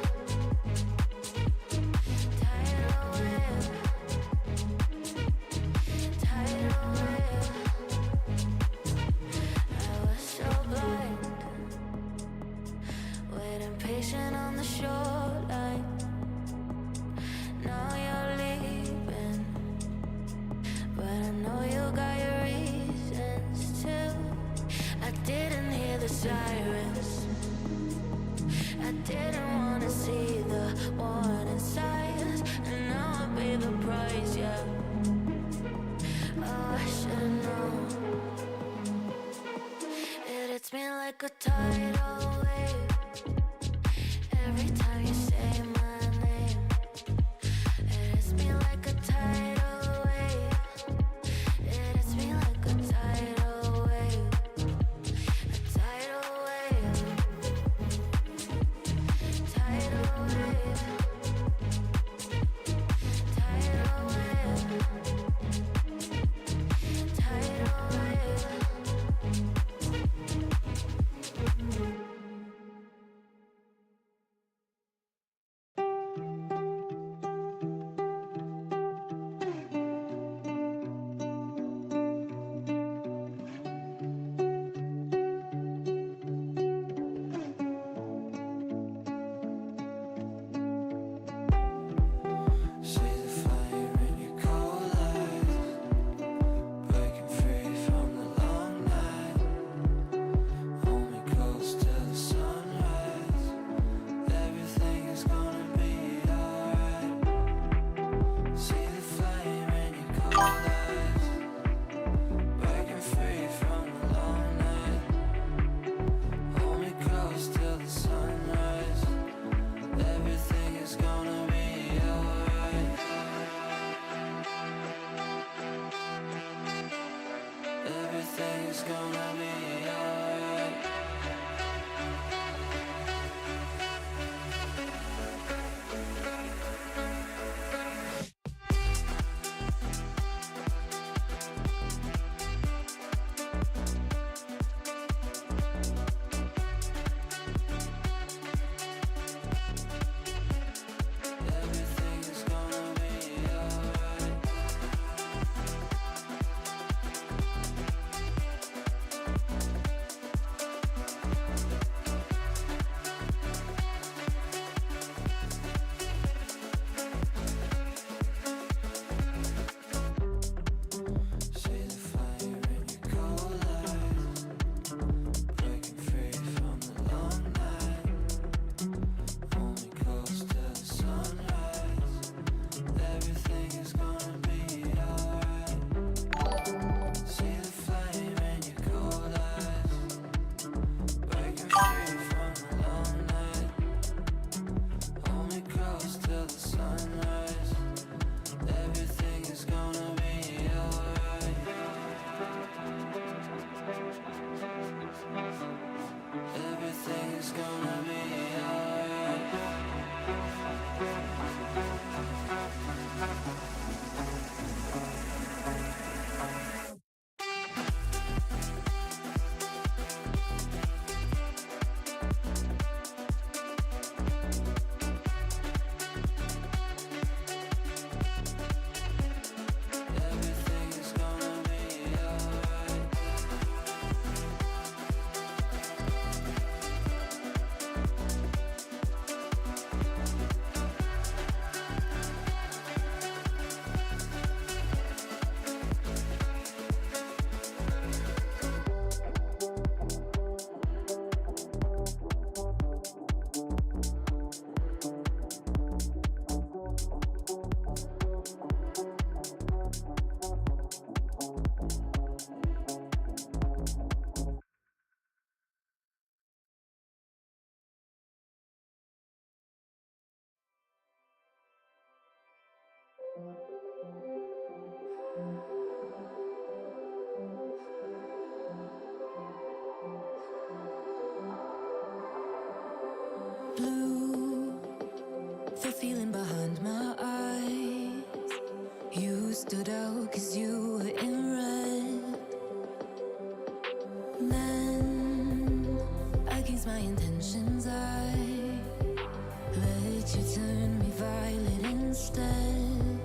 G: Tidal wave. Tidal wave. So blind, waiting patient on the shoreline. Now you're leaving, but I know you got your reasons too. I didn't hear the sirens. I didn't wanna see the warning signs, and now I pay the price, yeah. Oh, I should've known. It's me like a tidal wave every time you say my name. It hits me like a tidal wave. It hits me like a tidal wave. A tidal wave. Tidal wave. Tidal wave. Tidal wave. stood out 'cause you were in red. Then, against my intentions, I let you turn me violet instead.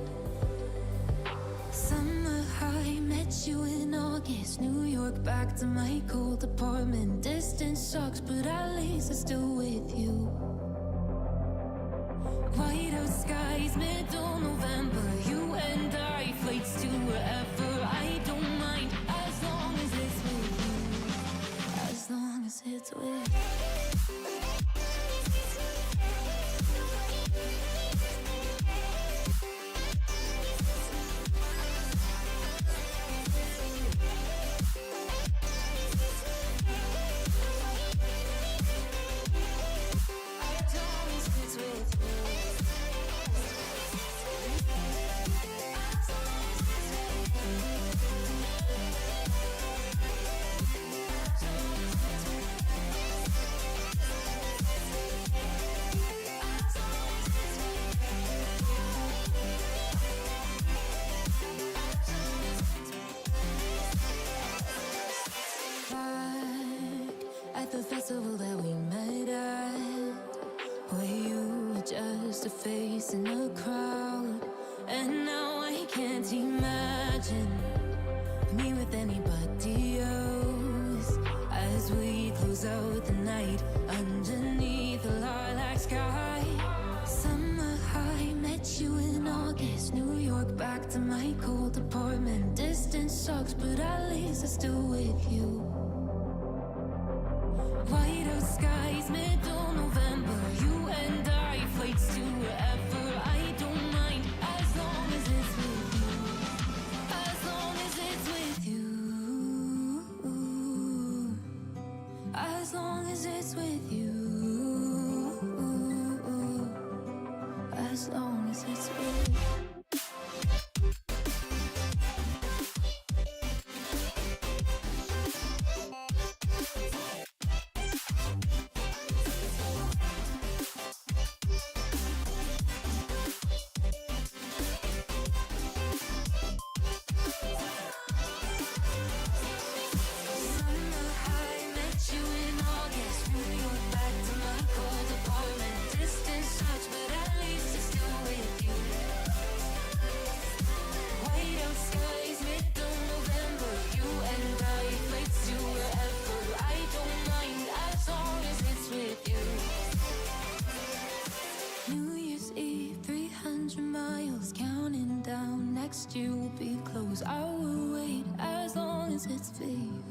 G: Summer high, met you in August. New York, back to my cold apartment. Distance sucks, but at least I'm still with you. White out skies, middle November. You and I, flights to wherever. I don't mind, as long as it's with you. As long as it's with you. At the festival that we met at, where you were just a face in a crowd. And now I can't imagine me with anybody else. As we close out the night underneath the lilac sky. Summer high, met you in August. New York, back to my cold apartment. Distance sucks, but at least I'm still with you. White out skies, middle November. You and I, flights to wherever. I don't mind, as long as it's with you. As long as it's with you. As long as it's with you. As long as it's with you. Next year will be close. I will wait as long as it's for you.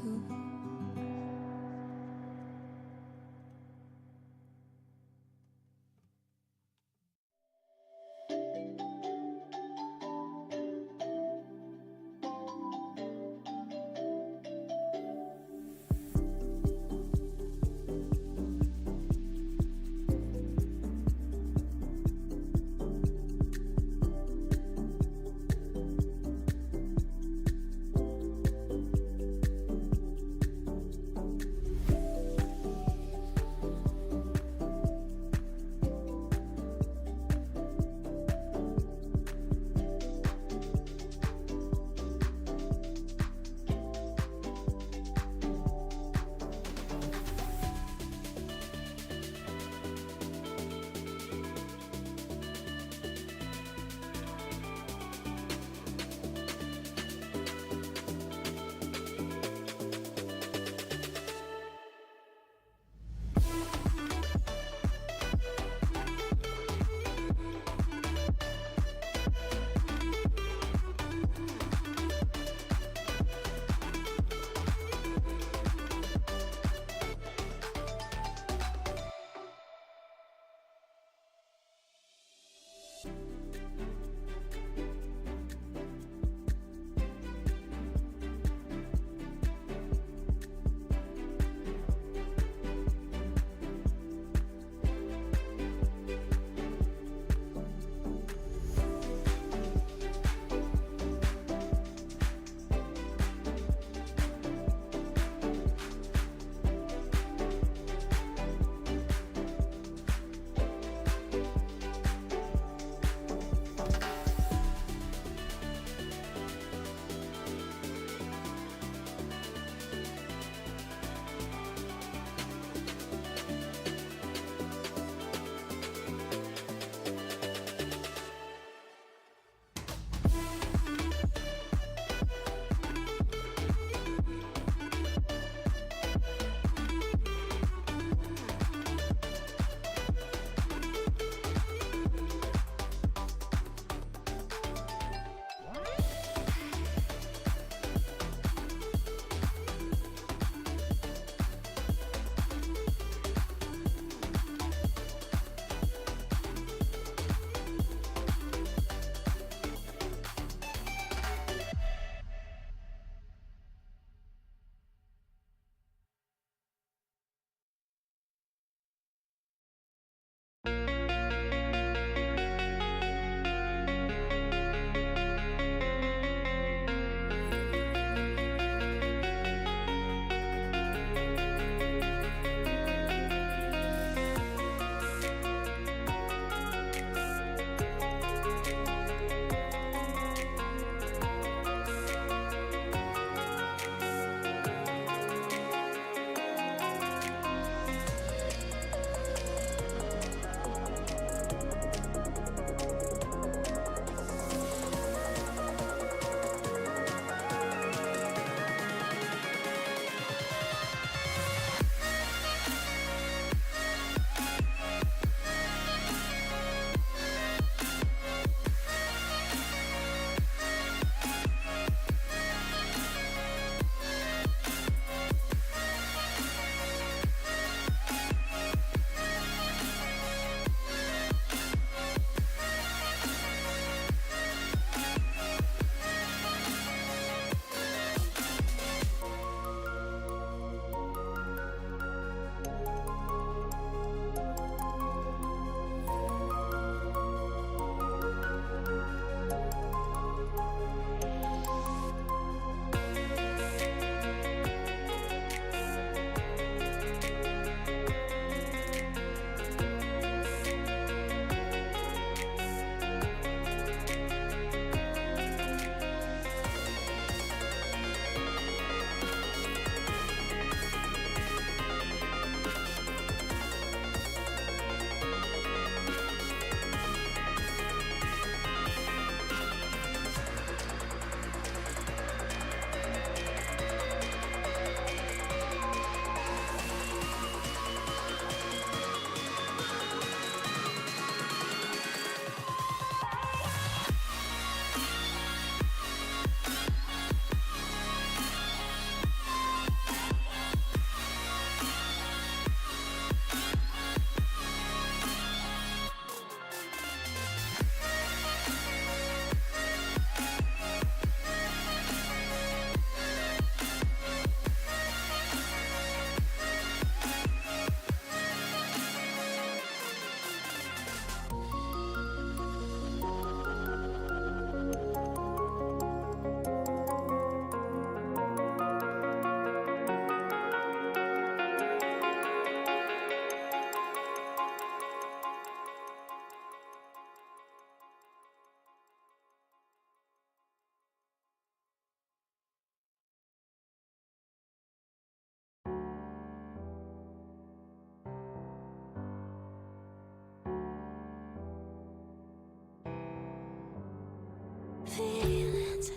G: feelings.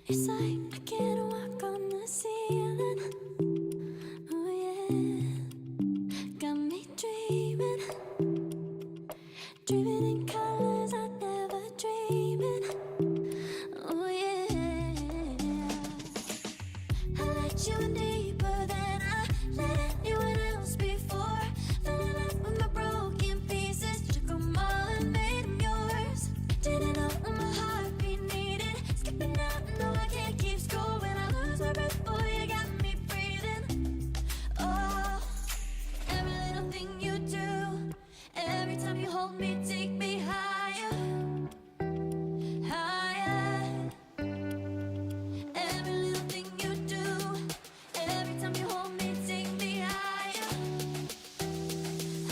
G: It's like I can't walk on the ceiling. Oh yeah, got me dreaming, dreaming in colors I never dreamed. Oh yeah, I let you in deeper than I let anyone else before. Fell in love with my broken pieces, took 'em all and made 'em yours. Didn't know what my heartbeat needed, skipping out, no I can't keep score. When I lose my breath, boy, you got me breathing. Oh, every little thing you do, every time you hold me, take me higher, higher. Every little thing you do, every time you hold me, take me higher,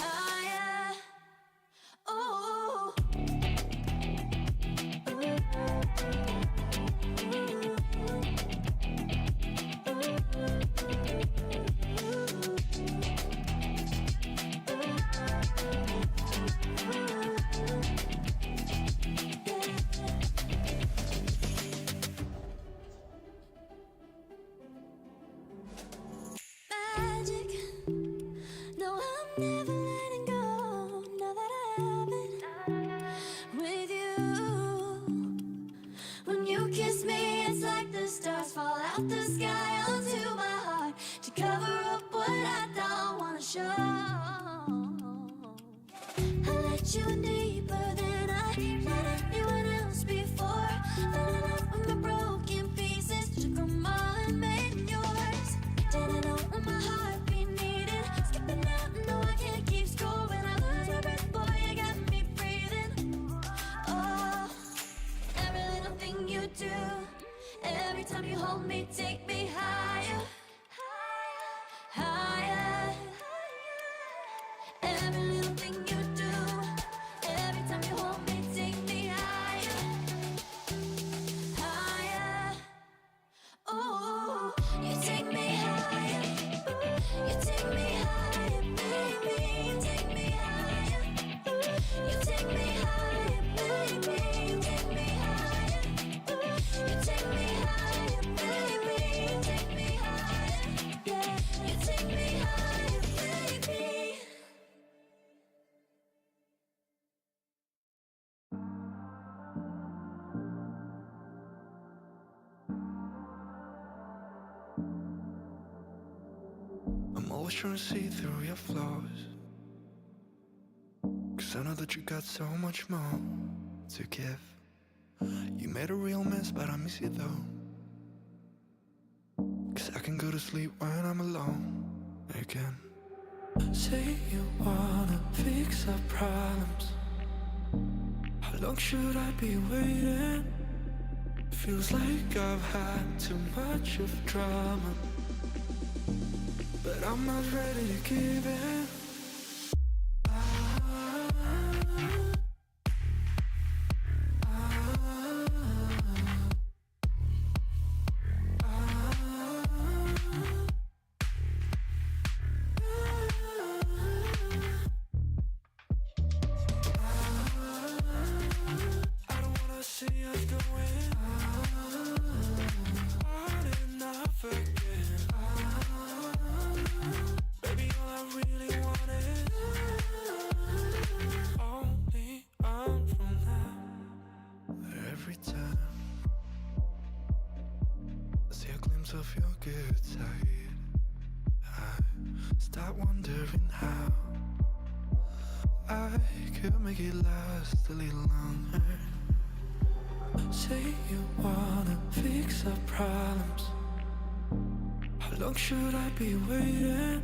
G: higher. Oh. Magic. No, I'm never letting go. Now that I have it with you. When you kiss me, it's like the stars fall out the sky onto my heart to cover up what I don't wanna show. I let you in deeper than I let anyone else before. Fell in love with my broken pieces, took 'em all and made 'em yours. Didn't know what my heartbeat needed, skipping out, no I can't keep score. When I lose my breath, boy, you got me breathing. Oh, every little thing you do, every time you hold me, take me higher, higher. Every little thing you do, every time you hold me, take me higher, higher. Oh, you take me higher, you take me higher, baby, you take me higher, you take me higher, baby, you take me higher, you take me higher, baby, you take me higher, yeah, you take me higher, baby.
S: I'm always trying to see through your flaws, 'cause I know that you got so much more to give. You made a real mess, but I miss you though, 'cause I can go to sleep when I'm alone again. Say you wanna fix our problems, how long should I be waiting? Feels like I've had too much of drama, but I'm not ready to give in. I don't wanna see us going on and off again. Baby, all I really want is only on from now. Every time I see a glimpse of your good side, I start wondering how I could make it last a little longer. Say you wanna fix our problems, how long should I be waiting?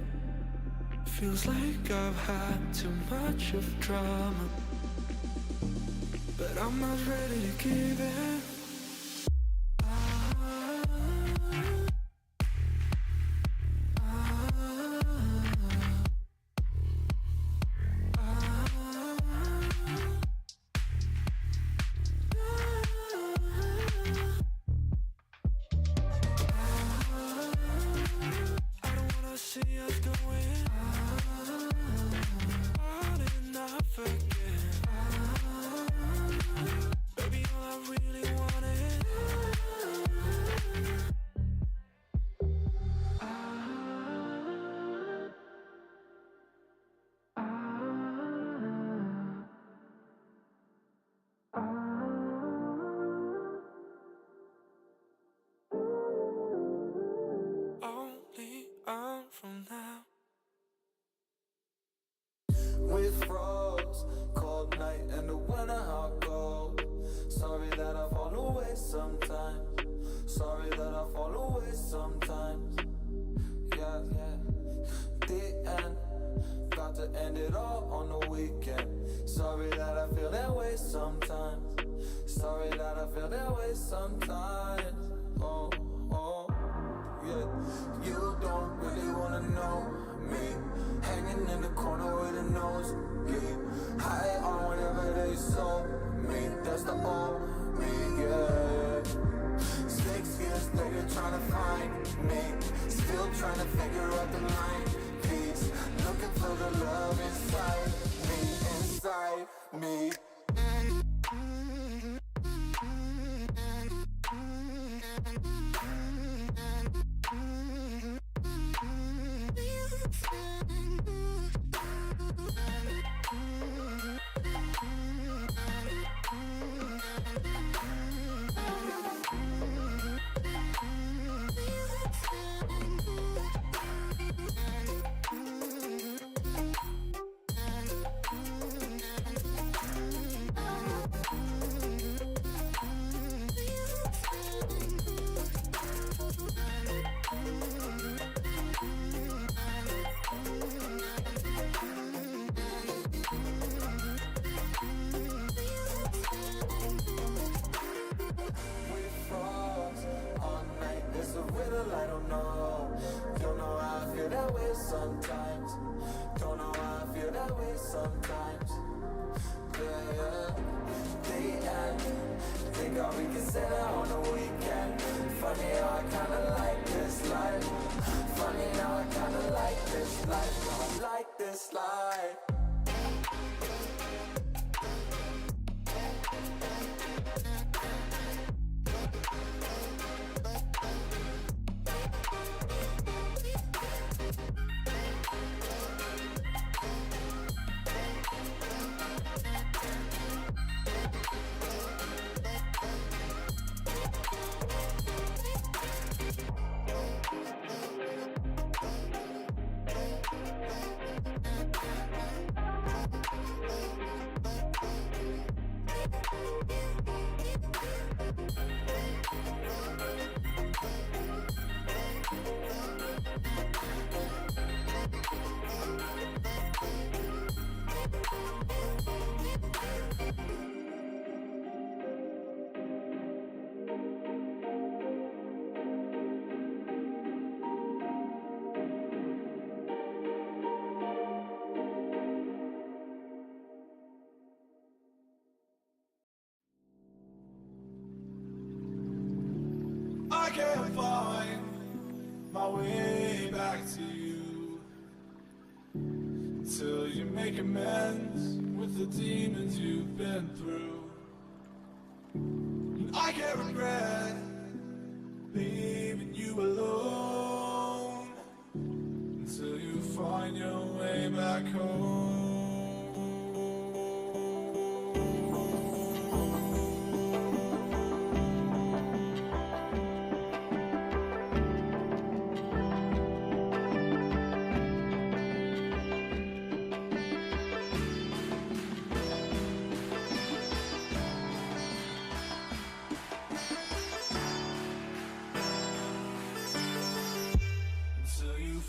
S: Feels like I've had too much of drama, but I'm not ready to give in. sometimes. Yeah, the end. Got to end it all on the weekend. Sorry that I feel that way sometimes. Sorry that I feel that way sometimes. Oh, yeah. You don't really wanna know me. Hanging in the corner with a nose deep. High on whatever they sold me. That's the old me, yeah. 6 years later trying to find me. Still trying to figure out the mind piece. Looking for the love inside me. Sometimes, don't know how I feel that way sometimes. Yeah. The end. Think all we can say that on the weekend. Funny how I kinda like this life. Funny how I kinda like this life. I like this life. I can't find my way back to you until you make amends with the demons you've been through. And I can't regret leaving you alone until you find your way back home.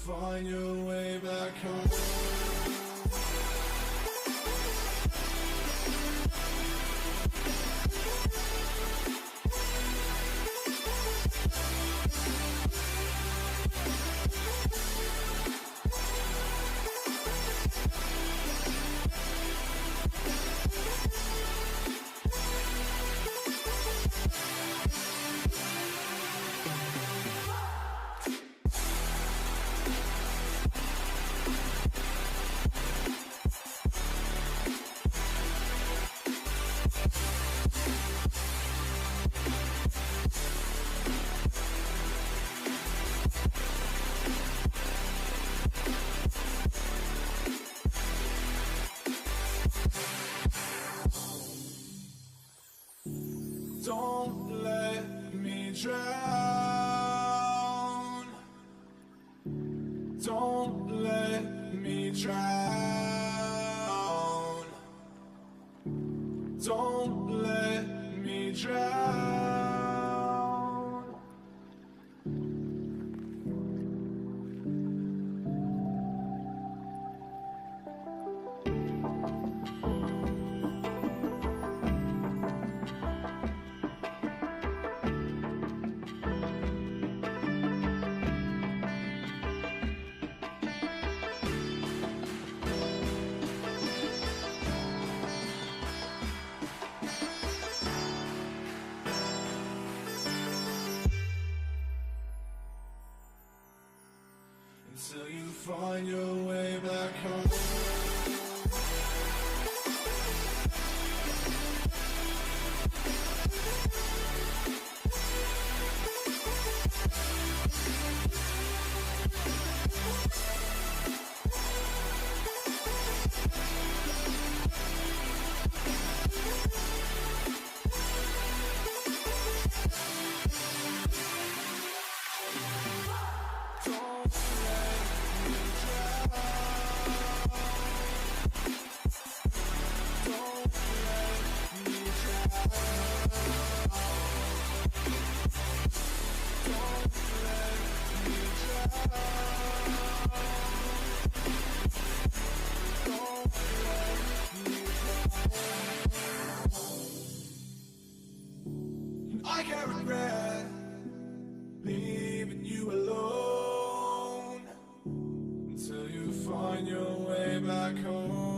S: Find your way back home. Don't let me drown. Don't let me drown. Don't let me drown. find your way back home. I can't regret leaving you alone until you find your way back home.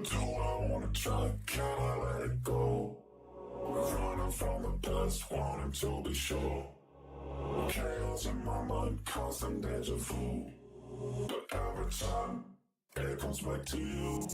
S: Do I wanna try? Can I let it go? Running from the past, wanting to be sure. Chaos in my mind, constant deja vu. But every time, it comes back to you.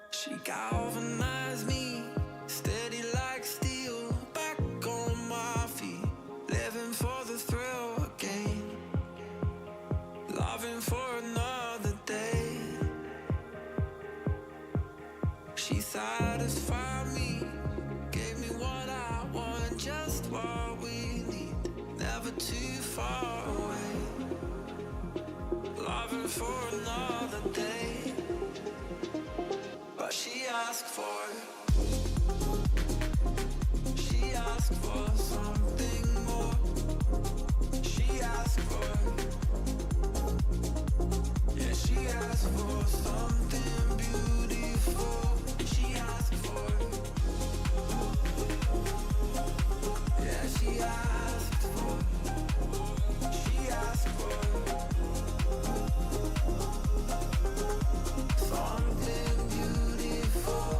B: She galvanized me, steady like steel, back on my feet, living for the thrill again, loving for another day. She satisfied me, gave me what I want, just what we need, never too far away, loving for another day. But she asked for something more. She asked for, yeah, she asked for something beautiful. She asked for, yeah, she asked for, something beautiful.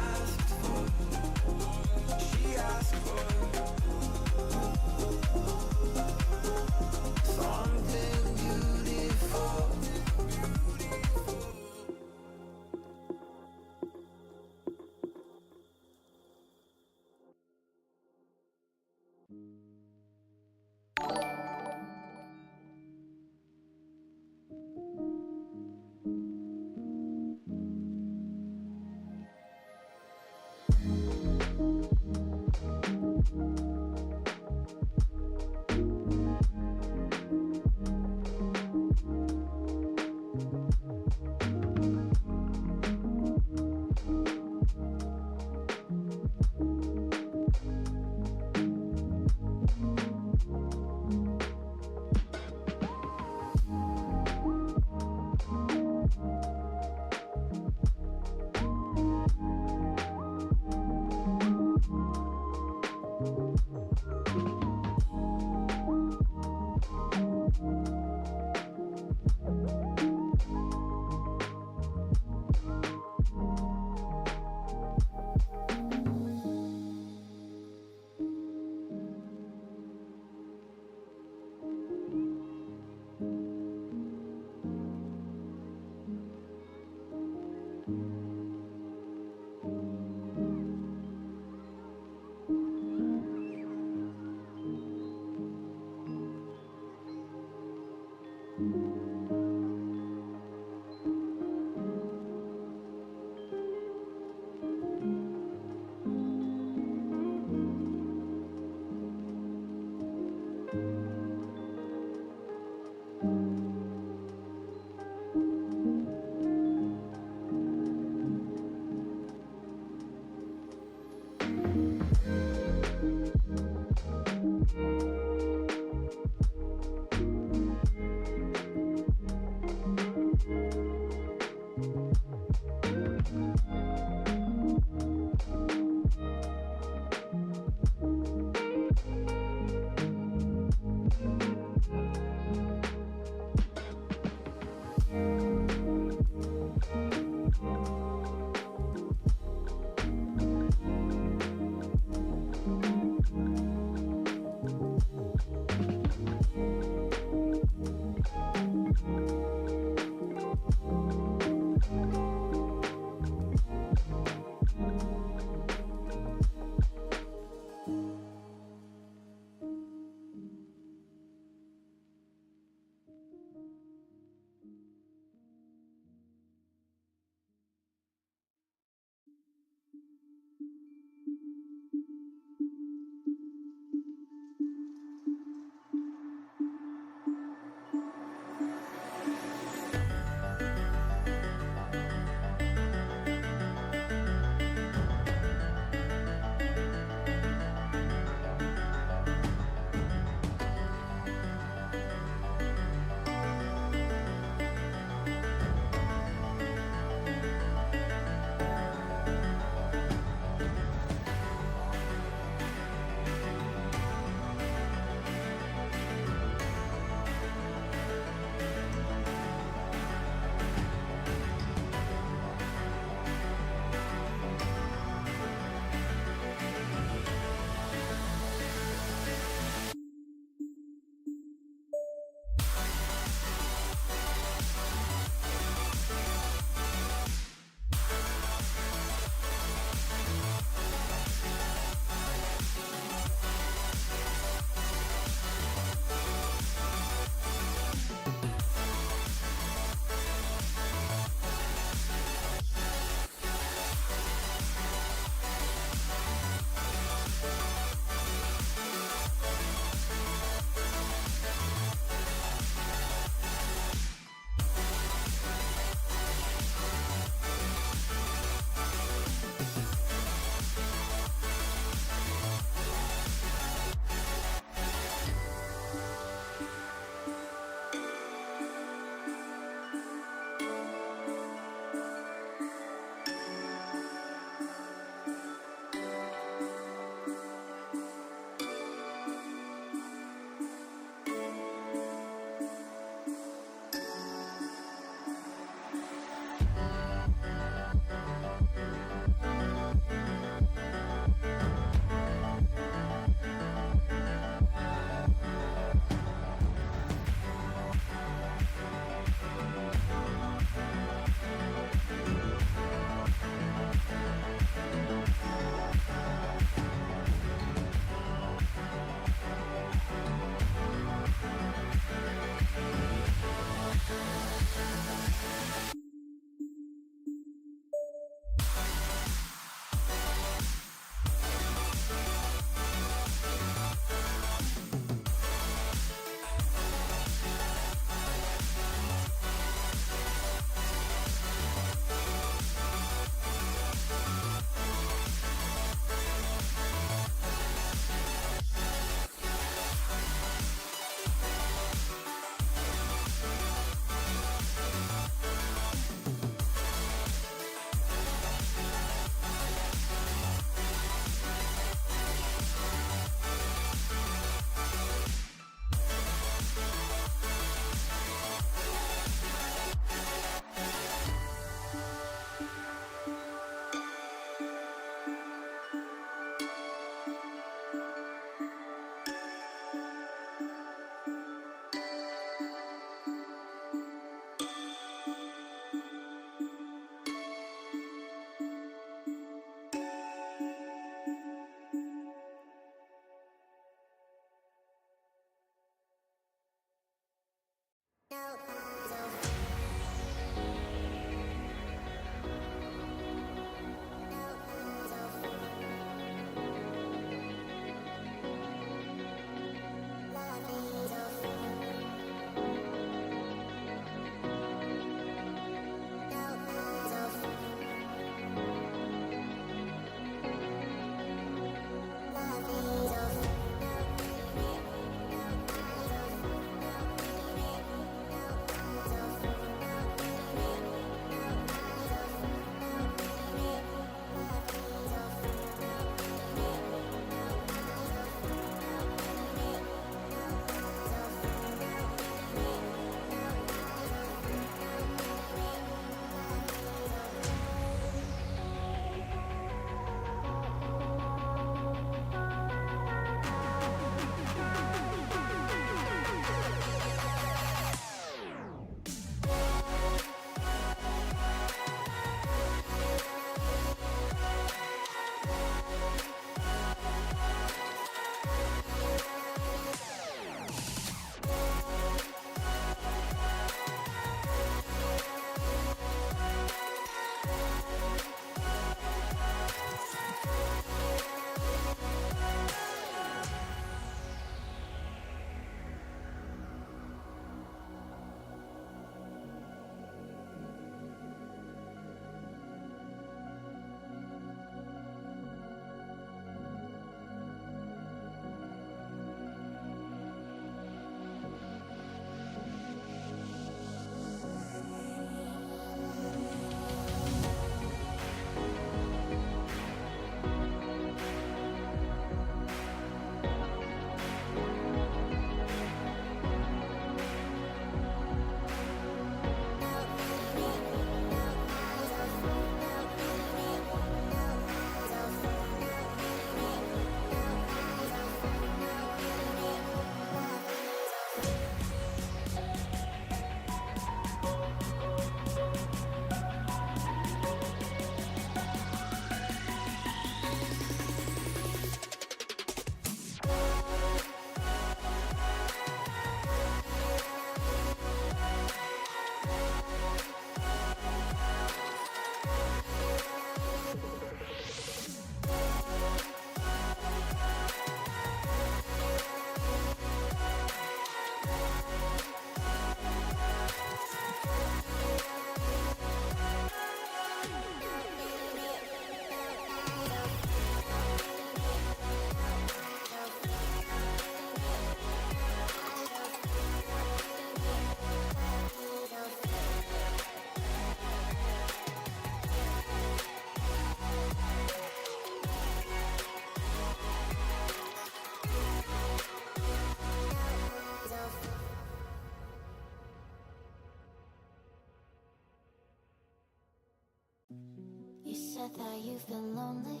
G: You said that you've been lonely,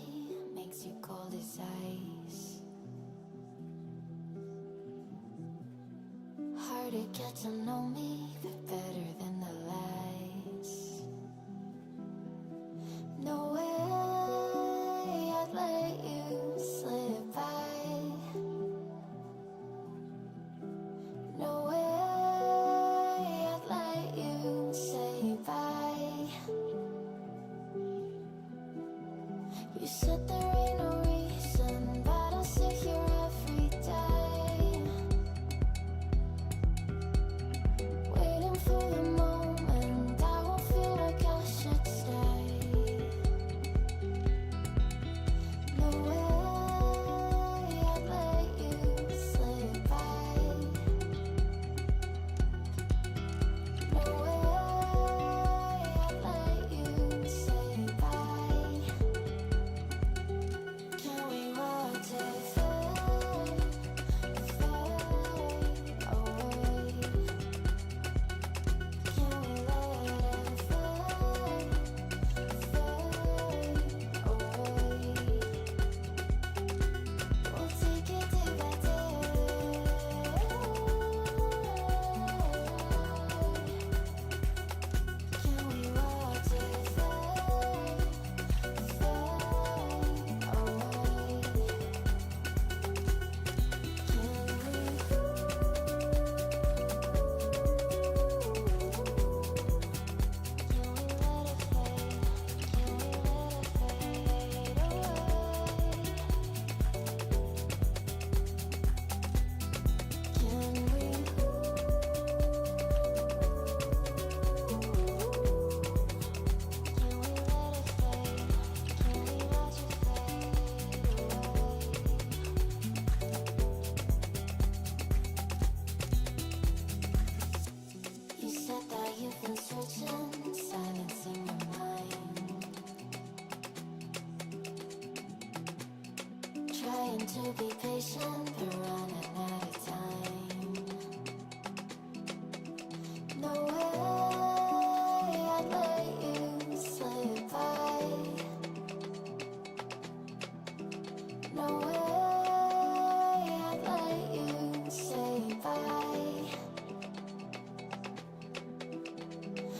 G: makes you cold as ice. Hard to get to know me, but better than the lies. No way I'd let you slip by. No way I'd let you say bye. You said there ain't no reason, but I'll sit here every day, waiting for the moment I won't feel like I should stay. No way I'd let you slip by. No way I'd let you say bye. said that you've been searching, silencing your mind, trying to be patient but running out of time. No way I'd let you slip by. No way I'd let you say bye.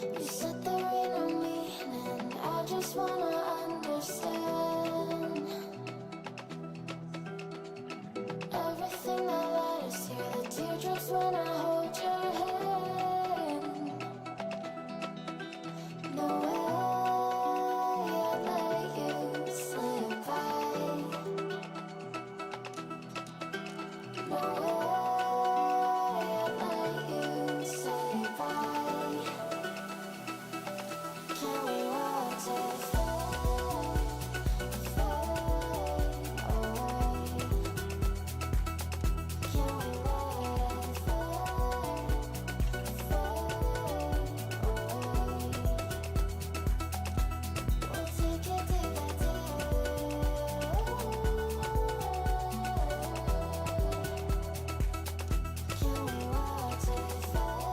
G: You said there ain't no meaning, I just wanna understand everything that led us here, the teardrops when I hold your hand. No way I'd let you slip by. No way I'd let you say bye. Can we watch it fade, fade away? Can we let it fade, fade away? We'll take it day by day. Can we watch it fade,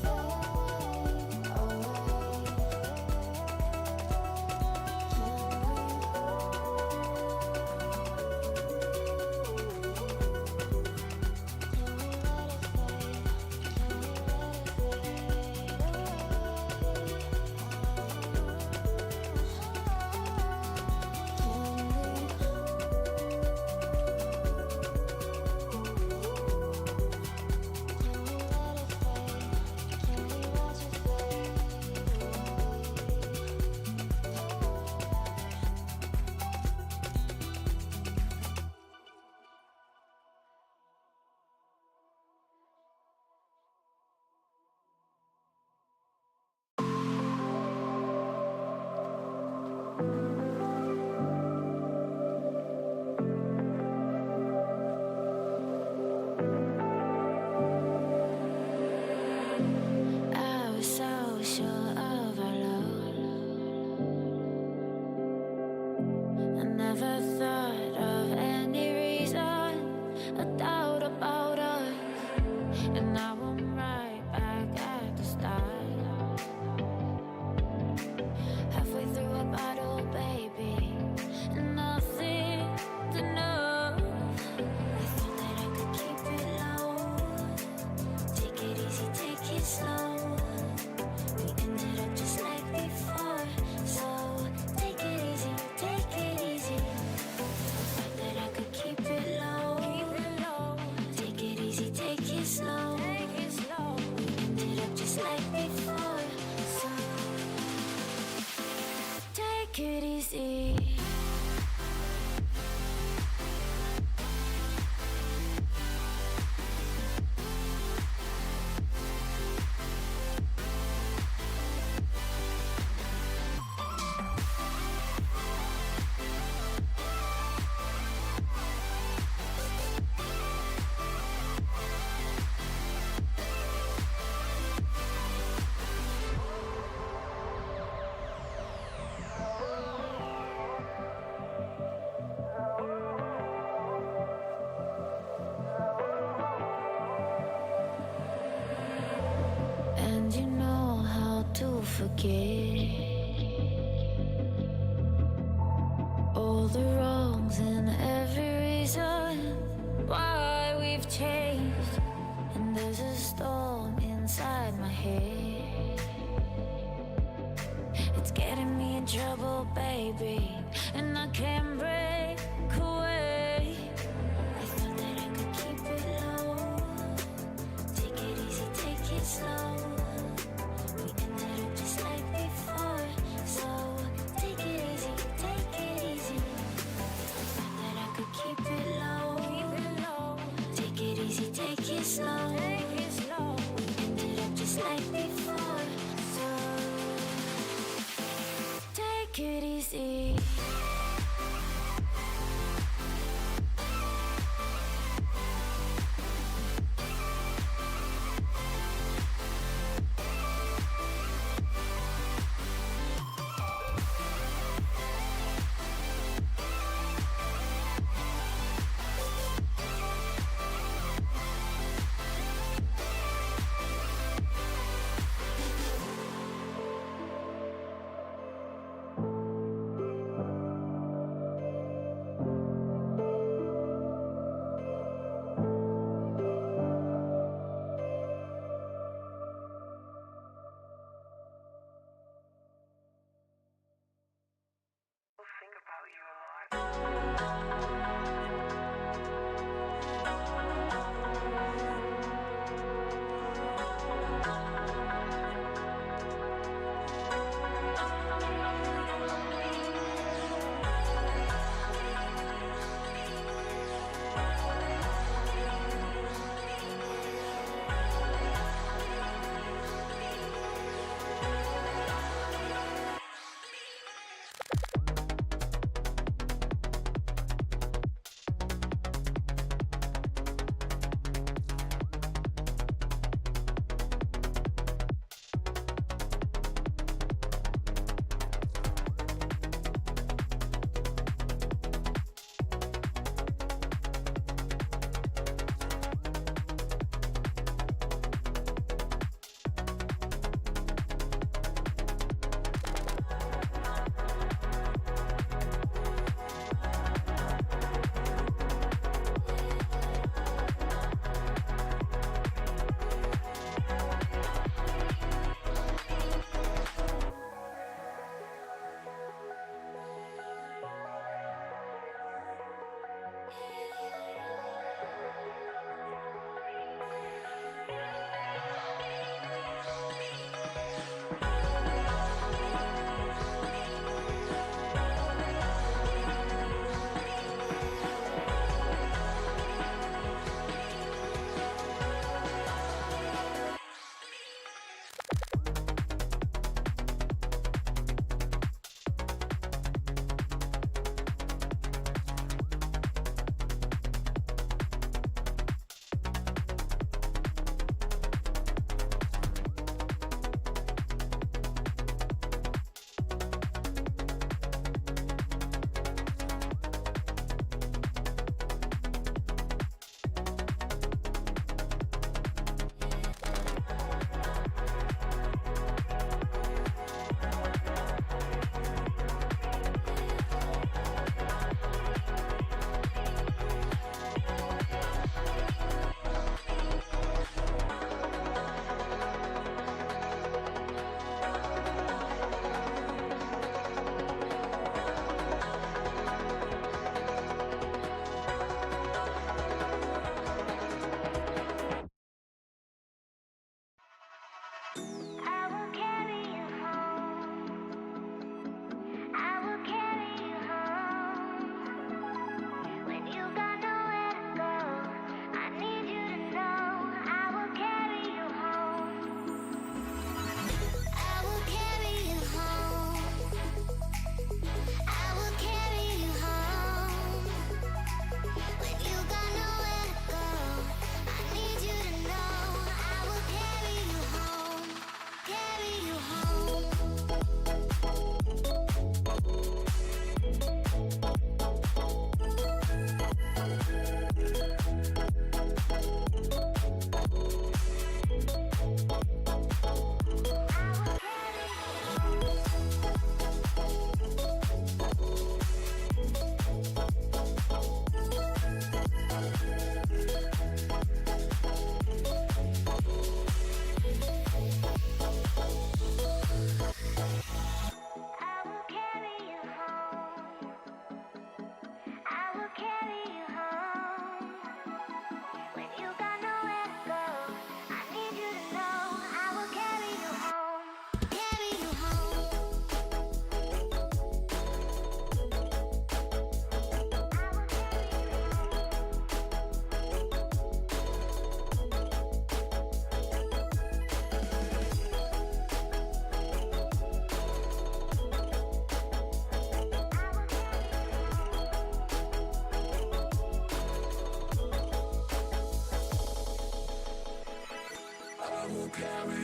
G: fade I was so sure of our love. I never thought of any reason, a doubt about us. And now I'm right back at the start. Halfway through a bottle, baby, and nothing's enough. I thought that I could keep it low. Take it easy, take it slow. We ended up just like before. So take it easy, take it easy. I thought that I could keep it low. Take it easy, take it slow. We ended up just like before. So take it easy. And you know how to forget all the wrongs and every reason why we've changed. And there's a storm inside my head. It's getting me in trouble, baby, and I can't break away. I thought that I could keep it low. Take it easy, take it slow. We ended up just like before. So take it easy, take it easy. I thought that I could keep it low. Take it easy, take it slow. We ended up just like before.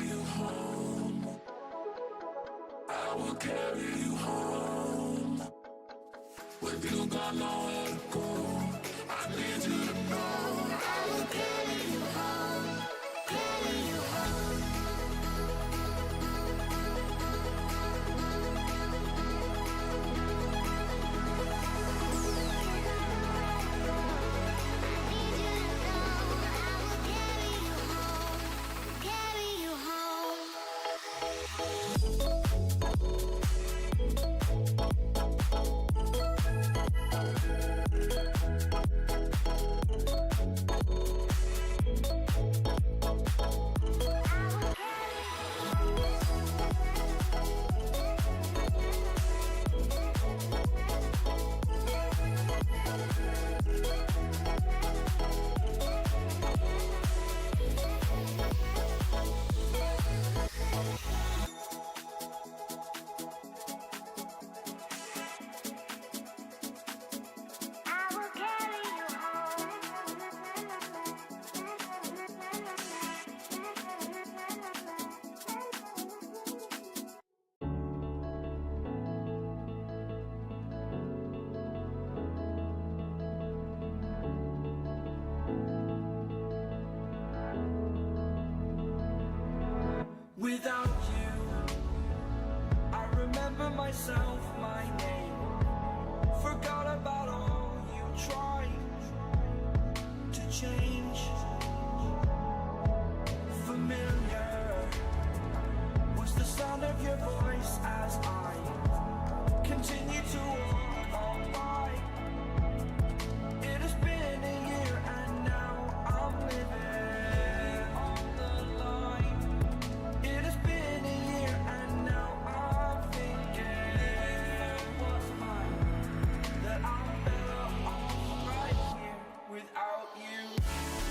S: you home. I will carry you home. With you got nowhere to go, I need you to know I will carry you home, carry you home.
B: Without you, I remember myself, my name. Forgot about all you tried to change. Familiar was the sound of your voice as I continue to walk on by. It has been a year and now I'm living on the line. It has been a year and now I'm thinking what's mine, that I'm better off right here without you.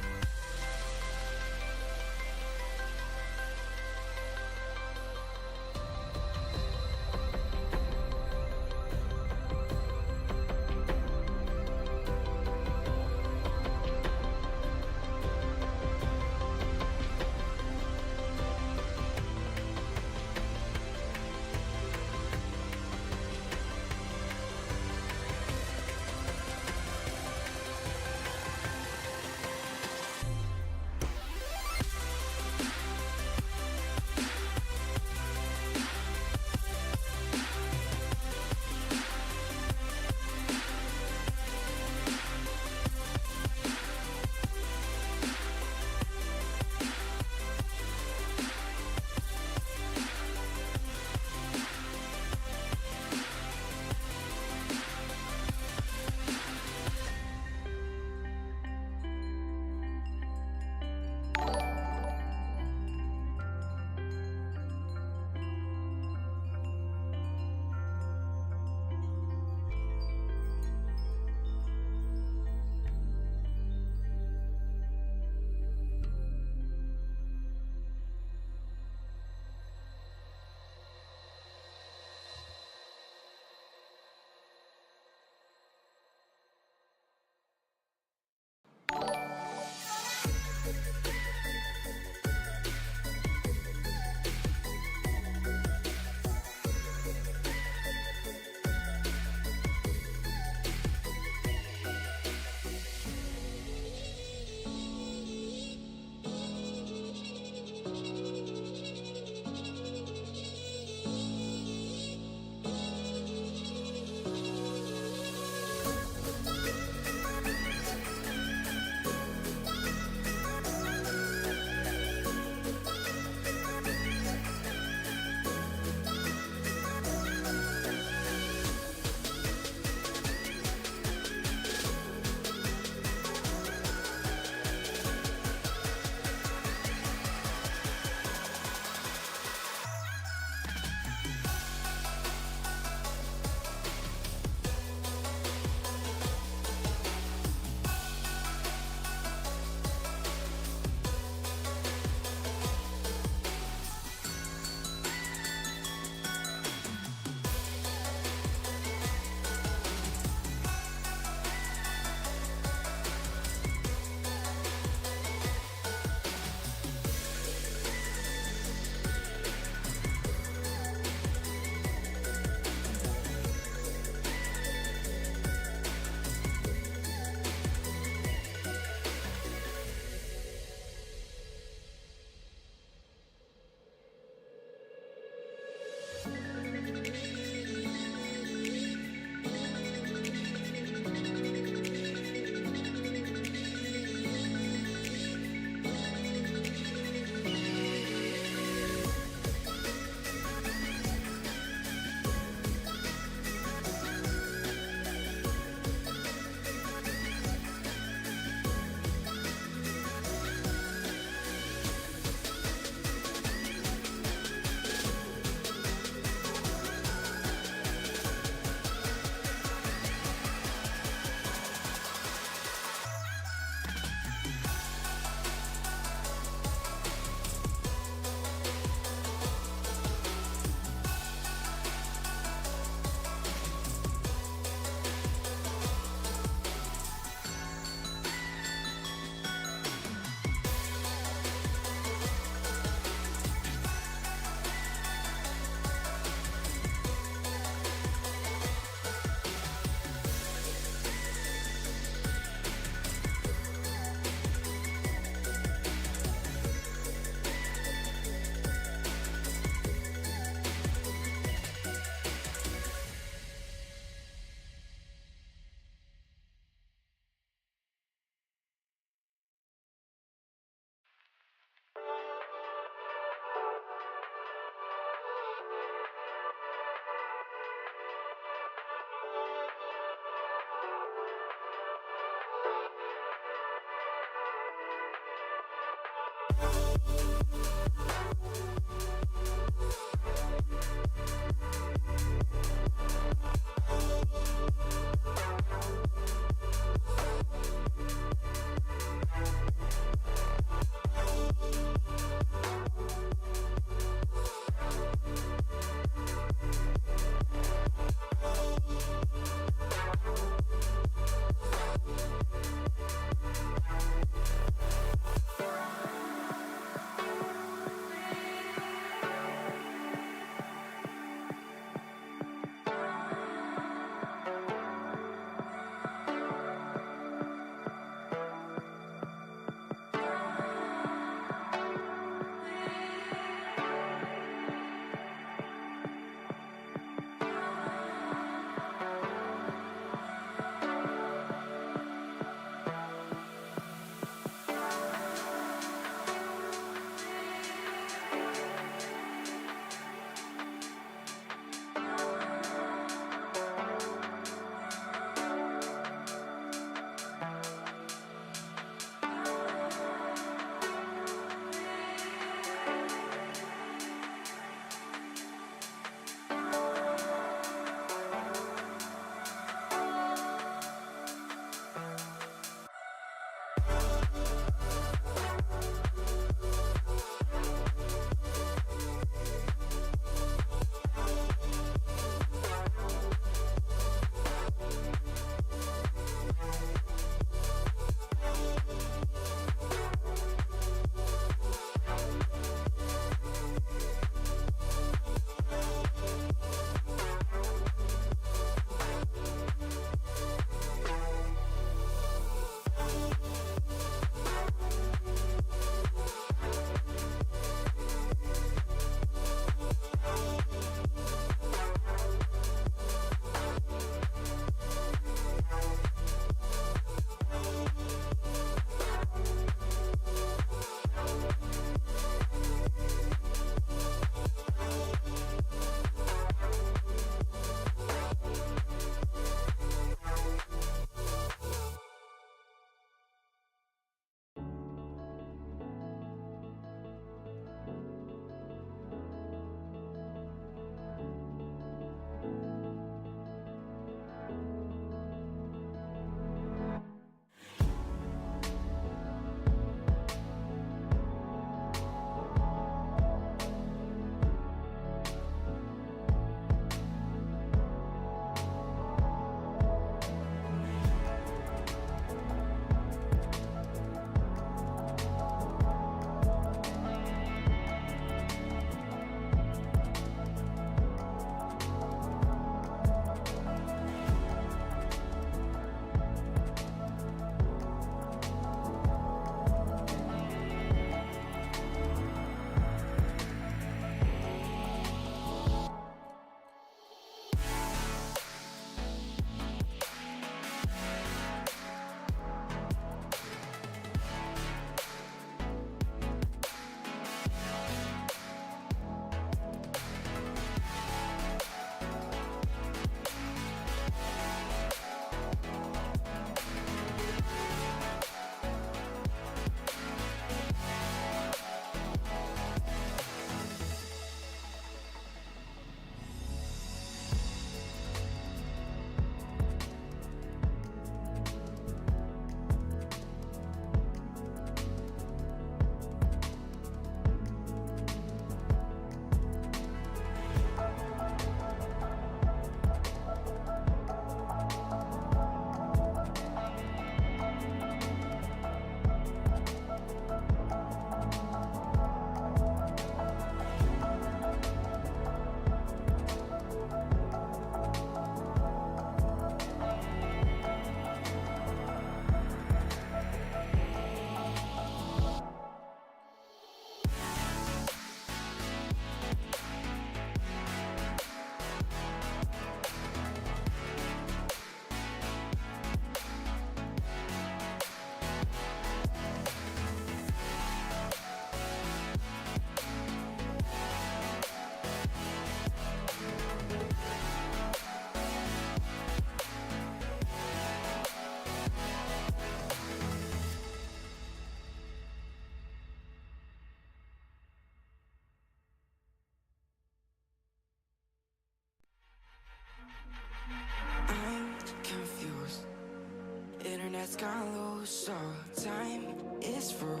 B: that's gone loose. So time is through,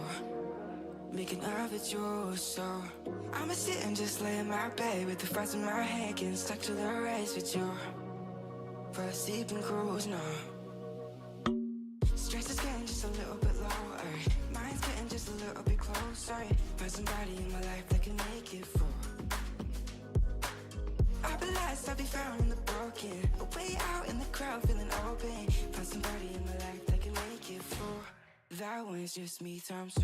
B: making of it yours. So I'ma sit and just lay in my bed with the thoughts in my head, getting stuck to the race with you for a sleeping cruise now. Stress is getting just a little bit lower, mine's getting just a little bit closer. Find somebody in my life that can make it through. I'll be lost, I'll be found in the broken, way out in the crowd feeling open. Find somebody in my life that can make it through. That one's just me times two.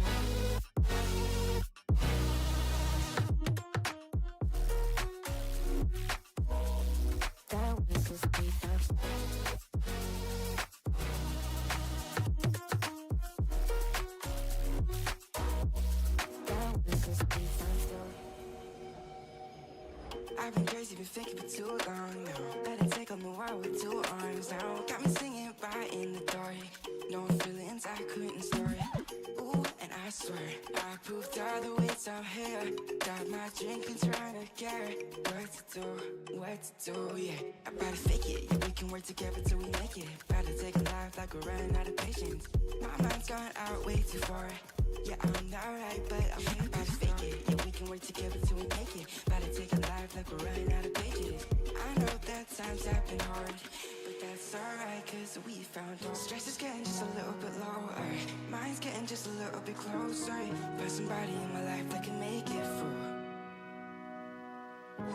B: That one's just me times two. I've been crazy, been thinking for too long now. Let it take on the world with two arms now. Got me singing by in the dark. No feelings I couldn't start. Ooh, and I swear I proved all the ways I'm here. Got my drink and trying to get what to do, yeah. I better fake it, yeah, we can work together till we make it. Better take a life like we're running out of patience. My mind's gone out way too far. Yeah, I'm not right, but I'm way about to fake it. Yeah, we can work together till we make it. Better take a life like we're running out of pages. I know that times have been hard, but that's alright, cause we found out. Stress is getting just a little bit lower, mine's getting just a little bit closer. Find somebody in my life that can make it through.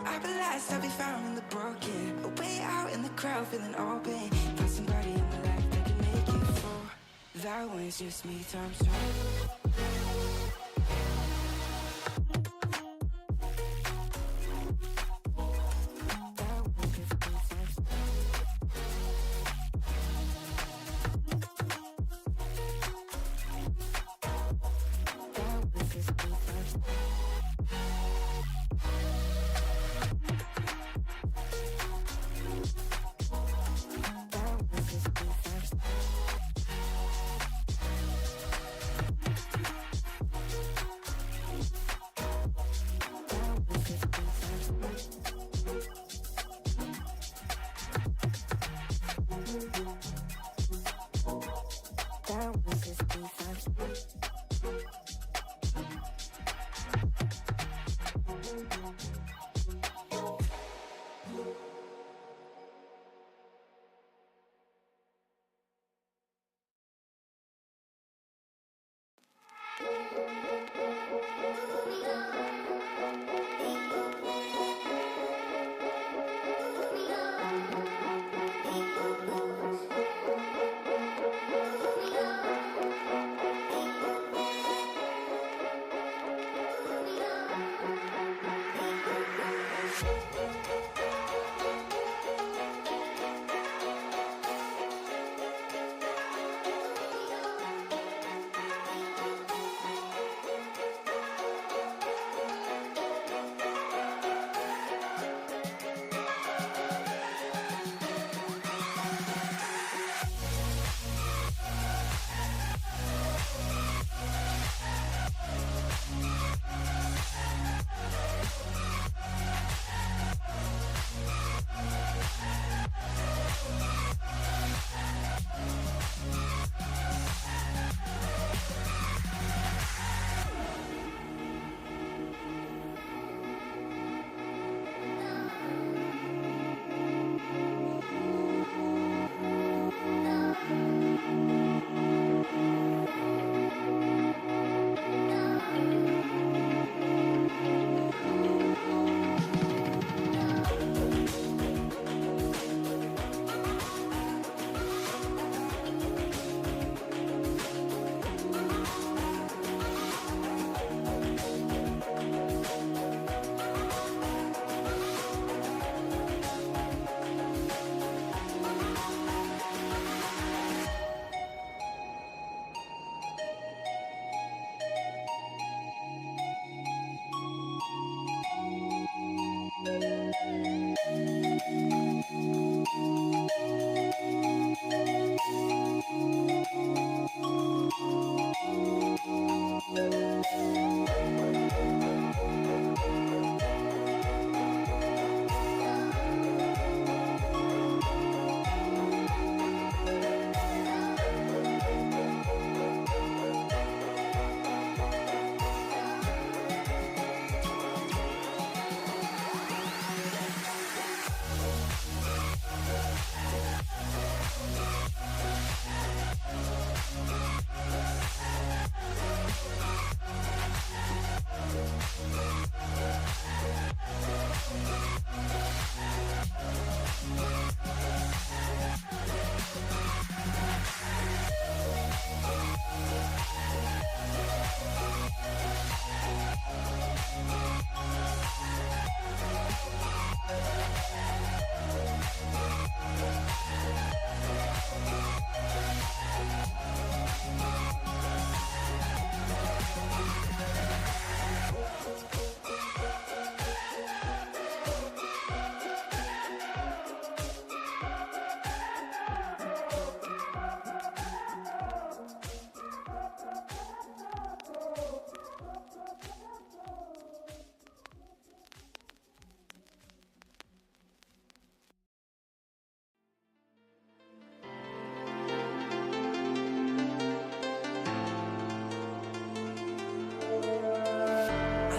B: I'll be lost, I'll be found in the broken, way out in the crowd feeling open. Find somebody in my life that can make it through. That one's just me times two.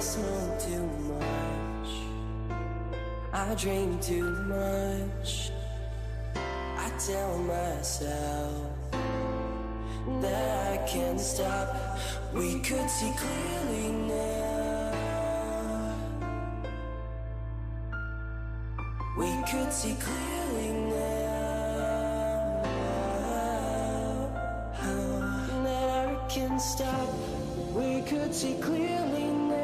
B: smoke too much. I drink too much. I tell myself that I can't stop. We could see clearly now. We could see clearly now. That I can't stop. We could see clearly now.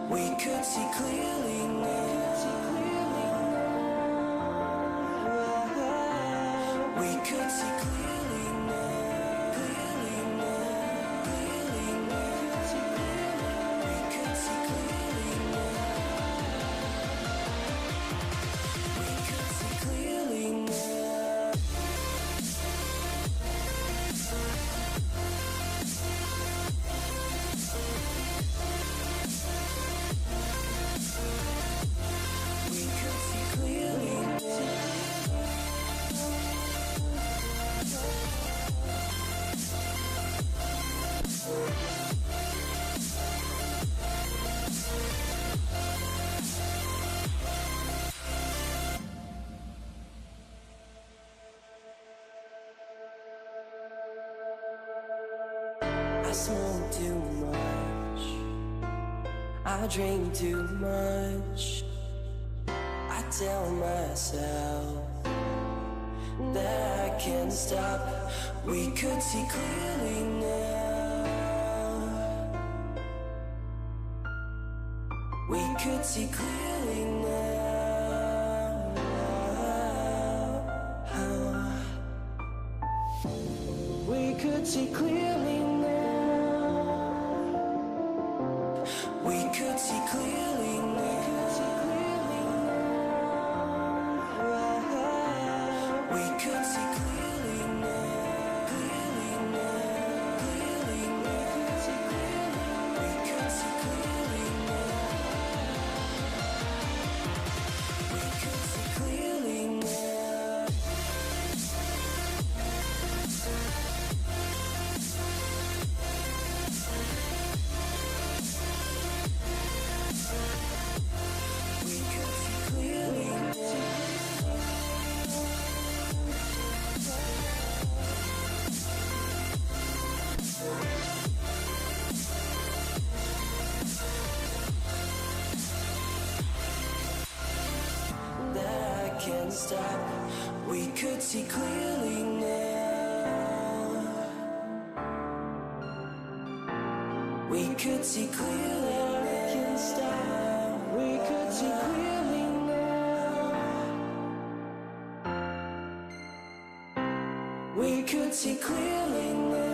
B: We could see clearly now. We could see clearly now. Clearly now. Clearly now. We could see clearly now. We could see clearly now. We could see clearly now. I smoke too much. I drink too much. I tell myself that I can't stop. We could see clearly now. We could see clearly now. We could see clearly now. We could see clearly now. We could see clearly now. Clearly now. Clearly now. We could see clearly now. We could see clearly now. We could see clearly now. That I can't stop. We could see clearly now. We could see clearly now. I can't stop. We could see clearly now. We could see clearly now.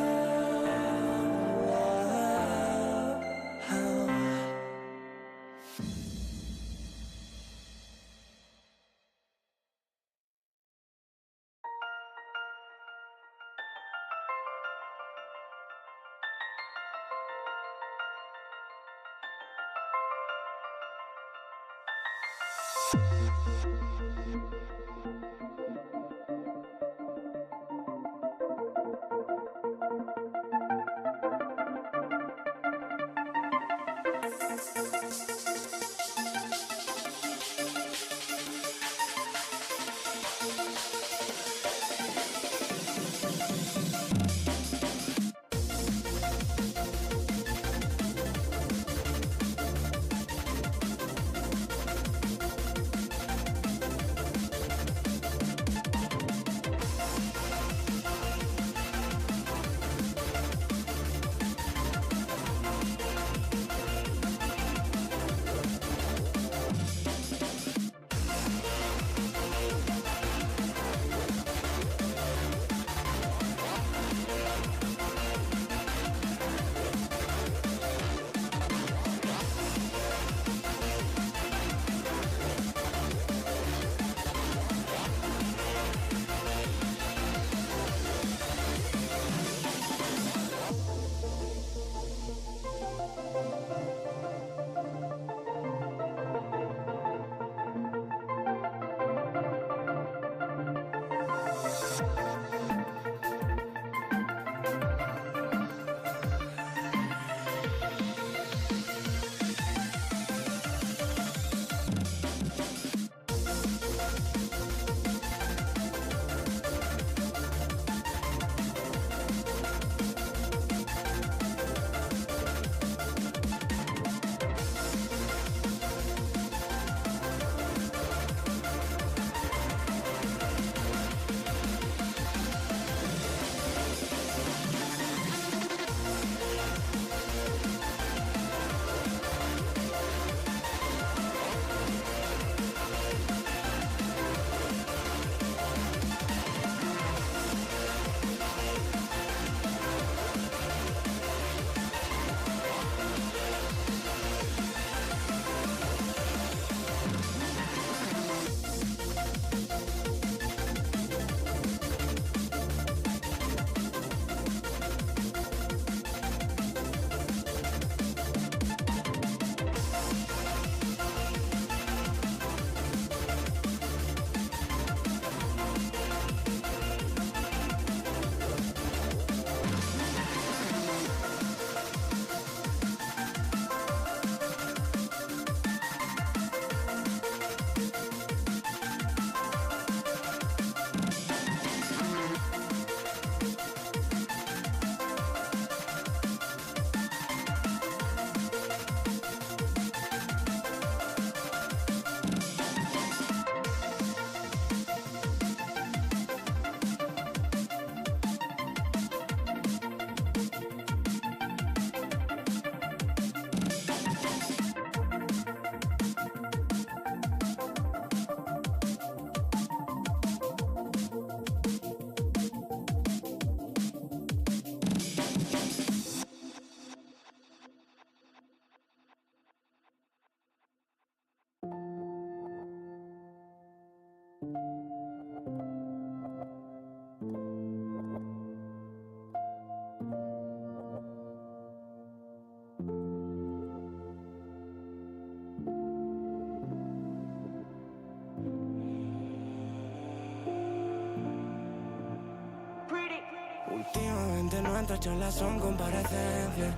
B: Últimamente nuestras charlas son comparecencias.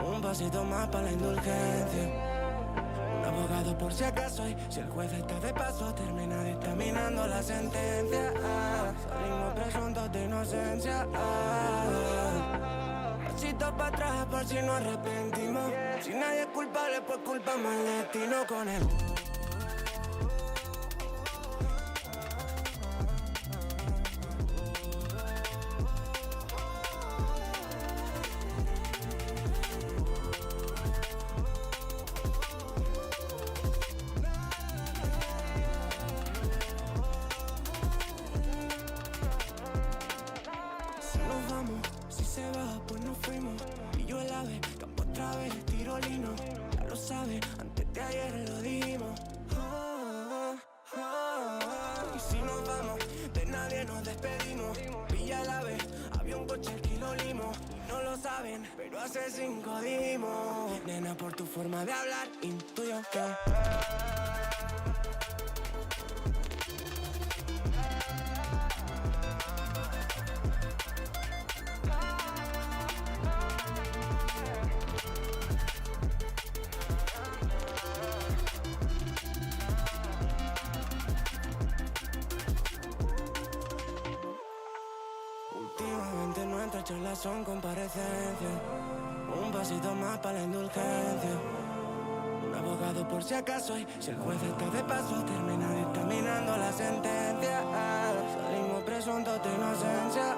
B: Un pasito más para la indulgencia. Un abogado por si acaso y si el juez está de paso termina dictaminando la sentencia. Salimos presuntos de inocencia. Pasito para atrás por si nos arrepentimos. Si nadie es culpable pues culpamos al destino con él. Pero hace 5 dimos. Nena, por tu forma de hablar, intuyo que últimamente nuestras charlas son comparecencias. Un pasito más para la indulgencia. Un abogado por si acaso y si el juez está de paso termina dictaminando la sentencia. Salimos presuntos de inocencia.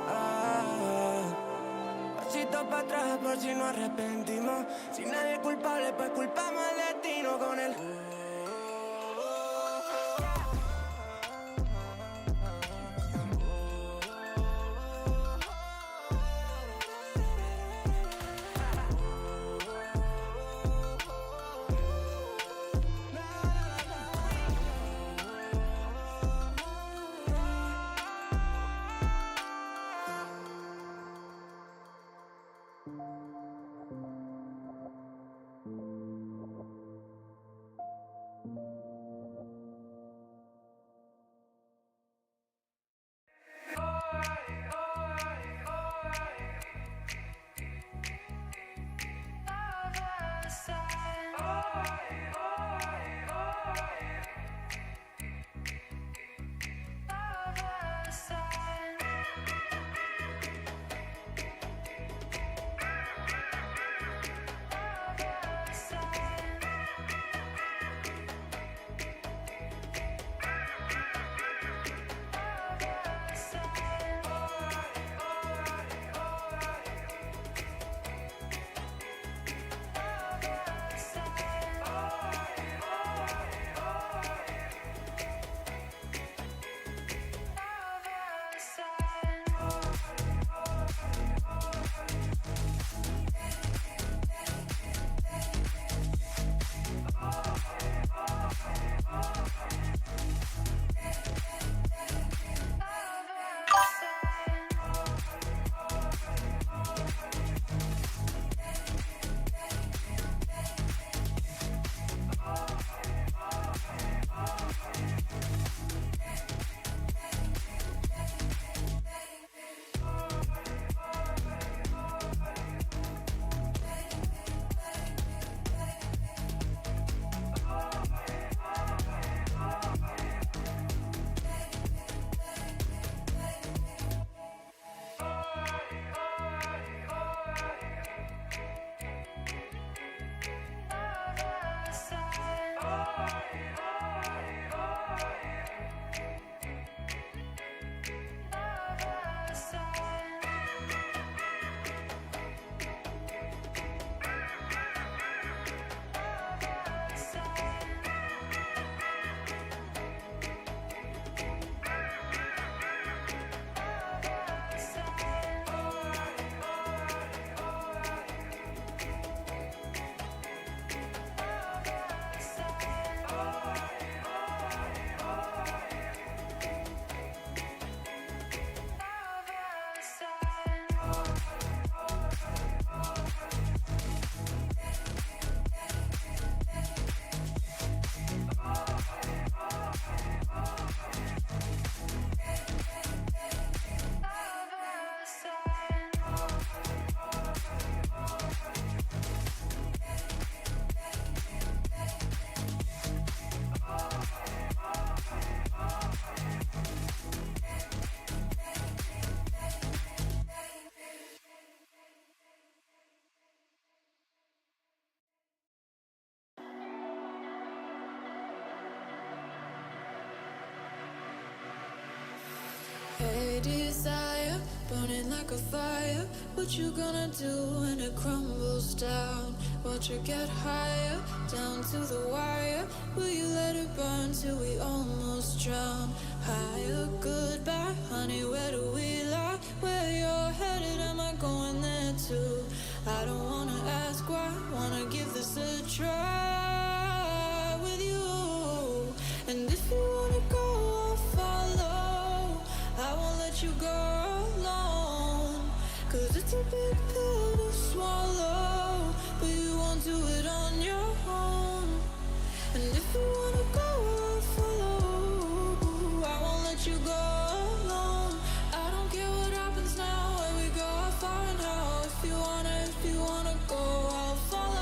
B: Pasito para atrás por si nos arrepentimos. Si nadie es culpable pues culpamos al destino con él.
G: a desire burning like a fire. What you gonna do when it crumbles down? Watch it get higher, down to the wire. Will you let it burn till we almost drown? Higher, goodbye, honey, where do we lie? Where you're headed, am I going there too? I don't wanna ask why, wanna give this a try with you. And if you wanna go, I'll follow. I won't let you go alone, 'cause it's a big pill to swallow, but you won't do it on your own. And if you wanna go, I'll follow. I won't let you go alone. I don't care what happens now, where we go, how far and how. If you wanna go, I'll follow.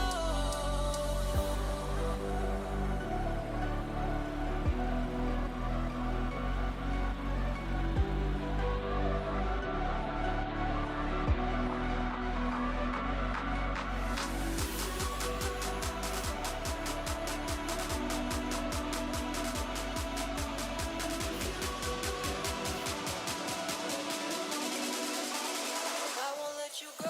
G: I won't let you go.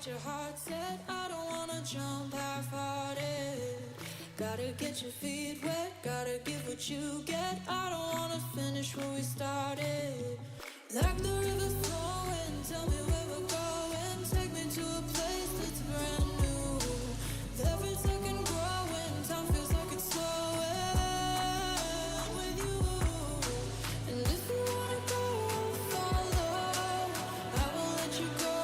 G: Your heart set, I don't wanna jump half-hearted. Gotta get your feet wet, gotta give what you get. I don't wanna finish where we started. Like the river flowing, tell me where we're going. Take me to a place that's brand new. Every second growing, time feels like it's slowing with you. And if you wanna go, I'll follow. I won't let you go.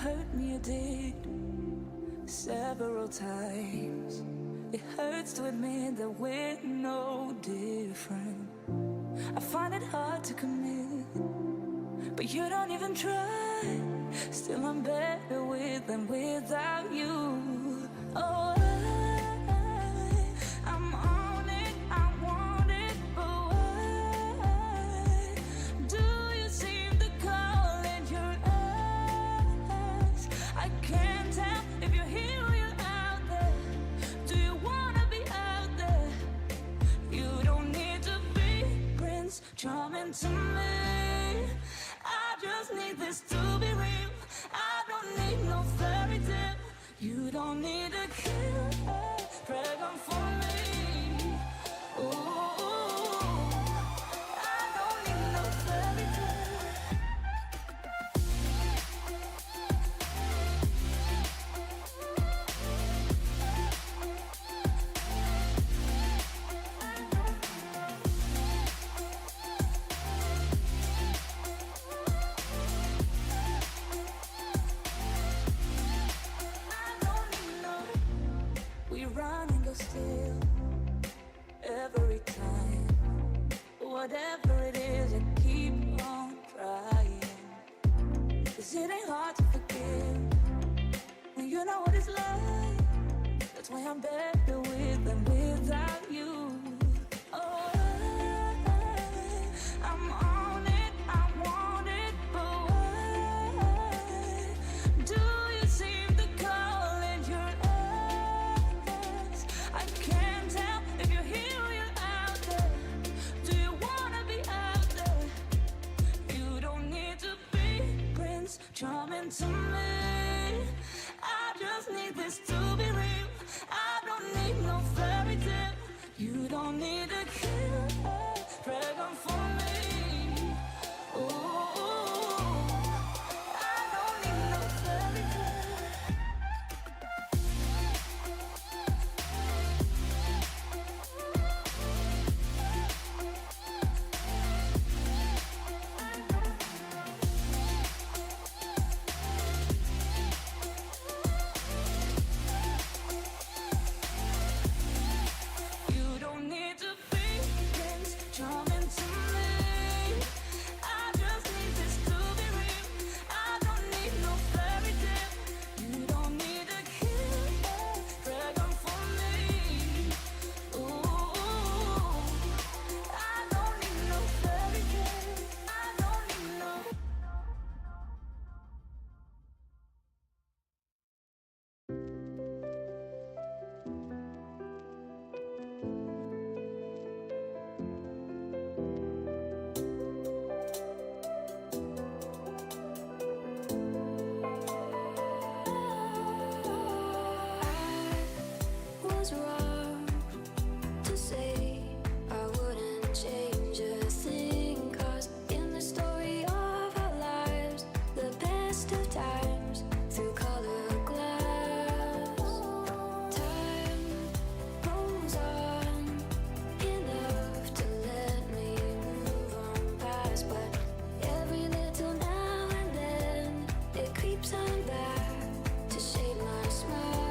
G: hurt me, you did several times. It hurts to admit that we're no different. I find it hard to commit, but you don't even try. Still I'm better with than without you. Oh, I'm on it, I want it, but why do you seem to call in your eyes? I can't tell if you're here or you're out there. Do you wanna be out there? You don't need to be Prince Charming to me. I just need this to be real. I don't need no fairy tale. You don't need a killer pregnant for me. Ooh, I don't need no fairy tale. We run and go still every time. Whatever it is, I keep on trying. 'Cause it ain't hard to forgive when you know what it's like. That's why I'm better with than without you. Oh, I'm on it, I want it, but why do you seem to call in your eyes? I can't tell if you're here or you're out there. Do you wanna be out there? You don't need to be Prince Charming to me. I just need this to be real. I don't need no fairy tale. You don't need a killer pregnant for me. Ooh, I don't need no fairy tale. You don't need to be Prince Charming to me. I just need this to be real. I don't need no fairy tale. You don't need a killer pregnant for me. Ooh, I don't need no fairy tale. I don't need no. Was wrong to say I wouldn't change a thing. 'Cause in the story of our lives, the best of times through colored glass, time moves on enough to let me move on past. But every little now and then it creeps on back to shade my smile.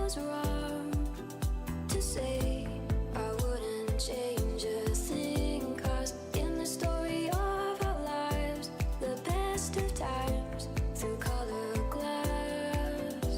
G: Was wrong to say I wouldn't change a thing. 'Cause in the story of our lives, the best of times through colored glass,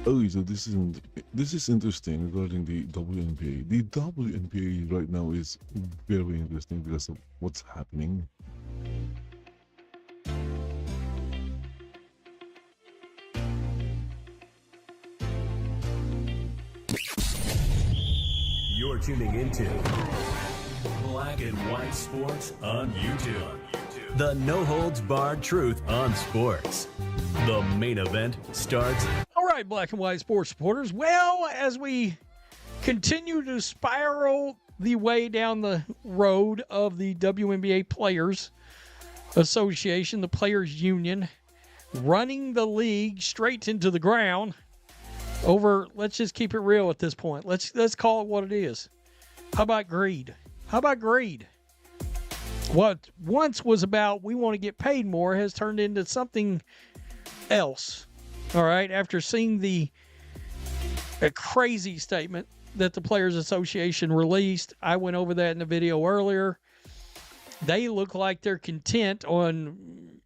A: Oh, so this is interesting regarding the WNBA. The WNBA right now is very interesting because of what's happening.
C: You're tuning into Black and White Sports on YouTube. The no holds barred truth on sports. The main event starts.
D: All right, Black and White Sports supporters. Well, as we continue to spiral the way down the road of the WNBA Players Association, the Players Union, running the league straight into the ground over, let's just keep it real at this point. Let's call it what it is. How about greed? How about greed? What once was about we want to get paid more has turned into something else. All right, after seeing a crazy statement that the Players Association released, I went over that in the video earlier. They look like they're content on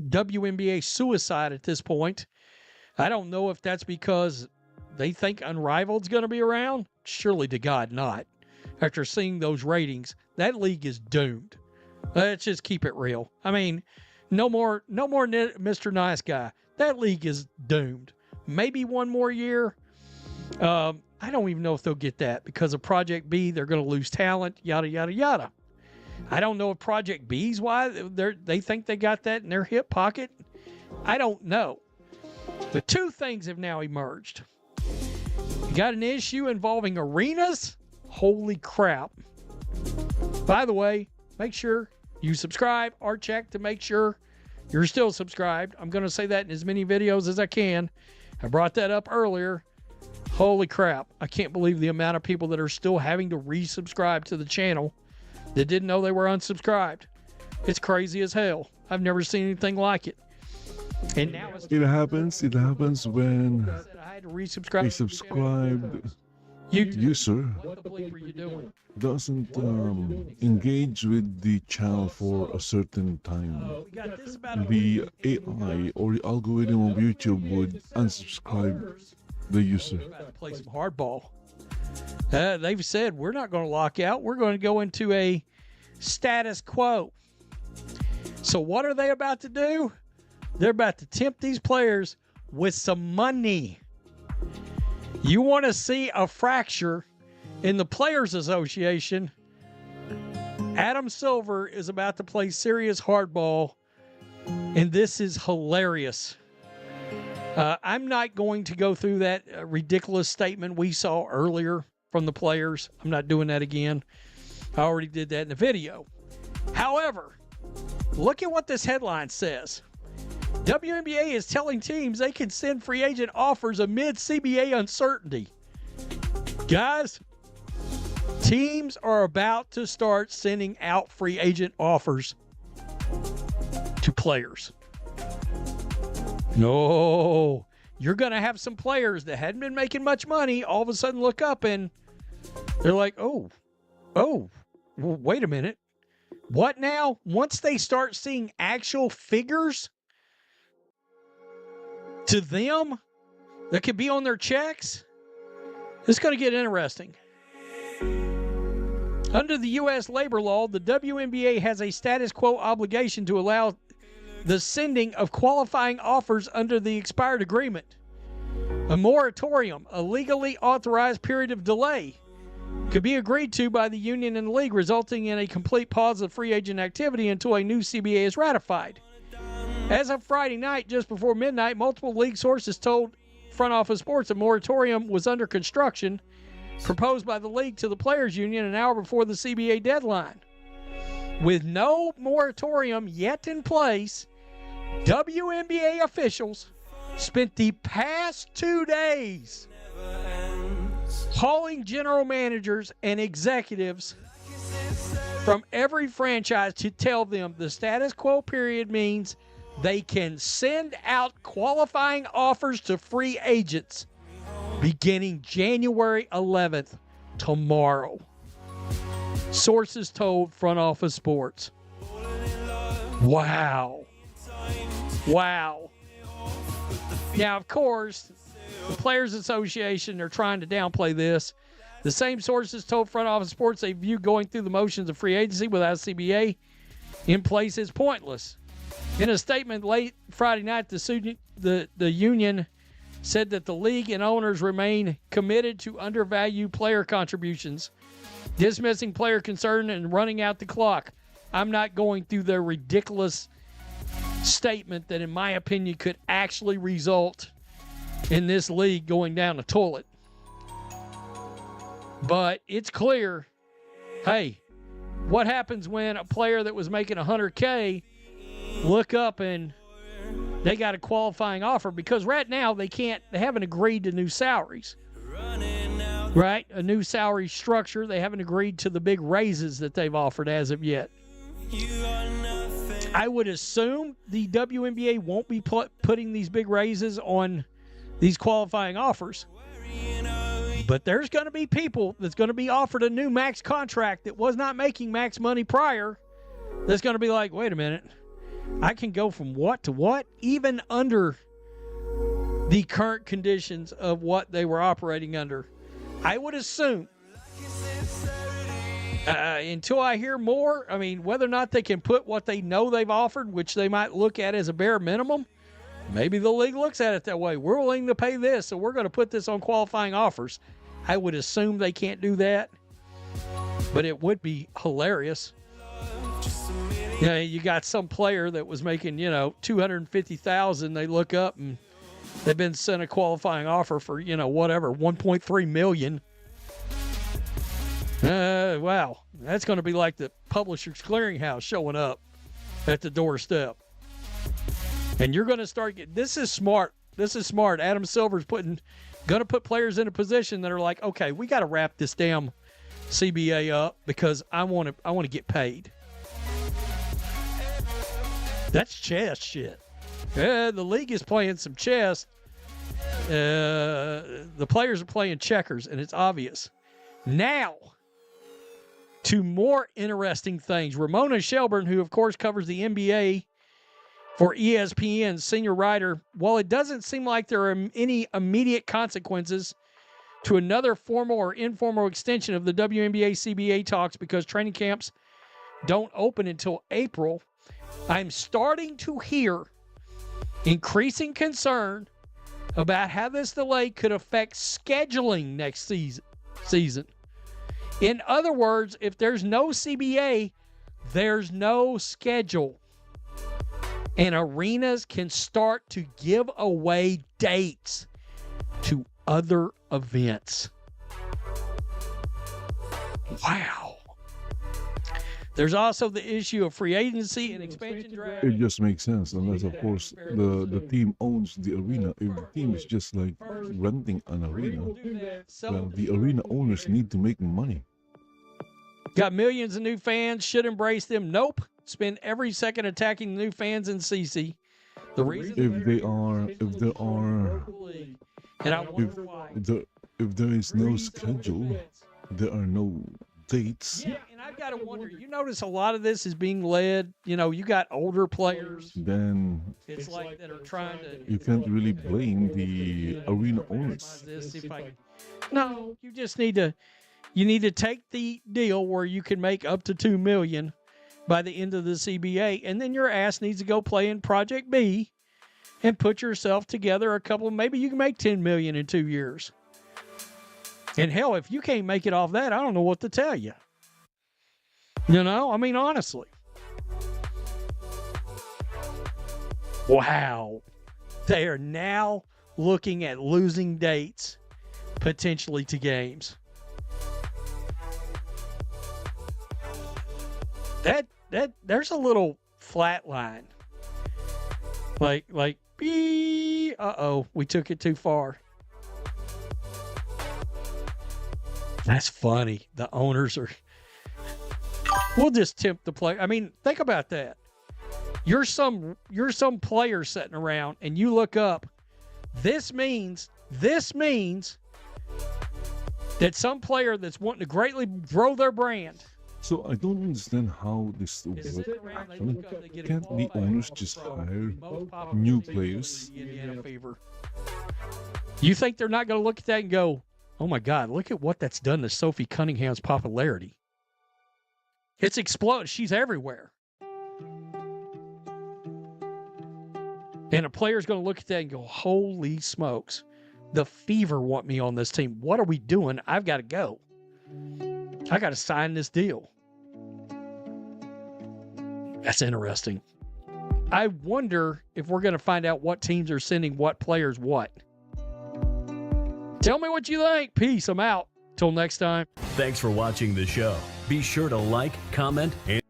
D: WNBA suicide at this point. I don't know if that's because they think Unrivaled's going to be around. Surely to God not. After seeing those ratings, that league is doomed. Let's just keep it real. I mean, no more Mr. Nice Guy. That league is doomed. Maybe one more year. I don't even know if they'll get that because of Project B. They're going to lose talent, yada, yada, yada. I don't know if Project B's why they think they got that in their hip pocket. I don't know. The two things have now emerged. You got an issue involving arenas? Holy crap. By the way, make sure you subscribe or check to make sure you're still subscribed. I'm going to say that in as many videos as I can. I brought that up earlier. Holy crap. I can't believe the amount of people that are still having to resubscribe to the channel that didn't know they were unsubscribed. It's crazy as hell. I've never seen anything like it. And now
A: It happens when
D: I had to resubscribe.
A: a subscribed
D: You-
A: user
D: What the bleep are you doing?
A: doesn't engage with the channel for a certain time. The AI or the algorithm of YouTube would unsubscribe the user.
D: About to play some hardball. They've said we're not going to lock out. We're going to go into a status quo. So what are they about to do? They're about to tempt these players with some money. You want to see a fracture in the Players Association? Adam Silver is about to play serious hardball, and this is hilarious. I'm not going to go through that ridiculous statement we saw earlier from the players. I'm not doing that again. I already did that in the video. However, look at what this headline says. WNBA is telling teams they can send free agent offers amid CBA uncertainty. Guys, teams are about to start sending out free agent offers to players. No, you're going to have some players that hadn't been making much money all of a sudden look up and they're like, oh, well, wait a minute. What now? Once they start seeing actual figures to them that could be on their checks, it's going to get interesting. Under the U.S. labor law, the WNBA has a status quo obligation to allow the sending of qualifying offers under the expired agreement. A moratorium, a legally authorized period of delay, could be agreed to by the union and the league, resulting in a complete pause of free agent activity until a new CBA is ratified. As of Friday night, just before midnight, multiple league sources told Front Office Sports a moratorium was under construction, proposed by the league to the players' union an hour before the CBA deadline. With no moratorium yet in place, WNBA officials spent the past 2 days calling general managers and executives from every franchise to tell them the status quo period means they can send out qualifying offers to free agents beginning January 11th, tomorrow. Sources told Front Office Sports. Wow. Now, of course, The Players Association are trying to downplay this. The same sources told Front Office Sports they view going through the motions of free agency without CBA in place is pointless. In a statement late Friday night, the union said that the league and owners remain committed to undervalue player contributions, dismissing player concern and running out the clock. I'm not going through their ridiculous statement that, in my opinion, could actually result in this league going down the toilet. But it's clear, hey, what happens when a player that was making $100K look up and they got a qualifying offer? Because right now they haven't agreed to new salaries, right? A new salary structure. They haven't agreed to the big raises that they've offered as of yet. I would assume the WNBA won't be putting these big raises on these qualifying offers. But there's going to be people that's going to be offered a new max contract that was not making max money prior. That's going to be like, wait a minute, I can go from what to what? Even under the current conditions of what they were operating under. I would assume, until I hear more, I mean, whether or not they can put what they know they've offered, which they might look at as a bare minimum, maybe the league looks at it that way. We're willing to pay this, so we're going to put this on qualifying offers. I would assume they can't do that, but it would be hilarious. You got some player that was making, $250,000. They look up and they've been sent a qualifying offer for, $1.3 million. Wow. That's going to be like the Publishers Clearinghouse showing up at the doorstep. And you're going to start getting, this is smart. Adam Silver's going to put players in a position that are like, okay, we got to wrap this damn CBA up because I want to get paid. That's chess shit. The league is playing some chess. The players are playing checkers, and it's obvious. Now, to more interesting things. Ramona Shelburne, who of course covers the NBA for ESPN, senior writer, while it doesn't seem like there are any immediate consequences to another formal or informal extension of the WNBA CBA talks because training camps don't open until April, I'm starting to hear increasing concern about how this delay could affect scheduling next season. In other words, if there's no CBA, there's no schedule. And arenas can start to give away dates to other events. Wow. There's also the issue of free agency and expansion draft.
A: It just makes sense, unless, of course, the team owns the arena. If the team is just like renting an arena, well, the arena owners need to make money.
D: Got millions of new fans, should embrace them. Nope. Spend every second attacking new fans in CC. The reason
A: if there is no schedule, there are no dates.
D: Yeah, and I've got to wonder, you notice a lot of this is being led, you got older players.
A: Then
D: it's like that are trying to.
A: You can't really blame the arena owners.
D: No, you just need to take the deal where you can make up to $2 million by the end of the CBA, and then your ass needs to go play in Project B and put yourself together maybe you can make $10 million in 2 years. And hell, if you can't make it off that, I don't know what to tell you. Honestly. Wow. They are now looking at losing dates potentially to games. There's a little flat line. Like, we took it too far. That's funny. The owners are. We'll just tempt the player. Think about that. You're some player sitting around and you look up. This means that some player that's wanting to greatly grow their brand.
A: So I don't understand how this works. Can't the owners just hire new players?
D: You think they're not going to look at that and go, oh my God, look at what that's done to Sophie Cunningham's popularity. It's exploded. She's everywhere. And a player's going to look at that and go, holy smokes, the Fever want me on this team. What are we doing? I've got to go. I got to sign this deal. That's interesting. I wonder if we're going to find out what teams are sending what players what. Tell me what you think. Peace. I'm out. Till next time.
C: Thanks for watching the show. Be sure to like, comment, and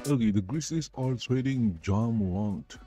A: Okay, the Grizzlies are trading John Morant.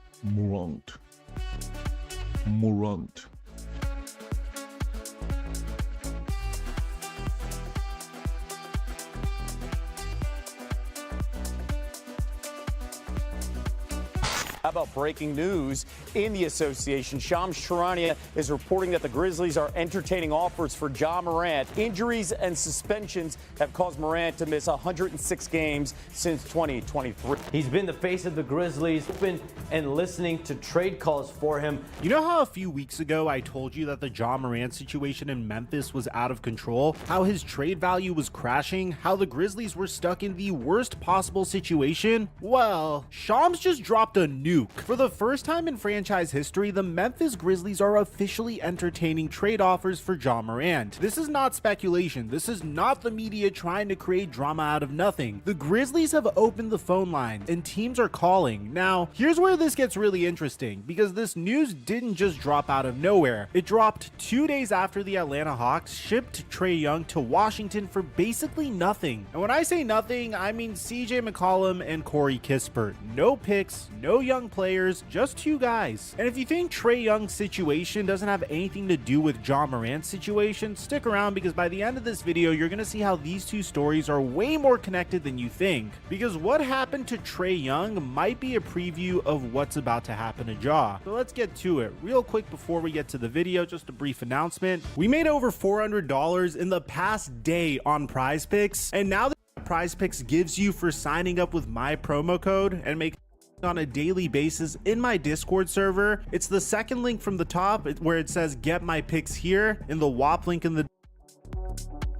U: How about breaking news in the association? Shams Charania is reporting that the Grizzlies are entertaining offers for Ja Morant. Injuries and suspensions have caused Morant to miss 106 games since 2023.
V: He's been the face of the Grizzlies, open and listening to trade calls for him.
W: You know how a few weeks ago I told you that the Ja Morant situation in Memphis was out of control? How his trade value was crashing? How the Grizzlies were stuck in the worst possible situation? Well, Shams just dropped a nuke. For the first time in franchise history, the Memphis Grizzlies are officially entertaining trade offers for Ja Morant. This is not speculation. This is not the media trying to create drama out of nothing. The Grizzlies have opened the phone lines and teams are calling. Now, here's where this gets really interesting, because this news didn't just drop out of nowhere. It dropped 2 days after the Atlanta Hawks shipped Trae Young to Washington for basically nothing. And when I say nothing, I mean CJ McCollum and Corey Kispert. No picks, no young players, just two guys. And if you think Trae Young's situation doesn't have anything to do with Ja Morant's situation, stick around, because by the end of this video, you're going to see how these two stories are way more connected than you think. Because what happened to Trae Young might be a preview of what's about to happen to Ja. So let's get to it. Real quick before we get to the video, just a brief announcement. We made over $400 in the past day on Prize Picks, and now that Prize Picks gives you for signing up with my promo code and make on a daily basis in my Discord server. It's the second link from the top where it says get my picks here, in the WAP link in the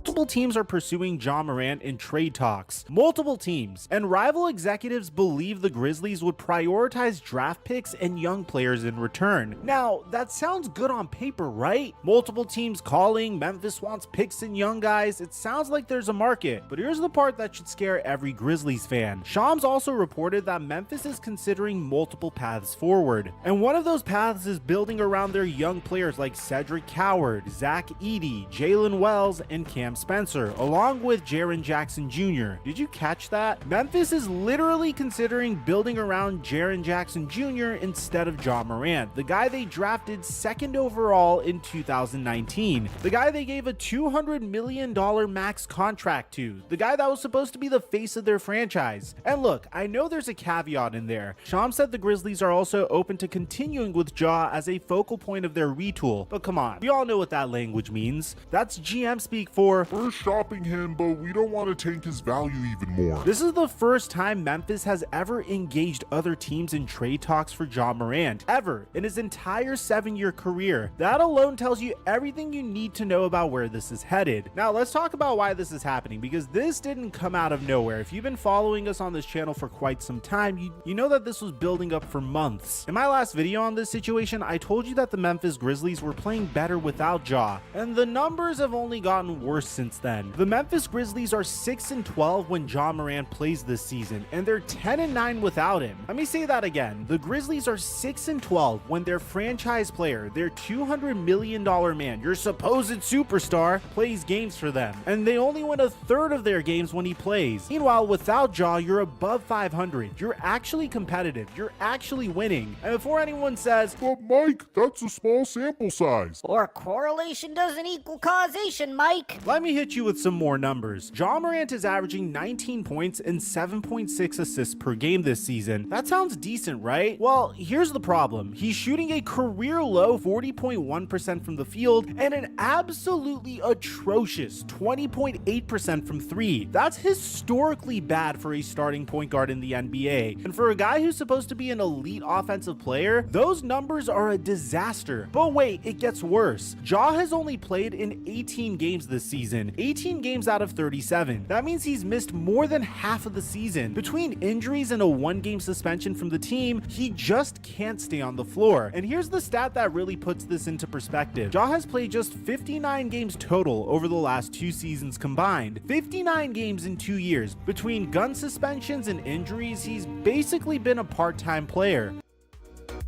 W: multiple teams are pursuing Ja Morant in trade talks. Multiple teams. And rival executives believe the Grizzlies would prioritize draft picks and young players in return. Now, that sounds good on paper, right? Multiple teams calling, Memphis wants picks and young guys. It sounds like there's a market. But here's the part that should scare every Grizzlies fan. Shams also reported that Memphis is considering multiple paths forward. And one of those paths is building around their young players like Cedric Coward, Zach Edey, Jalen Wells, and Cam Spencer, along with Jaren Jackson Jr. Did you catch that? Memphis is literally considering building around Jaren Jackson Jr. instead of Ja Morant, the guy they drafted second overall in 2019, the guy they gave a $200 million max contract to, the guy that was supposed to be the face of their franchise. And look, I know there's a caveat in there. Shams said the Grizzlies are also open to continuing with Ja as a focal point of their retool, but come on, we all know what that language means. That's GM speak for,
X: we're shopping him, but we don't want to tank his value even more.
W: This is the first time Memphis has ever engaged other teams in trade talks for Ja Morant, ever, in his entire 7-year career. That alone tells you everything you need to know about where this is headed. Now let's talk about why this is happening, because this didn't come out of nowhere. If you've been following us on this channel for quite some time, you know that this was building up for months. In my last video on this situation, I told you that the Memphis Grizzlies were playing better without Ja, and the numbers have only gotten worse since then. The Memphis Grizzlies are 6-12 when Ja Morant plays this season, and they're 10-9 without him. Let me say that again. The Grizzlies are 6-12 when their franchise player, their $200 million man, your supposed superstar, plays games for them, and they only win a third of their games when he plays. Meanwhile, without Ja, you're above 500. You're actually competitive. You're actually winning. And before anyone says,
X: "But Mike, that's a small sample size."
E: Or correlation doesn't equal causation, Mike.
W: Let me hit you with some more numbers. Ja Morant is averaging 19 points and 7.6 assists per game this season. That sounds decent, right? Well, here's the problem. He's shooting a career low 40.1% from the field and an absolutely atrocious 20.8% from three. That's historically bad for a starting point guard in the NBA. And for a guy who's supposed to be an elite offensive player, those numbers are a disaster. But wait, it gets worse. Ja has only played in 18 games this season, 18 games out of 37. That means he's missed more than half of the season. Between injuries and a one-game suspension from the team, he just can't stay on the floor. And here's the stat that really puts this into perspective. Ja has played just 59 games total over the last 2 seasons combined. 59 games in 2 years. Between gun suspensions and injuries, he's basically been a part-time player.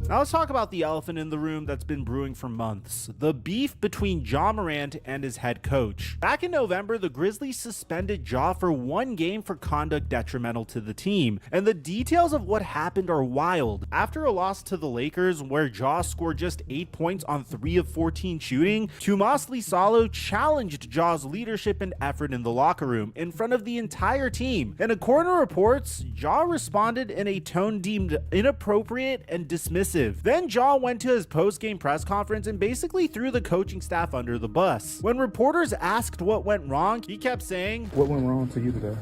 W: Now let's talk about the elephant in the room that's been brewing for months, the beef between Ja Morant and his head coach. Back in November, the Grizzlies suspended Ja for 1 game for conduct detrimental to the team, and the details of what happened are wild. After a loss to the Lakers, where Ja scored just 8 points on 3 of 14 shooting, Tomas Lisalo challenged Ja's leadership and effort in the locker room in front of the entire team, and according to reports, Ja responded in a tone deemed inappropriate and dismissive. Then Ja went to his post-game press conference and basically threw the coaching staff under the bus. When reporters asked what went wrong, he kept saying,
H: "What went wrong for you today?"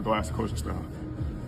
J: Go ask the coaching staff.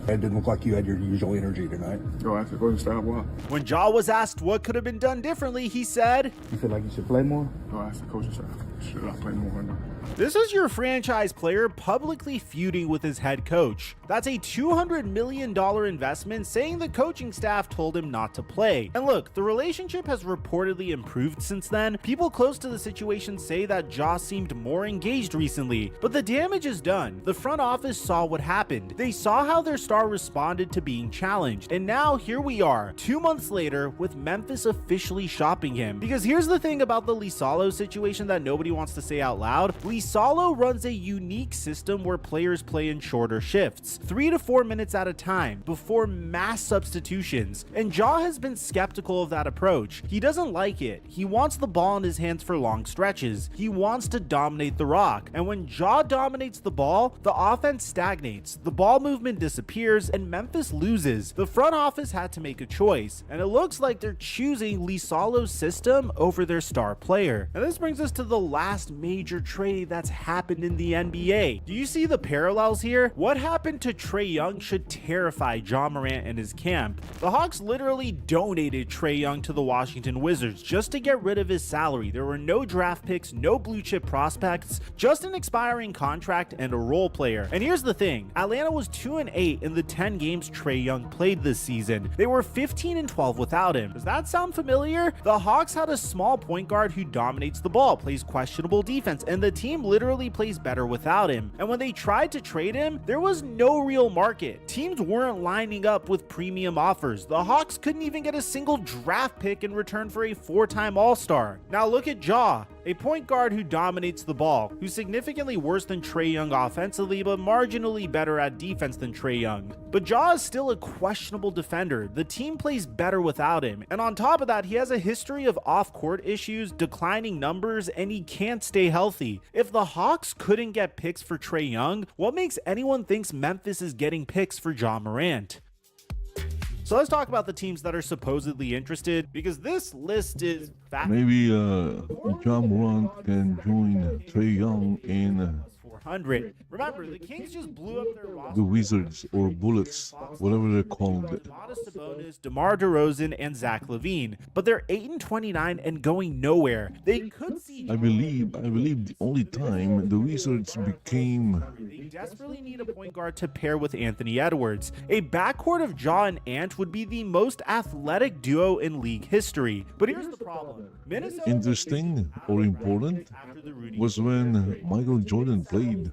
H: It didn't look like you had your usual energy tonight.
J: Go ask the coaching staff why.
W: When Ja was asked what could have been done differently, he said,
H: "You feel like you should play more?"
J: Go ask the coaching staff. Should I play more or not?
W: This is your franchise player publicly feuding with his head coach. That's a $200 million investment, saying the coaching staff told him not to play. And look, the relationship has reportedly improved since then. People close to the situation say that Ja seemed more engaged recently, but the damage is done. The front office saw what happened. They saw how their star responded to being challenged. And now here we are, 2 months later, with Memphis officially shopping him. Because here's the thing about the Lisalo situation that nobody wants to say out loud. Lisalo runs a unique system where players play in shorter shifts, 3 to 4 minutes at a time, before mass substitutions. And Ja has been skeptical of that approach. He doesn't like it. He wants the ball in his hands for long stretches. He wants to dominate the rock. And when Ja dominates the ball, the offense stagnates, the ball movement disappears, and Memphis loses. The front office had to make a choice, and it looks like they're choosing Lisalo's system over their star player. And this brings us to the last major trade that's happened in the NBA. Do you see the parallels here? What happened to Trae Young should terrify Ja Morant and his camp. The Hawks literally donated Trae Young to the Washington Wizards just to get rid of his salary. There were no draft picks, no blue chip prospects, just an expiring contract and a role player. And here's the thing, Atlanta was 2-8 in the 10 games Trae Young played this season. They were 15-12 without him. Does that sound familiar? The Hawks had a small point guard who dominates the ball, plays questionable defense, and the team literally plays better without him. And when they tried to trade him, there was no real market. Teams weren't lining up with premium offers. The Hawks couldn't even get a single draft pick in return for a 4-time All-Star. Now look at Ja, a point guard who dominates the ball, who's significantly worse than Trae Young offensively, but marginally better at defense than Trae Young. But Ja is still a questionable defender. The team plays better without him. And on top of that, he has a history of off-court issues, declining numbers, and he can't stay healthy. If the Hawks couldn't get picks for Trae Young, what makes anyone think Memphis is getting picks for Ja Morant? So let's talk about the teams that are supposedly interested, because this list is
A: maybe Ja Morant can join Trae Young in
W: 400. Remember, the Kings just blew up their roster.
A: The Wizards, or Bullets, whatever they're called.
W: Sabonis, DeMar DeRozan, and Zach LaVine, but they're 8-29 and going nowhere. They could see.
A: I believe the only time the Wizards became.
W: They desperately need a point guard to pair with Anthony Edwards. A backcourt of Ja and Ant would be the most athletic duo in league history. But here's the problem. Minnesota
A: Interesting or important was when Michael Jordan played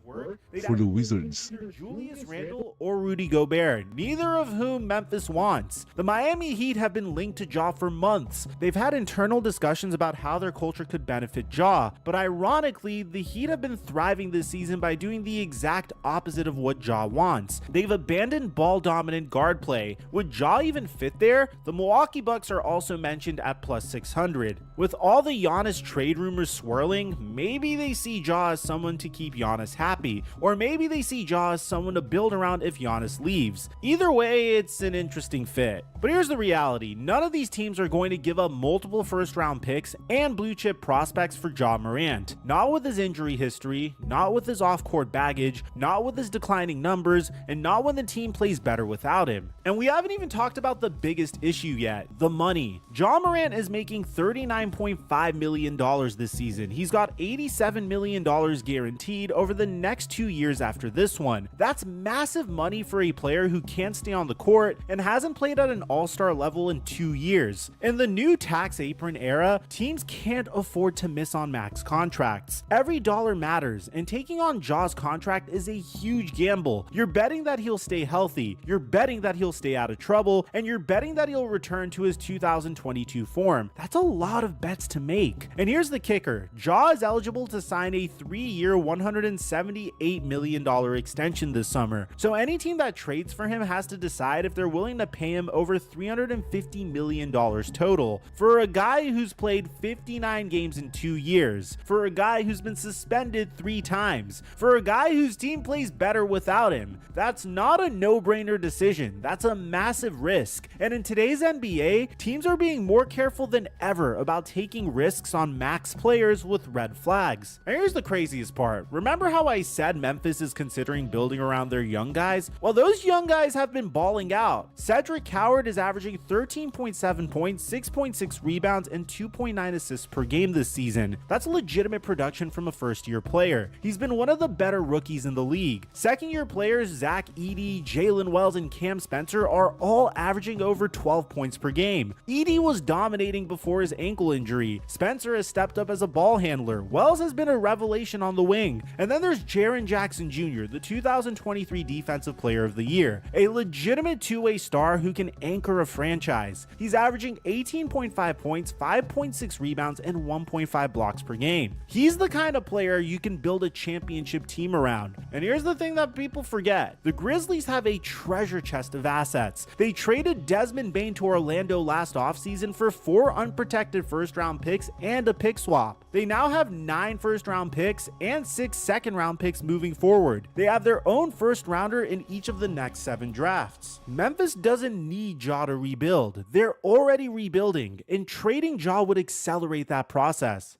A: for the Wizards.
W: Julius Randle or Rudy Gobert, neither of whom Memphis wants. The Miami Heat have been linked to Ja for months. They've had internal discussions about how their culture could benefit Ja, but ironically, the Heat have been thriving this season by doing the exact opposite of what Ja wants. They've abandoned ball-dominant guard play. Would Ja even fit there? The Milwaukee Bucks are also mentioned at plus 600. With all the Giannis trade rumors swirling, maybe they see Ja as someone to keep Giannis happy, or maybe they see Ja as someone to build around if Giannis leaves. Either way, it's an interesting fit. But here's the reality, none of these teams are going to give up multiple first-round picks and blue-chip prospects for Ja Morant. Not with his injury history, not with his off-court baggage, not with his declining numbers, and not when the team plays better without him. And we haven't even talked about the biggest issue yet, the money. Ja Morant is making $39.5 million this season. He's got $87 million guaranteed over the next 2 years after this one. That's massive money for a player who can't stay on the court and hasn't played at an all-star level in 2 years. In the new tax apron era, teams can't afford to miss on max contracts. Every dollar matters, and taking on Ja's contract is a huge gamble. You're betting that he'll stay healthy, you're betting that he'll stay out of trouble, and you're betting that he'll return to his 2022 form. That's a lot of bets to make. And here's the kicker, Ja is eligible to sign a 3-year, $178 million extension this summer. So any team that trades for him has to decide if they're willing to pay him over $350 million total. For a guy who's played 59 games in 2 years, for a guy who's been suspended 3 times, for a guy whose team plays better without him, that's not a no-brainer decision. That's a massive risk. And in today's NBA, teams are being more careful than ever about taking risks on max players with red flags. And here's the craziest part. Remember how I said Memphis is considering building around their young guys? Well, those young guys have been balling out. Cedric Coward is averaging 13.7 points, 6.6 rebounds, and 2.9 assists per game this season. That's legitimate production from a first-year player. He's been one of the better rookies in the league. Second-year players Zach Edey, Jalen Wells, and Cam Spencer are all averaging over 12 points per game. Edey was dominating before his ankle injury. Spencer has stepped up as a ball handler. Wells has been a revelation on the wing. And then there's Jaren Jackson Jr., the 2023 Defensive Player of the Year, a legitimate two-way star who can anchor a franchise. He's averaging 18.5 points, 5.6 rebounds, and 1.5 blocks per game. He's the kind of player you can build a championship team around. And here's the thing that people forget. The Grizzlies have a treasure chest of assets. They traded Desmond Bane to Orlando last offseason for 4 unprotected first-round picks and a pick swap. They now have 9 first-round picks and 6 second-round picks moving forward. They have their own first-rounder in each of the next 7 drafts. Memphis doesn't need Ja to rebuild. They're already rebuilding, and trading Ja would accelerate that process.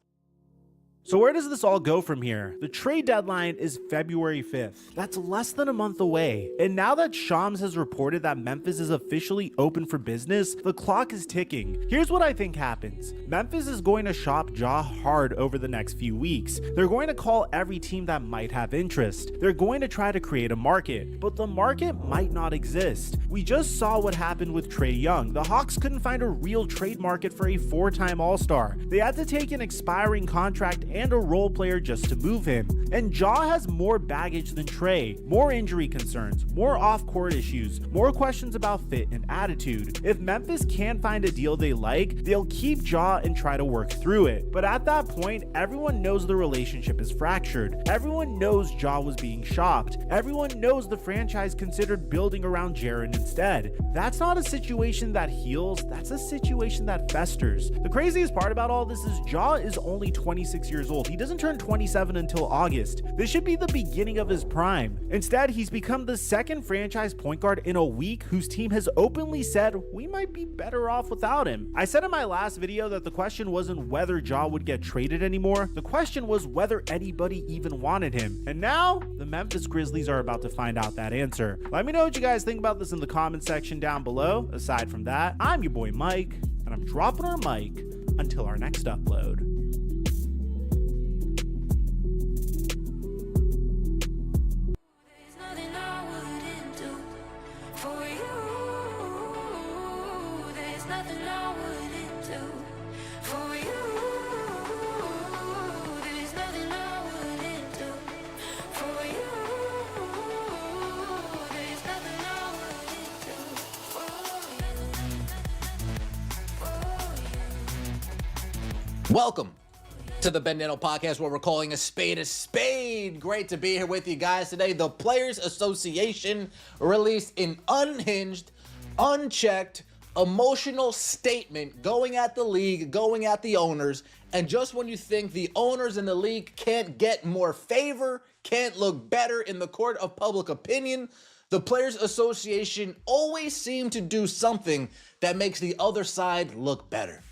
W: So where does this all go from here? The trade deadline is February 5th. That's less than a month away. And now that Shams has reported that Memphis is officially open for business, the clock is ticking. Here's what I think happens. Memphis is going to shop Ja hard over the next few weeks. They're going to call every team that might have interest. They're going to try to create a market, but the market might not exist. We just saw what happened with Trae Young. The Hawks couldn't find a real trade market for a 4-time All-Star. They had to take an expiring contract and a role player just to move him. And Ja has more baggage than Trae, more injury concerns, more off-court issues, more questions about fit and attitude. If Memphis can't find a deal they like, they'll keep Ja and try to work through it. But at that point, everyone knows the relationship is fractured. Everyone knows Ja was being shopped. Everyone knows the franchise considered building around Jaren instead. That's not a situation that heals, that's a situation that festers. The craziest part about all this is Ja is only 26 years years old. He doesn't turn 27 until August. This should be the beginning of his prime. Instead, he's become the second franchise point guard in a week whose team has openly said we might be better off without him. I said in my last video that the question wasn't whether Ja would get traded anymore. The question was whether anybody even wanted him. And now, the Memphis Grizzlies are about to find out that answer. Let me know what you guys think about this in the comment section down below. Aside from that, I'm your boy Mike, and I'm dropping our mic until our next upload.
I: Welcome to the Bandano Podcast, where we're calling a spade a spade. Great to be here with you guys today. The Players Association released an unhinged, unchecked, emotional statement going at the league, going at the owners. And just when you think the owners in the league can't get more favor, can't look better in the court of public opinion, the Players Association always seem to do something that makes the other side look better.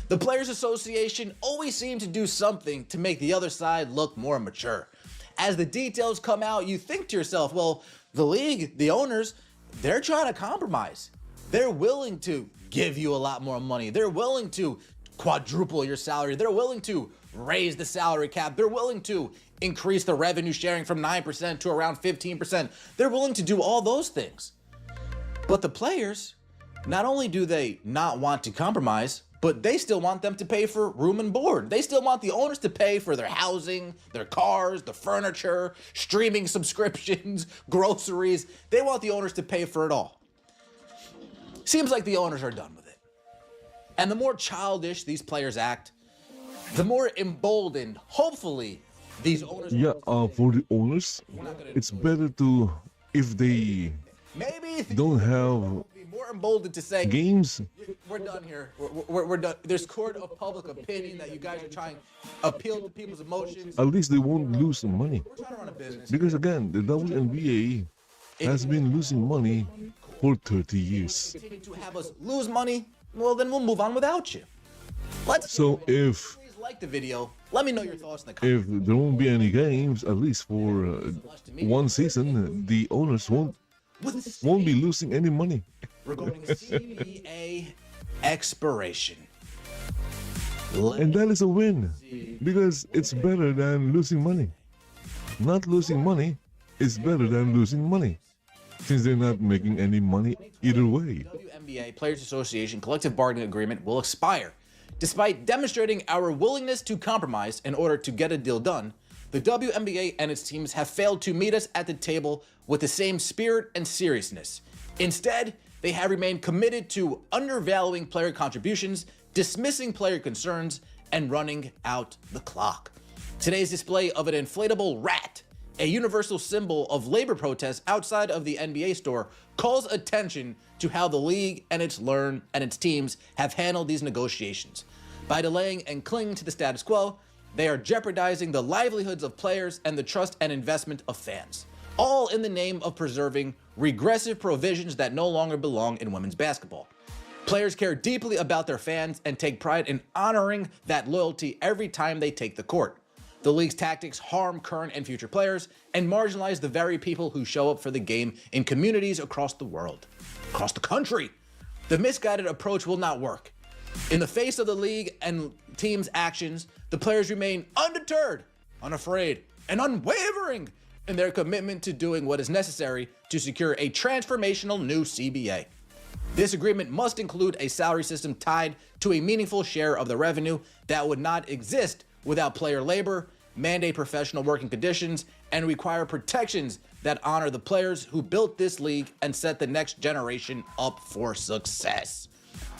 I: The Players Association always seem to do something to make the other side look more mature. As the details come out, you think to yourself, well, the league, the owners, they're trying to compromise. They're willing to give you a lot more money. They're willing to quadruple your salary. They're willing to raise the salary cap. They're willing to increase the revenue sharing from 9% to around 15%. They're willing to do all those things. But the players, not only do they not want to compromise, but they still want them to pay for room and board. They still want the owners to pay for their housing, their cars, the furniture, streaming subscriptions, groceries. They want the owners to pay for it all. Seems like the owners are done with it. And the more childish these players act, the more emboldened, hopefully, these owners.
A: Yeah, for the owners, it's better to, if they don't have
I: more emboldened to say
A: games,
I: we're done here. We're done. There's court of public opinion that you guys are trying to appeal to people's emotions.
A: at least they won't lose some money.
I: We're trying to run a business.
A: Because again, the WNBA has been losing money for 30 years.
I: Continue to have us lose money, well, then we'll move on without you.
A: So if
I: Please like the video. Let me know your thoughts in the comments.
A: if there won't be any games, at least for one season, the owners won't be losing any money.
I: Regarding CBA expiration.
A: And that is a win, because it's better than losing money. Not losing money is better than losing money, since they're not making any money either way.
I: WNBA Players Association collective bargaining agreement will expire. Despite demonstrating our willingness to compromise in order to get a deal done, the WNBA and its teams have failed to meet us at the table with the same spirit and seriousness. Instead, they have remained committed to undervaluing player contributions, dismissing player concerns, and running out the clock. Today's display of an inflatable rat, a universal symbol of labor protests outside of the NBA store, calls attention to how the league and its teams have handled these negotiations. By delaying and clinging to the status quo, they are jeopardizing the livelihoods of players and the trust and investment of fans, all in the name of preserving regressive provisions that no longer belong in women's basketball. Players care deeply about their fans and take pride in honoring that loyalty every time they take the court. The league's tactics harm current and future players and marginalize the very people who show up for the game in communities across the world, across the country. The misguided approach will not work. In the face of the league and team's actions, the players remain undeterred, unafraid, and unwavering in their commitment to doing what is necessary to secure a transformational new CBA. This agreement must include a salary system tied to a meaningful share of the revenue that would not exist without player labor, mandate professional working conditions, and require protections that honor the players who built this league and set the next generation up for success.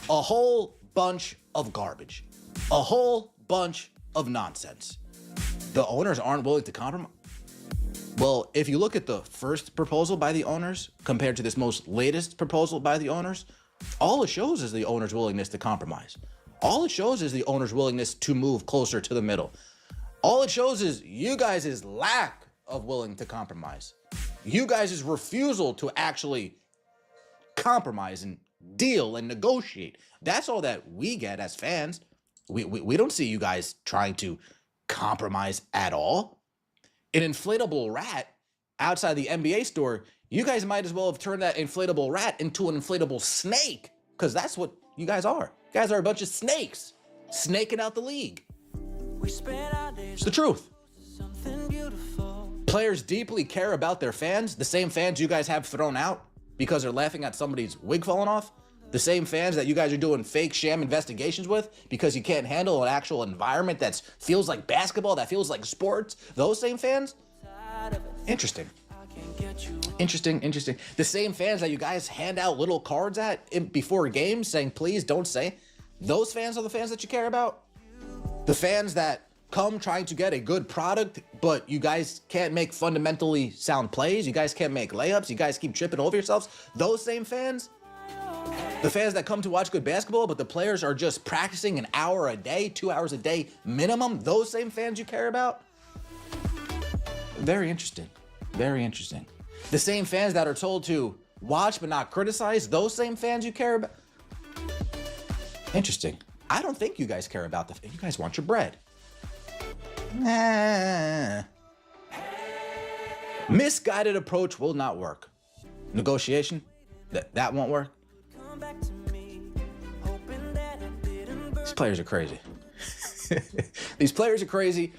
I: A whole bunch of garbage. A whole bunch of nonsense. The owners aren't willing to compromise. Well, if you look at the first proposal by the owners compared to this most latest proposal by the owners, all it shows is the owners' willingness to compromise. All it shows is the owners' willingness to move closer to the middle. All it shows is you guys' lack of willing to compromise. You guys' refusal to actually compromise and deal and negotiate. That's all that we get as fans. We don't see you guys trying to compromise at all. An inflatable rat outside the NBA store, you guys might as well have turned that inflatable rat into an inflatable snake, because that's what you guys are. You guys are a bunch of snakes snaking out the league. It's the truth. Players deeply care about their fans, the same fans you guys have thrown out because they're laughing at somebody's wig falling off, the same fans that you guys are doing fake sham investigations with because you can't handle an actual environment that feels like basketball, that feels like sports. Those same fans? Interesting. Interesting. The same fans that you guys hand out little cards at before games saying, please don't say. Those fans are the fans that you care about? The fans that come trying to get a good product, but you guys can't make fundamentally sound plays. You guys can't make layups. You guys keep tripping over yourselves. Those same fans? The fans that come to watch good basketball, but the players are just practicing an hour a day, 2 hours a day minimum. Those same fans you care about? Very interesting. Very interesting. The same fans that are told to watch but not criticize, those same fans you care about? Interesting. I don't think you guys care about you guys want your bread. Nah. Misguided approach will not work. Negotiation, that won't work. These players are crazy. These players are crazy.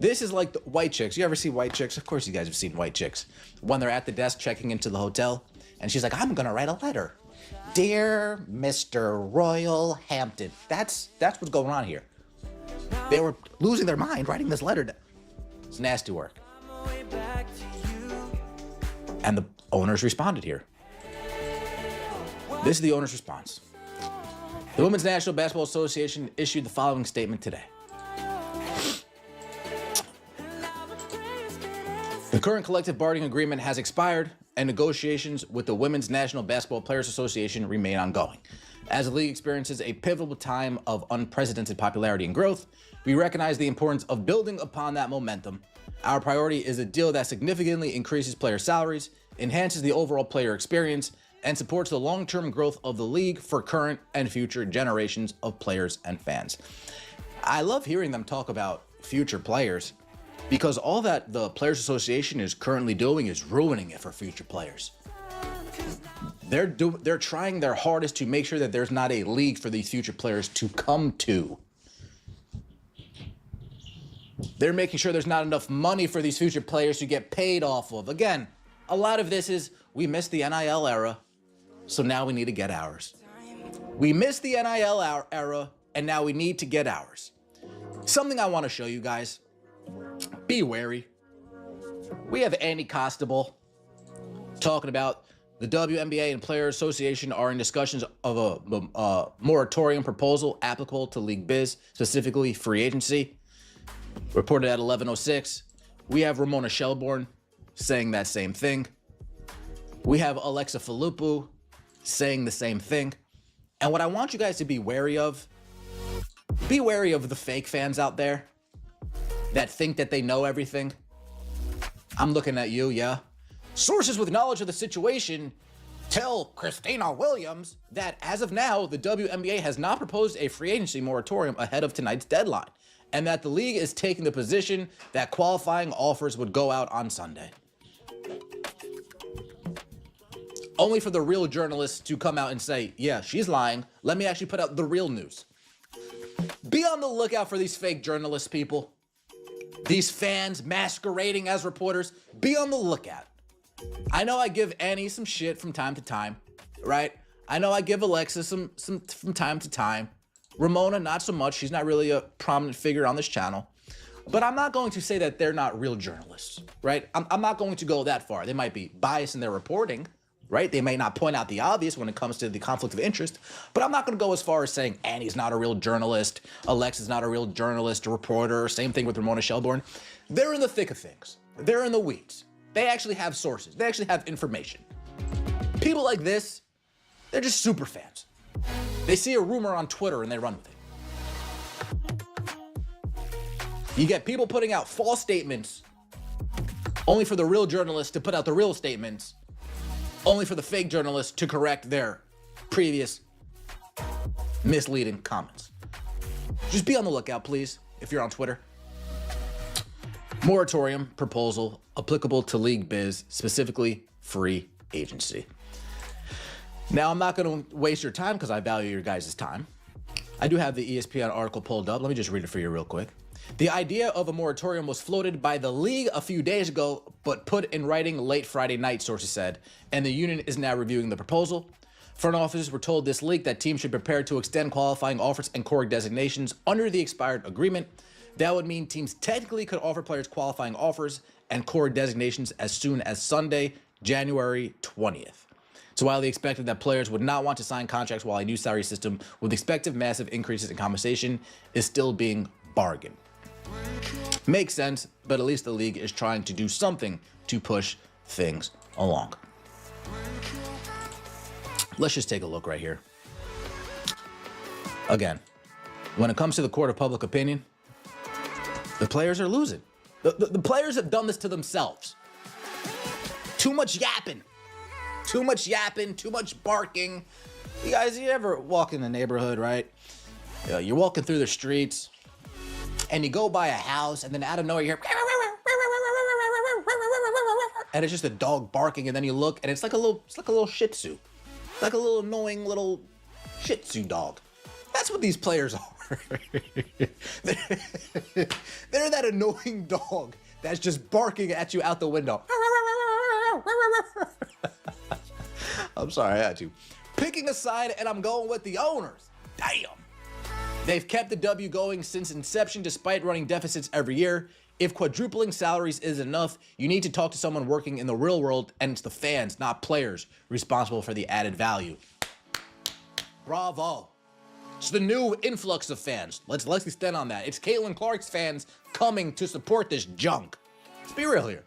I: This is like the white chicks. You ever see white chicks? Of course you guys have seen white chicks. When they're at the desk checking into the hotel, and she's like, I'm gonna write a letter. Dear Mr. Royal Hampton. That's what's going on here. They were losing their mind writing this letter. It's nasty work. And the owners responded here. This is the owner's response. The Women's National Basketball Association issued the following statement today. The current collective bargaining agreement has expired, and negotiations with the Women's National Basketball Players Association remain ongoing. As the league experiences a pivotal time of unprecedented popularity and growth, we recognize the importance of building upon that momentum. Our priority is a deal that significantly increases player salaries, enhances the overall player experience, and supports the long-term growth of the league for current and future generations of players and fans. I love hearing them talk about future players, because all that the Players Association is currently doing is ruining it for future players. They're trying their hardest to make sure that there's not a league for these future players to come to. They're making sure there's not enough money for these future players to get paid off of. Again, a lot of this is we missed the NIL era, so now we need to get ours. We missed the NIL era, and now we need to get ours. Something I want to show you guys. Be wary. We have Andy Costable talking about the WNBA and Players Association are in discussions of a moratorium proposal applicable to league biz, specifically free agency. Reported at 11:06. We have Ramona Shelbourne saying that same thing. We have Alexa Filippou saying the same thing. And what I want you guys to be wary of the fake fans out there that think that they know everything. I'm looking at you, yeah. Sources with knowledge of the situation tell Christina Williams that as of now, the WNBA has not proposed a free agency moratorium ahead of tonight's deadline, and that the league is taking the position that qualifying offers would go out on Sunday. Only for the real journalists to come out and say, yeah, she's lying. Let me actually put out the real news. Be on the lookout for these fake journalists, people. These fans masquerading as reporters. Be on the lookout. I know I give Annie some shit from time to time, right? I know I give Alexa some from time to time. Ramona, not so much. She's not really a prominent figure on this channel. But I'm not going to say that they're not real journalists, right? I'm not going to go that far. They might be biased in their reporting, right? They may not point out the obvious when it comes to the conflict of interest, but I'm not going to go as far as saying Annie's not a real journalist, Alexa's not a real journalist, a reporter, same thing with Ramona Shelbourne. They're in the thick of things. They're in the weeds. They actually have sources. They actually have information. People like this, they're just super fans. They see a rumor on Twitter and they run with it. You get people putting out false statements only for the real journalists to put out the real statements, only for the fake journalists to correct their previous misleading comments. Just be on the lookout, please, if you're on Twitter. Moratorium proposal applicable to league biz, specifically free agency. Now, I'm not going to waste your time because I value your guys' time. I do have the ESPN article pulled up. Let me just read it for you real quick. The idea of a moratorium was floated by the league a few days ago, but put in writing late Friday night, sources said, and the union is now reviewing the proposal. Front offices were told this week that teams should prepare to extend qualifying offers and core designations under the expired agreement. That would mean teams technically could offer players qualifying offers and core designations as soon as Sunday, January 20th. So while they expected that players would not want to sign contracts while a new salary system with expected massive increases in compensation is still being bargained. Makes sense, but at least the league is trying to do something to push things along. Let's just take a look right here. Again, when it comes to the court of public opinion, the players are losing. The players have done this to themselves. Too much yapping. Too much yapping, too much barking. You guys, you ever walk in the neighborhood, right? You're walking through the streets, and you go by a house, and then out of nowhere, you hear... And it's just a dog barking, and then you look, and it's like a little Shih Tzu. Like a little annoying little Shih Tzu dog. That's what these players are. They're that annoying dog that's just barking at you out the window. I'm sorry, I had to. Picking a side, and I'm going with the owners. Damn. They've kept the W going since inception despite running deficits every year. If quadrupling salaries is enough, you need to talk to someone working in the real world, and it's the fans, not players, responsible for the added value. Bravo. It's the new influx of fans. Let's extend on that. It's Caitlin Clark's fans coming to support this junk. Let's be real here.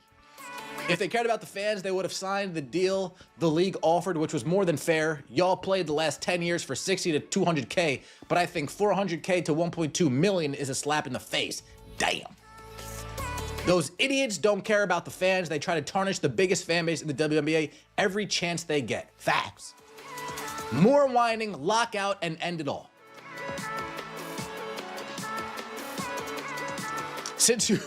I: If they cared about the fans, they would have signed the deal the league offered, which was more than fair. Y'all played the last 10 years for 60 to 200K, but I think 400K to 1.2 million is a slap in the face. Damn. Those idiots don't care about the fans. They try to tarnish the biggest fan base in the WNBA every chance they get. Facts. More whining, lockout, and end it all. Since you...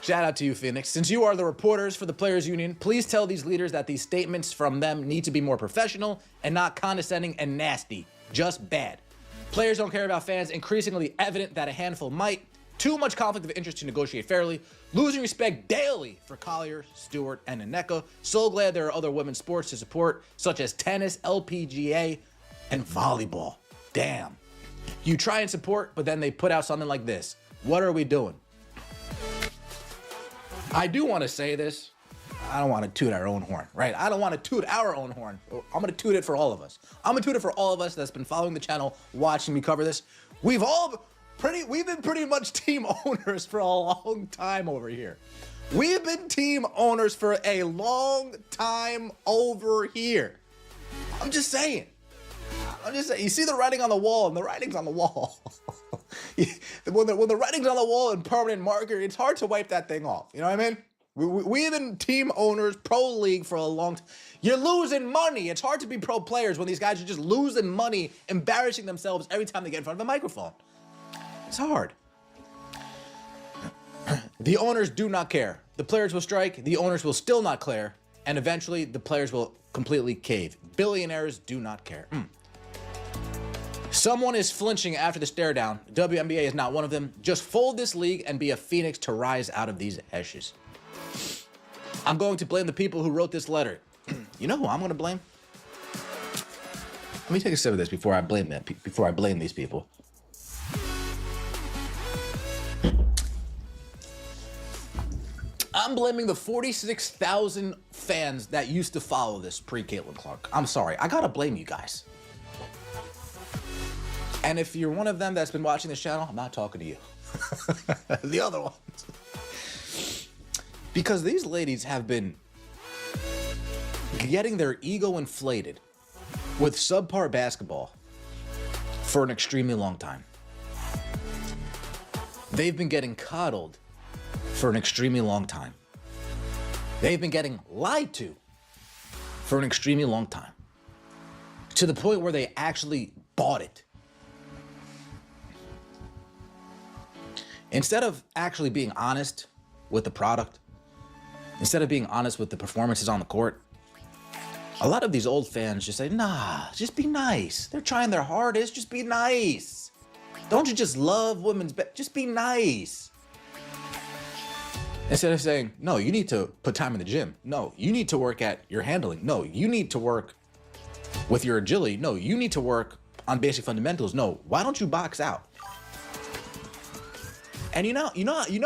I: Shout out to you, Phoenix. Since you are the reporters for the Players Union, please tell these leaders that these statements from them need to be more professional and not condescending and nasty. Just bad. Players don't care about fans. Increasingly evident that a handful might. Too much conflict of interest to negotiate fairly. Losing respect daily for Collier, Stewart, and Aneka. So glad there are other women's sports to support, such as tennis, LPGA, and volleyball. Damn. You try and support, but then they put out something like this. What are we doing? I do want to say this. I don't want to toot our own horn, right? I don't want to toot our own horn. I'm going to toot it for all of us. I'm going to toot it for all of us that's been following the channel, watching me cover this. We've been pretty much team owners for a long time over here. We've been team owners for a long time over here. I'm just saying. You see the writing on the wall, and the writing's on the wall. When the writing's on the wall in permanent marker, it's hard to wipe that thing off. You know what I mean? We've been team owners, pro league for a long time. You're losing money. It's hard to be pro players when these guys are just losing money, embarrassing themselves every time they get in front of a microphone. It's hard. The owners do not care. The players will strike. The owners will still not care. And eventually, the players will completely cave. Billionaires do not care. Someone is flinching after the stare down. WNBA is not one of them. Just fold this league and be a phoenix to rise out of these ashes. I'm going to blame the people who wrote this letter. You know who I'm going to blame? Let me take a sip of this before I blame them. Before I blame these people. I'm blaming the 46,000 fans that used to follow this pre-Caitlin Clark. I'm sorry. I gotta blame you guys. And if you're one of them that's been watching this channel, I'm not talking to you. The other ones. Because these ladies have been getting their ego inflated with subpar basketball for an extremely long time. They've been getting coddled for an extremely long time. They've been getting lied to for an extremely long time. To the point where they actually bought it. Instead of actually being honest with the product, instead of being honest with the performances on the court, a lot of these old fans just say, nah, just be nice. They're trying their hardest, just be nice. Don't you just love women's just be nice. Instead of saying, no, you need to put time in the gym. No, you need to work at your handling. No, you need to work with your agility. No, you need to work on basic fundamentals. No, why don't you box out? And you know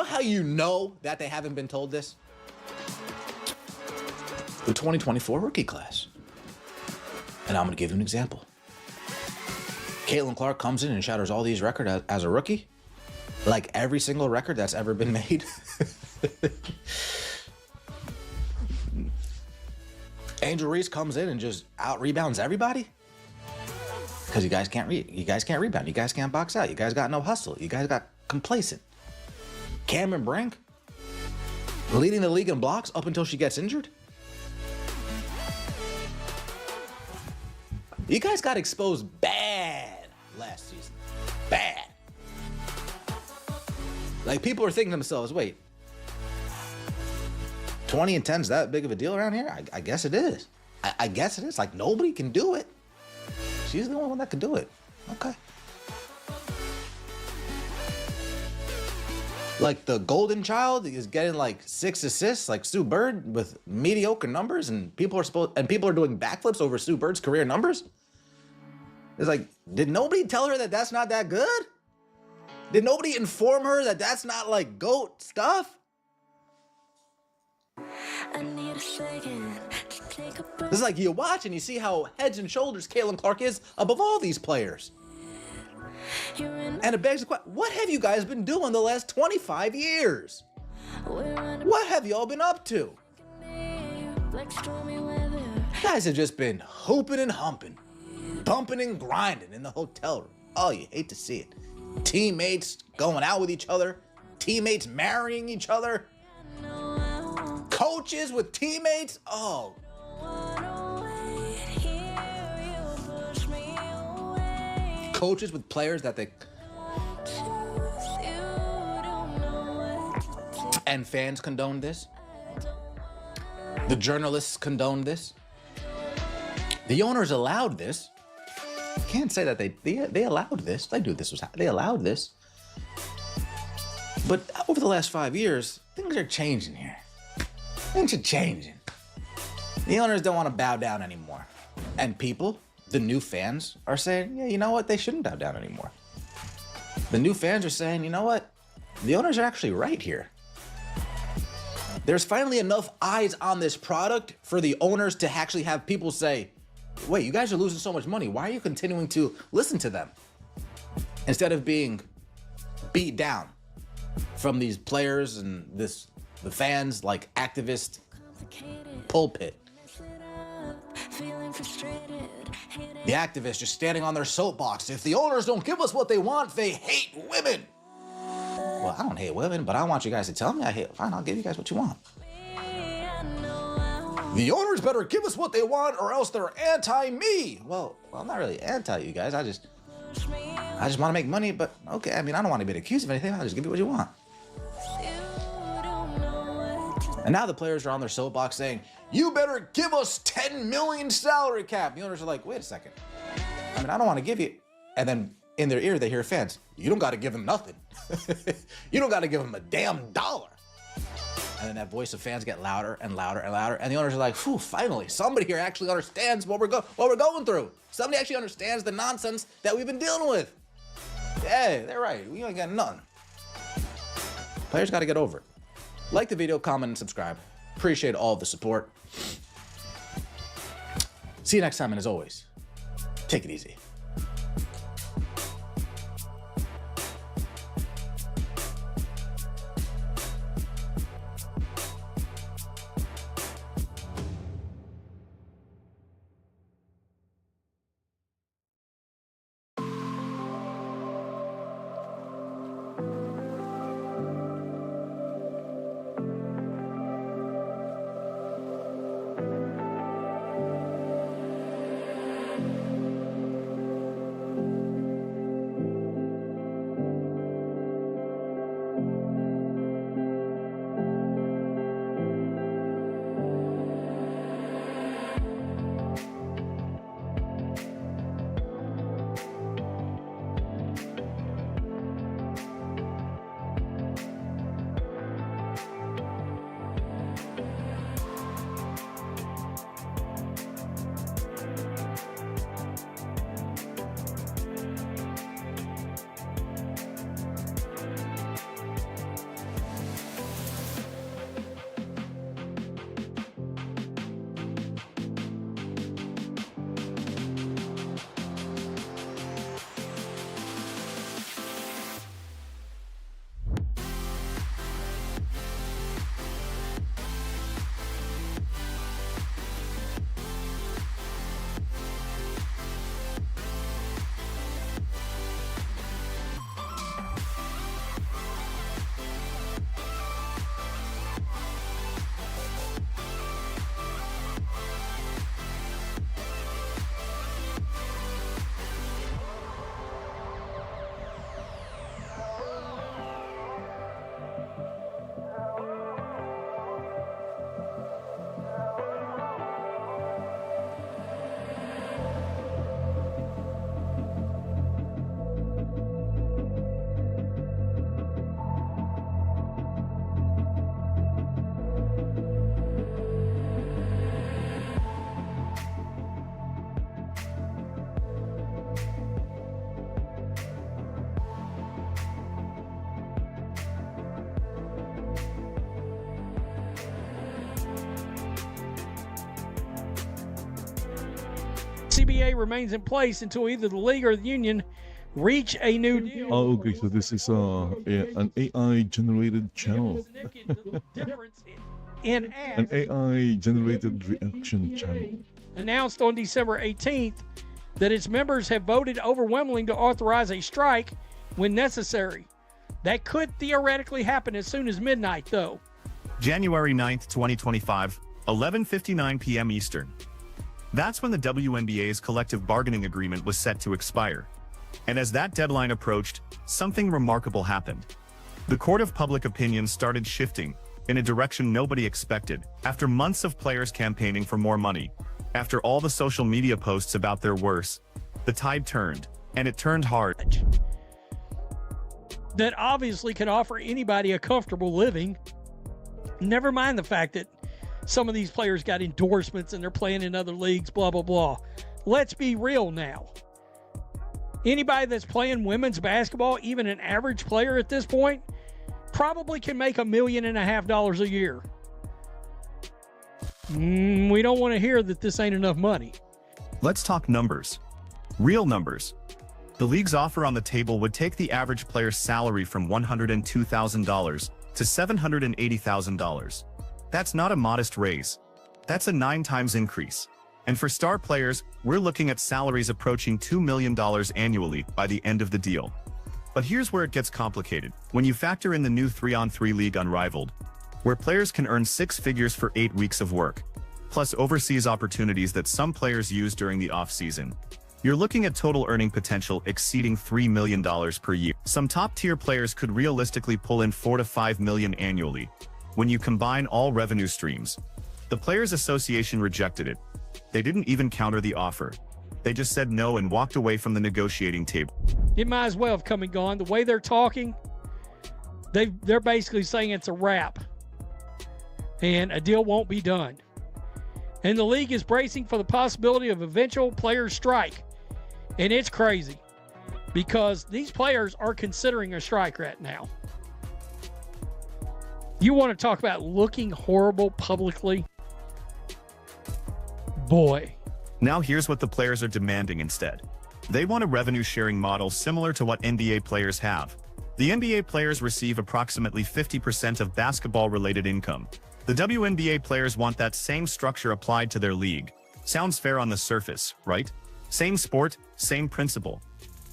I: how you know that they haven't been told this? The 2024 rookie class. And I'm gonna give you an example. Caitlin Clark comes in and shatters all these records as a rookie. Like every single record that's ever been made. Angel Reese comes in and just out rebounds everybody. Because you guys can't rebound. You guys can't box out. You guys got no hustle. You guys got complacent. Cameron Brink leading the league in blocks up until she gets injured. You guys got exposed bad last season. Bad. Like, people are thinking to themselves, wait, 20 and 10's that big of a deal around here? I guess it is. I guess it is. Like, nobody can do it. She's the only one that can do it. Okay. Like, the golden child is getting like 6 assists, like Sue Bird with mediocre numbers, and people are doing backflips over Sue Bird's career numbers. It's like, did nobody tell her that that's not that good? Did nobody inform her that that's not like GOAT stuff?
G: I need a second to take a breath.
I: It's like you watch and you see how heads and shoulders Caitlin Clark is above all these players. And it begs the question, what have you guys been doing the last 25 years? What have y'all been up to? You guys have just been hooping and humping, bumping and grinding in the hotel room. Oh, you hate to see it. Teammates going out with each other, teammates marrying each other, coaches with teammates. Oh. Coaches with players that they... And fans condone this. The journalists condone this. The owners allowed this. Can't say that they allowed this. They knew this was they allowed this. But over the last 5 years, things are changing here. Things are changing. The owners don't want to bow down anymore. And people, the new fans, are saying, yeah, you know what? They shouldn't bow down anymore. The new fans are saying, you know what? The owners are actually right here. There's finally enough eyes on this product for the owners to actually have people say, wait, you guys are losing so much money. Why are you continuing to listen to them? Instead of being beat down from these players and the fans, like activist pulpit. The activists just standing on their soapbox. If the owners don't give us what they want, they hate women. Well, I don't hate women, but I want you guys to tell me I hate. Fine, I'll give you guys what you want. The owners better give us what they want or else they're anti-me. Well, I'm not really anti you guys. I just want to make money, but okay. I mean, I don't want to be accused of anything. I'll just give you what you want. And now the players are on their soapbox saying, you better give us 10 million salary cap. The owners are like, wait a second. I mean, I don't want to give you. And then in their ear, they hear fans, you don't got to give them nothing. You don't got to give them a damn dollar. And then that voice of fans get louder and louder and louder. And the owners are like, phew, finally, somebody here actually understands what we're going through. Somebody actually understands the nonsense that we've been dealing with. Yeah, they're right. We ain't got nothing. Players got to get over it. Like the video, comment, and subscribe. Appreciate all the support. See you next time, and as always, take it easy.
D: CBA remains in place until either the league or the union reach a new deal.
A: Oh, okay. So this is an AI generated channel.
D: In
A: An AI generated reaction channel.
D: announced on December 18th that its members have voted overwhelmingly to authorize a strike when necessary. That could theoretically happen as soon as midnight, though.
K: January 9th, 2025, 11:59 p.m. Eastern. That's when the WNBA's collective bargaining agreement was set to expire. And as that deadline approached, something remarkable happened. The court of public opinion started shifting in a direction nobody expected. After months of players campaigning for more money, after all the social media posts about their worth, the tide turned, and it turned hard.
D: That obviously can offer anybody a comfortable living. Never mind the fact that some of these players got endorsements and they're playing in other leagues, blah, blah, blah. Let's be real now. Anybody that's playing women's basketball, even an average player at this point, probably can make $1.5 million a year. We don't want to hear that this ain't enough money.
K: Let's talk numbers. Real numbers. The league's offer on the table would take the average player's salary from $102,000 to $780,000. That's not a modest raise. That's a 9 times increase. And for star players, we're looking at salaries approaching $2 million annually by the end of the deal. But here's where it gets complicated. When you factor in the new 3-on-3 league Unrivaled, where players can earn 6 figures for 8 weeks of work, plus overseas opportunities that some players use during the off-season, you're looking at total earning potential exceeding $3 million per year. Some top-tier players could realistically pull in $4 to $5 million annually. When you combine all revenue streams, the Players Association rejected it. They didn't even counter the offer. They just said no and walked away from the negotiating table.
D: It might as well have come and gone. The way they're talking, they're basically saying it's a wrap. And a deal won't be done. And the league is bracing for the possibility of eventual players' strike. And it's crazy because these players are considering a strike right now. You want to talk about looking horrible publicly? Boy.
K: Now here's what the players are demanding instead. They want a revenue-sharing model similar to what NBA players have. The NBA players receive approximately 50% of basketball-related income. The WNBA players want that same structure applied to their league. Sounds fair on the surface, right? Same sport, same principle.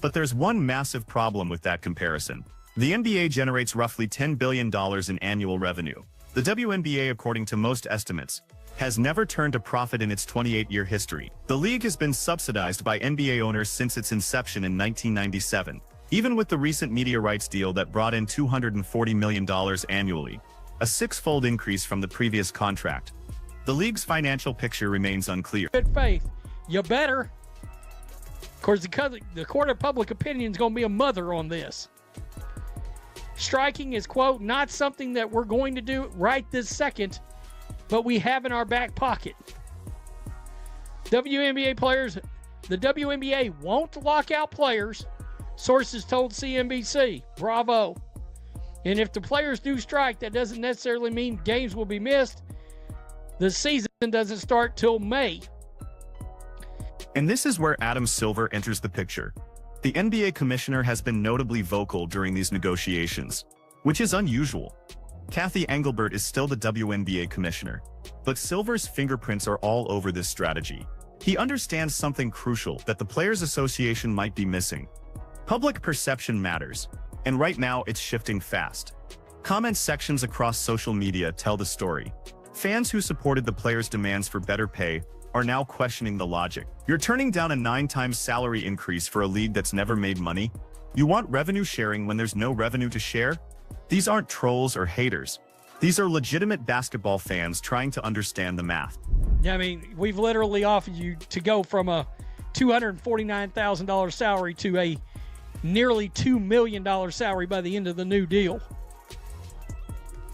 K: But there's one massive problem with that comparison. The NBA generates roughly $10 billion in annual revenue. The WNBA, according to most estimates, has never turned a profit in its 28-year history. The league has been subsidized by NBA owners since its inception in 1997, even with the recent media rights deal that brought in $240 million annually, a 6-fold increase from the previous contract. The league's financial picture remains unclear.
D: Good faith. You better. Of course, the court of public opinion is going to be a mother on this. Striking is, quote, not something that we're going to do right this second, but we have in our back pocket. WNBA players, the WNBA won't lock out players, sources told CNBC. Bravo. And if the players do strike, that doesn't necessarily mean games will be missed. The season doesn't start till May.
K: And this is where Adam Silver enters the picture. The NBA commissioner has been notably vocal during these negotiations, which is unusual. Kathy Engelbert is still the WNBA commissioner, but Silver's fingerprints are all over this strategy. He understands something crucial that the Players Association might be missing. Public perception matters, and right now it's shifting fast. Comment sections across social media tell the story. Fans who supported the players' demands for better pay are now questioning the logic. You're turning down a 9-time salary increase for a league that's never made money? You want revenue sharing when there's no revenue to share? These aren't trolls or haters. These are legitimate basketball fans trying to understand the math.
D: Yeah, I mean, we've literally offered you to go from a $249,000 salary to a nearly $2 million salary by the end of the new deal.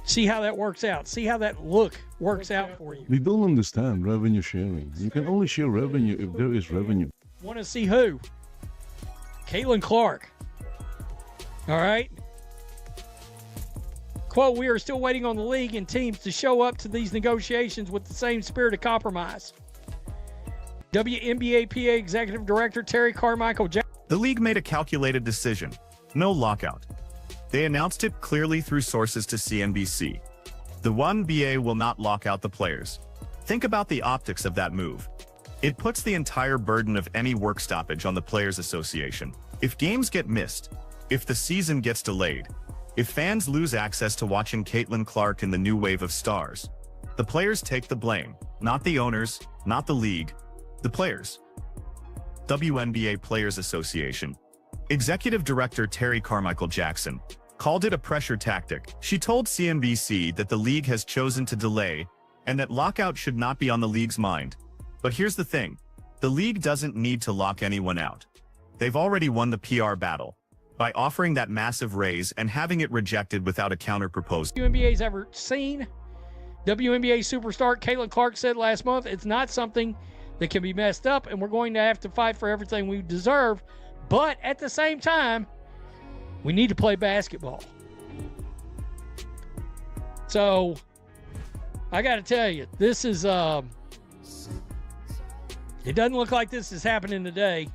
D: See how that works out. See how that look works out for you.
A: They don't understand revenue sharing. You can only share revenue if there is revenue.
D: Want to see who? Caitlin Clark. All right. Quote, we are still waiting on the league and teams to show up to these negotiations with the same spirit of compromise. WNBA PA Executive Director Terry Carmichael Jackson.
K: The league made a calculated decision. No lockout. They announced it clearly through sources to CNBC. The 1BA will not lock out the players. Think about the optics of that move. It puts the entire burden of any work stoppage on the Players Association. If games get missed, if the season gets delayed, if fans lose access to watching Caitlin Clark in the new wave of stars, the players take the blame, not the owners, not the league, the players. WNBA Players Association. Executive Director Terry Carmichael Jackson called it a pressure tactic. She told CNBC that the league has chosen to delay and that lockout should not be on the league's mind. But here's the thing. The league doesn't need to lock anyone out. They've already won the PR battle by offering that massive raise and having it rejected without a counter proposal.
D: WNBA's ever seen. WNBA superstar Caitlin Clark said last month, it's not something that can be messed up, and we're going to have to fight for everything we deserve. But at the same time, we need to play basketball. So I got to tell you, this is, it doesn't look like this is happening today.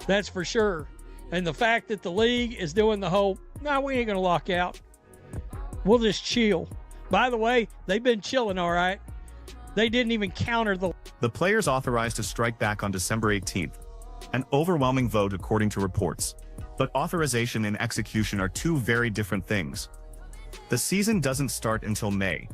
D: That's for sure. And the fact that the league is doing the whole, no, we ain't going to lock out. We'll just chill. By the way, they've been chilling, all right. They didn't even counter the...
K: The players authorized to strike back on December 18th. An overwhelming vote according to reports. But authorization and execution are two very different things. The season doesn't start until May.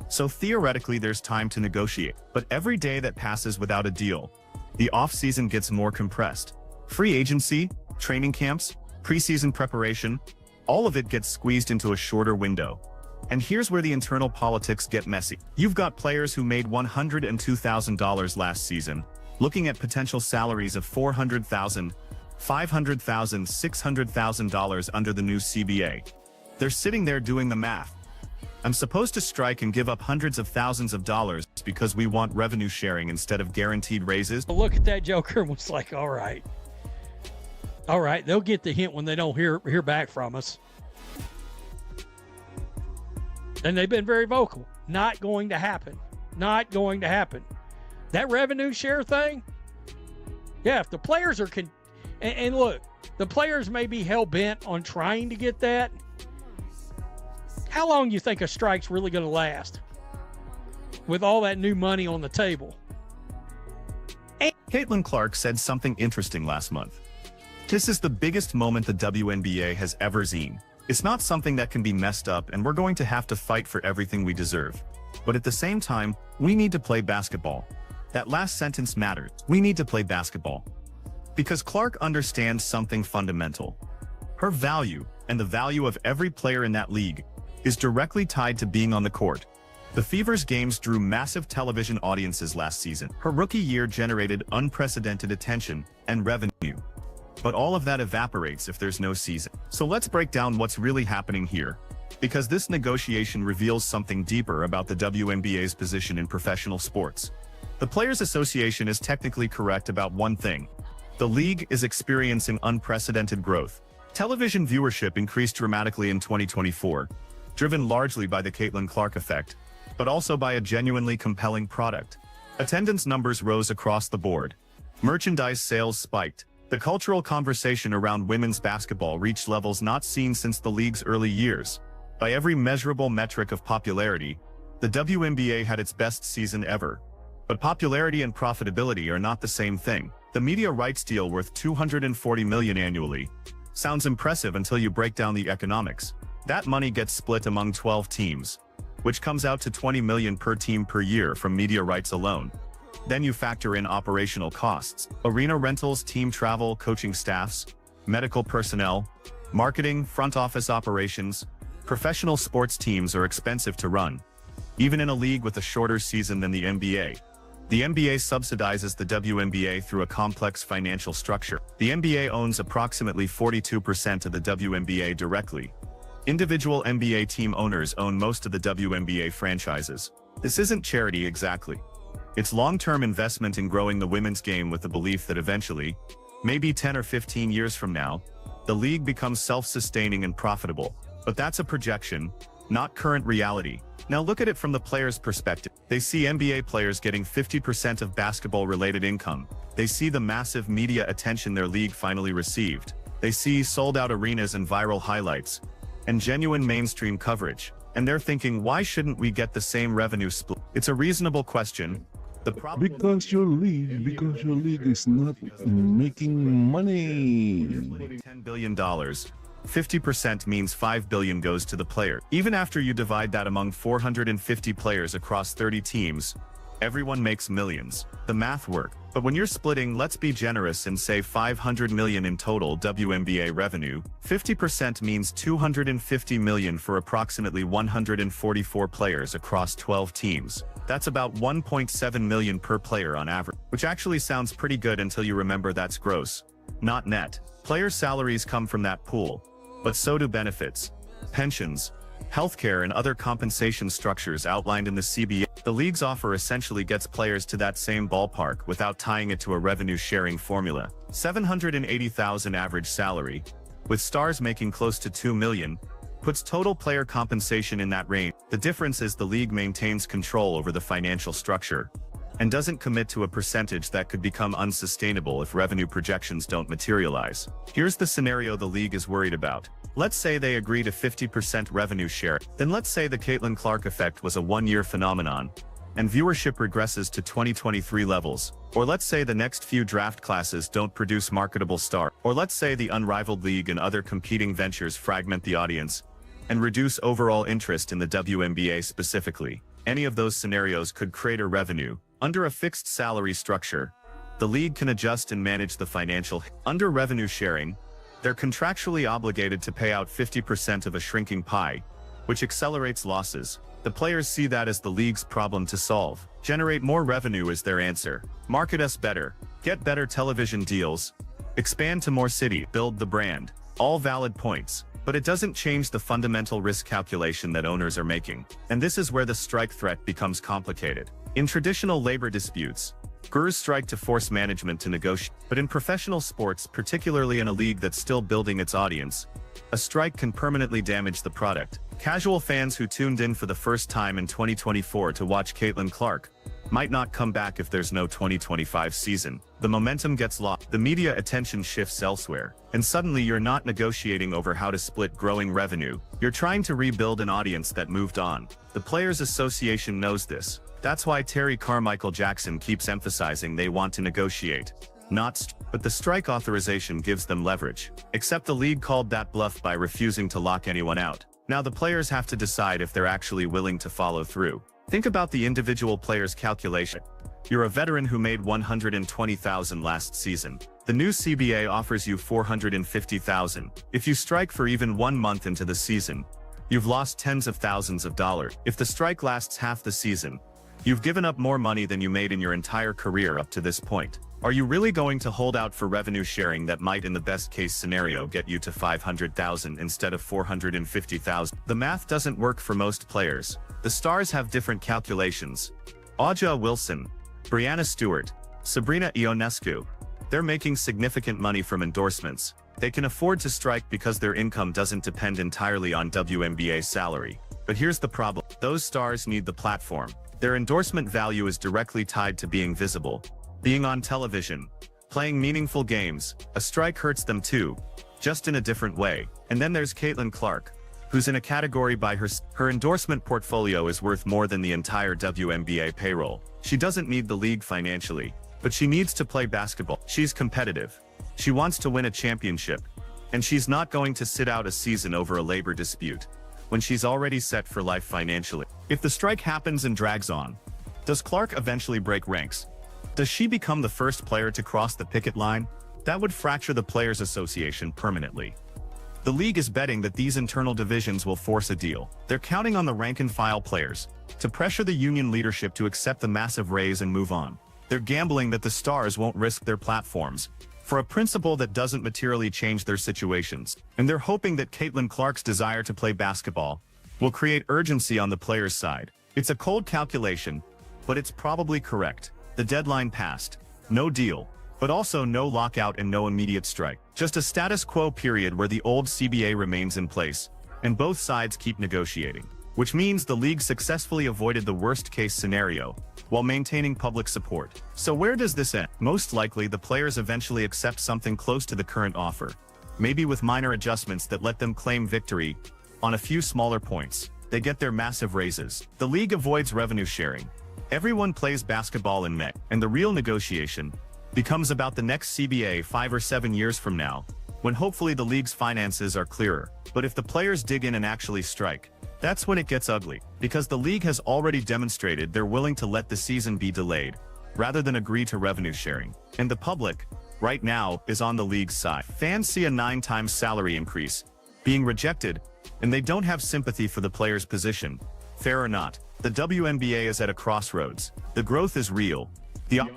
K: So theoretically there's time to negotiate. But every day that passes without a deal, the off-season gets more compressed. Free agency, training camps, preseason preparation, all of it gets squeezed into a shorter window. And here's where the internal politics get messy. You've got players who made $102,000 last season, looking at potential salaries of $400,000, $500,000, $600,000 under the new CBA. They're sitting there doing the math. I'm supposed to strike and give up hundreds of thousands of dollars because we want revenue sharing instead of guaranteed raises.
D: Look at that joker and was like, all right, they'll get the hint when they don't hear back from us. And they've been very vocal. Not going to happen. Not going to happen. That revenue share thing, yeah, if the players are... And look, the players may be hell-bent on trying to get that. How long do you think a strike's really going to last? With all that new money on the table.
K: Caitlin Clark said something interesting last month. This is the biggest moment the WNBA has ever seen. It's not something that can be messed up, and we're going to have to fight for everything we deserve. But at the same time, we need to play basketball. That last sentence matters. We need to play basketball. Because Clark understands something fundamental. Her value, and the value of every player in that league, is directly tied to being on the court. The Fever's games drew massive television audiences last season. Her rookie year generated unprecedented attention and revenue. But all of that evaporates if there's no season. So let's break down what's really happening here, because this negotiation reveals something deeper about the WNBA's position in professional sports. The Players Association is technically correct about one thing. The league is experiencing unprecedented growth. Television viewership increased dramatically in 2024, driven largely by the Caitlin Clark effect, but also by a genuinely compelling product. Attendance numbers rose across the board. Merchandise sales spiked. The cultural conversation around women's basketball reached levels not seen since the league's early years. By every measurable metric of popularity, the WNBA had its best season ever. But popularity and profitability are not the same thing. The media rights deal worth $240 million annually sounds impressive until you break down the economics. That money gets split among 12 teams, which comes out to $20 million per team per year from media rights alone. Then you factor in operational costs, arena rentals, team travel, coaching staffs, medical personnel, marketing, front office operations. Professional sports teams are expensive to run, even in a league with a shorter season than the NBA. The NBA subsidizes the WNBA through a complex financial structure. The NBA owns approximately 42% of the WNBA directly. Individual NBA team owners own most of the WNBA franchises. This isn't charity exactly. It's long-term investment in growing the women's game with the belief that eventually, maybe 10 or 15 years from now, the league becomes self-sustaining and profitable. But that's a projection, not current reality. Now look at it from the player's perspective. They see NBA players getting 50% of basketball-related income. They see the massive media attention their league finally received. They see sold-out arenas and viral highlights, and genuine mainstream coverage. And they're thinking, why shouldn't we get the same revenue split? It's a reasonable question. The problem
A: because your league is not making money.
K: $10 billion. 50% means $5 billion goes to the player. Even after you divide that among 450 players across 30 teams, everyone makes millions. The math works. But when you're splitting, let's be generous and say $500 million in total WNBA revenue, 50% means $250 million for approximately 144 players across 12 teams. That's about $1.7 million per player on average, which actually sounds pretty good until you remember that's gross, not net. Player salaries come from that pool, but so do benefits, pensions, healthcare, and other compensation structures outlined in the CBA. The league's offer essentially gets players to that same ballpark without tying it to a revenue-sharing formula. $780,000 average salary, with stars making close to $2 million, puts total player compensation in that range. The difference is the league maintains control over the financial structure and doesn't commit to a percentage that could become unsustainable if revenue projections don't materialize. Here's the scenario the league is worried about. Let's say they agree to 50% revenue share. Then let's say the Caitlin Clark effect was a one-year phenomenon, and viewership regresses to 2023 levels. Or let's say the next few draft classes don't produce marketable stars. Or let's say the unrivaled league and other competing ventures fragment the audience and reduce overall interest in the WNBA specifically. Any of those scenarios could crater revenue. Under a fixed salary structure, the league can adjust and manage the financial. Under revenue sharing, they're contractually obligated to pay out 50% of a shrinking pie, which accelerates losses. The players see that as the league's problem to solve. Generate more revenue is their answer. Market us better. Get better television deals. Expand to more cities. Build the brand. All valid points. But it doesn't change the fundamental risk calculation that owners are making. And this is where the strike threat becomes complicated. In traditional labor disputes, GURs strike to force management to negotiate. But in professional sports, particularly in a league that's still building its audience, a strike can permanently damage the product. Casual fans who tuned in for the first time in 2024 to watch Caitlin Clark might not come back if there's no 2025 season. The momentum gets lost. The media attention shifts elsewhere. And suddenly you're not negotiating over how to split growing revenue. You're trying to rebuild an audience that moved on. The Players Association knows this. That's why Terry Carmichael Jackson keeps emphasizing they want to negotiate. But the strike authorization gives them leverage. Except the league called that bluff by refusing to lock anyone out. Now the players have to decide if they're actually willing to follow through. Think about the individual player's calculation. You're a veteran who made $120,000 last season. The new CBA offers you $450,000. If you strike for even 1 month into the season, you've lost tens of thousands of dollars. If the strike lasts half the season, you've given up more money than you made in your entire career up to this point. Are you really going to hold out for revenue sharing that might, in the best case scenario, get you to $500,000 instead of $450,000? The math doesn't work for most players. The stars have different calculations. Aja Wilson, Brianna Stewart, Sabrina Ionescu, they're making significant money from endorsements. They can afford to strike because their income doesn't depend entirely on WNBA salary. But here's the problem. Those stars need the platform. Their endorsement value is directly tied to being visible, being on television, playing meaningful games. A strike hurts them too, just in a different way. And then there's Caitlin Clark, who's in a category by her endorsement portfolio is worth more than the entire WNBA payroll. She doesn't need the league financially, but she needs to play basketball. She's competitive. She wants to win a championship, and she's not going to sit out a season over a labor dispute when she's already set for life financially. If the strike happens and drags on, does Clark eventually break ranks? Does she become the first player to cross the picket line? That would fracture the Players Association permanently. The league is betting that these internal divisions will force a deal. They're counting on the rank-and-file players to pressure the union leadership to accept the massive raise and move on. They're gambling that the stars won't risk their platforms for a principle that doesn't materially change their situations. And they're hoping that Caitlin Clark's desire to play basketball will create urgency on the players' side. It's a cold calculation, but it's probably correct. The deadline passed. No deal. But also no lockout and no immediate strike. Just a status quo period where the old CBA remains in place, and both sides keep negotiating. which means the league successfully avoided the worst-case scenario while maintaining public support. So where does this end? Most likely, the players eventually accept something close to the current offer, maybe with minor adjustments that let them claim victory on a few smaller points. They get their massive raises. The league avoids revenue sharing. Everyone plays basketball in mech, and the real negotiation becomes about the next CBA 5 or 7 years from now, when hopefully the league's finances are clearer. But if the players dig in and actually strike, that's when it gets ugly, because the league has already demonstrated they're willing to let the season be delayed, rather than agree to revenue sharing. And the public, right now, is on the league's side. Fans see a 9 times salary increase being rejected, and they don't have sympathy for the player's position. Fair or not, the WNBA is at a crossroads. The growth is real.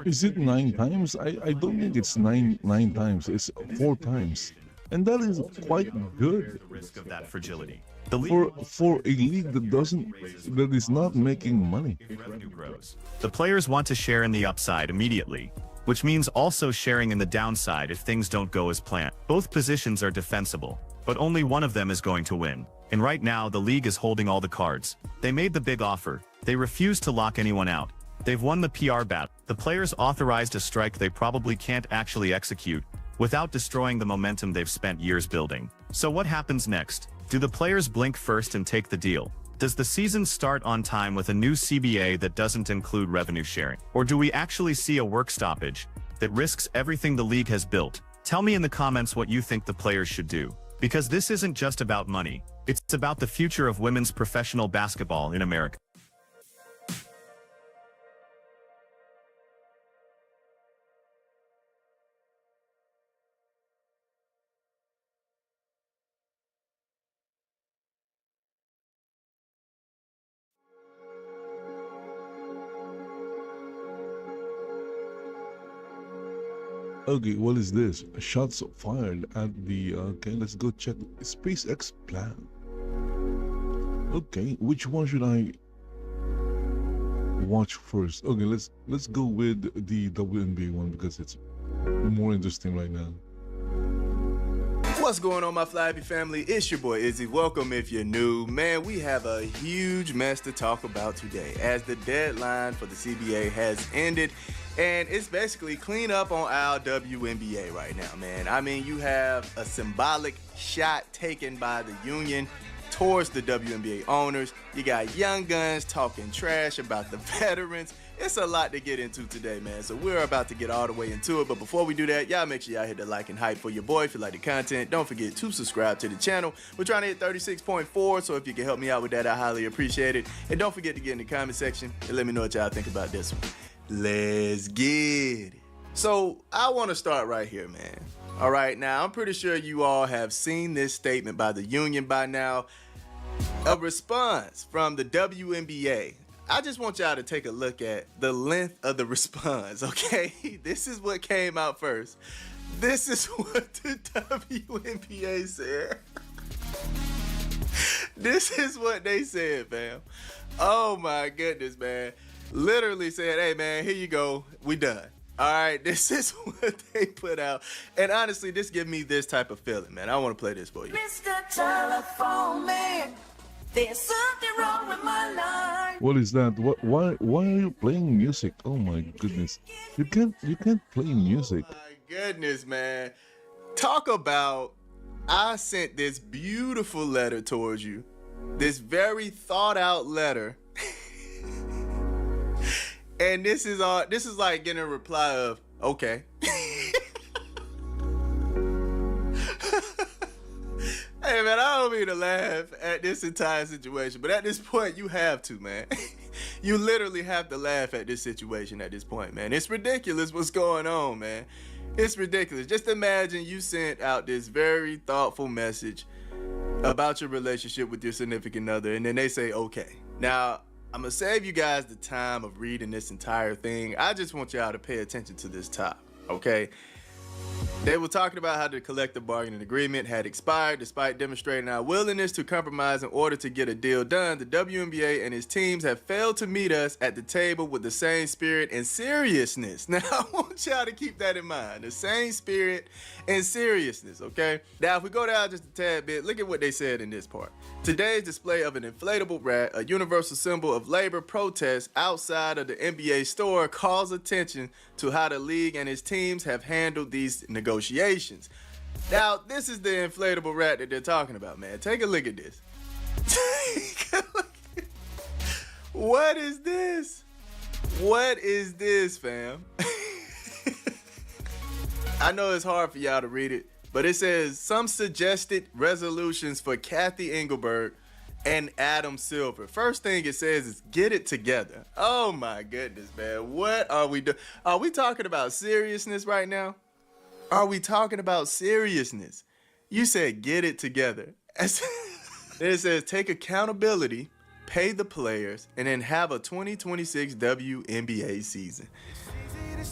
A: Is it 9 times? I don't think it's nine times. It's 4 times. And that is quite good.
K: The risk of that fragility.
A: For a league that is not making money.
K: Revenue grows. The players want to share in the upside immediately, which means also sharing in the downside if things don't go as planned. Both positions are defensible, but only one of them is going to win. And right now, the league is holding all the cards. They made the big offer. They refused to lock anyone out. They've won the PR battle. The players authorized a strike they probably can't actually execute without destroying the momentum they've spent years building. So what happens next? Do the players blink first and take the deal? Does the season start on time with a new CBA that doesn't include revenue sharing? Or do we actually see a work stoppage that risks everything the league has built? Tell me in the comments what you think the players should do. Because this isn't just about money. It's about the future of women's professional basketball in America.
A: Okay, what is this? Shots fired at the... Okay, let's go check SpaceX plan. Okay, which one should I watch first? Okay, let's go with the WNBA one because it's more interesting right now.
L: What's going on, my Flappy family? It's your boy Izzy. Welcome if you're new. Man, we have a huge mess to talk about today as the deadline for the CBA has ended. And it's basically clean up on our WNBA right now, man. I mean, you have a symbolic shot taken by the union towards the WNBA owners. You got young guns talking trash about the veterans. It's a lot to get into today, man. So we're about to get all the way into it. But before we do that, y'all make sure y'all hit the like and hype for your boy if you like the content. Don't forget to subscribe to the channel. We're trying to hit 36.4, so if you can help me out with that, I highly appreciate it. And don't forget to get in the comment section and let me know what y'all think about this one. Let's get it. So I want to start right here, man. All right, now I'm pretty sure you all have seen this statement by the union by now. A response from the WNBA. I just want y'all to take a look at the length of the response, okay? This is what came out first. This is what the WNBA said. This is what they said, fam. Oh my goodness, man. Literally said, hey man, here you go, we done. All right, this is what they put out. And honestly, this gives me this type of feeling, man. I want to play this for you.
B: Mr. Telephone Man, there's something wrong with my life.
A: What is that? Why are you playing music? Oh my goodness. You can't play music.
L: Oh my goodness, man. Talk about, I sent this beautiful letter towards you. This very thought out letter. And this is like getting a reply of, okay. Hey man, I don't mean to laugh at this entire situation, but at this point you have to, man. You literally have to laugh at this situation at this point, man. It's ridiculous what's going on, man. It's ridiculous. Just imagine you sent out this very thoughtful message about your relationship with your significant other, and then they say, okay. Now, I'm gonna save you guys the time of reading this entire thing. I just want y'all to pay attention to this top, okay? They were talking about how the collective bargaining agreement had expired despite demonstrating our willingness to compromise in order to get a deal done. The WNBA and its teams have failed to meet us at the table with the same spirit and seriousness. Now, I want y'all to keep that in mind. The same spirit and seriousness, okay? Now, if we go down just a tad bit, look at what they said in this part. Today's display of an inflatable rat, a universal symbol of labor protest outside of the NBA store, calls attention to how the league and its teams have handled these negotiations. Now, this is the inflatable rat that they're talking about, man. Take a look at this. What is this? What is this, fam? I know it's hard for y'all to read it, but it says some suggested resolutions for Kathy Engelberg and Adam Silver. First thing it says is get it together. Oh my goodness, man. What are we doing? Are we talking about seriousness right now? Are we talking about seriousness? You said get it together. Then it says take accountability, pay the players, and then have a 2026 WNBA season.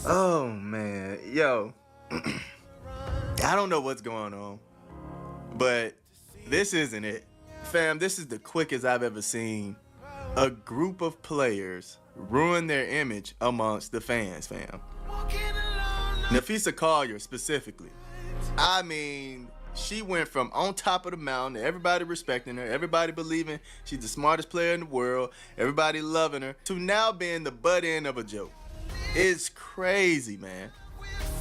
L: Oh man, yo. I don't know what's going on, but this isn't it. Fam, this is the quickest I've ever seen a group of players ruin their image amongst the fans, fam. Nafisa Collier specifically. I mean, she went from on top of the mountain to everybody respecting her, everybody believing she's the smartest player in the world, everybody loving her, to now being the butt end of a joke. It's crazy, man.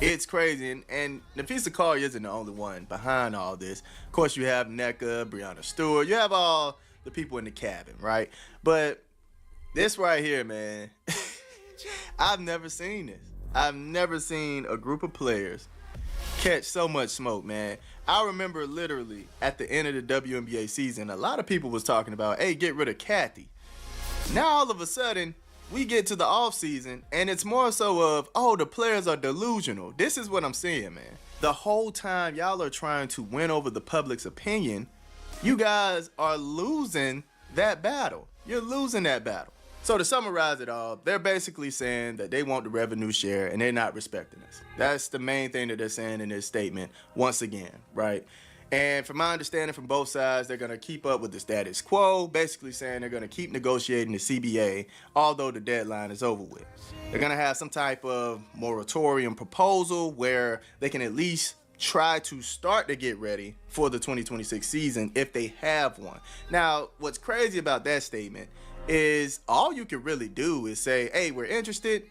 L: It's crazy, and Nafisa Collier isn't the only one behind all this. Of course, you have NECA, Breonna Stewart, you have all the people in the cabin, right? But this right here, man, I've never seen this. I've never seen a group of players catch so much smoke, man. I remember literally at the end of the WNBA season, a lot of people was talking about, hey, get rid of Kathy. Now all of a sudden, we get to the off season and it's more so of, oh, the players are delusional. This is what I'm saying, man. The whole time y'all are trying to win over the public's opinion, you guys are losing that battle. You're losing that battle. So to summarize it all, they're basically saying that they want the revenue share and they're not respecting us. That's the main thing that they're saying in this statement once again, right? And from my understanding from both sides, they're going to keep up with the status quo, basically saying they're going to keep negotiating the CBA, although the deadline is over with. They're going to have some type of moratorium proposal where they can at least try to start to get ready for the 2026 season if they have one. Now, what's crazy about that statement is all you can really do is say, hey, we're interested.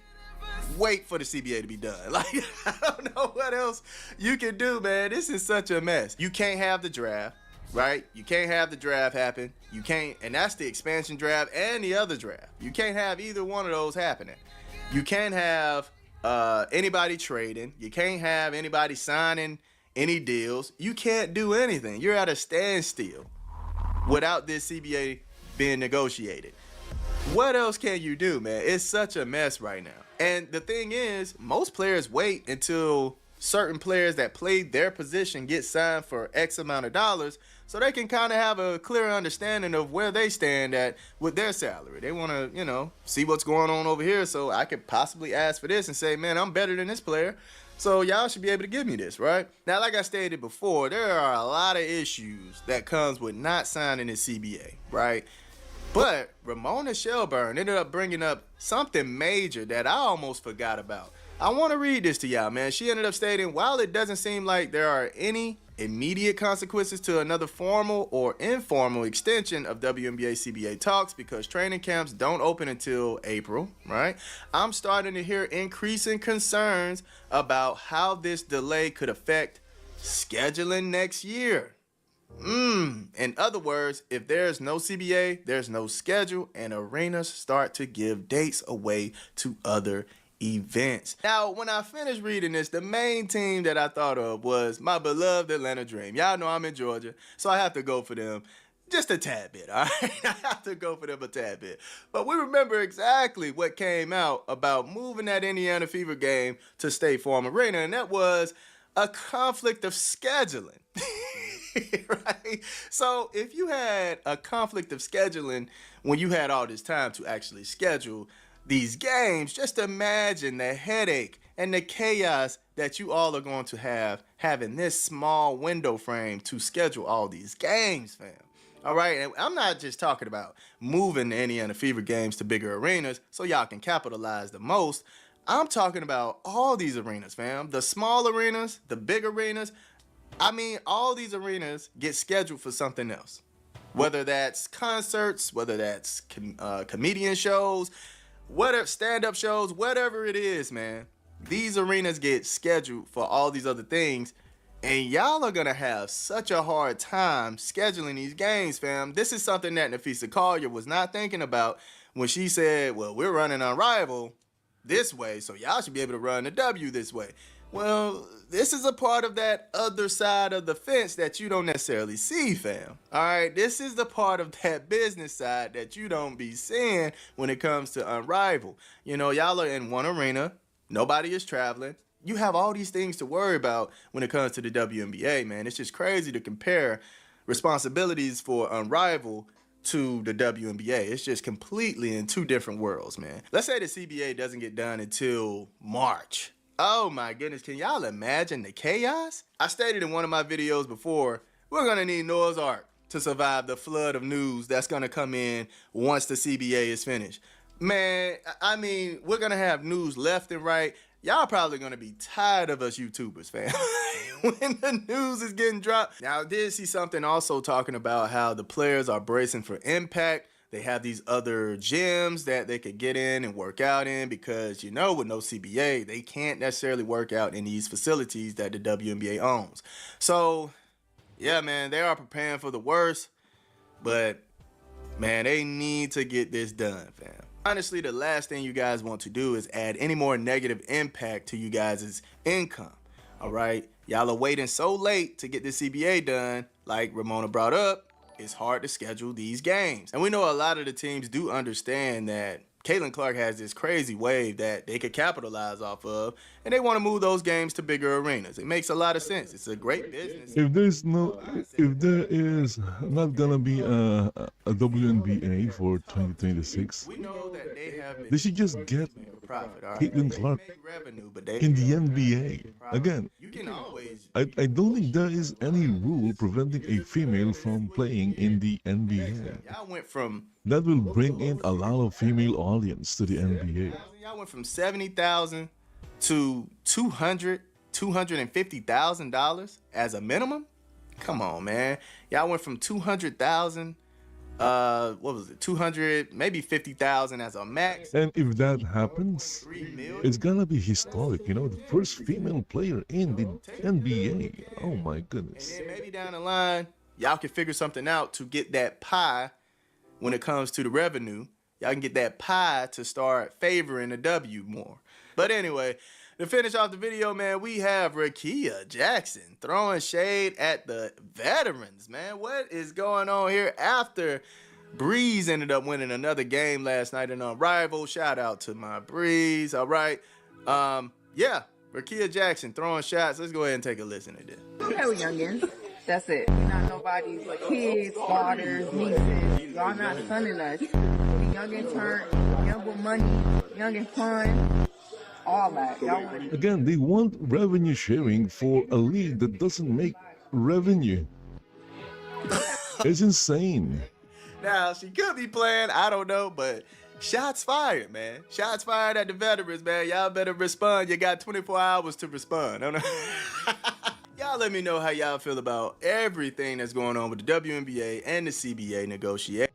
L: Wait for the CBA to be done. Like, I don't know what else you can do, man. This is such a mess. You can't have the draft, right? You can't have the draft happen. You can't, and that's the expansion draft and the other draft. You can't have either one of those happening. You can't have anybody trading. You can't have anybody signing any deals. You can't do anything. You're at a standstill without this CBA being negotiated. What else can you do, man? It's such a mess right now. And the thing is, most players wait until certain players that played their position get signed for X amount of dollars so they can kind of have a clear understanding of where they stand at with their salary. They want to, you know, see what's going on over here so I could possibly ask for this and say, man, I'm better than this player, so y'all should be able to give me this, right? Now, like I stated before, there are a lot of issues that comes with not signing the CBA, right? But Ramona Shelburne ended up bringing up something major that I almost forgot about. I want to read this to y'all, man. She ended up stating, while it doesn't seem like there are any immediate consequences to another formal or informal extension of WNBA CBA talks because training camps don't open until April, right? I'm starting to hear increasing concerns about how this delay could affect scheduling next year. In other words, if there's no CBA, there's no schedule, and arenas start to give dates away to other events. Now, when I finished reading this, the main team that I thought of was my beloved Atlanta Dream. Y'all know I'm in Georgia, so I have to go for them just a tad bit, all right? I have to go for them a tad bit. But we remember exactly what came out about moving that Indiana Fever game to State Farm Arena, and that was a conflict of scheduling. Right? So if you had a conflict of scheduling when you had all this time to actually schedule these games, just imagine the headache and the chaos that you all are going to have having this small window frame to schedule all these games, fam. All right, and I'm not just talking about moving the Indiana Fever games to bigger arenas so y'all can capitalize the most. I'm talking about all these arenas, fam. The small arenas, the big arenas. I mean, all these arenas get scheduled for something else. Whether that's concerts, whether that's comedian shows, whatever, stand-up shows, whatever it is, man. These arenas get scheduled for all these other things. And y'all are gonna have such a hard time scheduling these games, fam. This is something that Nafisa Collier was not thinking about when she said, well, we're running Unrivaled this way, so y'all should be able to run the W this way. Well, this is a part of that other side of the fence that you don't necessarily see, fam. All right, this is the part of that business side that you don't be seeing when it comes to Unrivaled. You know, y'all are in one arena, nobody is traveling. You have all these things to worry about when it comes to the WNBA, man. It's just crazy to compare responsibilities for Unrivaled to the WNBA. It's just completely in two different worlds, man. Let's say the CBA doesn't get done until March. Oh my goodness, can y'all imagine the chaos? I stated in one of my videos before, we're gonna need Noah's Ark to survive the flood of news that's gonna come in once the CBA is finished. Man, I mean, we're gonna have news left and right. Y'all probably gonna be tired of us YouTubers, fam. When the news is getting dropped. Now, I did see something also talking about how the players are bracing for impact. They have these other gyms that they could get in and work out in because, you know, with no CBA, they can't necessarily work out in these facilities that the WNBA owns. So, yeah, man, they are preparing for the worst, but, man, they need to get this done, fam. Honestly, the last thing you guys want to do is add any more negative impact to you guys' income, all right? Y'all are waiting so late to get the CBA done, like Ramona brought up, it's hard to schedule these games. And we know a lot of the teams do understand that Caitlin Clark has this crazy wave that they could capitalize off of, and they want to move those games to bigger arenas. It makes a lot of sense. It's a great business.
A: If there is not gonna be a WNBA for 2026,
L: We know that they have been
A: they should just get
L: profit, all right?
A: Caitlin Clark
L: They make revenue, but they
A: in the NBA. Again,
L: you can always
A: I don't think there is any rule preventing a female from playing in the NBA.
L: y'all went from
A: That will bring in a lot of female audience to the NBA.
L: y'all went from $70,000 to $250,000 as a minimum. Come on, man. Y'all went from 200,000 what was it, 200, maybe 50,000 as a max.
A: And if that happens, it's gonna be historic. You know, the first female player in the NBA. Oh my goodness.
L: And then maybe down the line, y'all can figure something out to get that pie when it comes to the revenue. Y'all can get that pie to start favoring the W more. But anyway, to finish off the video, man, we have Rakia Jackson throwing shade at the veterans, man. What is going on here? After Breeze ended up winning another game last night in Unrivaled. Shout out to my Breeze, all right? Yeah, Rakia Jackson throwing shots. Let's go ahead and take a listen to this.
M: Okay, we youngins. That's it. We're not nobody's kids, daughters, nieces. Y'all not sunning us. We young and turned, young with money, young and fun. All that. Y'all want
A: Again, they want revenue sharing for a league that doesn't make revenue. It's insane.
L: Now, she could be playing, I don't know, but shots fired, man. Shots fired at the veterans, man. Y'all better respond. You got 24 hours to respond. Y'all let me know how y'all feel about everything that's going on with the WNBA and the CBA negotiation.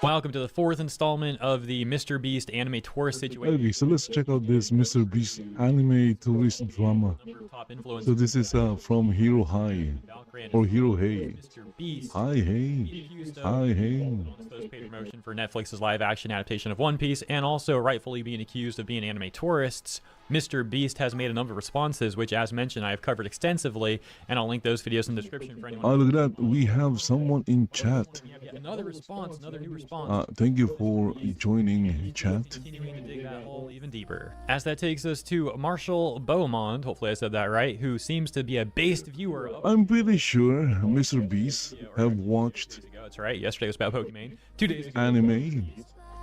N: Welcome to the 4th installment of the Mr. Beast anime tourist situation.
A: Okay, so let's check out this Mr. Beast anime tourist drama. So this is from Hero High or Hero Hey. Hi Hey. Hi Hey.
N: Post-paid promotion for Netflix's live-action adaptation of One Piece, and also rightfully being accused of being anime tourists. Mr. Beast has made a number of responses, which, as mentioned, I have covered extensively, and I'll link those videos in the description for anyone.
A: Oh, look at that. We have someone in chat.
N: Another response, another new response.
A: Thank you for joining chat.
N: Continuing to dig that hole even deeper. As that takes us to Marshall Beaumont, hopefully I said that right, who seems to be a based viewer of...
A: I'm pretty sure Mr. Beast have watched...
N: That's right, yesterday was about Pokemon. 2 days ago...
A: Anime.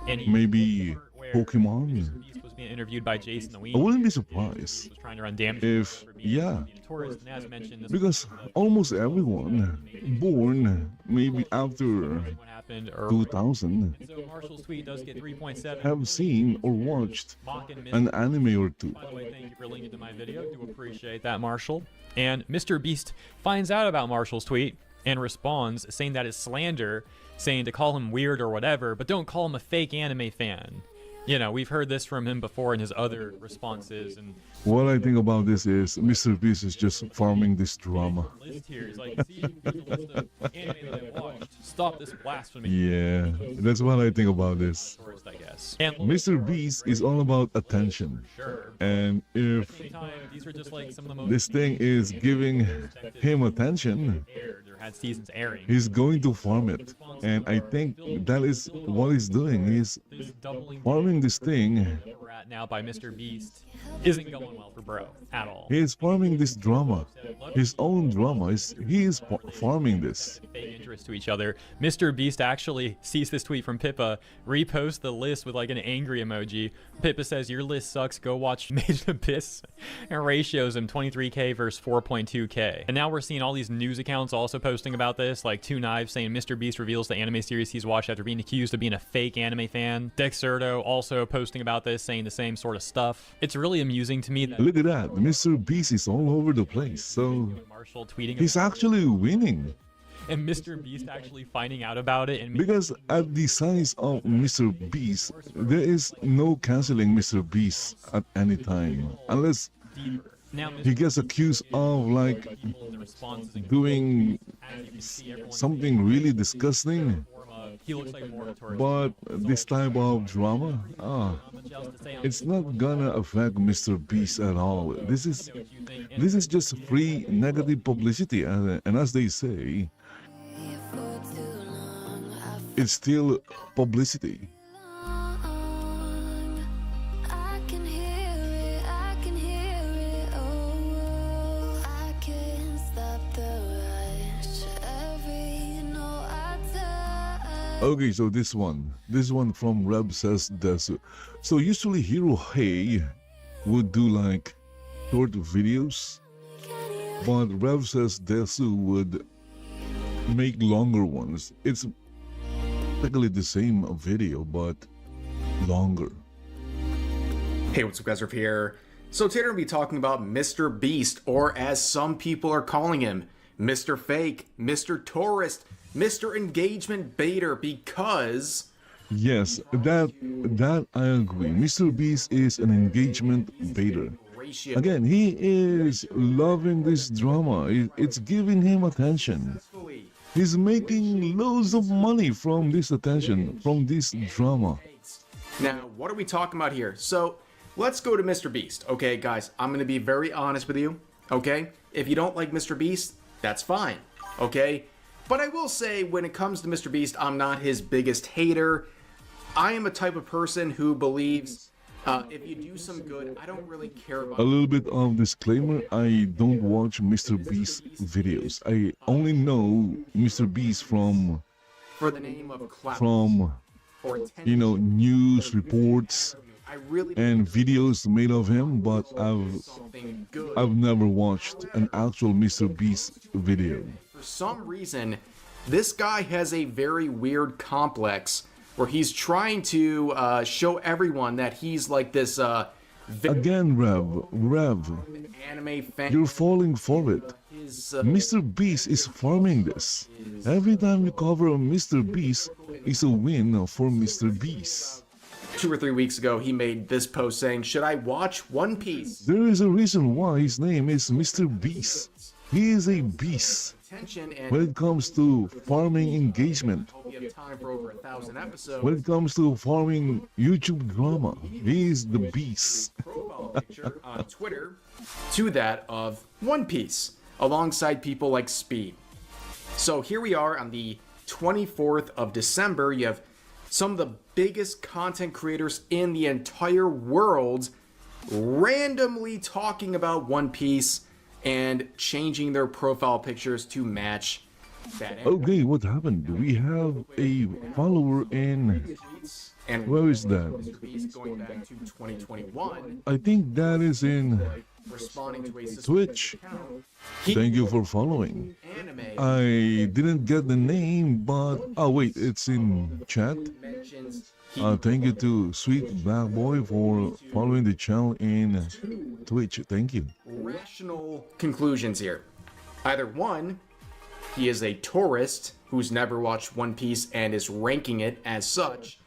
A: Maybe Pokemon.
N: Was being interviewed by Jason the Ween.
A: I wouldn't be surprised
N: trying to run damage
A: if, yeah,
N: tourist, and as mentioned,
A: because almost everyone born maybe after 2000
N: so Marshall's tweet does get 3.7
A: have seen or watched an anime or two.
N: By the way, thank you for linking to my video. Do appreciate that, Marshall. And Mr. Beast finds out about Marshall's tweet and responds saying that it's slander, saying to call him weird or whatever, but don't call him a fake anime fan. You know, we've heard this from him before in his other responses. And
A: what I think about this is Mr. Beast is just farming this drama.
N: List here. He's like, see, here's a list of anime that I watched. Stop this blasphemy.
A: Yeah, that's what I think about this.
N: I guess. And
A: Mr. Beast is all about attention.
N: Sure.
A: And if
N: these are just like some of the most
A: this thing is giving him attention,
N: had seasons airing.
A: He's going to farm it. And I think that is what he's doing. He's farming this thing.
N: We're at now by Mr. Beast isn't going well for bro at all.
A: He is farming this drama. His own drama. He is farming this.
N: Fake interest to each other. Mr. Beast actually sees this tweet from Pippa, reposts the list with like an angry emoji. Pippa says, your list sucks, go watch Made in Abyss, and ratios him 23k versus 4.2k. And now we're seeing all these news accounts also posting about this, like Two Knives saying Mr. Beast reveals the anime series he's watched after being accused of being a fake anime fan. Dexerto also posting about this, saying the same sort of stuff. It's really amusing to me that
A: look at that, Mr. Beast is all over the place, so
N: Marshall tweeting
A: he's actually winning.
N: And Mr. Beast actually finding out about it, and
A: because at the size of Mr. Beast, there is no canceling Mr. Beast at any time, unless he gets accused of like doing something really disgusting. But this type of drama, it's not gonna affect Mr. Beast at all. This is just free negative publicity, and as they say, it's still publicity. Okay, so this one from Reb says Desu. So usually Hero Hey would do like short videos, but Reb says Desu would make longer ones. It's technically the same video, but longer.
L: Hey, what's up guys, Rev here. So today we're going to be talking about Mr. Beast, or as some people are calling him, Mr. Fake, Mr. Tourist, Mr. Engagement Baiter, because...
A: Yes, that I agree. Mr. Beast is an engagement baiter. Again, he is loving this drama. It's giving him attention. He's making loads of money from this attention, from this drama.
L: Now, what are we talking about here? So, let's go to Mr. Beast. Okay, guys, I'm going to be very honest with you. Okay? If you don't like Mr. Beast, that's fine. Okay? But I will say, when it comes to Mr. Beast, I'm not his biggest hater. I am a type of person who believes if you do some good, I don't really care about...
A: A little bit of disclaimer, I don't watch Mr. Beast videos. I only know Mr. Beast from...
L: For the name of clout.
A: From, you know, news reports and videos made of him, but I've never watched an actual Mr. Beast video.
L: For some reason, this guy has a very weird complex where he's trying to show everyone that he's like this
A: Again, Rev,
I: anime fan.
A: you're falling for it. Mr. Beast is farming this. Every time you cover a Mr. Beast, it's a win for Mr. Beast.
I: 2 or 3 weeks ago, he made this post saying, "Should I watch One Piece?"
A: There is a reason why his name is Mr. Beast. He is a beast when it comes to farming engagement.
I: We have time for over 1,000 episodes.
A: When it comes to farming YouTube drama, he is the beast.
I: Profile picture on Twitter to that of One Piece, alongside people like Speed. So here we are on the 24th of December. You have some of the biggest content creators in the entire world randomly talking about One Piece and changing their profile pictures to match that.
A: Okay, what happened? We have a follower in...
I: And
A: where is that?
I: Going back to 2021.
A: I think that is in
I: Responding to a
A: Twitch. Thank you for following. I didn't get the name, but... Oh, wait, it's in chat. Thank you to Sweet Black Boy for following the channel in Twitch. Thank you.
I: Rational conclusions here. Either one, he is a tourist who's never watched One Piece and is ranking it as such.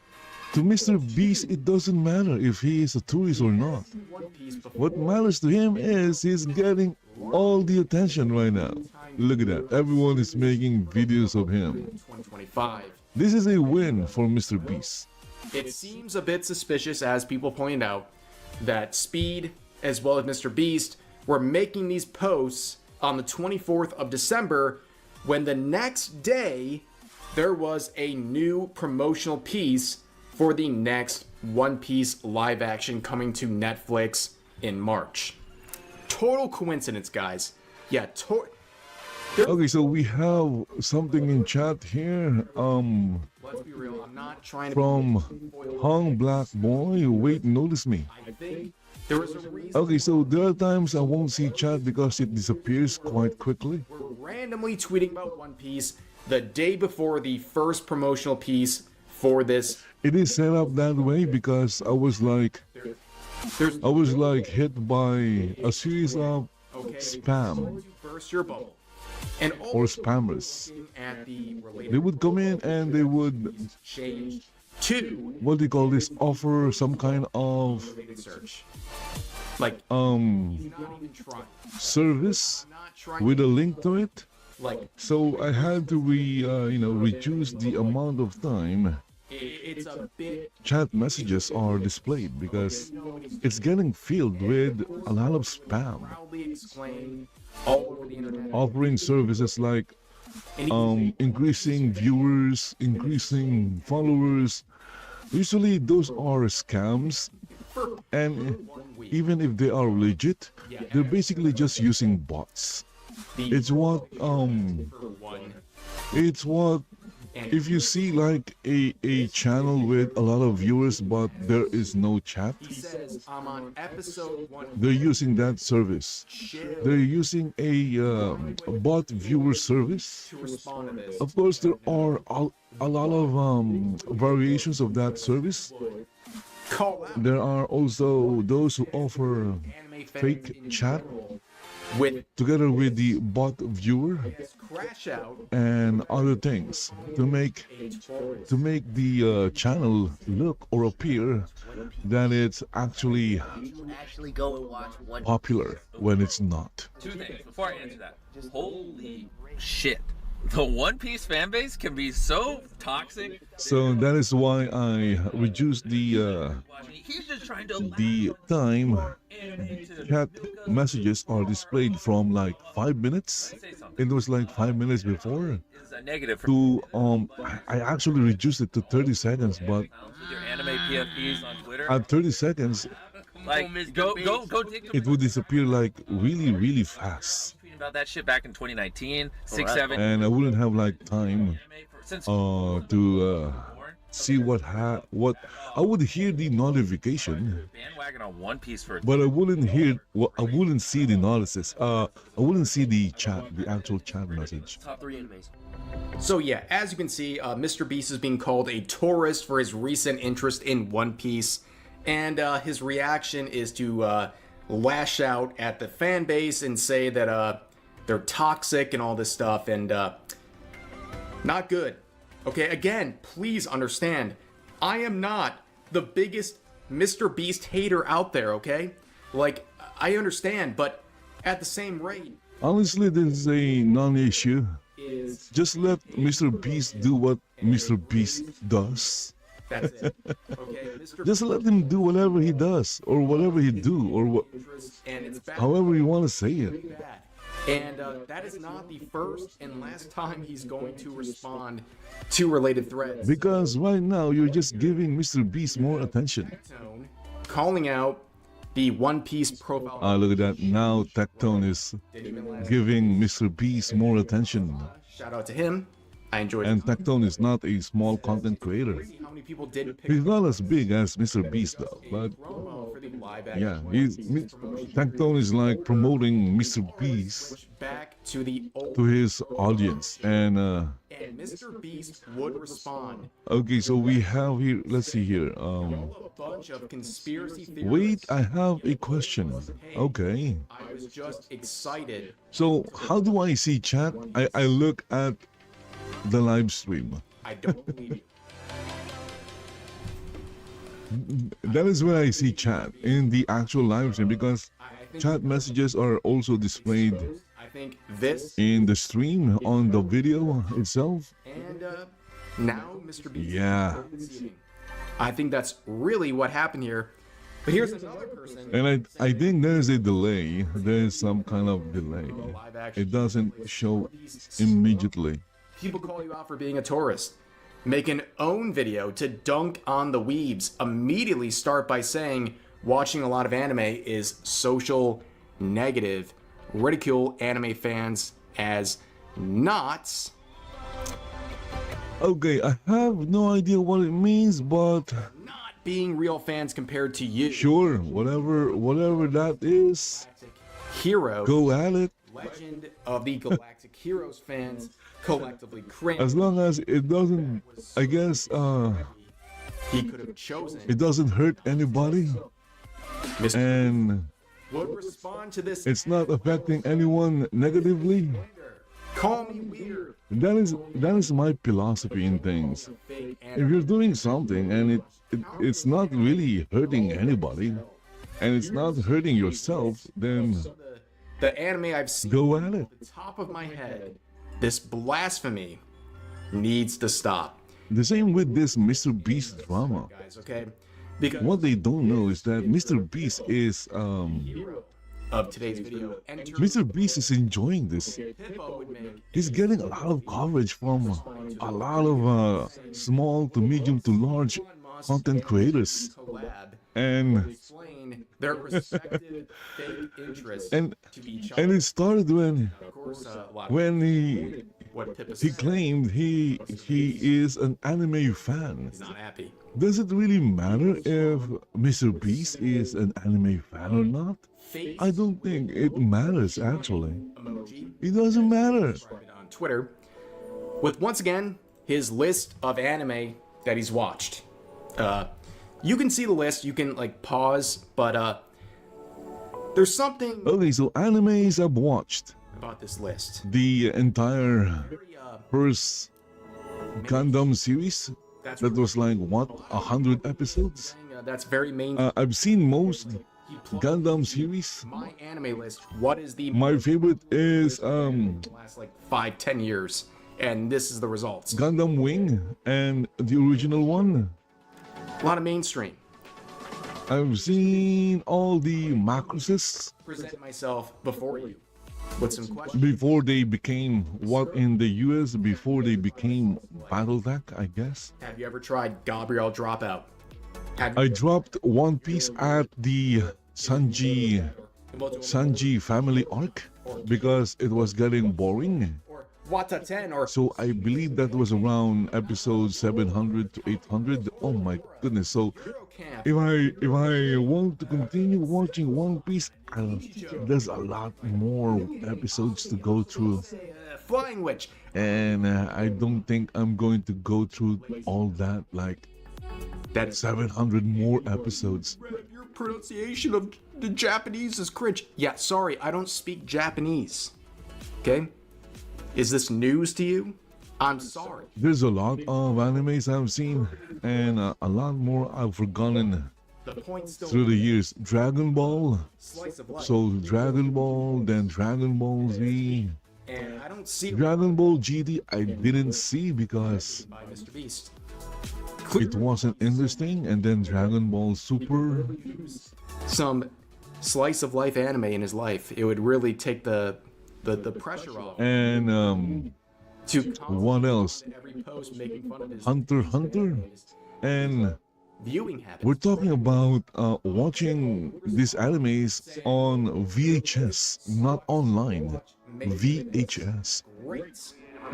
A: To Mr. Beast, it doesn't matter if he is a tourist or not. What matters to him is he's getting all the attention right now. Look at that. Everyone is making videos of him.
I: 2025.
A: This is a win for Mr. Beast.
I: It seems a bit suspicious, as people pointed out, that Speed as well as Mr. Beast were making these posts on the 24th of December when the next day there was a new promotional piece for the next One Piece live action coming to Netflix in March. Total coincidence, guys. Yeah,
A: okay, so we have something in chat here.
I: Let's be real, I'm not trying to
A: from Hung Black Boy. Wait, notice me.
I: I think there was a reason.
A: Okay, so there are times I won't see chat because it disappears quite quickly.
I: We're randomly tweeting about One Piece the day before the first promotional piece for this.
A: It is set up that way because I was like hit by a series of spam
I: Burst your bubble. And
A: or spammers.
I: At the
A: They would come in and they would
I: change to
A: what do you call this? Offer some kind of
I: search, like
A: service with a link to it.
I: Like
A: so, I had to reduce the amount of time
I: it's a bit
A: chat messages are displayed because it's getting filled with a lot of spam.
I: All over the internet.
A: Offering services like increasing viewers, increasing followers. Usually those are scams, and even if they are legit, they're basically just using bots. It's what if you see like a channel with a lot of viewers but there is no chat,
I: I'm on episode 1.
A: they're using that service. They're using a bot viewer service.
I: To respond to this.
A: Of course, there are a lot of variations of that service. There are also those who offer fake chat together with the bot viewer and other things to make the channel look or appear that it's actually
O: go and watch One
A: popular when it's not.
O: Two things before I answer that. Holy shit. The One Piece fan base can be so toxic.
A: So that is why I reduced the time chat messages are displayed from like 5 minutes. It was like 5 minutes before. To I actually reduced it to 30 seconds, but
O: Your anime PFPs on Twitter.
A: at 30 seconds
O: Like go take
A: it would disappear like really fast.
O: about that shit back in 2019, 6, 7.
A: And I wouldn't have like time to see what I would hear the notification,
O: Bandwagon on One Piece for
A: but I wouldn't see the analysis. I wouldn't see the chat, the actual chat message.
O: top 3 animes.
I: So yeah, as you can see, Mr. Beast is being called a tourist for his recent interest in One Piece,
L: and his reaction is to lash out at the fan base and say that they're toxic and all this stuff, and not good. Okay, again, please understand, I am not the biggest Mr. Beast hater out there, okay? Like, I understand, but at the same rate...
A: Honestly, this is a non-issue. Just let Mr. Beast do what Mr. Beast does.
L: That's it. Okay,
A: Just let him do whatever he does, or whatever he do, or however you want to say it.
L: And that is not the first and last time he's going to respond to related threads.
A: Because right now you're just giving Mr. Beast more attention.
L: Calling out the One Piece profile.
A: Look at that. Now Tectone is giving Mr. Beast more attention.
L: Shout out to him. I enjoyed it.
A: And Tectone is not a small content creator.
L: How many people did pick
A: He's not as big as Mr. Beast though, but yeah, Tectone is like promoting Mr. Beast
L: back to the old
A: to his audience, and
L: Mr. Beast would respond.
A: Okay, so we have here, let's see here,
L: A bunch of conspiracy theories.
A: wait, I have a question. Okay,
L: I was just excited.
A: so how do I see chat? I look at the live stream.
L: I don't believe you.
A: That is where I see chat in the actual live stream, because chat messages are also displayed
L: I think this
A: in the stream on the video itself.
L: and now Mr. Beast.
A: Yeah.
L: I think that's really what happened here. But here's another person.
A: And I think there's a delay. There's some kind of delay. It doesn't show immediately.
L: People call you out for being a tourist. Make an own video to dunk on the weebs. Immediately start by saying watching a lot of anime is social negative. Ridicule anime fans as knots.
A: Okay, I have no idea what it means, but
L: Not being real fans compared to you.
A: sure, whatever that is,
L: Hero.
A: go at it.
L: Legend of the Galactic Heroes fans collectively cringe.
A: As long as it doesn't, I guess,
L: He could have chosen.
A: it doesn't hurt anybody, and
L: Would respond to this.
A: it's not affecting anyone negatively.
L: Call me weird.
A: That is my philosophy in things. If you're doing something and it's not really hurting anybody, and it's not hurting yourself, then
L: The anime I've seen
A: go at it.
L: off the top of my head, this blasphemy needs to stop.
A: The same with this Mr. Beast drama.
L: Guys, okay? Because
A: What they don't know is that Mr. Beast is
L: of today's video,
A: Mr. Beast is enjoying this.
L: Hippo would make
A: He's getting a lot of coverage from a lot of small to medium to large content creators,
L: collab
A: and
L: explain their respective fake interests
A: and
L: to each
A: and
L: other.
A: it started when
L: Of course, a lot of
A: when he
L: what Pippa
A: he
L: said
A: claimed he is an anime fan.
L: is not happy.
A: Does it really matter if Mr. Beast is an anime fan or not? I don't think it matters actually.
L: Emoji
A: It doesn't matter.
L: on Twitter with once again his list of anime that he's watched. You can see the list. You can like pause, but there's something
A: Okay, so animes I've watched.
L: about this list.
A: The entire first Gundam series that was like what, 100 episodes.
L: That's very main.
A: I've seen most Gundam series.
L: My anime list. What is the
A: My favorite is
L: last like 5-10 years, and this is the results.
A: Gundam Wing and the original one.
L: A lot of mainstream.
A: I've seen all the Macroses
L: Present myself before you with some questions.
A: before they became what in the US, before they became Battletech, I guess.
L: Have you ever tried Gabriel Dropout?
A: I dropped One Piece at the Sanji family arc because it was getting boring.
L: Wata 10 or
A: So I believe that was around episode 700 to 800. Oh my goodness! So if I want to continue watching One Piece, there's a lot more episodes to go through,
L: Flying Witch.
A: and I don't think I'm going to go through all that like
L: That
A: 700 more episodes.
L: your pronunciation of the Japanese is cringe. Yeah, sorry, I don't speak Japanese. Okay? Is this news to you? I'm sorry.
A: There's a lot of animes I've seen, and a lot more I've forgotten through the years. Dragon Ball, so Dragon Ball, then Dragon Ball Z.
L: And I don't see
A: Dragon Ball GT I didn't see because
L: by Mr. Beast.
A: it wasn't interesting, and then Dragon Ball Super.
L: Some slice of life anime in his life. It would really take the pressure off.
A: And what else?
L: Every post making fun of his
A: Hunter x Hunter, and
L: viewing habits.
A: we're talking about watching these animes on VHS, not online. VHS.
L: Great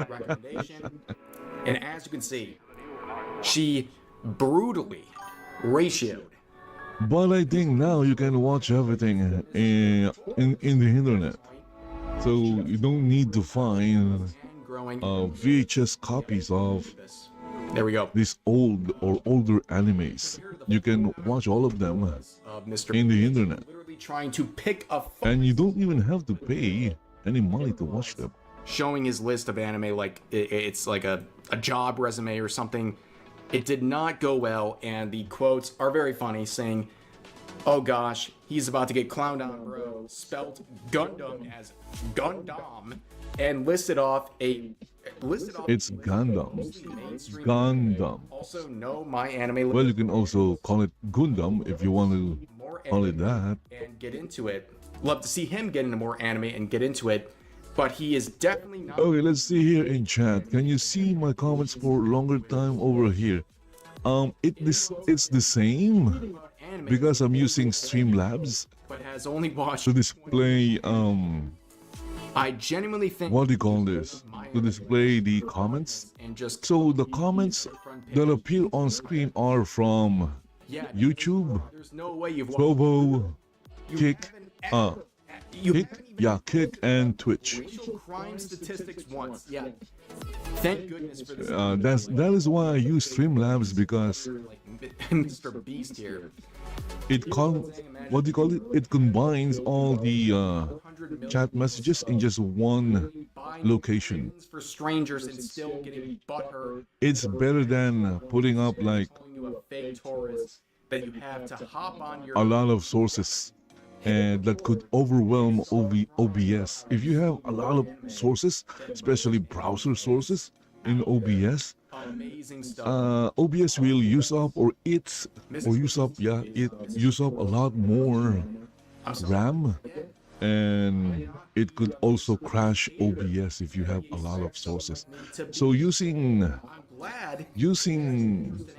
L: recommendation. And as you can see, she brutally ratioed.
A: But I think now you can watch everything in the internet, so you don't need to find VHS copies of
L: there we go
A: these old or older animes. You can watch all of them in the internet,
L: Literally trying to pick a
A: and you don't even have to pay any money to watch them.
L: showing his list of anime like it's like a job resume or something. It did not go well, and the quotes are very funny, saying, "Oh gosh, he's about to get clowned on, bro," spelt Gundam as Gundam, and listed off
A: It's Gundam. Gundam.
L: Also, no My Anime.
A: Well, you can also call it Gundam if you want to call it that.
L: And get into it. Love to see him get into more anime and get into it, but he is definitely not.
A: Okay, let's see here in chat. Can you see my comments for longer time over here? It's the same because I'm using Streamlabs
L: But has only watched
A: to display
L: I genuinely think
A: what do you call this? To display the comments.
L: and just
A: So the comments that appear on screen are from YouTube,
L: there's no way you've watched
A: Trovo, Kick, Kick, and Twitch.
L: racial crime statistics once. Yeah. Thank goodness for this.
A: That is why I use Streamlabs, because
L: Mr. Beast here.
A: what do you call it? It combines all the chat messages in just one location.
L: For strangers and still getting butthurt.
A: It's better than putting up like
L: Calling you a fake tourist that you have to hop on your
A: a lot of sources, and that could overwhelm OBS. If you have a lot of sources, especially browser sources in OBS,
L: amazing stuff.
A: OBS will use up it use up a lot more RAM, and it could also crash OBS if you have a lot of sources. So using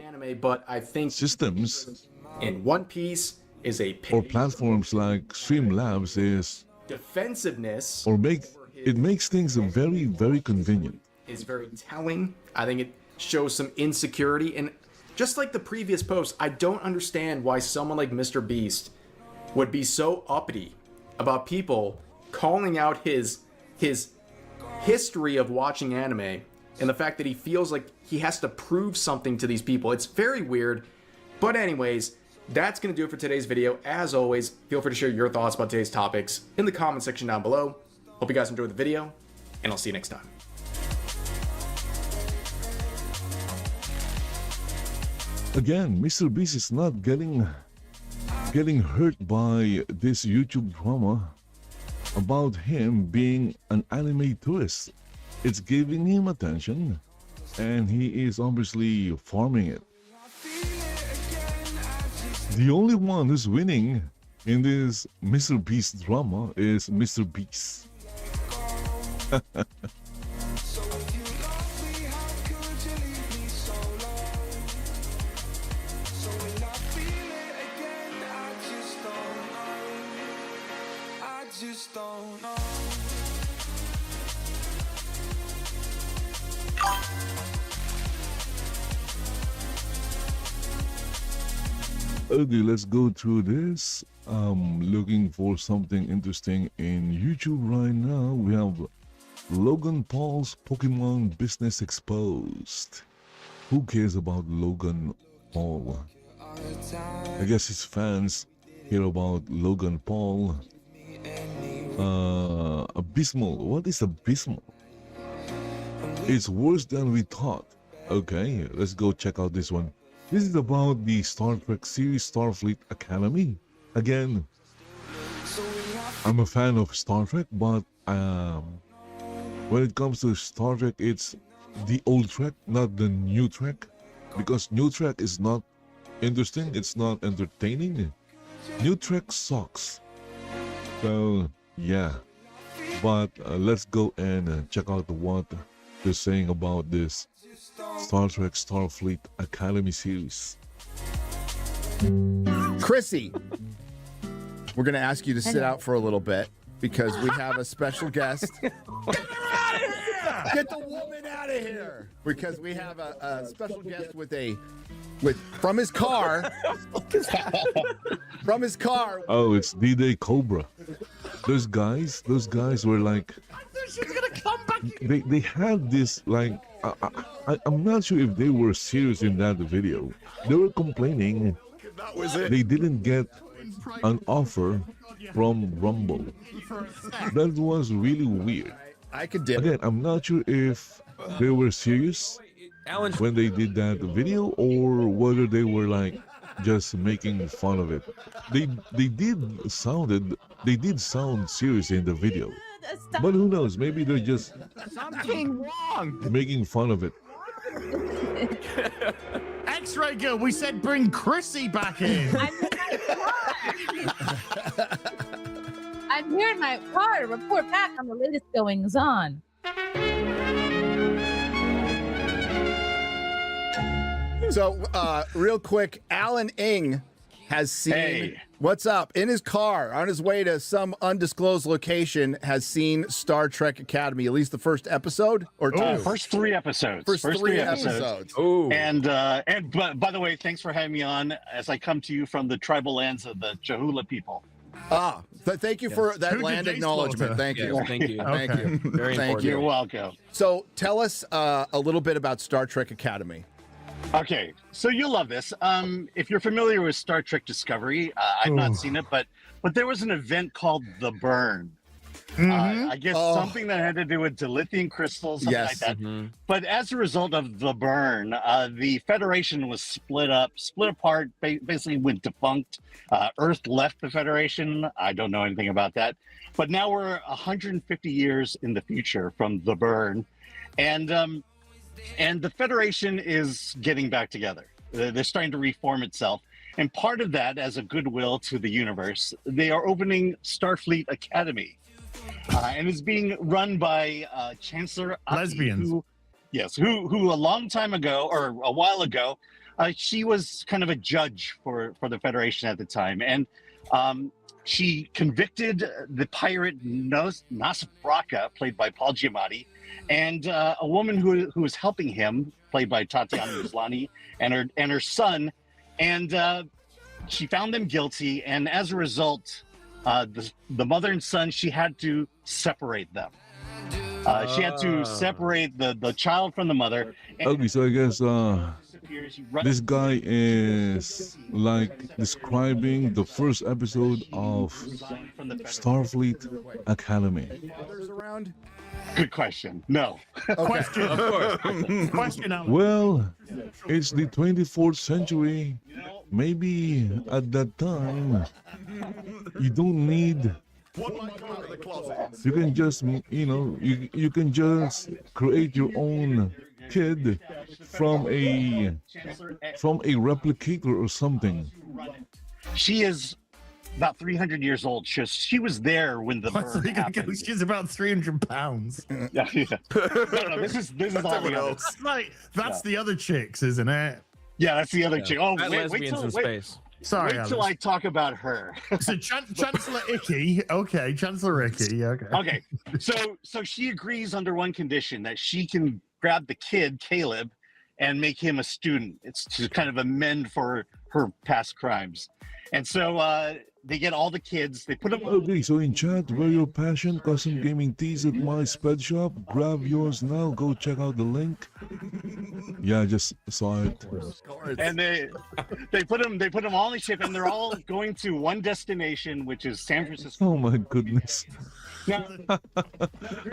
L: anime, but I think
A: systems
L: in One Piece is a
A: or platforms like Streamlabs is
L: defensiveness
A: it makes things very, very convenient.
L: is very telling. I think it shows some insecurity, and just like the previous post, I don't understand why someone like Mr. Beast would be so uppity about people calling out his history of watching anime and the fact that he feels like he has to prove something to these people. It's very weird. But anyways, that's going to do it for today's video. As always, feel free to share your thoughts about today's topics in the comment section down below. Hope you guys enjoyed the video, and I'll see you next time.
A: Again, Mr. Beast is not getting hurt by this YouTube drama about him being an anime tourist. It's giving him attention, and he is obviously farming it. The only one who's winning in this Mr. Beast drama is Mr. Beast.
S: Just don't know.
A: Okay, let's go through this. Looking for something interesting in YouTube right now. We have Logan Paul's Pokemon business exposed. Who cares about Logan Paul. I guess his fans hear about Logan Paul. Abysmal. What is abysmal? It's worse than we thought. Okay, let's go check out this one. This is about the Star Trek series Starfleet Academy. Again, I'm a fan of Star Trek, but when it comes to Star Trek, it's the old Trek, not the new Trek. Because new Trek is not interesting, it's not entertaining. New Trek sucks. So, yeah. But let's go and check out what they're saying about this Star Trek Starfleet Academy series.
P: Chrissy, we're going to ask you to sit out for a little bit because we have a special guest. Get the woman out of here! Because we have a special guest from his car. From his car.
A: Oh, it's D-Day Cobra. Those guys were like,
P: She's gonna come back.
A: They had this like, I'm not sure if they were serious in that video. They were complaining they didn't get an offer from Rumble. That was really weird.
P: I could dip.
A: Again, I'm not sure if they were serious when they did that video or whether they were like just making fun of it. They did sound serious in the video. But who knows? Maybe they're just
P: something wrong.
A: Making fun of it.
W: X-Ray Girl, we said bring Chrissy back in.
Q: I'm here in my car to report back on the latest goings on.
P: So, real quick, Alan Ing has seen what's up in his car on his way to some undisclosed location. Has seen Star Trek Academy, at least the first episode or two.
R: Oh, first three episodes.
P: First three episodes.
R: Ooh. And by the way, thanks for having me on as I come to you from the tribal lands of the Chahula people.
P: Thank you for that land acknowledgement. Thank you.
R: Yes, thank you.
P: Thank
R: Okay.
P: you.
R: Very
P: Thank
R: important.
P: you.
R: You're welcome.
P: So, tell us a little bit about Star Trek Academy.
R: Okay, so you'll love this. If you're familiar with Star Trek Discovery, I've not seen it, but there was an event called The Burn. I guess something that had to do with dilithium crystals, something like that. But as a result of The Burn, the Federation was split apart, basically went defunct. Earth left the Federation. I don't know anything about that. But now we're 150 years in the future from The Burn. And the Federation is getting back together. They're starting to reform itself. And part of that, as a goodwill to the universe, they are opening Starfleet Academy. And it's being run by Chancellor Aki,
W: Lesbians.
R: who a long time ago, or a while ago, she was kind of a judge for the Federation at the time. And she convicted the pirate Nasbraka, played by Paul Giamatti, and a woman who was helping him, played by Tatiana Maslany, and her son, and she found them guilty. And as a result, the mother and son, she had to separate them. She had to separate the child from the mother.
A: Okay, so I guess this guy is like describing the first episode of Starfleet Academy.
R: Good question. No.
W: Question.
R: Of course.
W: Question. Alan.
A: Well, it's the 24th century. Maybe at that time, you don't need. You can just, you can just create your own kid from a replicator or something.
R: She is about 300 years old. She was there when the burn happened.
W: She's about 300 pounds.
R: Yeah. No, this is all the others.
W: That's the other chicks, isn't it?
R: Yeah, that's the other chick. Oh, wait
W: Sorry,
R: wait till I talk about her.
W: So Chancellor Icky. Okay, Chancellor Icky. Okay.
R: Okay. So she agrees under one condition, that she can grab the kid, Caleb, and make him a student. It's to kind of amend for her past crimes. And so they get all the kids. They put them.
A: Okay, so in chat, where your passion, custom gaming tees at my spread shop. Grab yours now. Go check out the link. Yeah, I just saw it.
R: And they put them all in the ship, and they're all going to one destination, which is San Francisco.
A: Oh my goodness.
R: Now,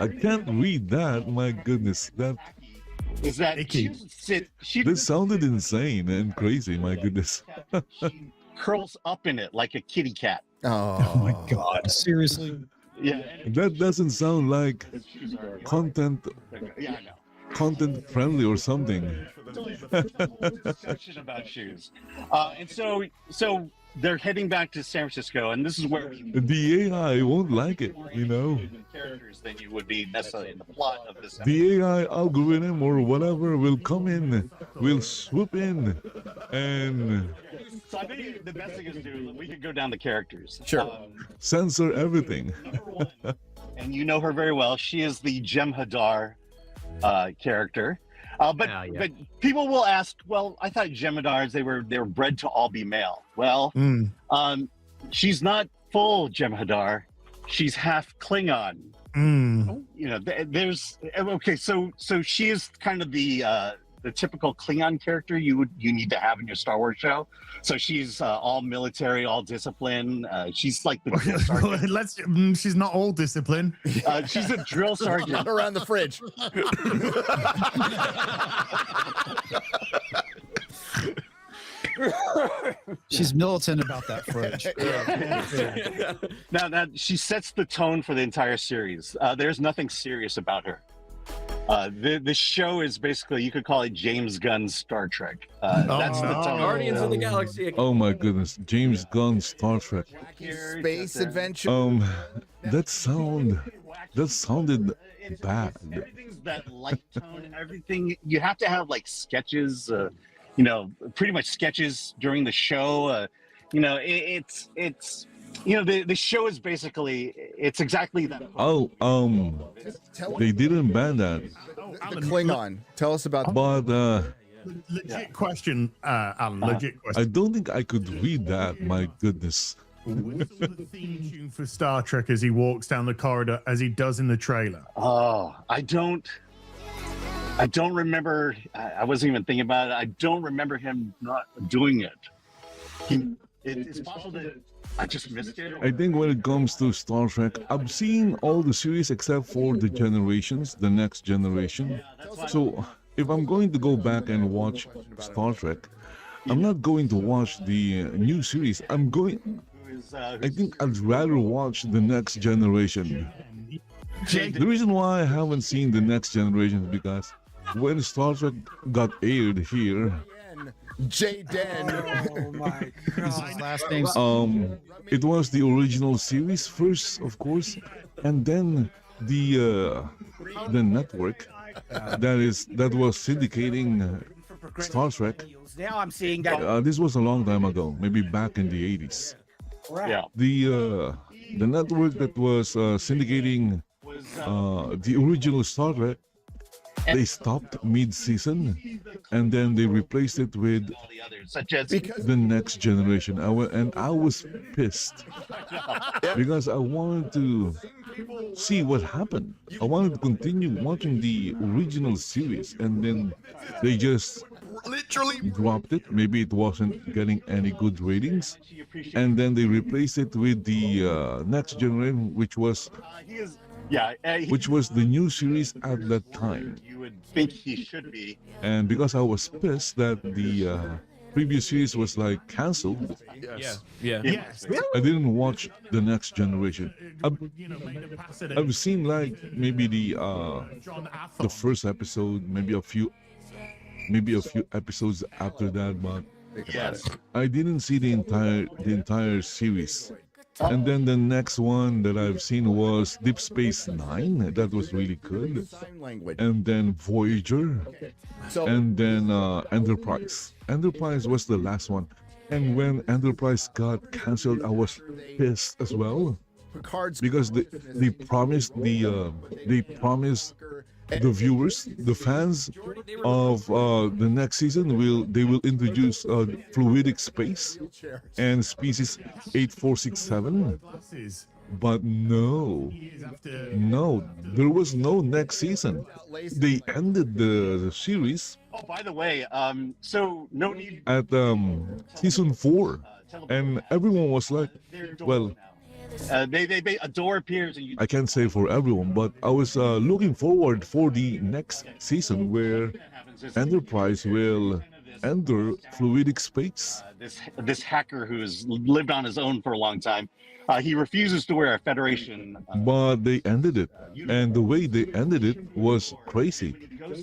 A: I can't read that. My goodness, that
R: is that
A: this sounded insane and crazy. My goodness.
R: curls up in it like a kitty cat.
P: Oh
C: my God! Seriously?
R: Yeah.
A: That doesn't sound like content.
R: Yeah, I know.
A: Content friendly or something.
R: Discussion about shoes, and so they're heading back to San Francisco, and this is where
A: The AI won't like it, you know.
R: characters than you would be necessarily in the plot of this.
A: The AI algorithm or whatever will come in, will swoop in, and
R: So I think the best thing is to do, we could go down the characters.
P: Sure.
A: censor everything.
R: And you know her very well. She is the Jem'Hadar character. But people will ask, well, I thought Jem'Hadars they were bred to all be male. Well, she's not full Jem'Hadar. She's half Klingon. You know, there's okay. So she is kind of the typical Klingon character you need to have in your Star Wars show. So she's all military, all discipline. She's like the drill sergeant.
F: She's not all discipline.
R: She's a drill sergeant.
P: Not around the fridge.
C: She's militant about that fridge.
R: Now she sets the tone for the entire series. There's nothing serious about her. The show is basically, you could call it James Gunn's Star Trek. That's the tone.
O: Guardians of the Galaxy.
A: Oh my goodness, James Gunn Star Trek.
P: Space adventure.
A: That sounded bad.
R: Everything's that light tone. Everything you have to have like sketches. Pretty much sketches during the show. It's the show is basically it's exactly that.
A: They didn't ban that.
P: The Klingon. Tell us about.
A: But
F: legit question, Alan. Legit question.
A: I don't think I could read that. My goodness.
F: Whistle the theme tune for Star Trek as he walks down the corridor, as he does in the trailer.
R: Oh, I don't remember. I wasn't even thinking about it. I don't remember him not doing it. It's possible that I just missed it.
A: I think when it comes to Star Trek, I've seen all the series except for the next generation. So if I'm going to go back and watch Star Trek, I'm not going to watch the new series. I think I'd rather watch the next generation. The reason why I haven't seen the next generation is because when Star Trek got aired here,
P: J-Den.
C: Oh my God. His last name's
A: it was the original series first, of course, and then the network that was syndicating Star Trek.
T: Now I'm seeing that.
A: This was a long time ago, maybe back in the 80s.
T: Yeah.
A: The network that was syndicating the original Star Trek, they stopped mid-season, and then they replaced it with the next generation. I was pissed because I wanted to see what happened. I wanted to continue watching the original series, and then they just literally dropped it. Maybe it wasn't getting any good ratings, and then they replaced it with the next generation, which was the new series at that time.
R: You would think he should be.
A: And because I was pissed that the previous series was like canceled,
N: Yes.
A: I didn't watch the next generation. I've seen like maybe the first episode, maybe a few episodes after that, but I didn't see the entire series. And then the next one that I've seen was Deep Space Nine. That was really good. And then Voyager. And then Enterprise. Enterprise was the last one. And when Enterprise got cancelled, I was pissed as well. Because they promised the viewers, the fans of the next season will introduce fluidic space and species 8467. But no, there was no next season. They ended the series.
R: Oh, by the way, so no need
A: at season 4, and everyone was like, well,
R: a door appears and you.
A: I can't say for everyone, but I was looking forward for the next season where Enterprise will enter fluidic space.
R: This hacker who has lived on his own for a long time, he refuses to wear a Federation.
A: But they ended it, and the way they ended it was crazy.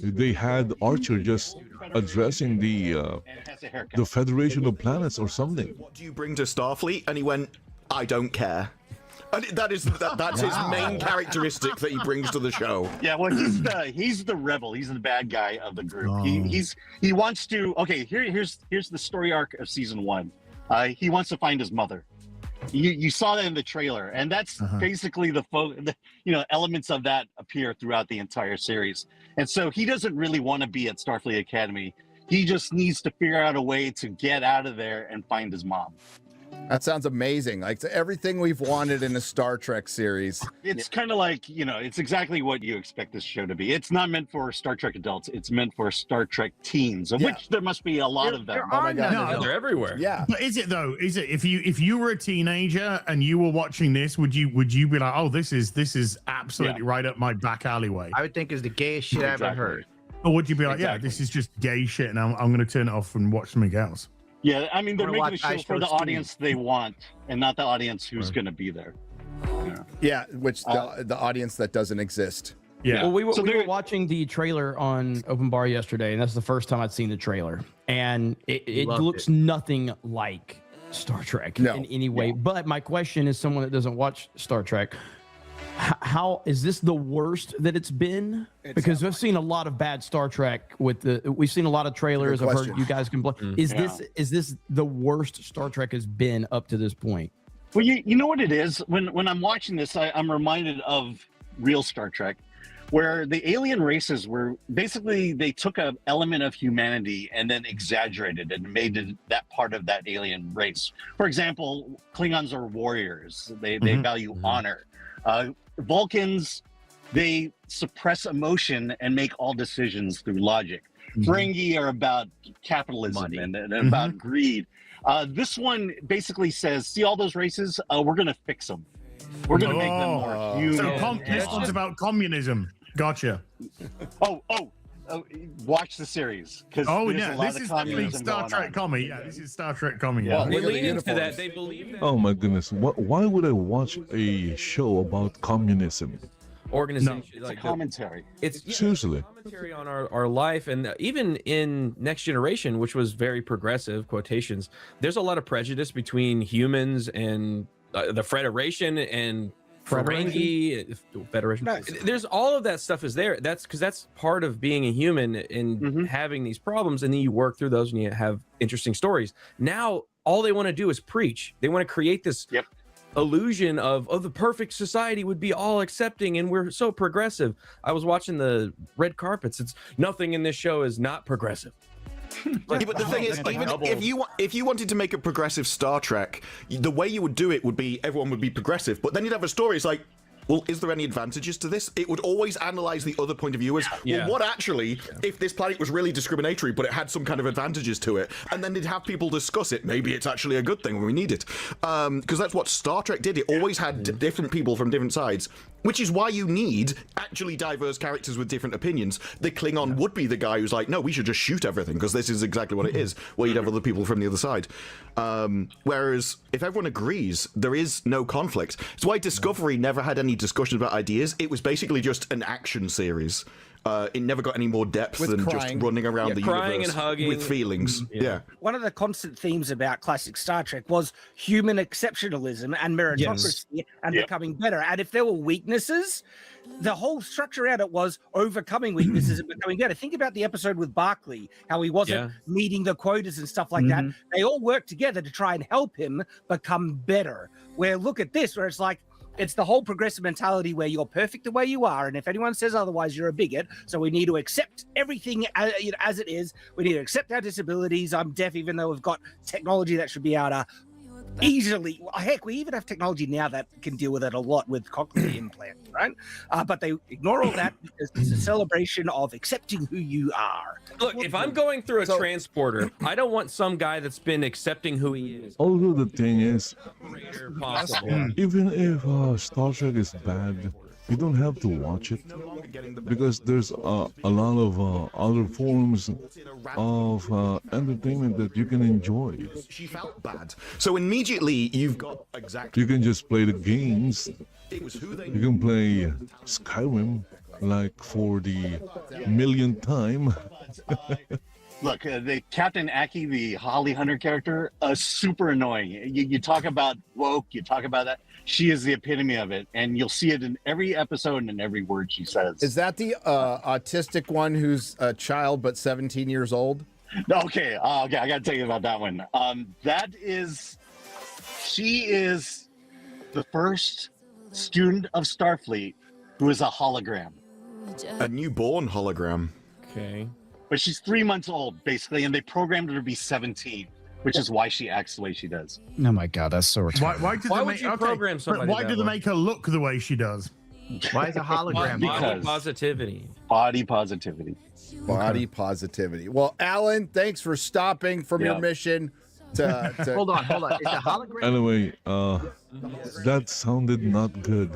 A: They had Archer just addressing the Federation of Planets or something.
E: What do you bring to Starfleet? And he went, I don't care. And that's his main characteristic that he brings to the show.
R: Yeah, well, he's the rebel. He's the bad guy of the group. He wants to. Okay, here's the story arc of season 1. He wants to find his mother. You saw that in the trailer, and that's basically the elements of that appear throughout the entire series. And so he doesn't really want to be at Starfleet Academy. He just needs to figure out a way to get out of there and find his mom.
P: That sounds amazing. Like everything we've wanted in a Star Trek series.
R: It's kind of like, it's exactly what you expect this show to be. It's not meant for Star Trek adults. It's meant for Star Trek teens, of which there must be a lot of them.
O: Oh my God, they're everywhere.
P: Yeah.
F: But is it though? Is it if you were a teenager and you were watching this, would you be like, oh, this is absolutely right up my back alleyway?
T: I would think is the gayest shit I've ever heard.
F: Or would you be like, yeah, this is just gay shit, and I'm going to turn it off and watch something else?
R: Yeah, I mean, they're making a show for the audience they want and not the audience who's going to be there.
P: Yeah, which the audience that doesn't exist.
F: Yeah.
U: Well, we were watching the trailer on Open Bar yesterday, and that's the first time I'd seen the trailer. And it looks nothing like Star Trek in any way. But my question is, someone that doesn't watch Star Trek, how is this the worst that it's been? Because I've seen a lot of bad Star Trek we've seen a lot of trailers. I've heard you guys complain. Is this the worst Star Trek has been up to this point?
R: Well, you know what it is? When I'm watching this, I'm reminded of real Star Trek, where the alien races were basically, they took an element of humanity and then exaggerated and made it that part of that alien race. For example, Klingons are warriors. They value honor. Vulcans, they suppress emotion and make all decisions through logic. Ferengi are about capitalism and about greed. This one basically says, see all those races? We're going to fix them. We're going to make them more human.
F: So this one's about communism. Gotcha.
R: Watch the series.
F: This is definitely Star Trek commie. Yeah, this is Star Trek commie.
O: Well, they lean into that. They believe that.
A: Oh my goodness! Why would I watch a show about communism?
O: Organization.
R: It's a commentary.
O: It's
A: seriously
O: commentary on our life, and even in Next Generation, which was very progressive quotations. There's a lot of prejudice between humans and the Federation and Ferengi, Federation. There's all of that stuff is there. That's because that's part of being a human and having these problems, and then you work through those and you have interesting stories. Now all they want to do is preach. They want to create this illusion of the perfect society would be all accepting, and we're so progressive. I was watching the red carpets. It's nothing in this show is not progressive.
E: But the thing is, even if you wanted to make a progressive Star Trek, the way you would do it would be everyone would be progressive, but then you'd have a story. It's like, well, is there any advantages to this? It would always analyze the other point of view as, well, what actually, if this planet was really discriminatory, but it had some kind of advantages to it, and then they'd have people discuss it. Maybe it's actually a good thing when we need it. Because that's what Star Trek did. It always had different people from different sides, which is why you need actually diverse characters with different opinions. The Klingon would be the guy who's like, no, we should just shoot everything, because this is exactly what it is, where you'd have other people from the other side. Whereas, if everyone agrees, there is no conflict. It's why Discovery never had any discussion about ideas. It was basically just an action series. It never got any more depth than just running around the universe
O: and hugging
E: with feelings.
T: One of the constant themes about classic Star Trek was human exceptionalism and meritocracy and becoming better. And if there were weaknesses, the whole structure around it was overcoming weaknesses and becoming better. Think about the episode with Barclay, how he wasn't meeting the quotas and stuff like that. They all worked together to try and help him become better. Where look at this, where it's like, it's the whole progressive mentality where you're perfect the way you are, and if anyone says otherwise, you're a bigot. So we need to accept everything as it is. We need to accept our disabilities. I'm deaf, even though we've got technology that should be able to easily. Heck, we even have technology now that can deal with it a lot with cochlear implants, right? But they ignore all that because it's a celebration of accepting who you are.
O: Look, if I'm going through a transporter, I don't want some guy that's been accepting who he is.
A: Also, the thing is,
O: Possible.
A: even if Star Trek is bad, you don't have to watch it because there's a lot of other forms of entertainment that you can enjoy.
E: She felt bad. So immediately you've got
A: You can just play the games.
E: It was who they
A: You can play Skyrim like for the millionth time.
R: Look, the Captain Aki, the Holly Hunter character, super annoying. You talk about woke, you talk about that. She is the epitome of it, and you'll see it in every episode and in every word she says.
P: Is that the autistic one who's a child but 17 years old?
R: Okay, I got to tell you about that one. She is the first student of Starfleet who is a hologram.
E: A newborn hologram.
O: Okay.
R: But she's 3 months old, basically, and they programmed her to be 17, which is why she acts the way she does.
C: Oh my god, that's so retarded.
F: Why do they make her look the way she does?
O: Why is a hologram? Body positivity.
R: Body positivity.
P: Body positivity. Well, Alan, thanks for stopping from your mission to
O: Hold on. Is the hologram?
A: Anyway, that sounded not good.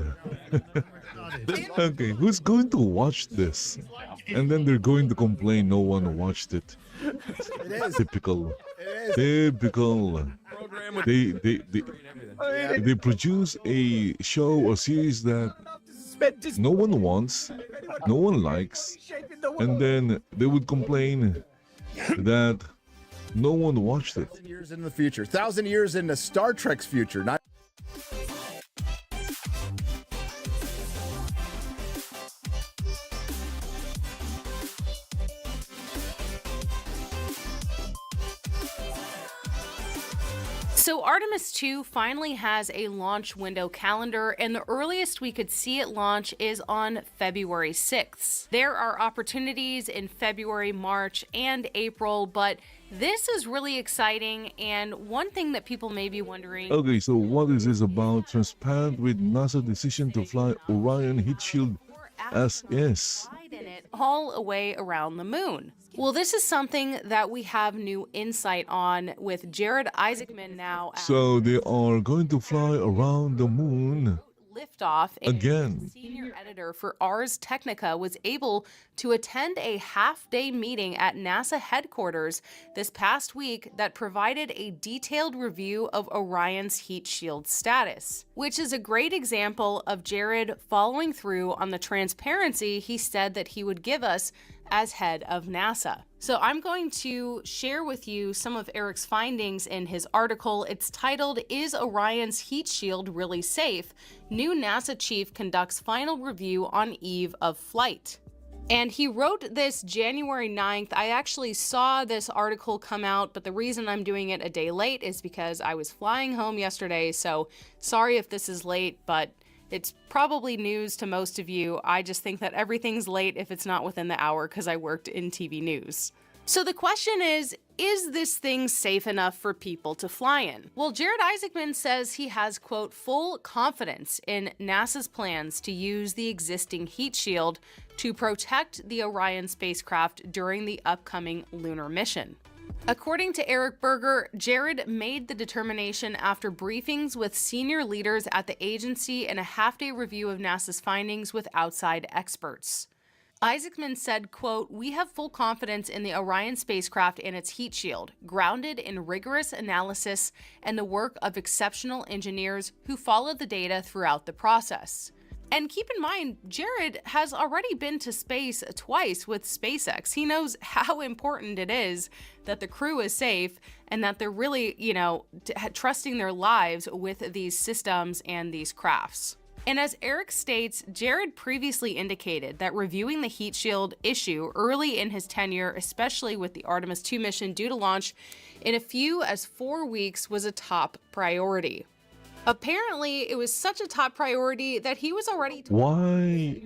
A: Okay, who's going to watch this? And then they're going to complain no one watched it. Typical. Typical. They produce a show or series that no one wants, no one likes, and then they would complain that no one watched it.
P: 1,000 years in the future. 1,000 years in the Star Trek's future. Not.
H: So Artemis 2 finally has a launch window calendar, and the earliest we could see it launch is on February 6th. There are opportunities in February, March, and April, but this is really exciting, and one thing that people may be wondering...
A: Okay, so what is this about? Transparent with NASA decision to fly Orion Heat Shield SS.
H: all a way around the moon. Well, this is something that we have new insight on with Jared Isaacman now.
A: So they are going to fly around the moon
H: Liftoff,
A: again.
H: Senior editor for Ars Technica was able to attend a half-day meeting at NASA headquarters this past week that provided a detailed review of Orion's heat shield status, which is a great example of Jared following through on the transparency he said that he would give us as head of NASA. So I'm going to share with you some of Eric's findings in his article. It's titled, "Is Orion's Heat Shield Really Safe? New NASA Chief Conducts Final Review on Eve of Flight." And he wrote this January 9th. I actually saw this article come out, but the reason I'm doing it a day late is because I was flying home yesterday. So sorry if this is late, but it's probably news to most of you. I just think that everything's late if it's not within the hour because I worked in TV news. So the question is this thing safe enough for people to fly in? Well, Jared Isaacman says he has, quote, full confidence in NASA's plans to use the existing heat shield to protect the Orion spacecraft during the upcoming lunar mission. According to Eric Berger, Jared made the determination after briefings with senior leaders at the agency and a half-day review of NASA's findings with outside experts. Isaacman said, quote, "We have full confidence in the Orion spacecraft and its heat shield, grounded in rigorous analysis and the work of exceptional engineers who followed the data throughout the process." And keep in mind, Jared has already been to space twice with SpaceX. He knows how important it is that the crew is safe and that they're really, trusting their lives with these systems and these crafts. And as Eric states, Jared previously indicated that reviewing the heat shield issue early in his tenure, especially with the Artemis 2 mission due to launch in as few as 4 weeks, was a top priority. Apparently, it was such a top priority that he was already
A: Why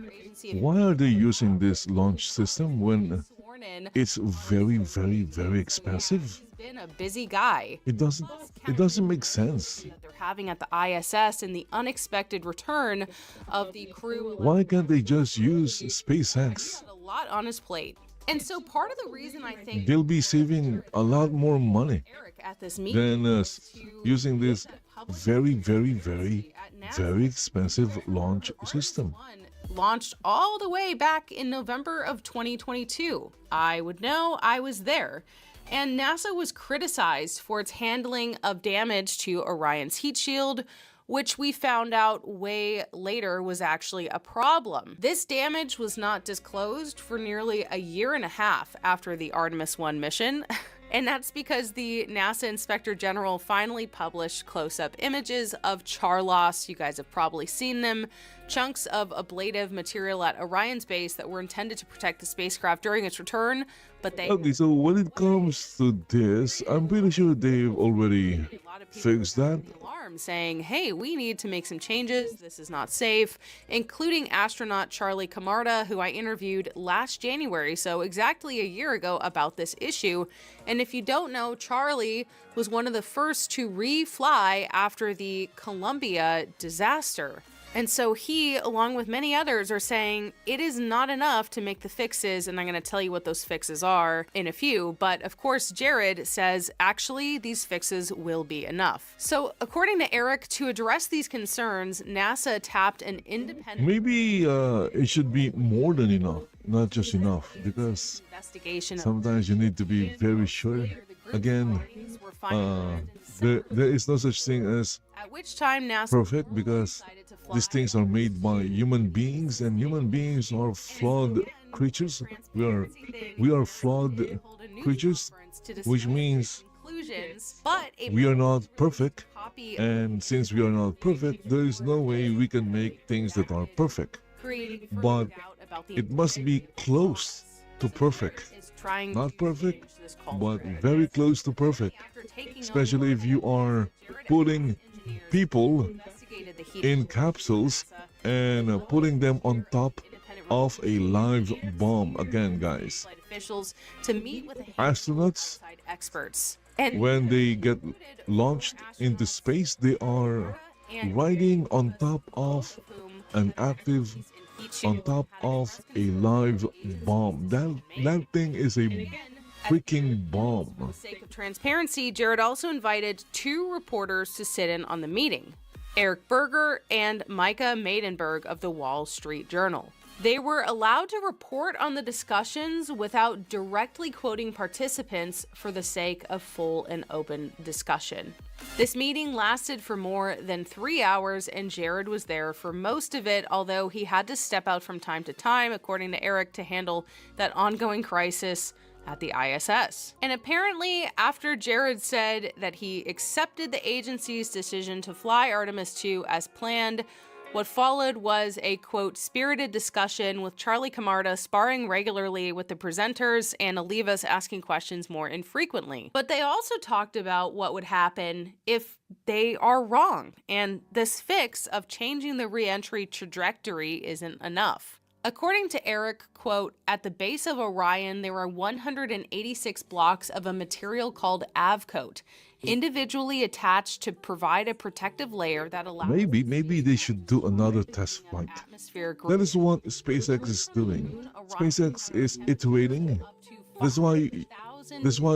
A: are they using this launch system when
H: sworn in.
A: it's very, very, very expensive?
H: He's been a busy guy.
A: It doesn't make sense.
H: That they're having at the ISS and the unexpected return of the crew.
A: Why can't they just use SpaceX?
H: A lot on his plate. And so part of the reason I think
A: They'll be saving a lot more money
H: at this meeting
A: than using this very, very, very, very expensive launch system.
H: launched all the way back in November of 2022. I would know, I was there. And NASA was criticized for its handling of damage to Orion's heat shield, which we found out way later was actually a problem. This damage was not disclosed for nearly a year and a half after the Artemis 1 mission. And that's because the NASA Inspector General finally published close-up images of char loss. You guys have probably seen them. Chunks of ablative material at Orion's base that were intended to protect the spacecraft during its return, but they...
A: Okay, so when it comes to this, I'm pretty sure they've already fixed that.
H: Alarm saying, hey, we need to make some changes. This is not safe, including astronaut Charlie Camarda, who I interviewed last January, so exactly a year ago, about this issue. And if you don't know, Charlie was one of the first to re-fly after the Columbia disaster. And so he, along with many others, are saying it is not enough to make the fixes, and I'm going to tell you what those fixes are in a few. But of course, Jared says, actually, these fixes will be enough. So according to Eric, to address these concerns, NASA tapped an independent
A: Maybe it should be more than enough, not just enough, because
H: investigation.
A: sometimes you need to be very sure. Again, there is no such thing as
H: At which time NASA
A: perfect, because these things are made by human beings, and human beings are flawed creatures. We are flawed creatures, which means
H: but
A: we are not perfect. And since we are not perfect, there is no way we can make things that are perfect. But it must be close to perfect. Not perfect, but very close to perfect. Especially if you are putting people in capsules and putting them on top of a live bomb. Again, guys,
H: officials to meet with
A: astronauts,
H: experts.
A: When they get launched into space, they are riding on top of an active, on top of a live bomb. That thing is a freaking bomb.
H: For the sake of transparency, Jared also invited 2 reporters to sit in on the meeting, Eric Berger and Micah Maidenberg of the Wall Street Journal. They were allowed to report on the discussions without directly quoting participants for the sake of full and open discussion. This meeting lasted for more than 3 hours, and Jared was there for most of it, although he had to step out from time to time, according to Eric, to handle that ongoing crisis at the ISS. And apparently, after Jared said that he accepted the agency's decision to fly Artemis 2 as planned, what followed was a, quote, spirited discussion with Charlie Camarda sparring regularly with the presenters and Olivas asking questions more infrequently. But they also talked about what would happen if they are wrong, and this fix of changing the re-entry trajectory isn't enough. According to Eric, quote, at the base of Orion, there are 186 blocks of a material called Avcoat, individually attached to provide a protective layer that allows
A: Maybe they should do another test flight. That is what SpaceX is doing. SpaceX is iterating. That's why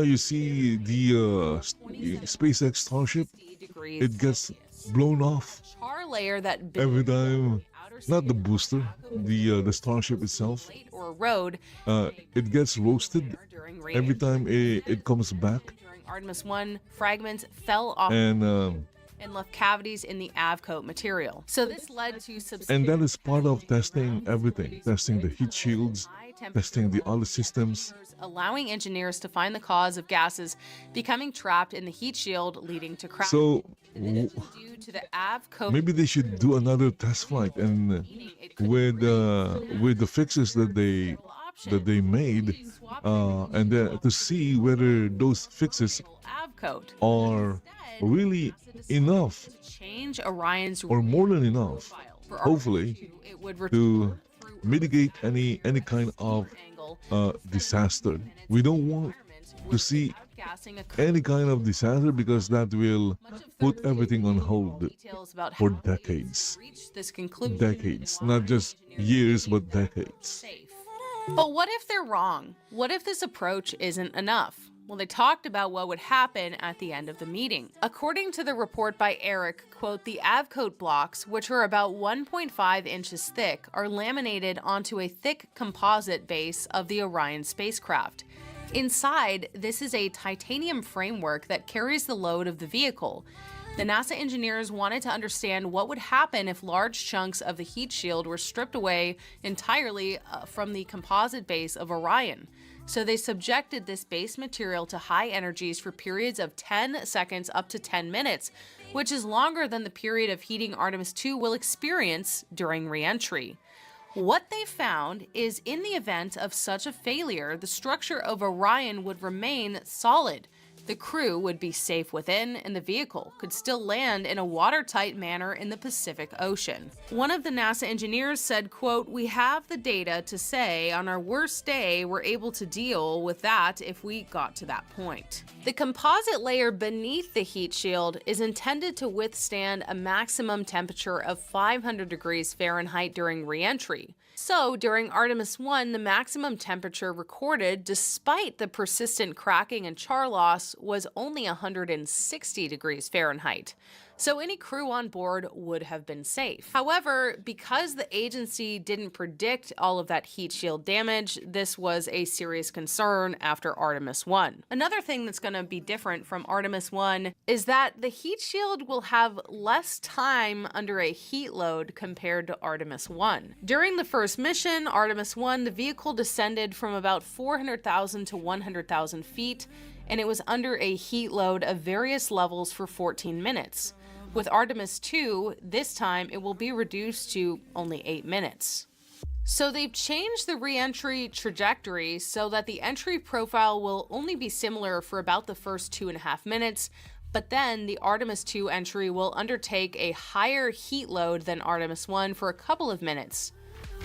A: you see the SpaceX Starship. It gets blown off
H: char layer that
A: every time. Not the booster, the Starship itself.
H: Or road.
A: It gets roasted every time it comes back.
H: Artemis 1 fragments fell off
A: And
H: left cavities in the Avcoat material. So this led to
A: and that is part of testing everything, testing the heat shields, testing the other systems.
H: Allowing engineers to find the cause of gases becoming trapped in the heat shield, leading to cracks.
A: So
H: due to the Avcoat.
A: maybe they should do another test flight, and with the fixes that they made, and then to see whether those fixes are really enough,
H: change Orion's
A: or more than enough, hopefully,
H: it would
A: to mitigate any kind of disaster. We don't want to see any kind of disaster because that will put everything on hold for decades.
H: this conclusion.
A: Decades, not just years, but decades.
H: But what if they're wrong? What if this approach isn't enough? Well, they talked about what would happen at the end of the meeting. According to the report by Eric, quote, the Avcoat blocks, which are about 1.5 inches thick, are laminated onto a thick composite base of the Orion spacecraft. Inside, this is a titanium framework that carries the load of the vehicle. The NASA engineers wanted to understand what would happen if large chunks of the heat shield were stripped away entirely from the composite base of Orion. So they subjected this base material to high energies for periods of 10 seconds up to 10 minutes, which is longer than the period of heating Artemis II will experience during re-entry. What they found is in the event of such a failure, the structure of Orion would remain solid. The crew would be safe within, and the vehicle could still land in a watertight manner in the Pacific Ocean. One of the NASA engineers said, quote, we have the data to say on our worst day we're able to deal with that if we got to that point. The composite layer beneath the heat shield is intended to withstand a maximum temperature of 500 degrees Fahrenheit during re-entry. So, during Artemis I, the maximum temperature recorded, despite the persistent cracking and char loss, was only 160 degrees Fahrenheit. So any crew on board would have been safe. However, because the agency didn't predict all of that heat shield damage, this was a serious concern after Artemis I. Another thing that's going to be different from Artemis I is that the heat shield will have less time under a heat load compared to Artemis I. During the first mission, Artemis I, the vehicle descended from about 400,000 to 100,000 feet, and it was under a heat load of various levels for 14 minutes. With Artemis II, this time it will be reduced to only 8 minutes. So they've changed the re-entry trajectory so that the entry profile will only be similar for about the first 2.5 minutes, but then the Artemis II entry will undertake a higher heat load than Artemis I for a couple of minutes.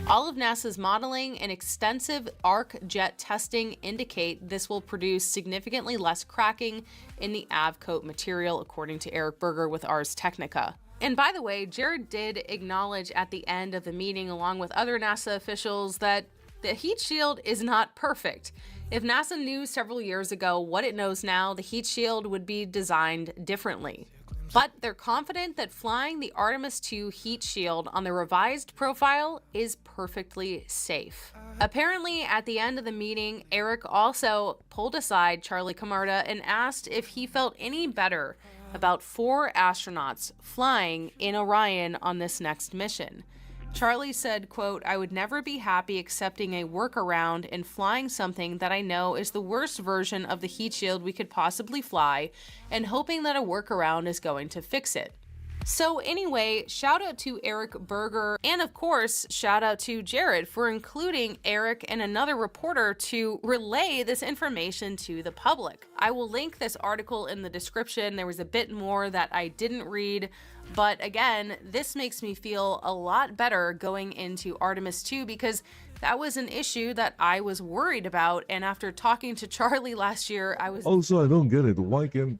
H: All of NASA's modeling and extensive arc jet testing indicate this will produce significantly less cracking in the Avcoat material, according to Eric Berger with Ars Technica. And by the way, Jared did acknowledge at the end of the meeting, along with other NASA officials, that the heat shield is not perfect. If NASA knew several years ago what it knows now, the heat shield would be designed differently. But they're confident that flying the Artemis II heat shield on the revised profile is perfectly safe. Apparently, at the end of the meeting, Eric also pulled aside Charlie Camarda and asked if he felt any better about 4 astronauts flying in Orion on this next mission. Charlie said, quote, I would never be happy accepting a workaround and flying something that I know is the worst version of the heat shield we could possibly fly, and hoping that a workaround is going to fix it. So anyway, shout out to Eric Berger, and of course, shout out to Jared for including Eric and another reporter to relay this information to the public. I will link this article in the description. There was a bit more that I didn't read, but again, this makes me feel a lot better going into Artemis II because that was an issue that I was worried about, and after talking to Charlie last year, I was...
A: Also, I don't get it. Why can't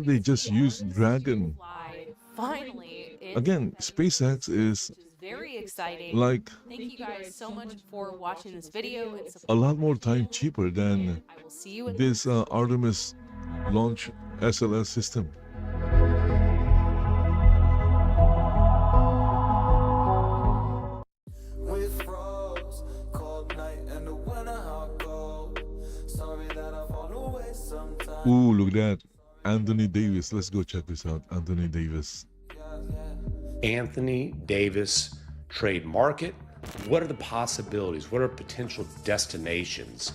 H: they
A: just use Dragon?
H: Finally,
A: Again, SpaceX is
H: very exciting.
A: Like,
H: thank you guys so much for watching this video. It's
A: a lot more time cheaper than this Artemis launch SLS system. Ooh, look at that. Anthony Davis. Let's go check this out. Anthony Davis.
G: Anthony Davis trade market. What are the possibilities? What are potential destinations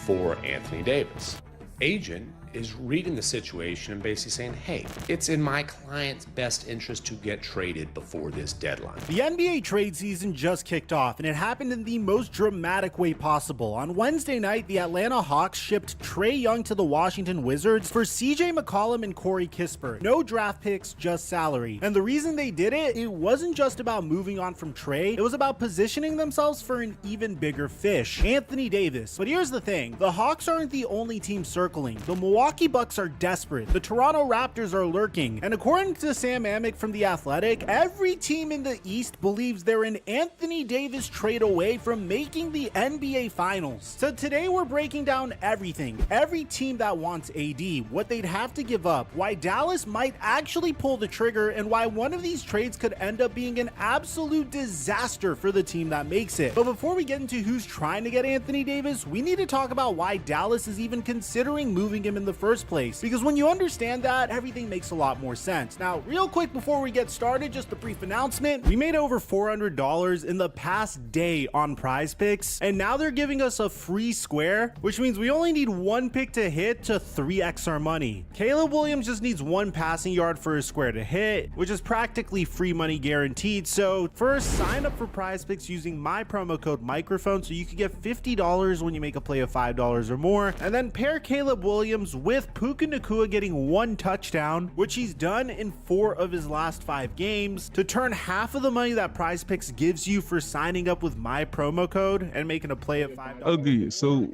G: for Anthony Davis? Agent is reading the situation and basically saying, hey, it's in my client's best interest to get traded before this deadline.
W: The NBA trade season just kicked off, and it happened in the most dramatic way possible. On Wednesday night, the Atlanta Hawks shipped Trae Young to the Washington Wizards for CJ McCollum and Corey Kispert. No draft picks, just salary. And the reason they did it, it wasn't just about moving on from Trae, it was about positioning themselves for an even bigger fish, Anthony Davis. But here's the thing, the Hawks aren't the only team circling. The Milwaukee Bucks are desperate, the Toronto Raptors are lurking, and according to Sam Amick from The Athletic, every team in the East believes they're an Anthony Davis trade away from making the NBA Finals. So today we're breaking down everything, every team that wants AD, what they'd have to give up, why Dallas might actually pull the trigger, and why one of these trades could end up being an absolute disaster for the team that makes it. But before we get into who's trying to get Anthony Davis, we need to talk about why Dallas is even considering moving him in the first place, because when you understand that, everything makes a lot more sense. Now, real quick before we get started, just a brief announcement. We made over $400 in the past day on Prize Picks, and now they're giving us a free square, which means we only need one pick to hit to 3x our money. Caleb Williams just needs one passing yard for his square to hit, which is practically free money guaranteed. So first, sign up for Prize Picks using my promo code microphone so you can get $50 when you make a play of $5 or more, and then pair Caleb Williams with Puka Nacua getting one touchdown, which he's done in 4 of his last 5 games, to turn half of the money that Prize Picks gives you for signing up with my promo code and making a play of $5.
A: Okay, so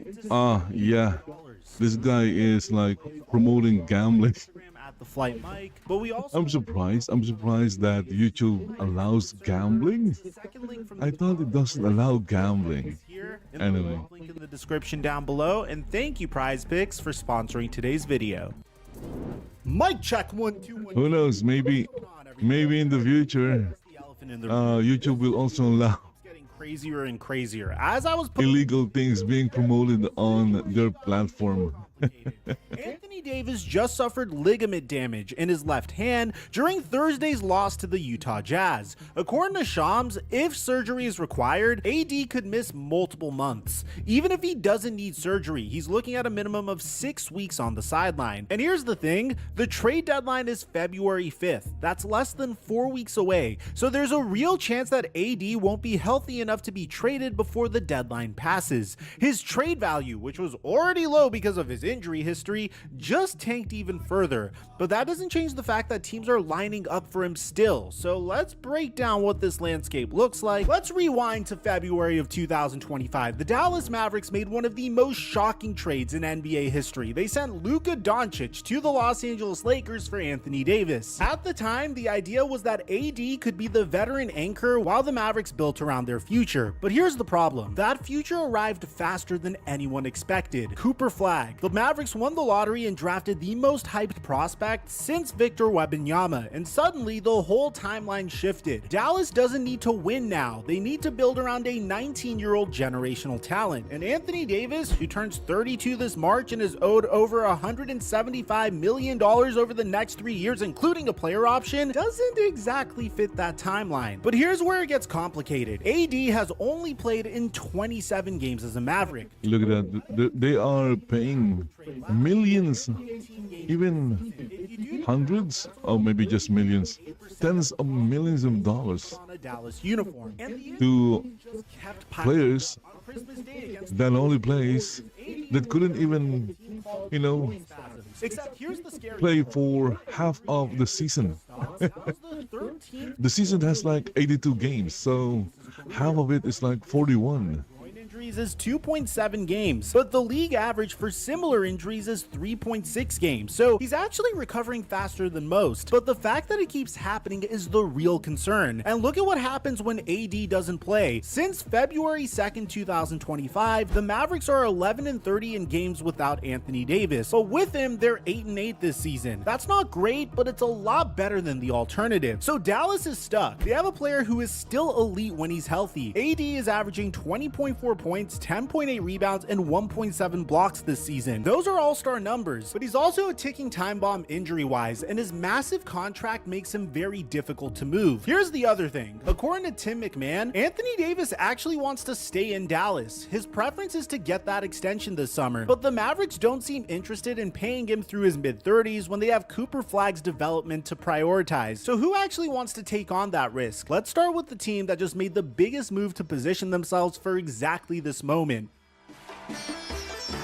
A: yeah, this guy is like promoting gambling.
W: At the flight mic, but we also
A: I'm surprised that YouTube allows gambling. I thought it doesn't allow gambling. Anyway,
W: link in the description down below, and thank you Prize Picks for sponsoring today's video. Mic check 1 2 1.
A: Who knows, maybe in the future YouTube will also allow
W: crazier and crazier as I was
A: illegal things being promoted on their platform.
W: Anthony Davis just suffered ligament damage in his left hand during Thursday's loss to the Utah Jazz. According to Shams, if surgery is required, AD could miss multiple months. Even if he doesn't need surgery, he's looking at a minimum of 6 weeks on the sideline. And here's the thing, the trade deadline is February 5th. That's less than 4 weeks away. So there's a real chance that AD won't be healthy enough to be traded before the deadline passes. His trade value, which was already low because of his injury history, just tanked even further. But that doesn't change the fact that teams are lining up for him still. So let's break down what this landscape looks like. Let's rewind to February of 2025. The Dallas Mavericks made one of the most shocking trades in NBA history. They sent Luka Doncic to the Los Angeles Lakers for Anthony Davis. At the time, the idea was that AD could be the veteran anchor while the Mavericks built around their future. But here's the problem. That future arrived faster than anyone expected. Cooper Flagg. The Mavericks won the lottery and drafted the most hyped prospect since Victor Wembanyama, and suddenly the whole timeline shifted. Dallas doesn't need to win now. They need to build around a 19-year-old generational talent. And Anthony Davis, who turns 32 this March and is owed over $175 million over the next 3 years, including a player option, doesn't exactly fit that timeline. But here's where it gets complicated. AD has only played in 27 games as a Maverick.
A: Look at that. They are paying millions, even hundreds, or maybe just millions, tens of millions of dollars to players that only plays, that couldn't even, play for half of the season. The season has like 82 games, so half of it is like 41.
W: Injuries is 2.7 games, but the league average for similar injuries is 3.6 games, so he's actually recovering faster than most. But the fact that it keeps happening is the real concern. And look at what happens when AD doesn't play. Since February 2nd, 2025, the Mavericks are 11-30 in games without Anthony Davis, but with him, they're 8-8 this season. That's not great, but it's a lot better than the alternative. So Dallas is stuck. They have a player who is still elite when he's healthy. AD is averaging 20.4 points points, 10.8 rebounds, and 1.7 blocks this season. Those are all-star numbers, but he's also a ticking time bomb injury-wise, and his massive contract makes him very difficult to move. Here's the other thing. According to Tim McMahon, Anthony Davis actually wants to stay in Dallas. His preference is to get that extension this summer, but the Mavericks don't seem interested in paying him through his mid-30s when they have Cooper Flagg's development to prioritize. So who actually wants to take on that risk? Let's start with the team that just made the biggest move to position themselves for exactly this moment.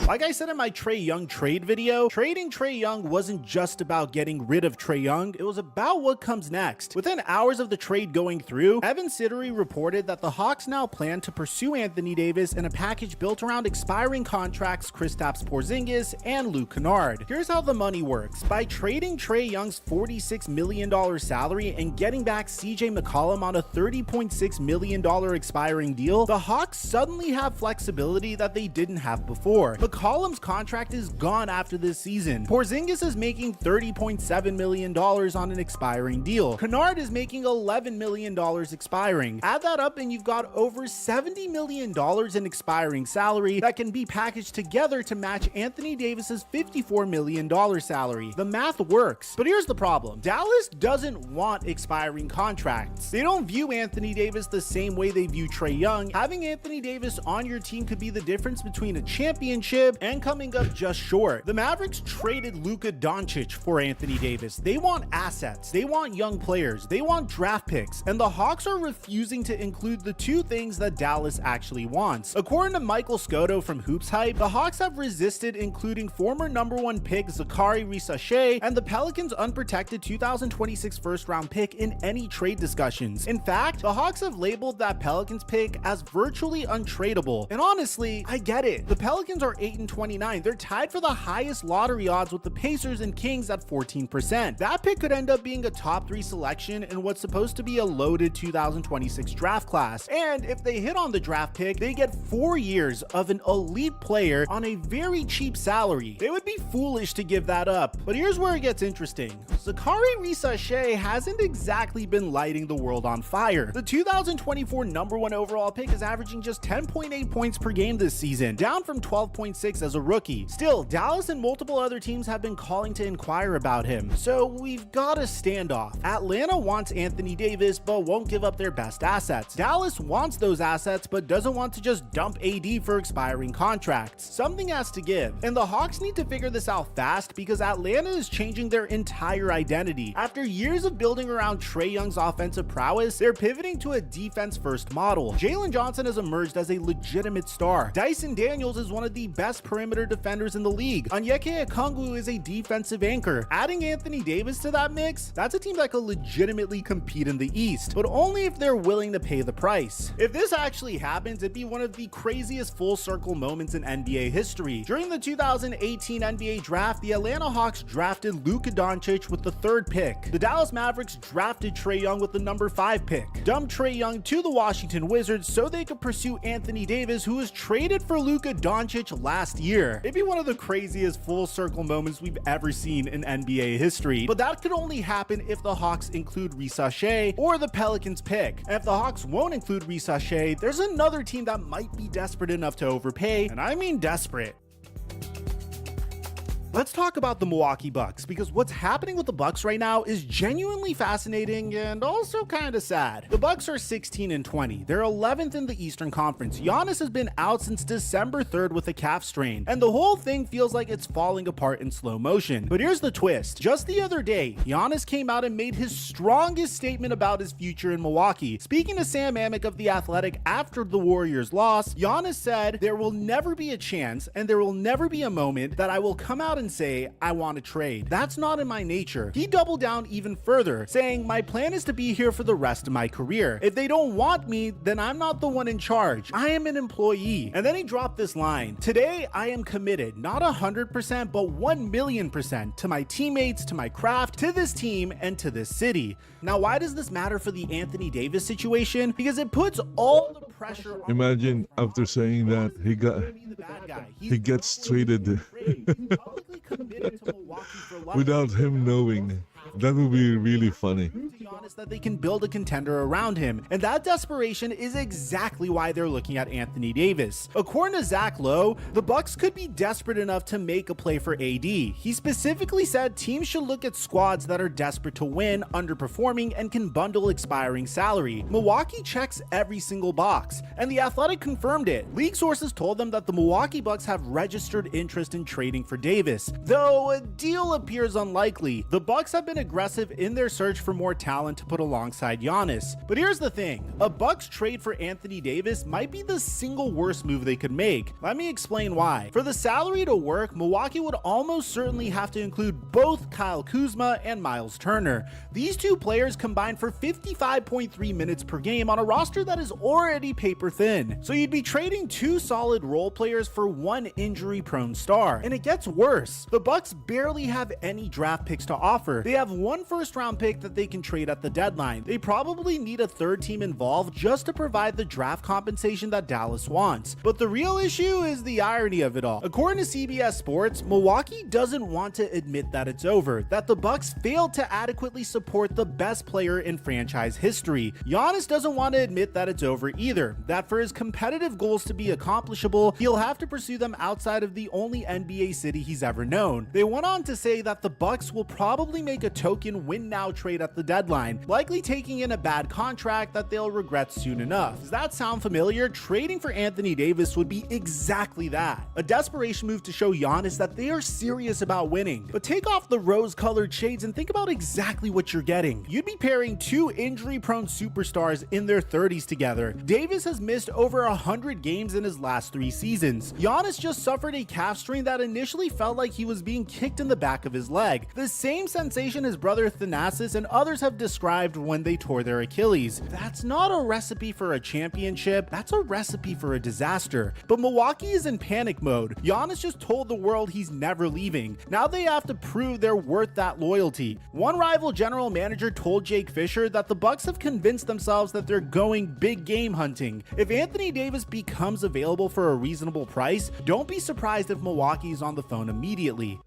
W: Like I said in my Trae Young trade video, trading Trae Young wasn't just about getting rid of Trae Young, it was about what comes next. Within hours of the trade going through, Evan Siddery reported that the Hawks now plan to pursue Anthony Davis in a package built around expiring contracts Kristaps Porzingis and Luke Kennard. Here's how the money works. By trading Trae Young's $46 million salary and getting back CJ McCollum on a $30.6 million expiring deal, the Hawks suddenly have flexibility that they didn't have before. McCollum's contract is gone after this season. Porzingis is making $30.7 million on an expiring deal. Kennard is making $11 million expiring. Add that up and you've got over $70 million in expiring salary that can be packaged together to match Anthony Davis's $54 million salary. The math works. But here's the problem. Dallas doesn't want expiring contracts. They don't view Anthony Davis the same way they view Trae Young. Having Anthony Davis on your team could be the difference between a championship and coming up just short. The Mavericks traded Luka Doncic for Anthony Davis. They want assets, they want young players, they want draft picks, and the Hawks are refusing to include the two things that Dallas actually wants. According to Michael Scotto from Hoops Hype, the Hawks have resisted including former #1 pick Zachary Risache and the Pelicans' unprotected 2026 first-round pick in any trade discussions. In fact, the Hawks have labeled that Pelicans pick as virtually untradeable. And honestly, I get it. The Pelicans are 8-29. They're tied for the highest lottery odds with the Pacers and Kings at 14%. That pick could end up being a top 3 selection in what's supposed to be a loaded 2026 draft class. And if they hit on the draft pick, they get 4 years of an elite player on a very cheap salary. They would be foolish to give that up. But here's where it gets interesting. Zachary Risache hasn't exactly been lighting the world on fire. The 2024 #1 overall pick is averaging just 10.8 points per game this season, down from 12.6 as a rookie. Still, Dallas and multiple other teams have been calling to inquire about him, so we've got a standoff. Atlanta wants Anthony Davis but won't give up their best assets. Dallas wants those assets but doesn't want to just dump AD for expiring contracts. Something has to give, and the Hawks need to figure this out fast because Atlanta is changing their entire identity. After years of building around Trae Young's offensive prowess, they're pivoting to a defense-first model. Jalen Johnson has emerged as a legitimate star. Dyson Daniels is one of the best perimeter defenders in the league. Onyeka Okongwu is a defensive anchor. Adding Anthony Davis to that mix, that's a team that could legitimately compete in the East, but only if they're willing to pay the price. If this actually happens, it'd be one of the craziest full circle moments in NBA history. During the 2018 NBA draft, the Atlanta Hawks drafted Luka Doncic with the 3rd pick. The Dallas Mavericks drafted Trae Young with the #5 pick. Dumped Trae Young to the Washington Wizards so they could pursue Anthony Davis, who was traded for Luka Doncic last year. It'd be one of the craziest full circle moments we've ever seen in NBA history, but that could only happen if the Hawks include Risache or the Pelicans pick. And if the Hawks won't include Risache, there's another team that might be desperate enough to overpay, and I mean desperate. Let's talk about the Milwaukee Bucks, because what's happening with the Bucks right now is genuinely fascinating and also kind of sad. The Bucks are 16-20. They're 11th in the Eastern Conference. Giannis has been out since December 3rd with a calf strain, and the whole thing feels like it's falling apart in slow motion. But here's the twist. Just the other day, Giannis came out and made his strongest statement about his future in Milwaukee. Speaking to Sam Amick of The Athletic after the Warriors loss, Giannis said, "There will never be a chance and there will never be a moment that I will come out and say, I want to trade. That's not in my nature." He doubled down even further, saying, "My plan is to be here for the rest of my career. If they don't want me, then I'm not the one in charge. I am an employee." And then he dropped this line: "Today, I am committed, not 100%, but 1,000,000% to my teammates, to my craft, to this team, and to this city." Now, why does this matter for the Anthony Davis situation? Because it puts all the pressure on.
A: Imagine after saying that he gets traded without him knowing. That would be really funny.
W: Giannis that they can build a contender around him, and that desperation is exactly why they're looking at Anthony Davis. According to Zach Lowe, the Bucks could be desperate enough to make a play for AD. He specifically said teams should look at squads that are desperate to win, underperforming, and can bundle expiring salary. Milwaukee checks every single box, and The Athletic confirmed it. League sources told them that the Milwaukee Bucks have registered interest in trading for Davis, though a deal appears unlikely. The Bucks have been aggressive in their search for more talent to put alongside Giannis. But here's the thing, a Bucks trade for Anthony Davis might be the single worst move they could make. Let me explain why. For the salary to work, Milwaukee would almost certainly have to include both Kyle Kuzma and Miles Turner. These two players combined for 55.3 minutes per game on a roster that is already paper thin. So you'd be trading two solid role players for one injury-prone star. And it gets worse. The Bucks barely have any draft picks to offer. They have one first-round pick that they can trade at the deadline. They probably need a third team involved just to provide the draft compensation that Dallas wants. But the real issue is the irony of it all. According to CBS Sports, Milwaukee doesn't want to admit that it's over, that the Bucks failed to adequately support the best player in franchise history. Giannis doesn't want to admit that it's over either, that for his competitive goals to be accomplishable, he'll have to pursue them outside of the only NBA city he's ever known. They went on to say that the Bucks will probably make a token win-now trade at the deadline, likely taking in a bad contract that they'll regret soon enough. Does that sound familiar? Trading for Anthony Davis would be exactly that. A desperation move to show Giannis that they are serious about winning. But take off the rose-colored shades and think about exactly what you're getting. You'd be pairing two injury-prone superstars in their 30s together. Davis has missed over 100 games in his last 3 seasons. Giannis just suffered a calf strain that initially felt like he was being kicked in the back of his leg. The same sensation his brother Thanasis and others have described when they tore their Achilles. That's not a recipe for a championship, that's a recipe for a disaster. But Milwaukee is in panic mode. Giannis just told the world he's never leaving. Now they have to prove they're worth that loyalty. One rival general manager told Jake Fisher that the Bucks have convinced themselves that they're going big game hunting. If Anthony Davis becomes available for a reasonable price, don't be surprised if Milwaukee is on the phone immediately.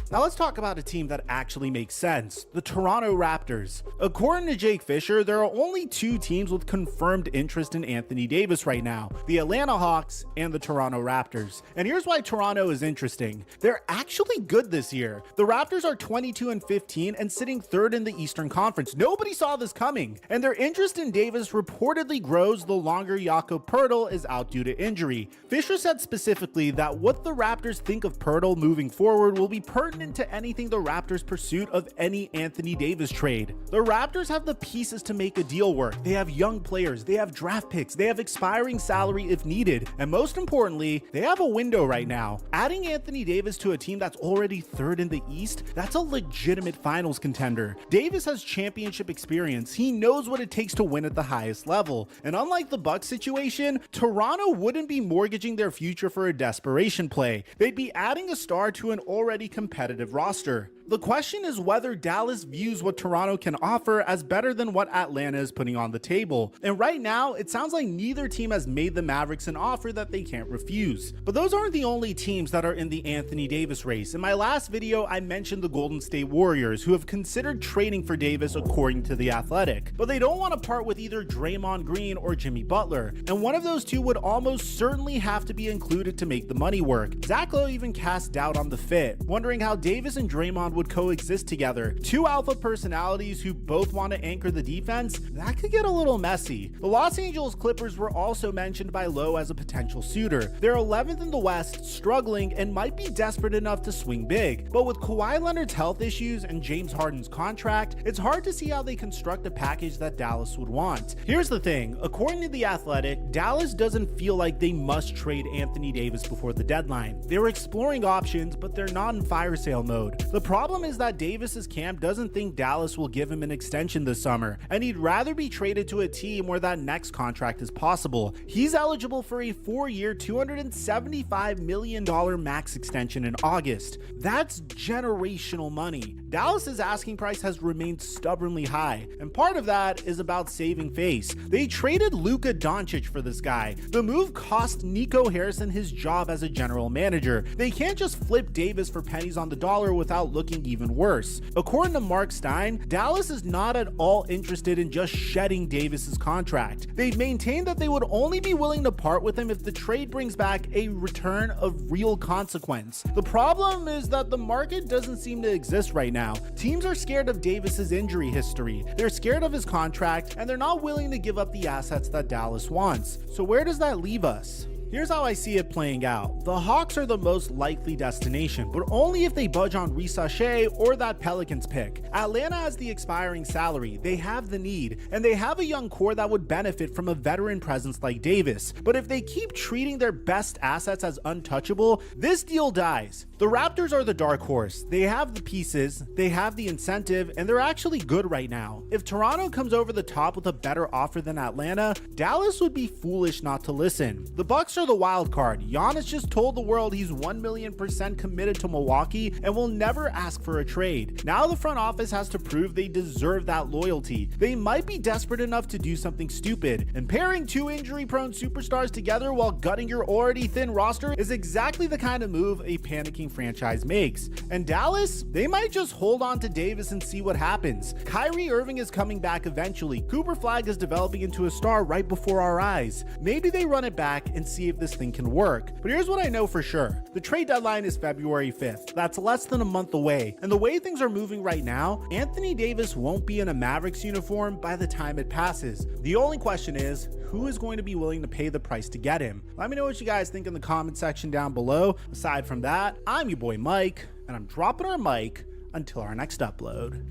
W: Now let's talk about a team that actually makes sense, the Toronto Raptors. According to Jake Fisher, there are only 2 teams with confirmed interest in Anthony Davis right now, the Atlanta Hawks and the Toronto Raptors. And here's why Toronto is interesting. They're actually good this year. The Raptors are 22-15 and sitting 3rd in the Eastern Conference. Nobody saw this coming. And their interest in Davis reportedly grows the longer Jakob Poeltl is out due to injury. Fisher said specifically that what the Raptors think of Poeltl moving forward will be pertinent to anything the Raptors' pursuit of any Anthony Davis trade. The Raptors have the pieces to make a deal work. They have young players, they have draft picks, they have expiring salary if needed, and most importantly, they have a window right now. Adding Anthony Davis to a team that's already 3rd in the East, that's a legitimate finals contender. Davis has championship experience. He knows what it takes to win at the highest level. And unlike the Bucks situation, Toronto wouldn't be mortgaging their future for a desperation play. They'd be adding a star to an already competitive roster. The question is whether Dallas views what Toronto can offer as better than what Atlanta is putting on the table. And right now, it sounds like neither team has made the Mavericks an offer that they can't refuse. But those aren't the only teams that are in the Anthony Davis race. In my last video, I mentioned the Golden State Warriors, who have considered trading for Davis according to The Athletic. But they don't want to part with either Draymond Green or Jimmy Butler. And one of those two would almost certainly have to be included to make the money work. Zach Lowe even cast doubt on the fit, wondering how Davis and Draymond would coexist together. 2 alpha personalities who both want to anchor the defense, that could get a little messy. The Los Angeles Clippers were also mentioned by Lowe as a potential suitor. They're 11th in the West, struggling, and might be desperate enough to swing big. But with Kawhi Leonard's health issues and James Harden's contract, it's hard to see how they construct a package that Dallas would want. Here's the thing, according to The Athletic, Dallas doesn't feel like they must trade Anthony Davis before the deadline. They're exploring options, but they're not in fire sale mode. The problem is that Davis's camp doesn't think Dallas will give him an extension this summer, and he'd rather be traded to a team where that next contract is possible. He's eligible for a 4-year, $275 million max extension in August. That's generational money. Dallas's asking price has remained stubbornly high, and part of that is about saving face. They traded Luka Doncic for this guy. The move cost Nico Harrison his job as a general manager. They can't just flip Davis for pennies on the dollar without looking something even worse. According to Mark Stein, Dallas is not at all interested in just shedding Davis's contract. They maintain that they would only be willing to part with him if the trade brings back a return of real consequence. The problem is that the market doesn't seem to exist right now. Teams are scared of Davis's injury history, they're scared of his contract, and they're not willing to give up the assets that Dallas wants. So where does that leave us? Here's how I see it playing out. The Hawks are the most likely destination, but only if they budge on Risa Shea or that Pelicans pick. Atlanta has the expiring salary, they have the need, and they have a young core that would benefit from a veteran presence like Davis. But if they keep treating their best assets as untouchable, this deal dies. The Raptors are the dark horse. They have the pieces, they have the incentive, and they're actually good right now. If Toronto comes over the top with a better offer than Atlanta, Dallas would be foolish not to listen. The Bucks are the wild card. Giannis just told the world he's 1,000,000% committed to Milwaukee and will never ask for a trade. Now the front office has to prove they deserve that loyalty. They might be desperate enough to do something stupid, and pairing two injury-prone superstars together while gutting your already thin roster is exactly the kind of move a panicking franchise makes. And Dallas, they might just hold on to Davis and see what happens. Kyrie Irving is coming back eventually. Cooper Flag is developing into a star right before our eyes. Maybe they run it back and see if this thing can work. But here's what I know for sure. The trade deadline is February 5th. That's less than a month away. And the way things are moving right now, Anthony Davis won't be in a Mavericks uniform by the time it passes. The only question is, who is going to be willing to pay the price to get him? Let me know what you guys think in the comment section down below. Aside from that, I'm your boy Mike, and I'm dropping our mic until our next upload.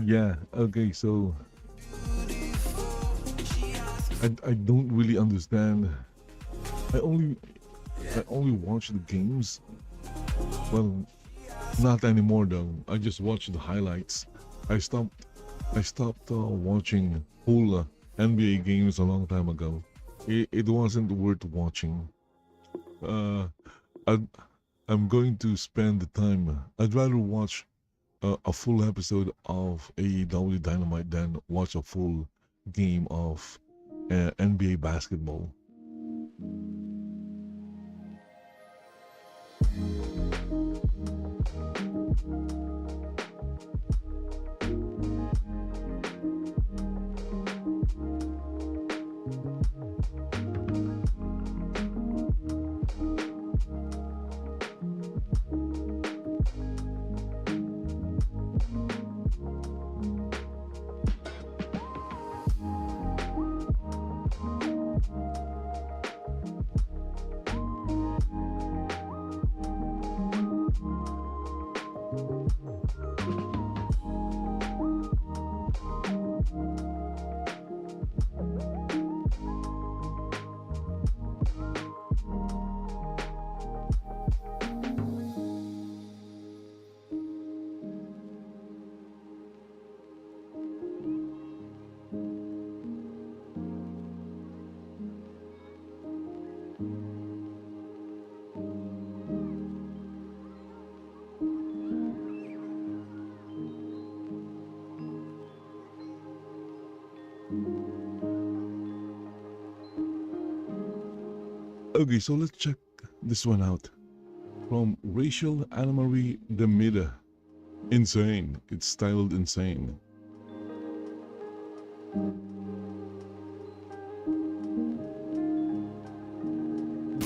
A: Yeah, okay, so I don't really understand. I only watch the games. Well, not anymore though. I just watch the highlights. I stopped watching whole NBA games a long time ago. It wasn't worth watching. I'm going to spend the time. I'd rather watch a full episode of AEW Dynamite than watch a full game of NBA basketball. Okay, so let's check this one out. From Racial Anna-Marie Demida. Insane. It's styled insane.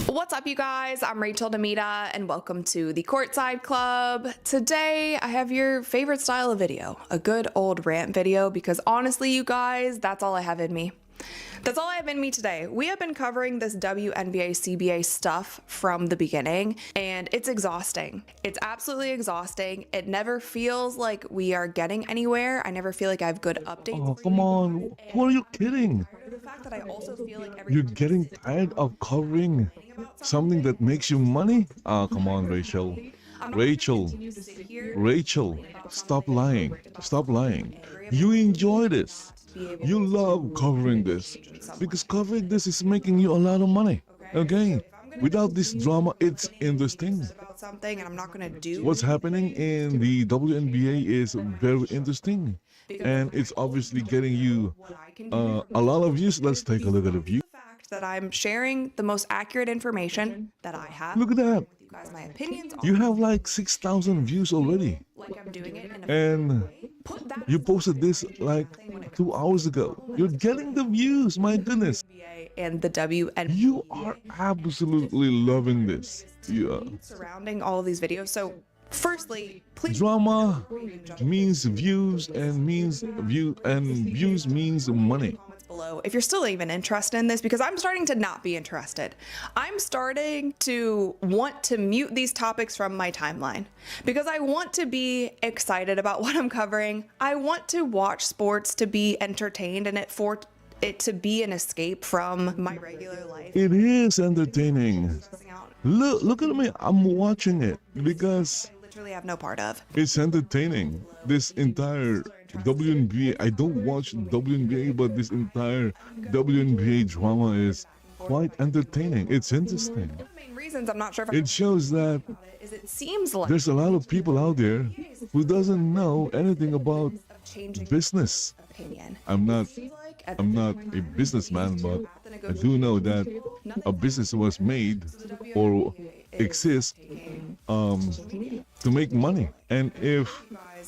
D: What's up, you guys? I'm Rachel Demita, and welcome to the Courtside Club. Today, I have your favorite style of video, a good old rant video, because honestly, you guys, that's all I have in me. That's all I have in me today. We have been covering this WNBA CBA stuff from the beginning, and it's exhausting. It's absolutely exhausting. It never feels like we are getting anywhere. I never feel like I have good updates.
A: Oh, come on. Who are you kidding?
D: The fact that I also feel like
A: You're getting tired of covering something that makes you money? Ah, come on, Rachel. Rachel, stop lying. Stop lying. You enjoy this. You love covering this because covering this is making you a lot of money. Okay? Without this drama, it's interesting.
D: About something, and I'm not going to do
A: What's happening in the WNBA is very interesting, and it's obviously getting you a lot of views. Let's take a look at the view.
D: that I'm sharing the most accurate information that I have.
A: Look at that.
D: You guys, my opinions.
A: You have like 6,000 views already.
D: Like I'm doing it in a
A: And you posted this like 2 hours ago. You're getting the views, my goodness.
D: And the WNBA.
A: You are absolutely loving this. Yeah.
D: Surrounding all of these videos. So firstly, please.
A: Drama means views and views means money.
D: Below if you're still even interested in this, because I'm starting to not be interested. I'm starting to want to mute these topics from my timeline because I want to be excited about what I'm covering. I want to watch sports to be entertained and for it to be an escape from my regular life.
A: It is entertaining. Look at me. I'm watching it because
D: I literally have no part of.
A: It's entertaining. This entire WNBA, I don't watch WNBA, but this entire WNBA drama is quite entertaining. It's interesting.
D: One of the main reasons I'm not sure if
A: It shows that
D: is it seems like
A: there's a lot of people out there who doesn't know anything about business.
D: opinion.
A: I'm not a businessman, but I do know that a business was made or exists to make money. And if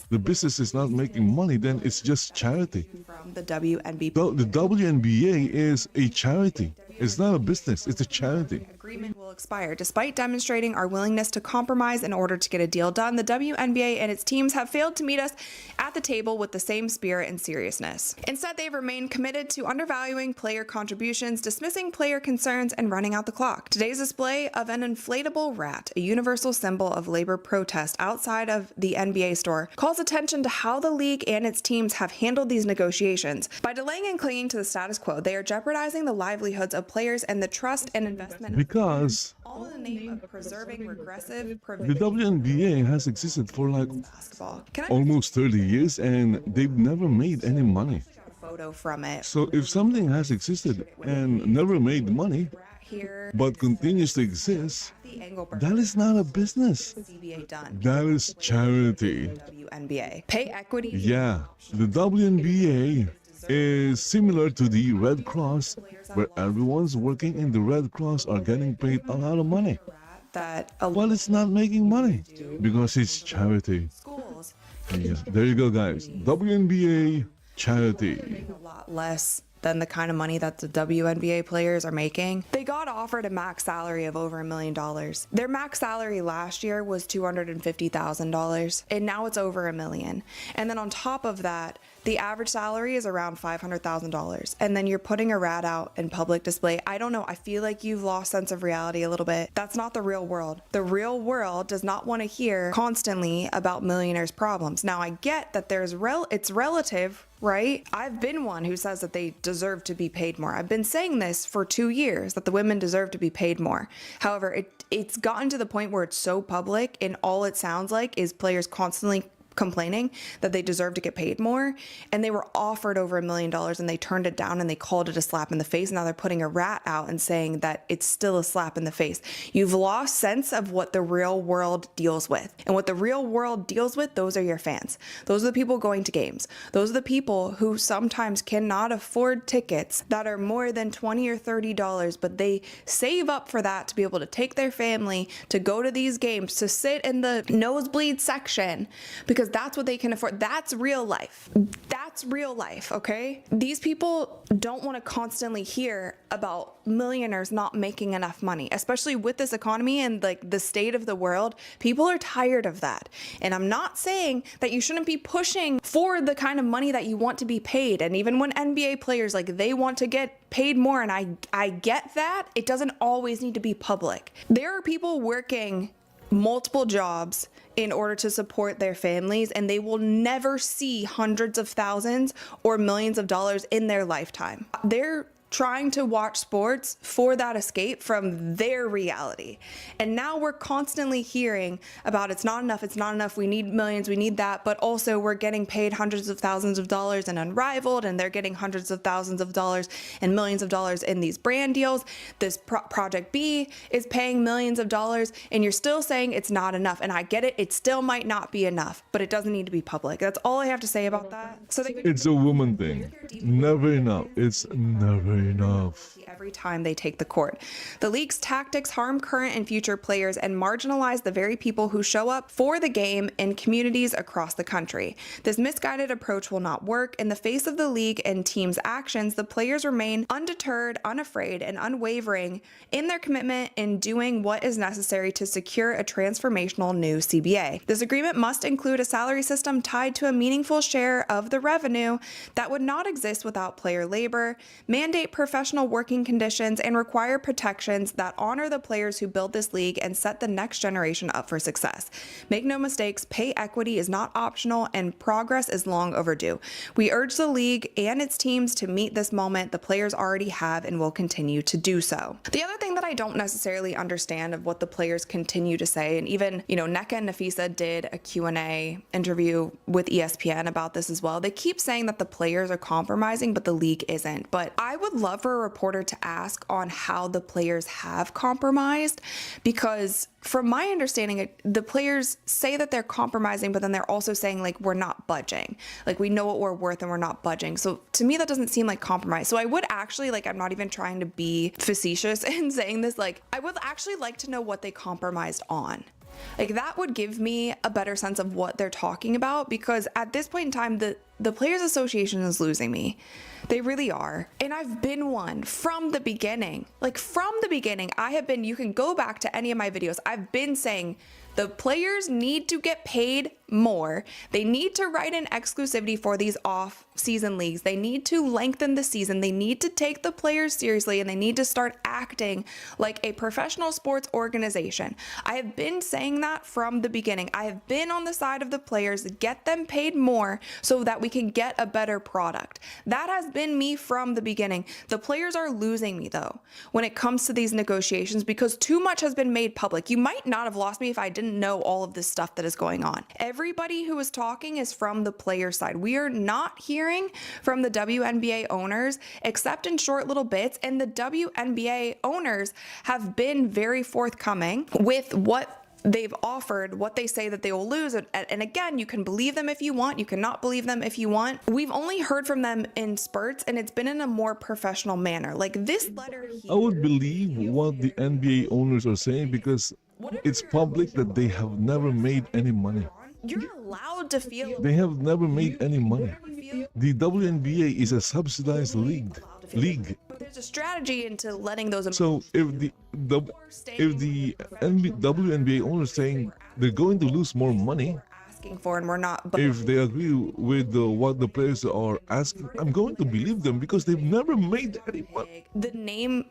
A: the business is not making money, then it's just charity.
D: From the WNBA.
A: The WNBA is a charity. It's not a business, it's a charity.
D: Agreement will expire. Despite demonstrating our willingness to compromise in order to get a deal done, the WNBA and its teams have failed to meet us at the table with the same spirit and seriousness. Instead, they've remained committed to undervaluing player contributions, dismissing player concerns, and running out the clock. Today's display of an inflatable rat, a universal symbol of labor protest outside of the NBA store, calls attention to how the league and its teams have handled these negotiations. By delaying and clinging to the status quo, they are jeopardizing the livelihoods of players and the trust and investment.
A: Because
D: All in the name of preserving regressive
A: the
D: privilege.
A: WNBA has existed for like
D: Basketball. Can I
A: almost 30 years and they've never made any money.
D: get a photo from it?
A: So if something has existed and never made money,
D: Here,
A: but continues to exist,
D: the angle
A: that is not a business.
D: CBA done.
A: That is charity.
D: WNBA. Pay equity.
A: Yeah, the WNBA is similar to the Red Cross, where everyone's working in the Red Cross are getting paid a lot of money.
D: That
A: Well, it's not making money because it's charity.
D: schools
A: Yes, there you go, guys. WNBA charity.
D: a lot less than the kind of money that the WNBA players are making. They got offered a max salary of over $1 million. Their max salary last year was $250,000, and now it's over $1 million. And then on top of that, the average salary is around $500,000. And then you're putting a rat out in public display. I don't know. I feel like you've lost sense of reality a little bit. That's not the real world. The real world does not want to hear constantly about millionaires' problems. Now, I get that it's relative, right? I've been one who says that they deserve to be paid more. I've been saying this for 2 years, that the women deserve to be paid more. However, it's gotten to the point where it's so public and all it sounds like is players constantly complaining that they deserve to get paid more, and they were offered over $1 million and they turned it down and they called it a slap in the face. Now they're putting a rat out and saying that it's still a slap in the face. You've lost sense of what the real world deals with, and what the real world deals with, those are your fans. Those are the people going to games. Those are the people who sometimes cannot afford tickets that are more than $20 or $30, but they save up for that to be able to take their family to go to these games, to sit in the nosebleed section, because that's what they can afford. That's real life. That's real life, okay? These people don't want to constantly hear about millionaires not making enough money, especially with this economy and like the state of the world. People are tired of that. And I'm not saying that you shouldn't be pushing for the kind of money that you want to be paid. And even when NBA players, like, they want to get paid more, and I get that, it doesn't always need to be public. There are people working multiple jobs in order to support their families, and they will never see hundreds of thousands or millions of dollars in their lifetime. They're trying to watch sports for that escape from their reality. And now we're constantly hearing about it's not enough, we need millions, we need that, but also we're getting paid hundreds of thousands of dollars in Unrivaled, and they're getting hundreds of thousands of dollars and millions of dollars in these brand deals. This Project B is paying millions of dollars, and you're still saying it's not enough. And I get it, it still might not be enough, but it doesn't need to be public. That's all I have to say about that. So
A: It's a woman thing. Never enough. It's never enough.
D: Every time they take the court. The league's tactics harm current and future players and marginalize the very people who show up for the game in communities across the country. This misguided approach will not work. In the face of the league and team's actions, the players remain undeterred, unafraid, and unwavering in their commitment in doing what is necessary to secure a transformational new CBA. This agreement must include a salary system tied to a meaningful share of the revenue that would not exist without player labor, mandate professional working conditions, and require protections that honor the players who build this league and set the next generation up for success. Make no mistakes, pay equity is not optional and progress is long overdue. We urge the league and its teams to meet this moment. The players already have and will continue to do so. The other thing that I don't necessarily understand of what the players continue to say, and even, Neka and Nafisa did a Q&A interview with ESPN about this as well. They keep saying that the players are compromising, but the league isn't. But I would love for a reporter to ask on how the players have compromised, because from my understanding, the players say that they're compromising, but then they're also saying, like, we're not budging. Like, we know what we're worth and we're not budging. So to me, that doesn't seem like compromise. So I would actually, I'm not even trying to be facetious in saying this, I would actually like to know what they compromised on. That would give me a better sense of what they're talking about, because at this point in time, the Players Association is losing me. They really are. And I've been one from the beginning. From the beginning, I have been, you can go back to any of my videos, I've been saying the players need to get paid more. They need to write in exclusivity for these off-season leagues. They need to lengthen the season. They need to take the players seriously, and they need to start acting like a professional sports organization. I have been saying that from the beginning. I have been on the side of the players, get them paid more so that we can get a better product. That has been me from the beginning. The players are losing me, though, when it comes to these negotiations, because too much has been made public. You might not have lost me if I didn't know all of this stuff that is going on. Everybody who is talking is from the player side. We are not hearing from the WNBA owners, except in short little bits, and the WNBA owners have been very forthcoming with what they've offered, what they say that they will lose. And again, you can believe them if you want, you cannot believe them if you want. We've only heard from them in spurts, and it's been in a more professional manner. This letter here,
A: I would believe what the NBA owners are saying, because it's public that they have never made any money.
D: you're allowed to feel.
A: They have never made any money. The WNBA is a subsidized league.
D: There's a strategy into letting those.
A: So if the WNBA owners saying they're going to lose more money,
D: asking for, and we're not.
A: If they agree with what the players are asking, I'm going to believe them, because they've never made any money.
D: The name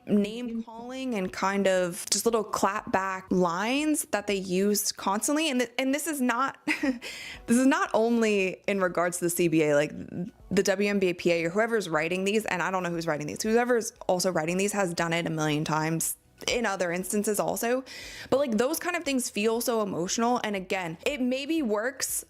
D: calling and kind of just little clapback lines that they use constantly, and this is not this is not only in regards to the CBA, like the WNBA PA or whoever's writing these, and I don't know who's writing these. Whoever's also writing these has done it a million times in other instances also, but those kind of things feel so emotional. And again, it maybe works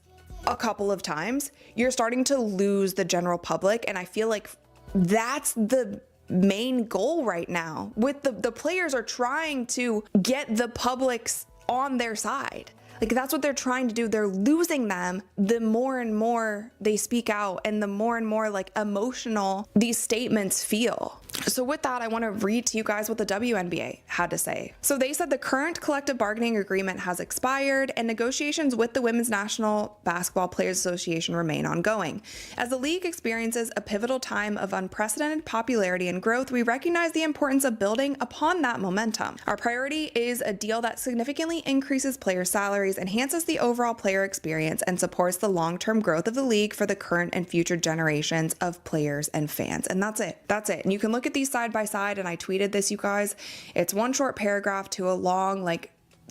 D: a couple of times. You're starting to lose the general public, and I feel like that's the main goal right now. With the players are trying to get the publics on their side. That's what they're trying to do. They're losing them the more and more they speak out, and the more and more emotional these statements feel. So with that, I want to read to you guys what the WNBA had to say. So they said the current collective bargaining agreement has expired, and negotiations with the Women's National Basketball Players Association remain ongoing. As the league experiences a pivotal time of unprecedented popularity and growth, we recognize the importance of building upon that momentum. Our priority is a deal that significantly increases player salaries, enhances the overall player experience, and supports the long-term growth of the league for the current and future generations of players and fans. And that's it. And you can look at these side by side, and I tweeted this, you guys. It's one short paragraph to a long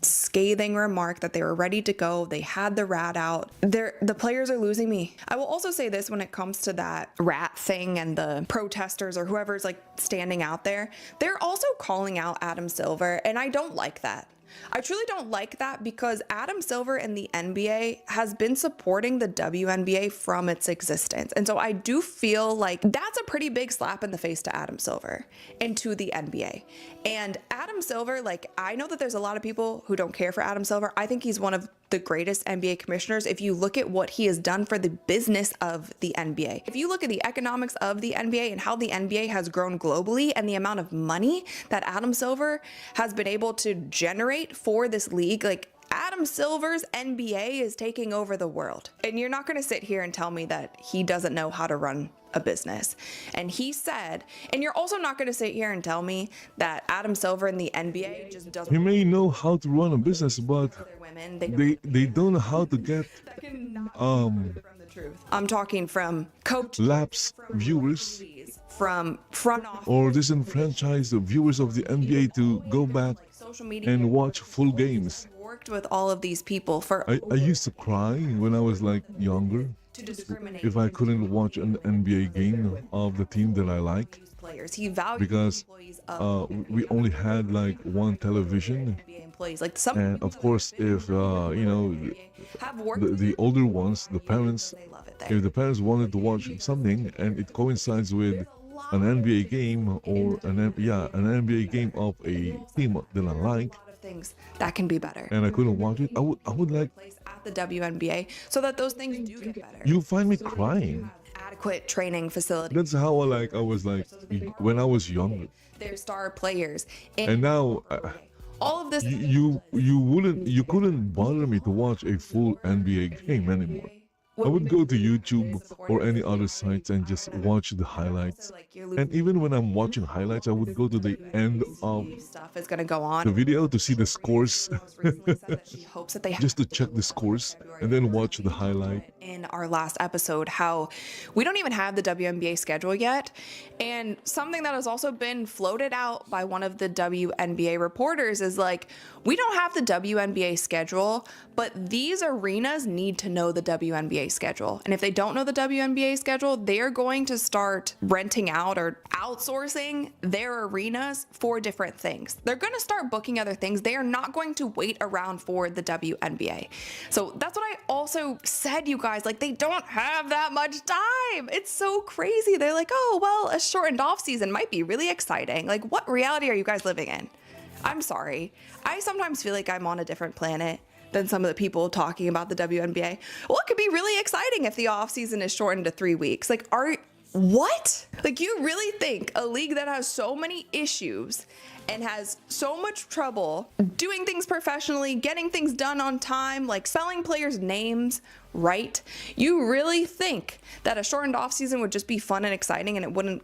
D: scathing remark that they were ready to go. They had the rat out. The players are losing me. I will also say this when it comes to that rat thing and the protesters or whoever's like standing out there, they're also calling out Adam Silver, and I don't like that. I truly don't like that because Adam Silver and the NBA has been supporting the WNBA from its existence. And so I do feel like that's a pretty big slap in the face to Adam Silver and to the NBA. And Adam Silver, like, I know that there's a lot of people who don't care for Adam Silver. I think he's one of the greatest NBA commissioners if you look at what he has done for the business of the NBA. If you look at the economics of the NBA and how the NBA has grown globally and the amount of money that Adam Silver has been able to generate for this league, like, Adam Silver's NBA is taking over the world. And you're not going to sit here and tell me that he doesn't know how to run a business. And he said, and you're also not going to sit here and tell me that Adam Silver and the NBA just doesn't.
A: He may know how to run a business, but they don't know how to get
D: I'm talking from coach,
A: lapse viewers,
D: from front office,
A: or disenfranchised viewers of the NBA to go back and watch full games.
D: Worked with all of these people for.
A: I used to cry when I was like younger if I couldn't watch an NBA game of the team that I like,
D: players. He valued
A: because we only had like one television,
D: employees. Like some,
A: and of course if you know the older ones, the parents, if the parents wanted to watch something and it coincides with an NBA game or an NBA game of a team that I like,
D: things that can be better,
A: and I couldn't watch it, I would like
D: at the WNBA so that those things do get better.
A: You find me crying.
D: Adequate training facilities.
A: That's how I was like when I was younger.
D: They're star players,
A: and now
D: all of this.
A: You couldn't bother me to watch a full NBA game anymore. I would go to YouTube or any other sites and just watch the highlights. And even when I'm watching highlights, I would go to the end of
D: stuff is gonna go on
A: the video to see the scores,
D: hopes that they
A: just to check the scores and then watch the highlight.
D: In our last episode, how we don't even have the WNBA schedule yet, and something that has also been floated out by one of the WNBA reporters is like, we don't have the WNBA schedule, but these arenas need to know the WNBA schedule. And if they don't know the WNBA schedule, they are going to start renting out or outsourcing their arenas for different things. They're going to start booking other things. They are not going to wait around for the WNBA. So that's what I also said, you guys, like, they don't have that much time. It's so crazy. They're like, oh, well, a shortened off season might be really exciting. Like, what reality are you guys living in? I'm sorry. I sometimes feel like I'm on a different planet than some of the people talking about the WNBA. Well, it could be really exciting if the off season is shortened to 3 weeks. Like, what? Like, you really think a league that has so many issues and has so much trouble doing things professionally, getting things done on time, like spelling players' names right, you really think that a shortened off season would just be fun and exciting and it wouldn't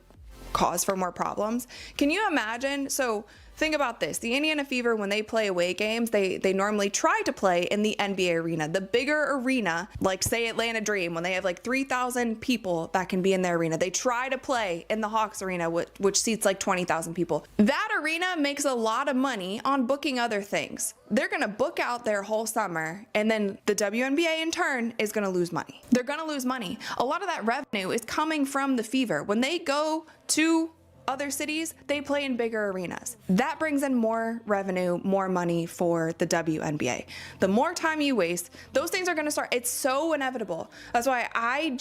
D: cause for more problems? Can you imagine? So think about this. The Indiana Fever, when they play away games, they normally try to play in the NBA arena, the bigger arena, like say Atlanta Dream, when they have like 3,000 people that can be in their arena. They try to play in the Hawks arena, which seats like 20,000 people. That arena makes a lot of money on booking other things. They're going to book out their whole summer, and then the WNBA in turn is going to lose money. They're going to lose money. A lot of that revenue is coming from the Fever. When they go to other cities, they play in bigger arenas. That brings in more revenue, more money for the WNBA. The more time you waste, those things are going to start. It's so inevitable. That's why I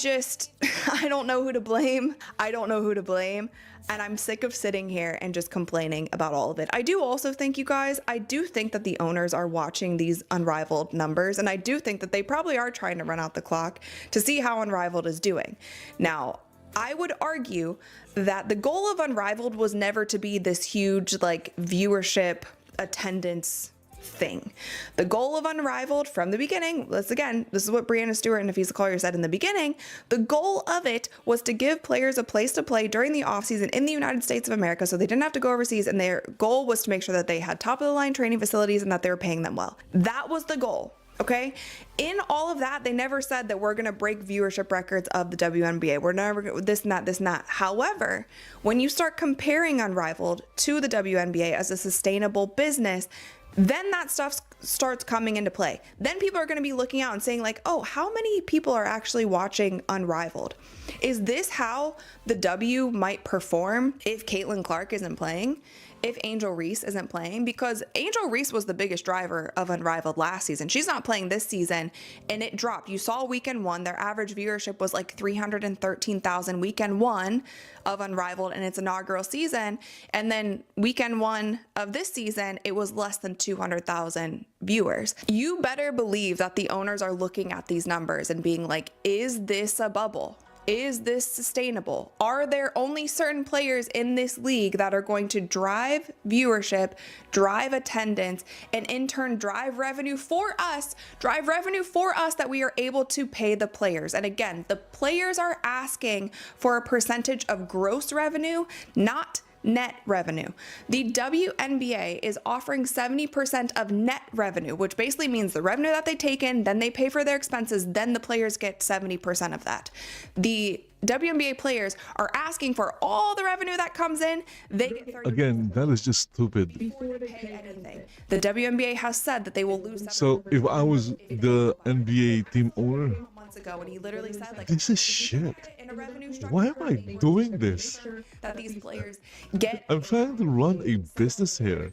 D: don't know who to blame. I don't know who to blame. And I'm sick of sitting here and just complaining about all of it. I do also think, you guys, I do think that the owners are watching these Unrivaled numbers. And I do think that they probably are trying to run out the clock to see how Unrivaled is doing. Now, I would argue that the goal of Unrivaled was never to be this huge, like, viewership attendance thing. The goal of Unrivaled from the beginning, this is what Brianna Stewart and Nafisa Collier said in the beginning, the goal of it was to give players a place to play during the offseason in the United States of America so they didn't have to go overseas, and their goal was to make sure that they had top-of-the-line training facilities and that they were paying them well. That was the goal. Okay, in all of that, they never said that we're going to break viewership records of the WNBA. We're never this and that, this and that. However, when you start comparing Unrivaled to the WNBA as a sustainable business, then that stuff starts coming into play. Then people are going to be looking out and saying like, oh, how many people are actually watching Unrivaled? Is this how the W might perform if Caitlin Clark isn't playing? If Angel Reese isn't playing? Because Angel Reese was the biggest driver of Unrivaled last season. She's not playing this season, and it dropped. You saw weekend one, their average viewership was like 313,000 weekend one of Unrivaled in its inaugural season. And then weekend one of this season, it was less than 200,000 viewers. You better believe that the owners are looking at these numbers and being like, is this a bubble? Is this sustainable? Are there only certain players in this league that are going to drive viewership, drive attendance, and in turn drive revenue for us that we are able to pay the players? And again, the players are asking for a percentage of gross revenue, not net revenue. The WNBA is offering 70% of net revenue, which basically means the revenue that they take in, then they pay for their expenses, then the players get 70% of that. The WNBA players are asking for all the revenue that comes in, they get 30%.
A: Again, that is just stupid.
D: Before they pay anything. The WNBA has said that they will lose.
A: So if I was the NBA team owner,
D: months ago, when he literally said like,
A: this is shit.
D: In a revenue structure,
A: Why am I doing this?
D: that these players get.
A: I'm trying to run a business here,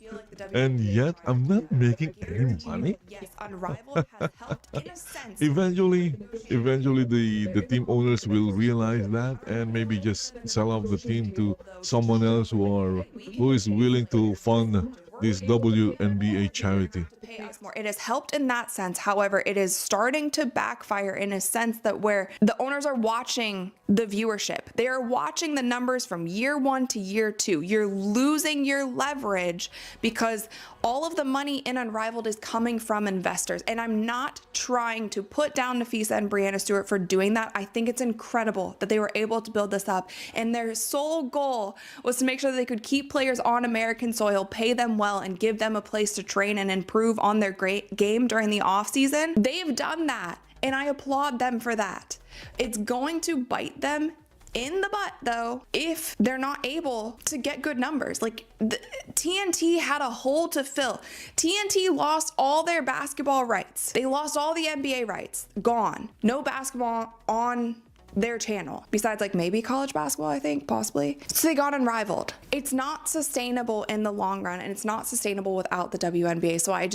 A: and yet I'm not making any money.
D: Yes, Unrivaled has helped in a sense.
A: Eventually the team owners will realize that and maybe just sell off the team to someone else who is willing to fund this WNBA charity.
D: Pay us more. It has helped in that sense. However, it is starting to backfire in a sense that where the owners are watching the viewership. They are watching the numbers from year one to year two. You're losing your leverage because all of the money in Unrivaled is coming from investors. And I'm not trying to put down Nafisa and Brianna Stewart for doing that. I think it's incredible that they were able to build this up. And their sole goal was to make sure that they could keep players on American soil, pay them well, and give them a place to train and improve on their great game during the off season. They've done that, and I applaud them for that. It's going to bite them in the butt though if they're not able to get good numbers. Like TNT had a hole to fill. TNT lost all their basketball rights. They lost all the NBA rights. Gone. No basketball on their channel besides like maybe college basketball, I think, possibly. So they got Unrivaled. It's not sustainable in the long run, and it's not sustainable without the WNBA. So I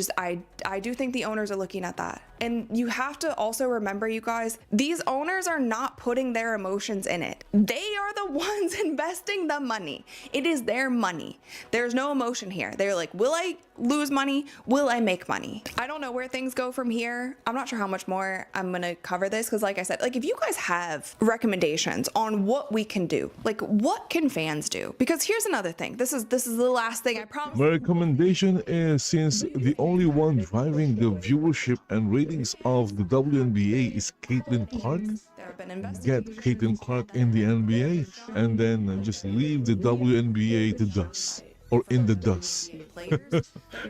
D: do think the owners are looking at that. And you have to also remember, you guys, these owners are not putting their emotions in it. They are the ones investing the money. It is their money. There's no emotion here. They're like, will I lose money? Will I make money? I don't know where things go from here. I'm not sure how much more I'm gonna cover this because like I said, like if you guys have recommendations on what we can do, like what can fans do? Because here's another thing. This is the last thing I promise.
A: My recommendation is, since the only one driving the viewership and ratings of the WNBA is Caitlin Clark, get Caitlin Clark in the NBA and then just leave the WNBA to dust or in the dust. That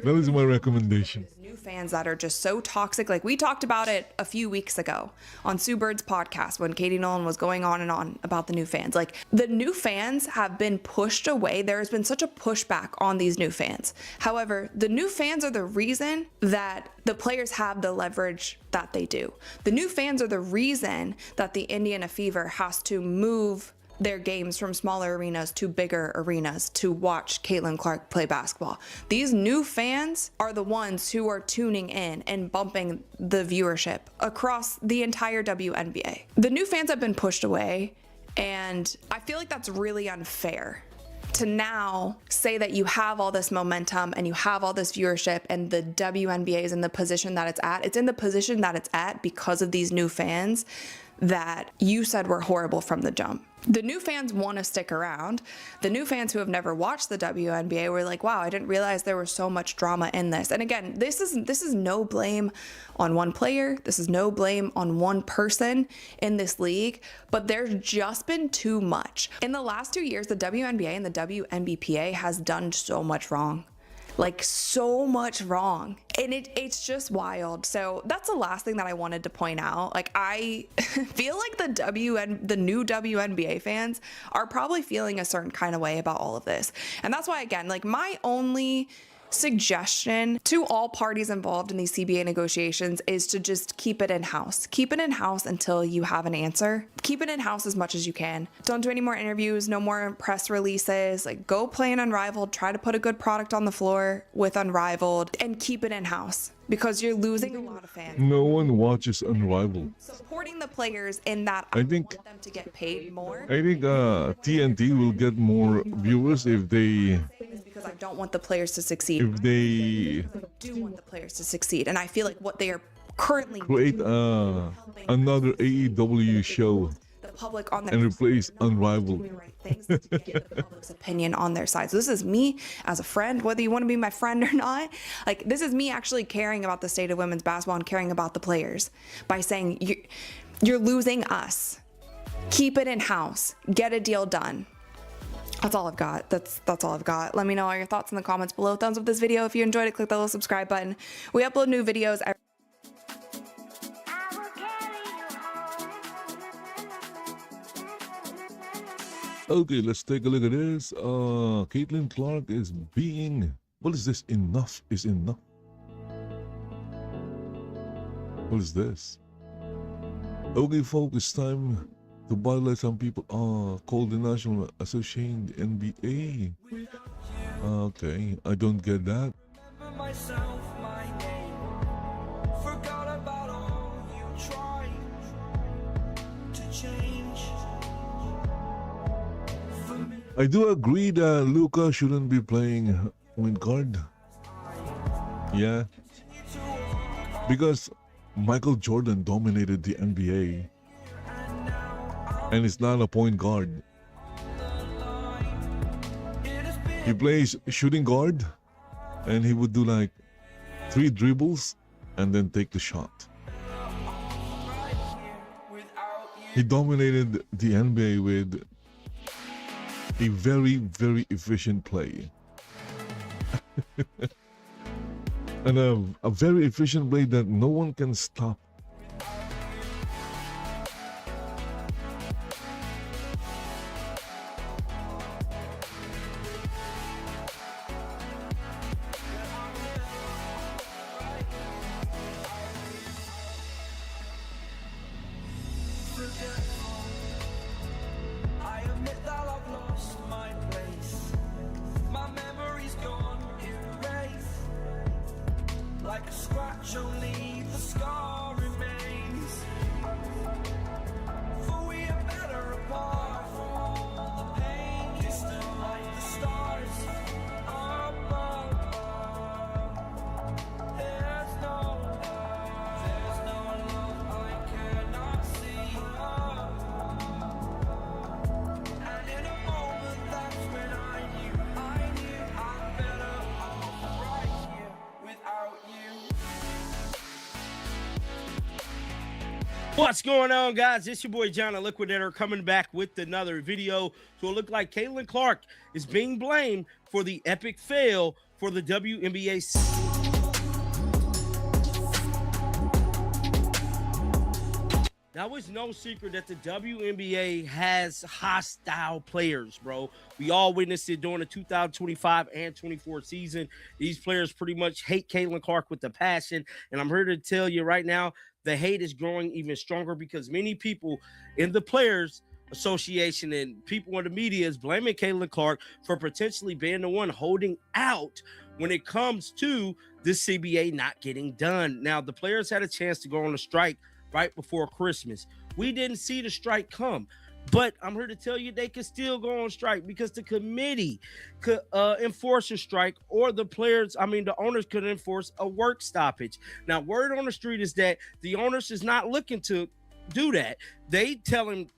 A: is my recommendation.
D: New fans that are just so toxic. Like we talked about it a few weeks ago on Sue Bird's podcast when Katie Nolan was going on and on about the new fans. Like the new fans have been pushed away. There has been such a pushback on these new fans. However, the new fans are the reason that the players have the leverage that they do. The new fans are the reason that the Indiana Fever has to move their games from smaller arenas to bigger arenas to watch Caitlin Clark play basketball. These new fans are the ones who are tuning in and bumping the viewership across the entire WNBA. The new fans have been pushed away, and I feel like that's really unfair to now say that you have all this momentum and you have all this viewership and the WNBA is in the position that it's at. It's in the position that it's at because of these new fans that you said were horrible from the jump. The new fans want to stick around. The new fans who have never watched the WNBA were like, wow, I didn't realize there was so much drama in this. And again, this is no blame on one player. This is no blame on one person in this league, but there's just been too much. In the last 2 years, the WNBA and the WNBPA has done so much wrong. like so much wrong, and it's just wild. So that's the last thing that I wanted to point out. Like, I feel like the new WNBA fans are probably feeling a certain kind of way about all of this, and that's why, again, like, my only suggestion to all parties involved in these CBA negotiations is to just keep it in-house. Keep it in-house until you have an answer. Keep it in-house as much as you can. Don't do any more interviews, no more press releases. Like, go play in Unrivaled, try to put a good product on the floor with Unrivaled, and keep it in-house, because you're losing a lot of fans.
A: No one watches Unrivaled.
D: Supporting the players in that,
A: I think
D: want them to get paid more.
A: I think TNT will get more viewers if they
D: Because I don't want the players to succeed.
A: if they
D: I do want the players to succeed, and I feel like what they are currently
A: create another AEW show
D: the public on their
A: and replace Unrivaled.
D: things to get the public's opinion on their side. So this is me as a friend, whether you want to be my friend or not. Like, this is me actually caring about the state of women's basketball and caring about the players by saying you're losing us. Keep it in house. Get a deal done. That's all I've got. That's all I've got. Let me know all your thoughts in the comments below. Thumbs up this video if you enjoyed it. Click the little subscribe button. We upload new videos every
A: Okay, let's take a look at this. Caitlin Clark is being... What is this? Enough is enough. What is this? Okay, folks, it's time to violate some people. Called the National Association NBA. Okay, I don't get that. I do agree that Luka shouldn't be playing point guard. Yeah. Because Michael Jordan dominated the NBA. And it's not a point guard. He plays shooting guard, and he would do like 3 dribbles and then take the shot. He dominated the NBA with a very, very efficient play. And a very efficient play that no one can stop.
B: Like a scratch, only the scar remains. For we are better apart from all the pain. Distant like the stars above. There's no love I cannot see. And in a moment, that's when I knew I'm better off right here without you.
J: What's going on, guys? It's your boy John the Liquidator coming back with another video. So it looked like Caitlin Clark is being blamed for the epic fail for the WNBA. Now, it's no secret that the WNBA has hostile players, bro. We all witnessed it during the 2025 and 24 season. These players pretty much hate Caitlin Clark with a passion. And I'm here to tell you right now, the hate is growing even stronger because many people in the Players Association and people in the media is blaming Caitlin Clark for potentially being the one holding out when it comes to the CBA not getting done. Now, the players had a chance to go on a strike right before Christmas. We didn't see the strike come, but I'm here to tell you they could still go on strike because the committee could enforce a strike, or the owners could enforce a work stoppage. Now, word on the street is that the owners is not looking to do that. They telling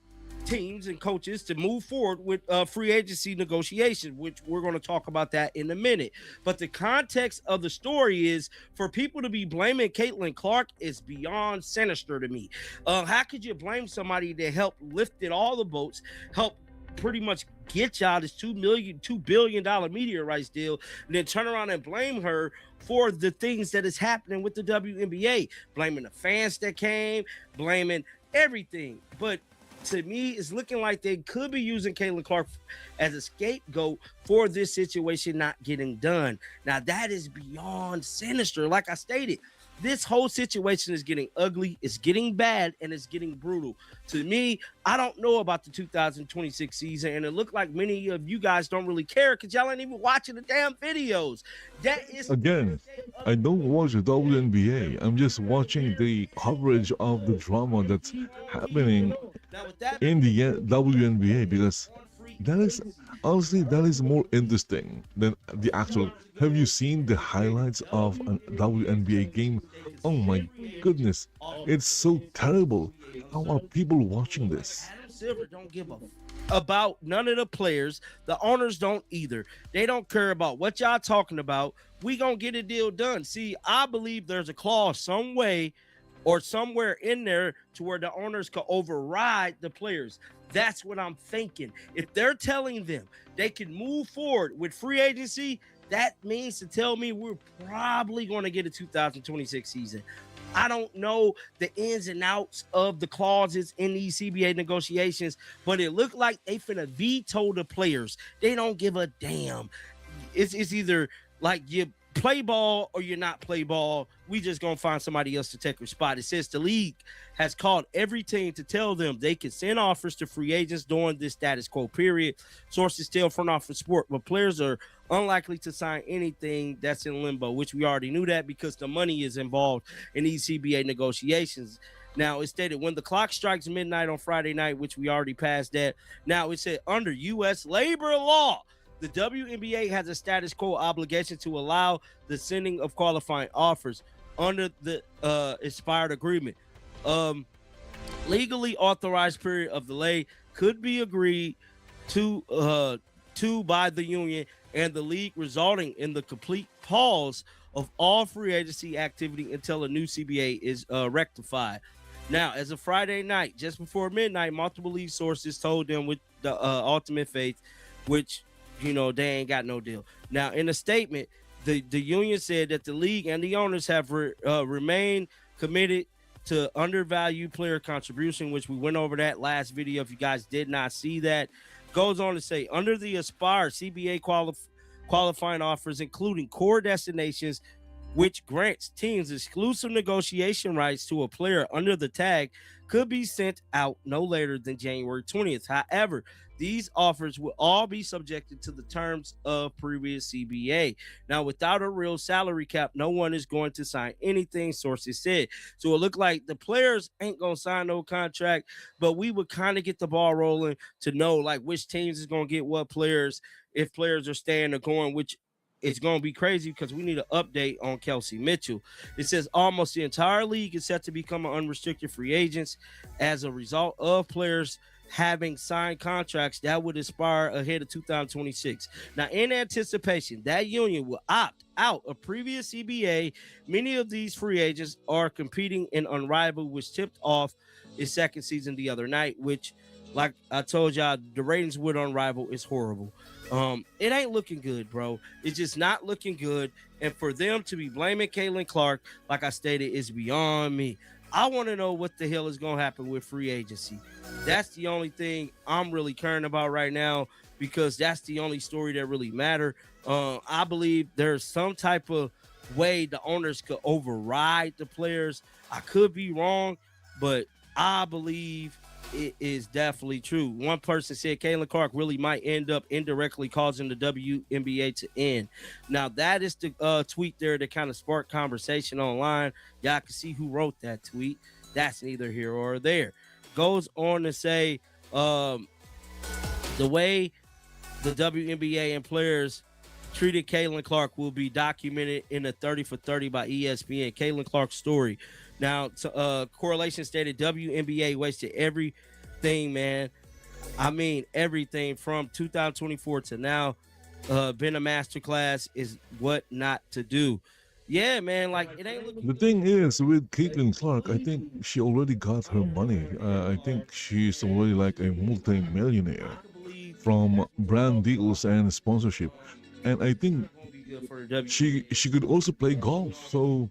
J: teams and coaches to move forward with free agency negotiations, which we're going to talk about that in a minute. But the context of the story is for people to be blaming Caitlin Clark is beyond sinister to me. How could you blame somebody that helped lifted all the boats, helped pretty much get y'all this $2 billion media rights deal, and then turn around and blame her for the things that is happening with the WNBA, blaming the fans that came, blaming everything. But to me, it's looking like they could be using Caitlin Clark as a scapegoat for this situation not getting done. Now, that is beyond sinister. Like I stated, this whole situation is getting ugly, it's getting bad, and it's getting brutal. To me, I don't know about the 2026 season, and it looked like many of you guys don't really care because y'all ain't even watching the damn videos. That is
A: Again, I don't watch the WNBA. I'm just watching the coverage of the drama that's happening in the WNBA, because that is, honestly, that is more interesting than the actual. Have you seen the highlights of a WNBA game? Oh my goodness, it's so terrible. How are people watching this?
J: Silver don't give a about none of the players. The owners don't either. They don't care about what y'all talking about. We gonna get a deal done. See, I believe there's a clause some way or somewhere in there to where the owners could override the players. That's what I'm thinking. If they're telling them they can move forward with free agency, that means to tell me we're probably going to get a 2026 season. I don't know the ins and outs of the clauses in these CBA negotiations, but it looked like they finna veto the players. They don't give a damn. It's either like you play ball or you're not play ball. We just gonna find somebody else to take her spot. It says the league has called every team to tell them they can send offers to free agents during this status quo period. Sources tell Front Office Sport, but players are unlikely to sign anything that's in limbo, which we already knew that because the money is involved in these CBA negotiations. Now, it stated when the clock strikes midnight on Friday night, which we already passed that. Now, it said under U.S. labor law, the WNBA has a status quo obligation to allow the sending of qualifying offers under the expired agreement. Legally authorized period of delay could be agreed to by the union and the league, resulting in the complete pause of all free agency activity until a new CBA is rectified. Now, as of Friday night, just before midnight, multiple league sources told them with the ultimate faith, which, you know, they ain't got no deal. Now, in a statement, the union said that the league and the owners have remained committed to undervalued player contribution, which we went over that last video. If you guys did not see that, goes on to say under the Aspire CBA qualifying offers, including core destinations, which grants teams exclusive negotiation rights to a player under the tag, could be sent out no later than January 20th. However, these offers will all be subjected to the terms of previous CBA. Now, without a real salary cap, no one is going to sign anything, sources said. So it looked like the players ain't going to sign no contract, but we would kind of get the ball rolling to know like which teams is going to get what players, if players are staying or going, which it's going to be crazy because we need an update on Kelsey Mitchell. It says almost the entire league is set to become an unrestricted free agents as a result of players having signed contracts that would expire ahead of 2026. Now, in anticipation, that union will opt out of previous CBA. Many of these free agents are competing in Unrivaled, which tipped off its second season the other night, which, like I told y'all, the ratings with Unrivaled is horrible. It ain't looking good, bro. It's just not looking good. And for them to be blaming Caitlin Clark, like I stated, is beyond me. I want to know what the hell is going to happen with free agency. That's the only thing I'm really caring about right now because that's the only story that really matter. I believe there's some type of way the owners could override the players. I could be wrong, but I believe it is definitely true. One person said Caitlin Clark really might end up indirectly causing the WNBA to end. Now, that is the tweet there that kind of sparked conversation online. Y'all can see who wrote that tweet. That's neither here or there. Goes on to say the way the WNBA and players treated Caitlin Clark will be documented in a 30 for 30 by ESPN. Caitlin Clark's story. Now, correlation stated WNBA wasted everything, man. I mean, everything from 2024 to now. Been a masterclass is what not to do. Yeah, man, like it ain't looking.
A: The thing is, with Caitlin Clark, I think she already got her money. I think she's already like a multi-millionaire.
J: I believe
A: from brand deals and sponsorship. And I think she could also play golf. So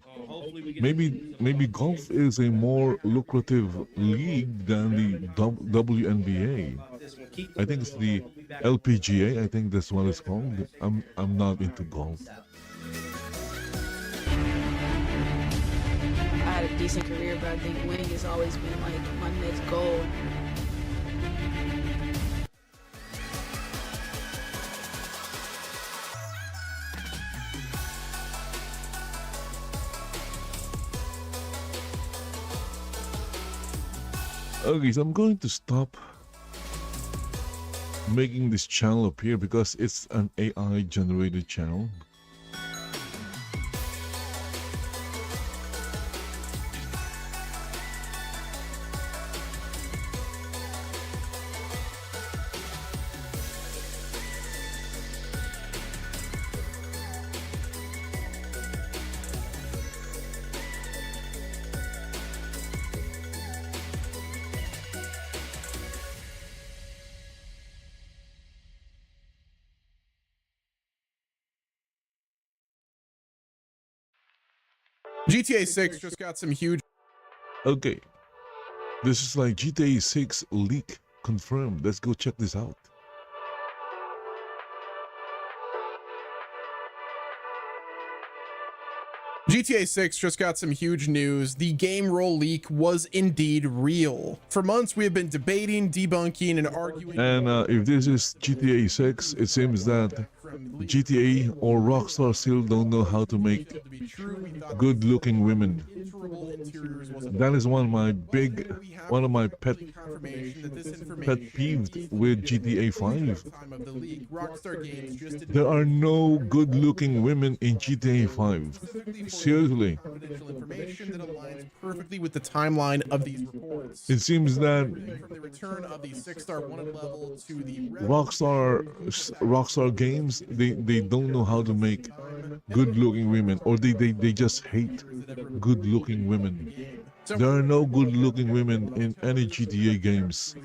A: maybe golf is a more lucrative league than the WNBA. I think it's the LPGA. I think that's what it's called. I'm not into golf.
K: I had a decent career, but I think winning has always been like my next goal.
A: Okay, so I'm going to stop making this channel appear because it's an AI generated channel.
M: GTA 6 just got some huge.
A: Okay, this is like GTA 6 leak confirmed. Let's go check this out.
M: GTA 6 just got some huge news. The game roll leak was indeed real. For months, we have been debating, debunking, and arguing.
A: And if this is GTA 6, it seems that GTA or Rockstar still don't know how to make good-looking women. That is one of my pet peeves with GTA 5. There are no good-looking women in GTA 5. Seriously.
M: Information that aligns perfectly with the timeline of these reports.
A: It seems that
M: From the return of the 6-star wanted level to the
A: Rockstar Games, they don't know how to make good-looking women, or they just hate good-looking women. There are no good-looking women in any GTA games.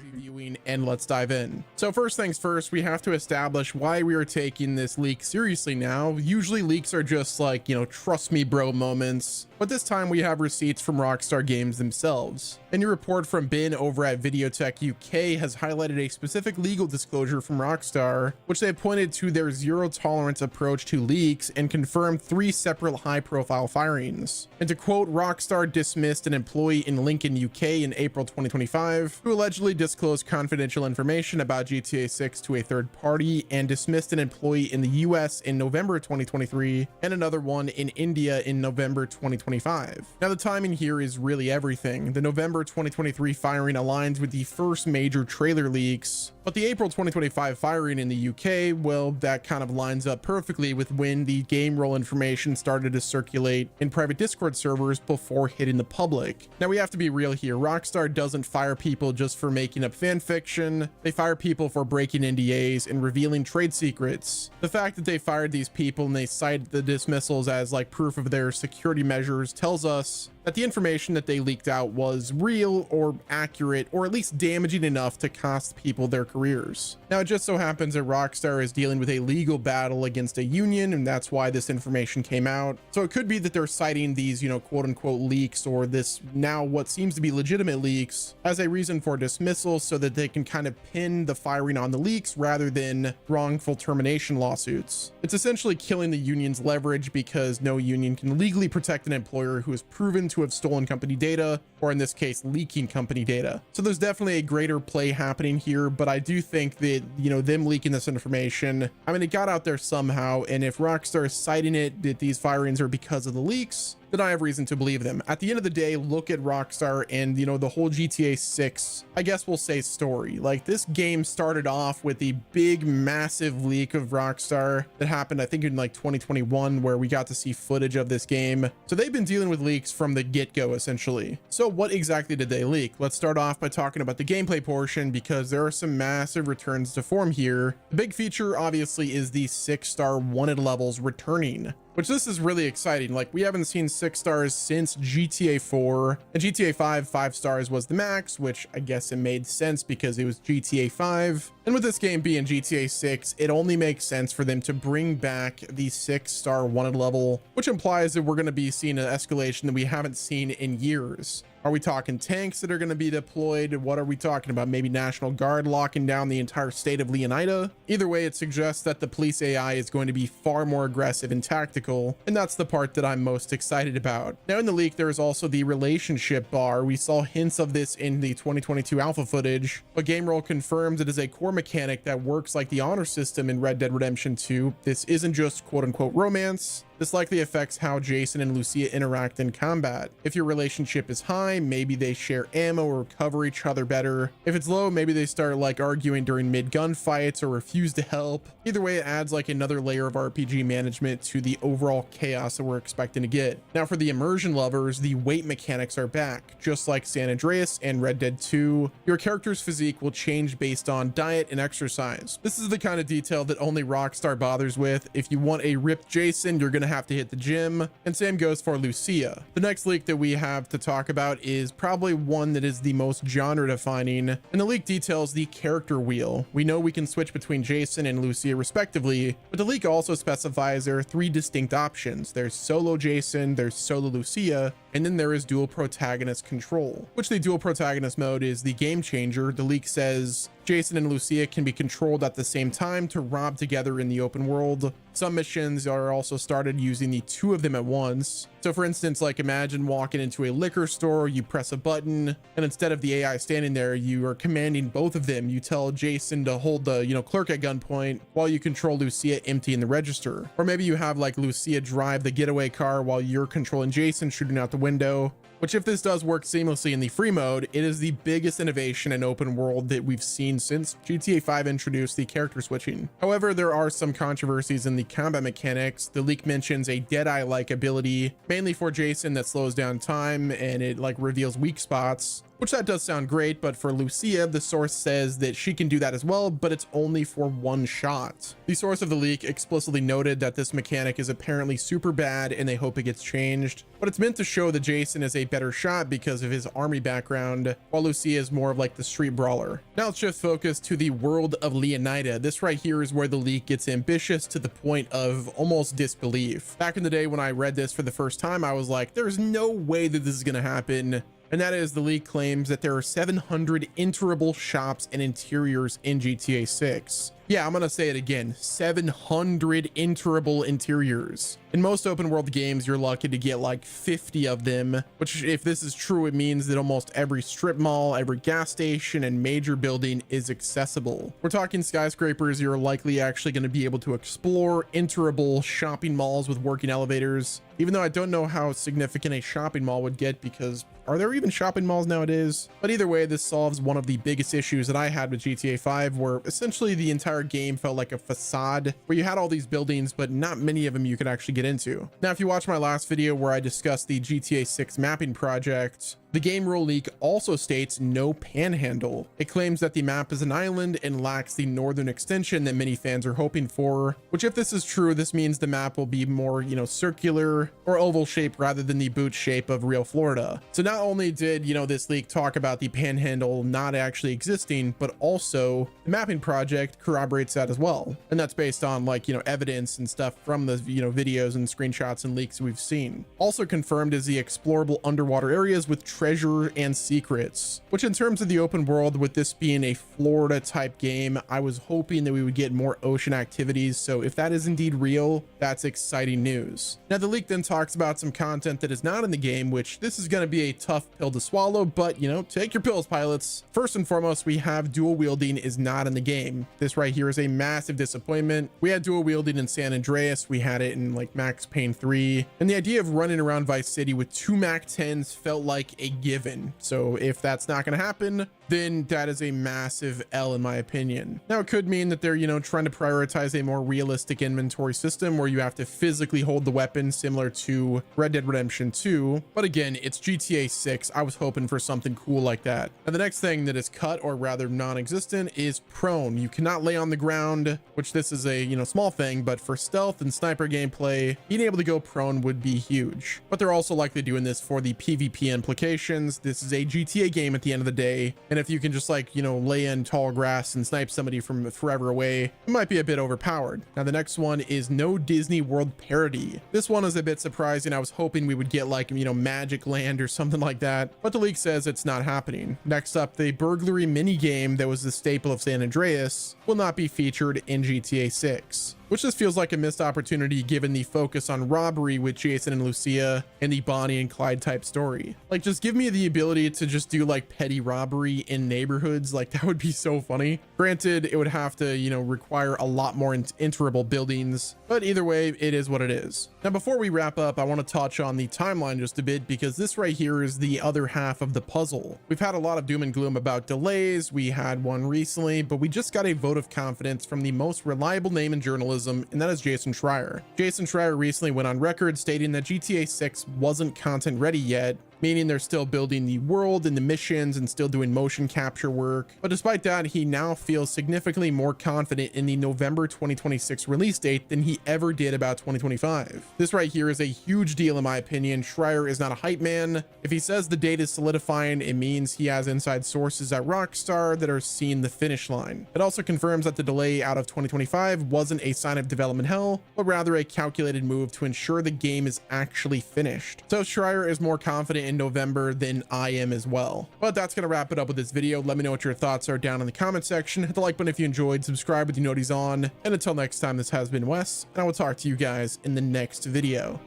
M: And let's dive in. So first things first, we have to establish why we are taking this leak seriously now. Usually leaks are just like, you know, trust me bro moments, but this time we have receipts from Rockstar Games themselves. A new report from Bin over at Videotech UK has highlighted a specific legal disclosure from Rockstar, which they pointed to their zero tolerance approach to leaks and confirmed 3 separate high-profile firings. And to quote, Rockstar dismissed an employee in Lincoln, UK in April 2025 who allegedly disclosed confidential information about GTA 6 to a third party, and dismissed an employee in the US in November 2023 and another one in India in November 2025. Now the timing here is really everything. The November 2023 firing aligns with the first major trailer leaks, but the April 2025 firing in the UK, well, that kind of lines up perfectly with when the game roll information started to circulate in private Discord servers before hitting the public. Now we have to be real here. Rockstar doesn't fire people just for making up fan fiction. They fire people for breaking NDAs and revealing trade secrets. The fact that they fired these people and they cite the dismissals as like proof of their security measures tells us that the information that they leaked out was real or accurate, or at least damaging enough to cost people their careers. Now it just so happens that Rockstar is dealing with a legal battle against a union, and that's why this information came out. So it could be that they're citing these, you know, quote unquote leaks, or this now what seems to be legitimate leaks, as a reason for dismissal, so that they can kind of pin the firing on the leaks rather than wrongful termination lawsuits. It's essentially killing the union's leverage, because no union can legally protect an employer who is proven to have stolen company data, or in this case leaking company data. So there's definitely a greater play happening here, but I do think that, you know, them leaking this information, I mean, it got out there somehow, and if Rockstar is citing it that these firings are because of the leaks, then I have reason to believe them. At the end of the day, look at Rockstar and, you know, the whole GTA 6, I guess we'll say, story. Like, this game started off with the big massive leak of Rockstar that happened, I think, in like 2021, where we got to see footage of this game. So they've been dealing with leaks from the get-go, essentially. So what exactly did they leak? Let's start off by talking about the gameplay portion, because there are some massive returns to form here. The big feature obviously is the 6-star wanted levels returning. which this is really exciting. Like, we haven't seen 6 stars since GTA 4, and GTA 5 stars was the max, which I guess it made sense because it was GTA 5. And with this game being GTA 6, it only makes sense for them to bring back the 6-star wanted level, which implies that we're going to be seeing an escalation that we haven't seen in years. Are we talking tanks that are going to be deployed? What are we talking about? Maybe National Guard locking down the entire state of Leonida? Either way, it suggests that the police AI is going to be far more aggressive and tactical, and that's the part that I'm most excited about. Now, in the leak, there is also the relationship bar. We saw hints of this in the 2022 alpha footage, but Game Roll confirms it is a core mechanic that works like the honor system in Red Dead Redemption 2. This isn't just quote-unquote romance. This likely affects how Jason and Lucia interact in combat. If your relationship is high, maybe they share ammo or cover each other better. If it's low, maybe they start like arguing during mid gunfights or refuse to help. Either way, it adds like another layer of RPG management to the overall chaos that we're expecting to get. Now, for the immersion lovers, the weight mechanics are back. Just like San Andreas and Red Dead 2, your character's physique will change based on diet and exercise. This is the kind of detail that only Rockstar bothers with. If you want a ripped Jason, you're gonna have to hit the gym, and same goes for Lucia. The next leak that we have to talk about is probably one that is the most genre defining, and the leak details the character wheel. We know we can switch between Jason and Lucia respectively, but the leak also specifies there are 3 distinct options. There's solo Jason, there's solo Lucia, and then there is dual protagonist control, which the dual protagonist mode is the game changer. The leak says Jason and Lucia can be controlled at the same time to rob together in the open world. Some missions are also started using the 2 of them at once. So for instance, like imagine walking into a liquor store, you press a button, and instead of the AI standing there, you are commanding both of them. You tell Jason to hold the, clerk at gunpoint while you control Lucia emptying the register. Or maybe you have like Lucia drive the getaway car while you're controlling Jason shooting out the window. Which, if this does work seamlessly in the free mode, it is the biggest innovation in open world that we've seen since GTA 5 introduced the character switching. However, there are some controversies in the combat mechanics. The leak mentions a Deadeye-like ability, mainly for Jason, that slows down time and it like reveals weak spots. Which that does sound great, but for Lucia, the source says that she can do that as well, but it's only for 1 shot. The source of the leak explicitly noted that this mechanic is apparently super bad and they hope it gets changed, but it's meant to show that Jason is a better shot because of his army background, while Lucia is more of like the street brawler. Now let's shift focus to the world of Leonida. This right here is where the leak gets ambitious to the point of almost disbelief. Back in the day when I read this for the first time, I was like, there's no way that this is gonna happen. And that is, the leak claims that there are 700 enterable shops and interiors in GTA 6. Yeah, I'm gonna say it again, 700 enterable interiors. In most open world games, you're lucky to get like 50 of them, which if this is true, it means that almost every strip mall, every gas station, and major building is accessible. We're talking skyscrapers. You're likely actually gonna be able to explore enterable shopping malls with working elevators, even though I don't know how significant a shopping mall would get, because are there even shopping malls nowadays? But either way, this solves one of the biggest issues that I had with GTA 5, where essentially the entire game felt like a facade, where you had all these buildings, but not many of them you could actually get into. Now, if you watch my last video where I discussed the GTA 6 mapping project, the game rule leak also states no panhandle. It claims that the map is an island and lacks the northern extension that many fans are hoping for, which if this is true, this means the map will be more, circular or oval shape rather than the boot shape of real Florida. So not only did, this leak talk about the panhandle not actually existing, but also the mapping project corroborates that as well. And that's based on evidence and stuff from the, videos and screenshots and leaks we've seen. Also confirmed is the explorable underwater areas with treasure and secrets, which in terms of the open world, with this being a Florida type game, I was hoping that we would get more ocean activities. So if that is indeed real, that's exciting news. Now the leak then talks about some content that is not in the game, which this is going to be a tough pill to swallow, but take your pills, pilots. First and foremost, we have dual wielding is not in the game. This right here is a massive disappointment. We had dual wielding in San Andreas, we had it in Max Payne 3, and the idea of running around Vice City with 2 MAC-10s felt like a given. So if that's not going to happen, then that is a massive L in my opinion. Now it could mean that they're, you know, trying to prioritize a more realistic inventory system where you have to physically hold the weapon similar to Red Dead Redemption 2. But again, it's GTA 6. I was hoping for something cool like that. Now the next thing that is cut, or rather non-existent, is prone. You cannot lay on the ground, which this is a, you know, small thing, but for stealth and sniper gameplay, being able to go prone would be huge. But they're also likely doing this for the PvP implications. This is a GTA game at the end of the day, and if you can just, like, you know, lay in tall grass and snipe somebody from forever away, it might be a bit overpowered. Now the next one is no Disney World parody. This one is a bit surprising. I was hoping we would get, like, you know, Magic Land or something like that, but the leak says it's not happening. Next up, the burglary mini game that was the staple of San Andreas will not be featured in GTA 6, which just feels like a missed opportunity given the focus on robbery with Jason and Lucia and the Bonnie and Clyde type story. Like, just give me the ability to just do like petty robbery in neighborhoods. Like, that would be so funny. Granted, it would have to, you know, require a lot more interable buildings, but either way, it is what it is. Now, before we wrap up, I want to touch on the timeline just a bit, because this right here is the other half of the puzzle. We've had a lot of doom and gloom about delays. We had one recently, but we just got a vote of confidence from the most reliable name in journalism, and that is Jason Schreier. Jason Schreier recently went on record stating that GTA 6 wasn't content ready yet, meaning they're still building the world and the missions and still doing motion capture work. But despite that, he now feels significantly more confident in the November 2026 release date than he ever did about 2025. This right here is a huge deal in my opinion. Schreier is not a hype man. If he says the date is solidifying, it means he has inside sources at Rockstar that are seeing the finish line. It also confirms that the delay out of 2025 wasn't a sign of development hell, but rather a calculated move to ensure the game is actually finished. So Schreier is more confident in November than I am as well. But that's gonna wrap it up with this video. Let me know what your thoughts are down in the comment section. Hit the like button if you enjoyed, subscribe with the noties on, and until next time, this has been Wes, and I will talk to you guys in the next video.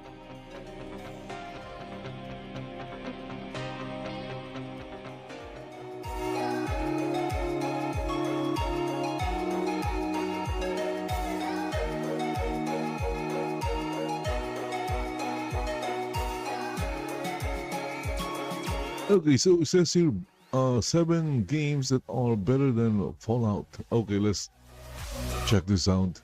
A: Okay, so it says here 7 games that are better than Fallout. Okay, let's check this out.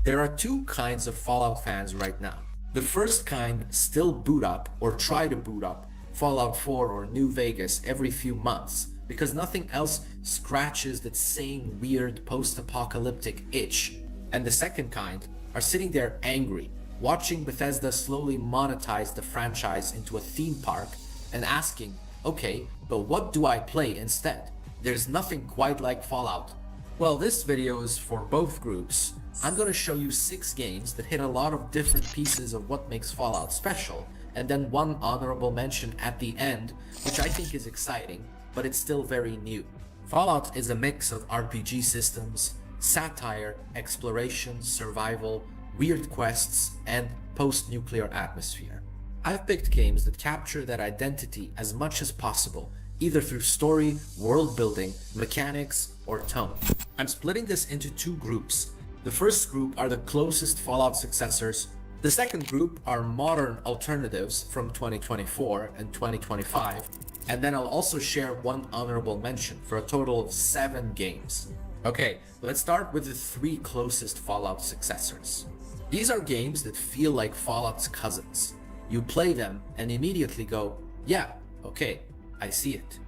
I: There are 2 kinds of Fallout fans right now. The first kind still boot up or try to boot up Fallout 4 or New Vegas every few months because nothing else scratches that same weird post-apocalyptic itch. And the second kind are sitting there angry, watching Bethesda slowly monetize the franchise into a theme park and asking, okay, but what do I play instead? There's nothing quite like Fallout. Well, this video is for both groups. I'm gonna show you 6 games that hit a lot of different pieces of what makes Fallout special, and then one honorable mention at the end, which I think is exciting, but it's still very new. Fallout is a mix of RPG systems, satire, exploration, survival, weird quests, and post-nuclear atmosphere. I've picked games that capture that identity as much as possible, either through story, world building, mechanics, or tone. I'm splitting this into 2 groups. The first group are the closest Fallout successors. The second group are modern alternatives from 2024 and 2025. And then I'll also share 1 honorable mention for a total of 7 games. Okay, let's start with the 3 closest Fallout successors. These are games that feel like Fallout's cousins. You play them and immediately go, yeah, okay, I see it.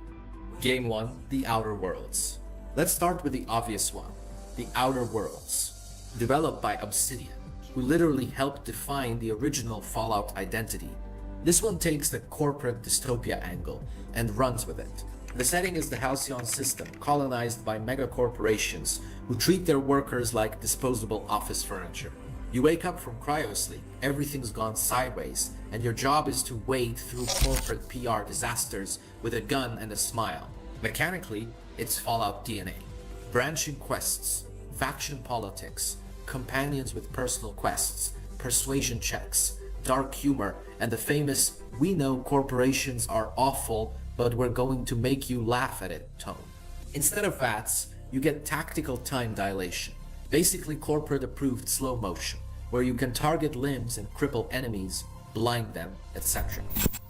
I: Game 1, The Outer Worlds. Let's start with the obvious one, The Outer Worlds. Developed by Obsidian, who literally helped define the original Fallout identity. This one takes the corporate dystopia angle and runs with it. The setting is the Halcyon system, colonized by mega corporations who treat their workers like disposable office furniture. You wake up from cryosleep, everything's gone sideways, and your job is to wade through corporate PR disasters with a gun and a smile. Mechanically, it's Fallout DNA. Branching quests, faction politics, companions with personal quests, persuasion checks, dark humor, and the famous "we know corporations are awful, but we're going to make you laugh at it" tone. Instead of VATS, you get tactical time dilation, basically corporate-approved slow motion, where you can target limbs and cripple enemies, blind them, etc.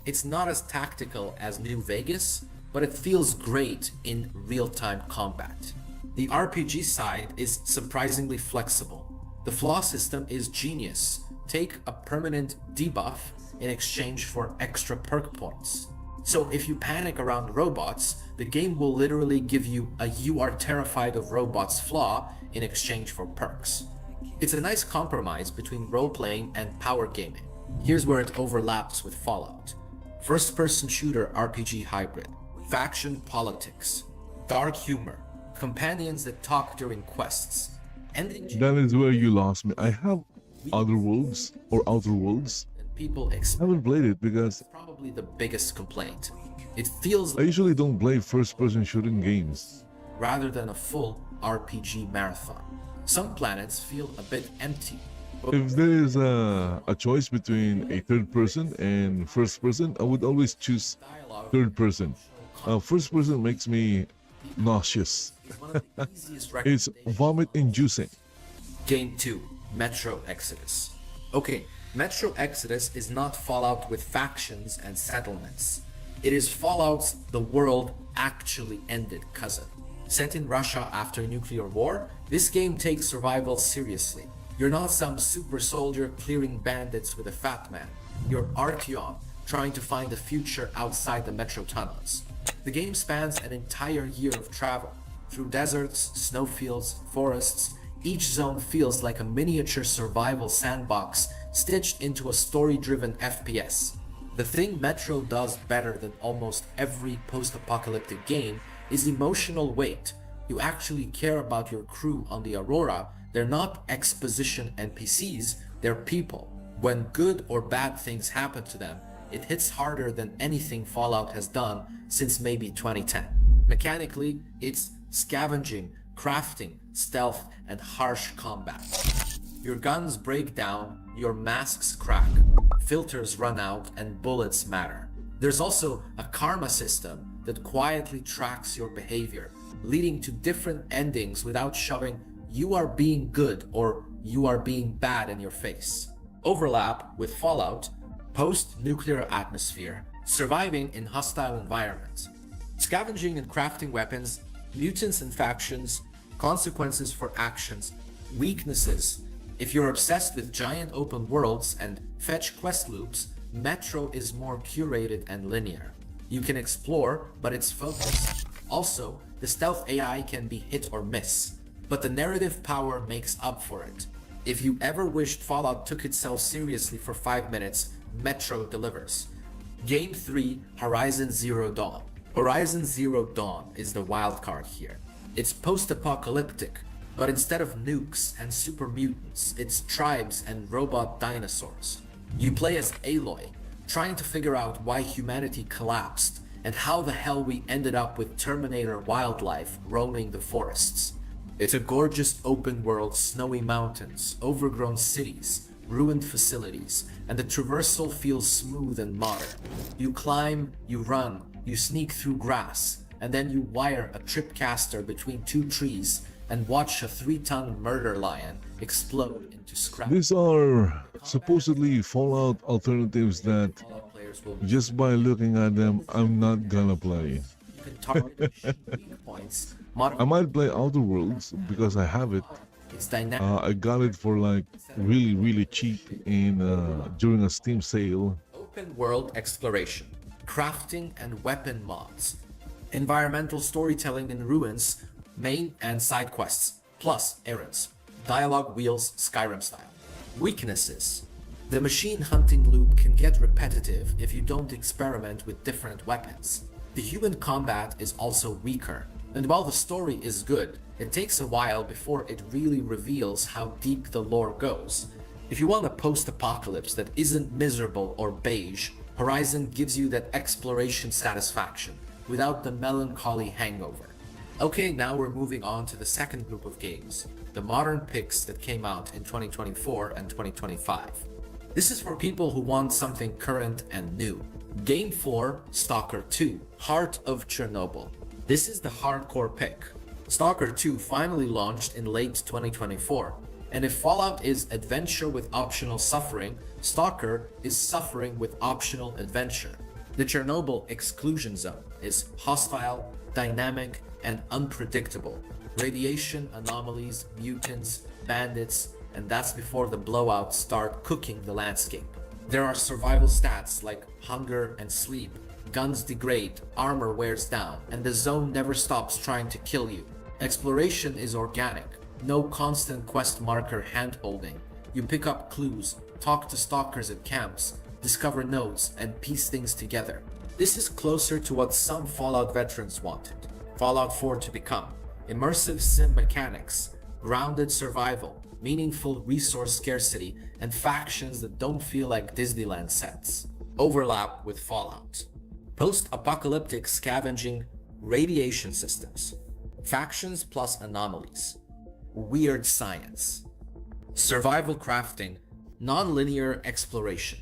I: It's not as tactical as New Vegas, but it feels great in real-time combat. The RPG side is surprisingly flexible. The flaw system is genius. Take a permanent debuff in exchange for extra perk points. So if you panic around robots, the game will literally give you a "you are terrified of robots" flaw in exchange for perks. It's a nice compromise between role-playing and power gaming. Here's where it overlaps with Fallout. First-person shooter RPG hybrid, faction politics, dark humor, companions that talk during quests, ending
A: That is where you lost me. I have Outer Worlds or Outer Worlds.
I: people
A: I haven't played it because
I: probably the biggest complaint. It feels
A: I usually don't play first-person shooting games.
I: rather than a full RPG marathon. Some planets feel a bit empty.
A: If there is a choice between a third person and first person, I would always choose third person. First person makes me nauseous. It's vomit inducing.
I: Game 2, Metro Exodus. Okay, Metro Exodus is not Fallout with factions and settlements. It is Fallout's "the world actually ended" cousin. Set in Russia after nuclear war, this game takes survival seriously. You're not some super soldier clearing bandits with a fat man. You're Artyom, trying to find a future outside the metro tunnels. The game spans an entire year of travel, through deserts, snowfields, forests. Each zone feels like a miniature survival sandbox stitched into a story-driven FPS. The thing Metro does better than almost every post-apocalyptic game is emotional weight. You actually care about your crew on the Aurora. They're not exposition NPCs, they're people. When good or bad things happen to them, it hits harder than anything Fallout has done since maybe 2010. Mechanically, it's scavenging, crafting, stealth, and harsh combat. Your guns break down, your masks crack, filters run out, and bullets matter. There's also a karma system that quietly tracks your behavior, leading to different endings without shoving "you are being good" or "you are being bad" in your face. Overlap with Fallout, post-nuclear atmosphere, surviving in hostile environments, scavenging and crafting weapons, mutants and factions, consequences for actions, weaknesses. If you're obsessed with giant open worlds and fetch quest loops, Metro is more curated and linear. You can explore, but it's focused. Also, the stealth AI can be hit or miss, but the narrative power makes up for it. If you ever wished Fallout took itself seriously for 5 minutes, Metro delivers. Game 3, Horizon Zero Dawn. Horizon Zero Dawn is the wildcard here. It's post-apocalyptic, but instead of nukes and super mutants, it's tribes and robot dinosaurs. You play as Aloy, trying to figure out why humanity collapsed and how the hell we ended up with Terminator wildlife roaming the forests. It's a gorgeous open world, snowy mountains, overgrown cities, ruined facilities, and the traversal feels smooth and modern. You climb, you run, you sneak through grass, and then you wire a tripcaster between 2 trees and watch a 3-ton murder lion explode into scrap.
A: These are supposedly Fallout alternatives that, just by looking at them, I'm not gonna play. I might play Outer Worlds because I have it.
I: It's dynamic.
A: I got it for like really cheap in during a Steam sale.
I: Open world exploration, crafting and weapon mods, environmental storytelling in ruins, main and side quests, plus errands, dialogue wheels Skyrim style. Weaknesses. The machine hunting loop can get repetitive if you don't experiment with different weapons. The human combat is also weaker, and while the story is good, it takes a while before it really reveals how deep the lore goes. If you want a post-apocalypse that isn't miserable or beige, Horizon gives you that exploration satisfaction without the melancholy hangover. Okay, now we're moving on to the second group of games, the modern picks that came out in 2024 and 2025. This is for people who want something current and new. Game 4, Stalker 2, Heart of Chernobyl. This is the hardcore pick. Stalker 2 finally launched in late 2024, and if Fallout is adventure with optional suffering, Stalker is suffering with optional adventure. The Chernobyl exclusion zone is hostile, dynamic, and unpredictable. Radiation anomalies, mutants, bandits, and that's before the blowouts start cooking the landscape. There are survival stats like hunger and sleep. Guns degrade, armor wears down, and the zone never stops trying to kill you. Exploration is organic, no constant quest marker hand-holding. You pick up clues, talk to stalkers at camps, discover nodes, and piece things together. This is closer to what some Fallout veterans wanted Fallout 4 to become. Immersive sim mechanics, grounded survival, meaningful resource scarcity, and factions that don't feel like Disneyland sets. Overlap with Fallout. Post-apocalyptic scavenging, radiation systems. Factions plus anomalies. Weird science. Survival crafting, non-linear exploration.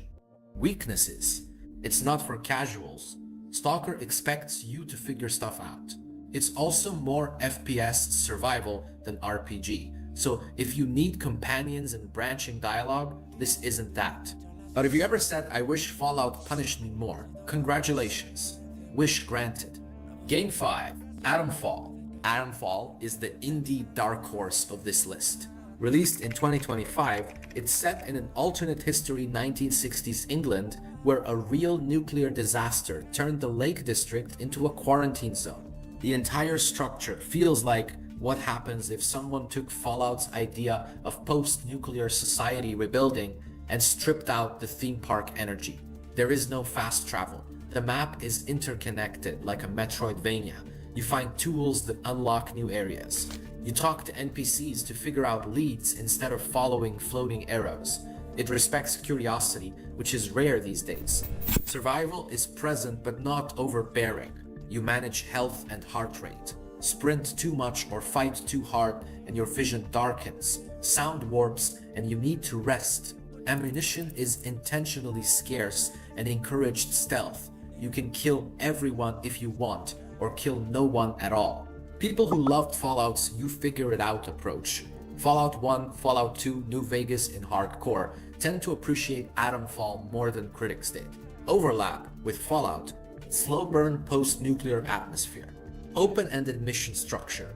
I: Weaknesses. It's not for casuals. Stalker expects you to figure stuff out. It's also more FPS survival than RPG. So if you need companions and branching dialogue, this isn't that. But if you ever said, I wish Fallout punished me more, congratulations. Wish granted. Game 5, Atomfall. Atomfall is the indie dark horse of this list. Released in 2025, it's set in an alternate history 1960s England where a real nuclear disaster turned the Lake District into a quarantine zone. The entire structure feels like what happens if someone took Fallout's idea of post-nuclear society rebuilding and stripped out the theme park energy. There is no fast travel. The map is interconnected like a Metroidvania. You find tools that unlock new areas. You talk to NPCs to figure out leads instead of following floating arrows. It respects curiosity, which is rare these days. Survival is present but not overbearing. You manage health and heart rate. Sprint too much or fight too hard and your vision darkens. Sound warps and you need to rest. Ammunition is intentionally scarce and encouraged stealth. You can kill everyone if you want, or kill no one at all. People who loved Fallout's you figure it out approach, Fallout 1, Fallout 2, New Vegas, and Hardcore, tend to appreciate Atomfall more than critics did. Overlap with Fallout, slow burn post-nuclear atmosphere, open-ended mission structure,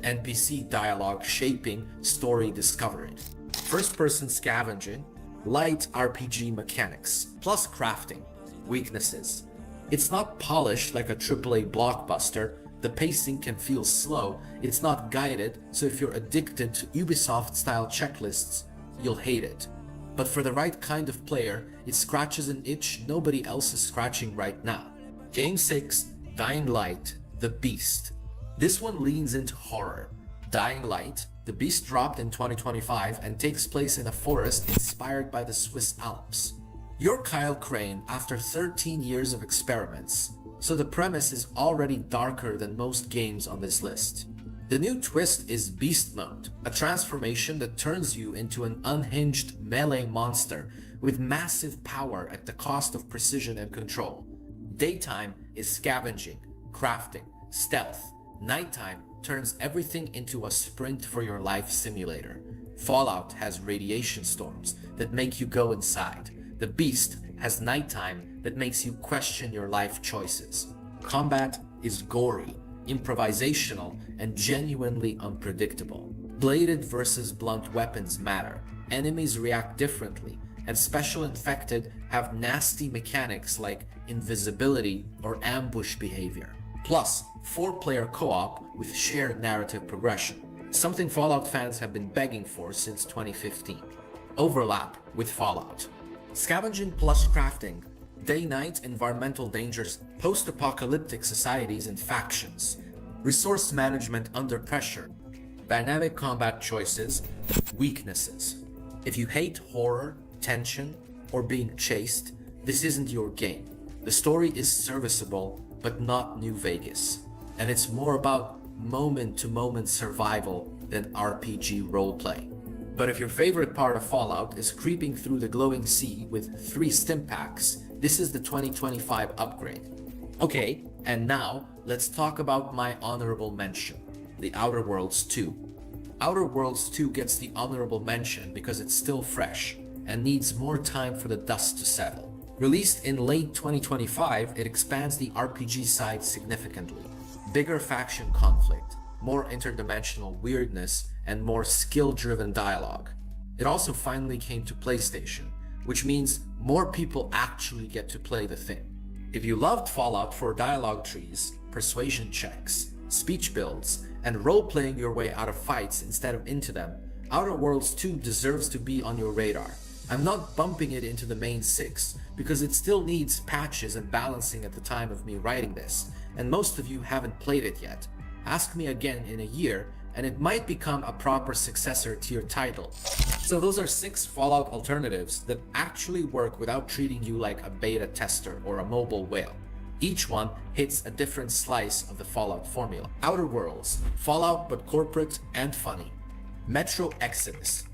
I: NPC dialogue shaping story discovery, first-person scavenging, light RPG mechanics, plus crafting. Weaknesses. It's not polished like a AAA blockbuster, the pacing can feel slow, it's not guided, so if you're addicted to Ubisoft-style checklists, you'll hate it. But for the right kind of player, it scratches an itch nobody else is scratching right now. Game 6, Dying Light, The Beast. This one leans into horror. Dying Light, The Beast dropped in 2025 and takes place in a forest inspired by the Swiss Alps. You're Kyle Crane after 13 years of experiments, so the premise is already darker than most games on this list. The new twist is Beast Mode, a transformation that turns you into an unhinged melee monster with massive power at the cost of precision and control. Daytime is scavenging, crafting, stealth. Nighttime turns everything into a sprint for your life simulator. Fallout has radiation storms that make you go inside. The Beast has nighttime that makes you question your life choices. Combat is gory, improvisational, and genuinely unpredictable. Bladed versus blunt weapons matter. Enemies react differently, and special infected have nasty mechanics like invisibility or ambush behavior. Plus, 4-player co-op with shared narrative progression, something Fallout fans have been begging for since 2015. Overlap with Fallout. Scavenging plus crafting, day-night environmental dangers, post-apocalyptic societies and factions, resource management under pressure, dynamic combat choices, weaknesses. If you hate horror, tension, or being chased, this isn't your game. The story is serviceable, but not New Vegas. And it's more about moment-to-moment survival than RPG roleplay. But if your favorite part of Fallout is creeping through the glowing sea with 3 stim packs, this is the 2025 upgrade. Okay, and now let's talk about my honorable mention, The Outer Worlds 2. Outer Worlds 2 gets the honorable mention because it's still fresh and needs more time for the dust to settle. Released in late 2025, it expands the RPG side significantly. Bigger faction conflict, more interdimensional weirdness, and more skill-driven dialogue. It also finally came to PlayStation, which means more people actually get to play the thing. If you loved Fallout for dialogue trees, persuasion checks, speech builds, and role-playing your way out of fights instead of into them, Outer Worlds 2 deserves to be on your radar. I'm not bumping it into the main 6, because it still needs patches and balancing at the time of me writing this, and most of you haven't played it yet. Ask me again in a year, and it might become a proper successor to your title. So those are 6 Fallout alternatives that actually work without treating you like a beta tester or a mobile whale. Each one hits a different slice of the Fallout formula. Outer Worlds, Fallout but corporate and funny. Metro Exodus,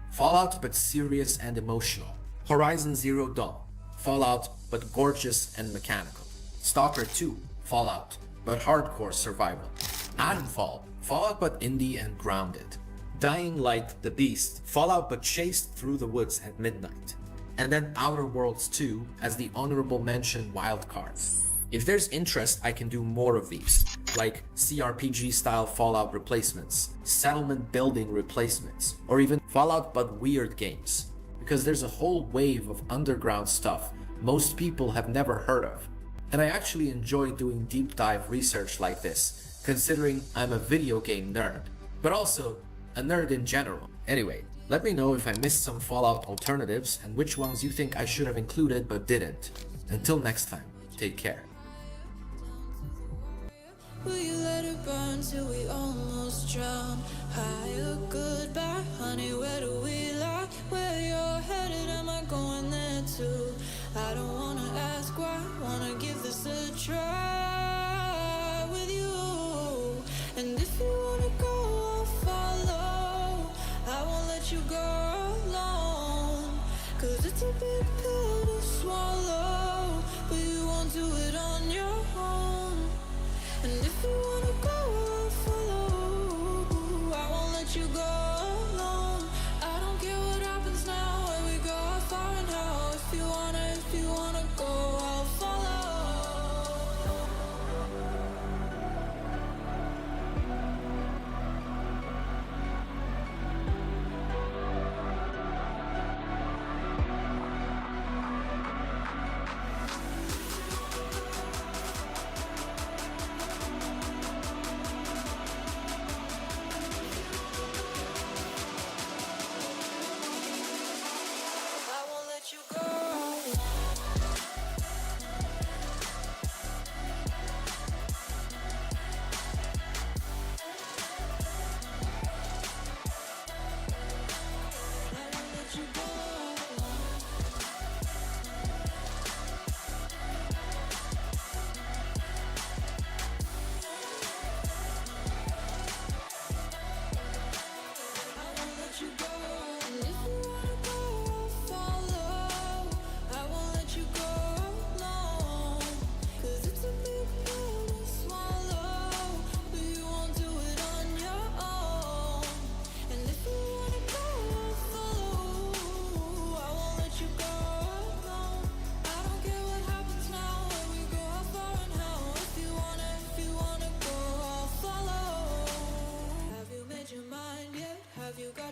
I: Fallout but serious and emotional. Horizon Zero Dawn, Fallout but gorgeous and mechanical. Stalker 2, Fallout but hardcore survival. Ironfall, Fallout but indie and grounded. Dying Light the Beast, Fallout but chased through the woods at midnight. And then Outer Worlds 2 as the honorable mention wildcard. If there's interest, I can do more of these, like CRPG style Fallout replacements, settlement building replacements, or even Fallout but weird games, because there's a whole wave of underground stuff most people have never heard of. And I actually enjoy doing deep dive research like this, considering I'm a video game nerd, but also a nerd in general. Anyway, let me know if I missed some Fallout alternatives and which ones you think I should have included but didn't. Until next time, take care.
B: Will you let it burn till we almost drown? Higher goodbye, honey, where do we lie? Where you're headed, am I going there too? I don't wanna ask why, wanna give this a try with you. And if you wanna go, I'll follow. I won't let you go alone, 'cause it's a big pill to swallow, but you won't do it on your own. And if you wanna go, I'll follow. I won't let you go alone. I don't care what happens now, where we go, how far and how. If you wanna go, I'll follow.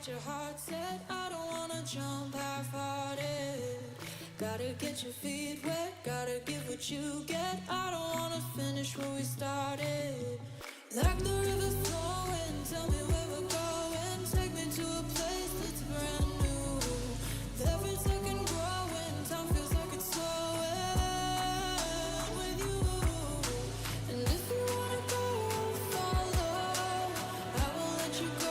B: Your heart set, I don't wanna jump half-hearted. Gotta get your feet wet, gotta give what you get. I don't wanna finish where we started. Like the river flowing, tell me where we're going. Take me to a place that's brand new. Every second growing, time feels like it's slowing with you. And if you wanna go, I'll follow. I won't let you go.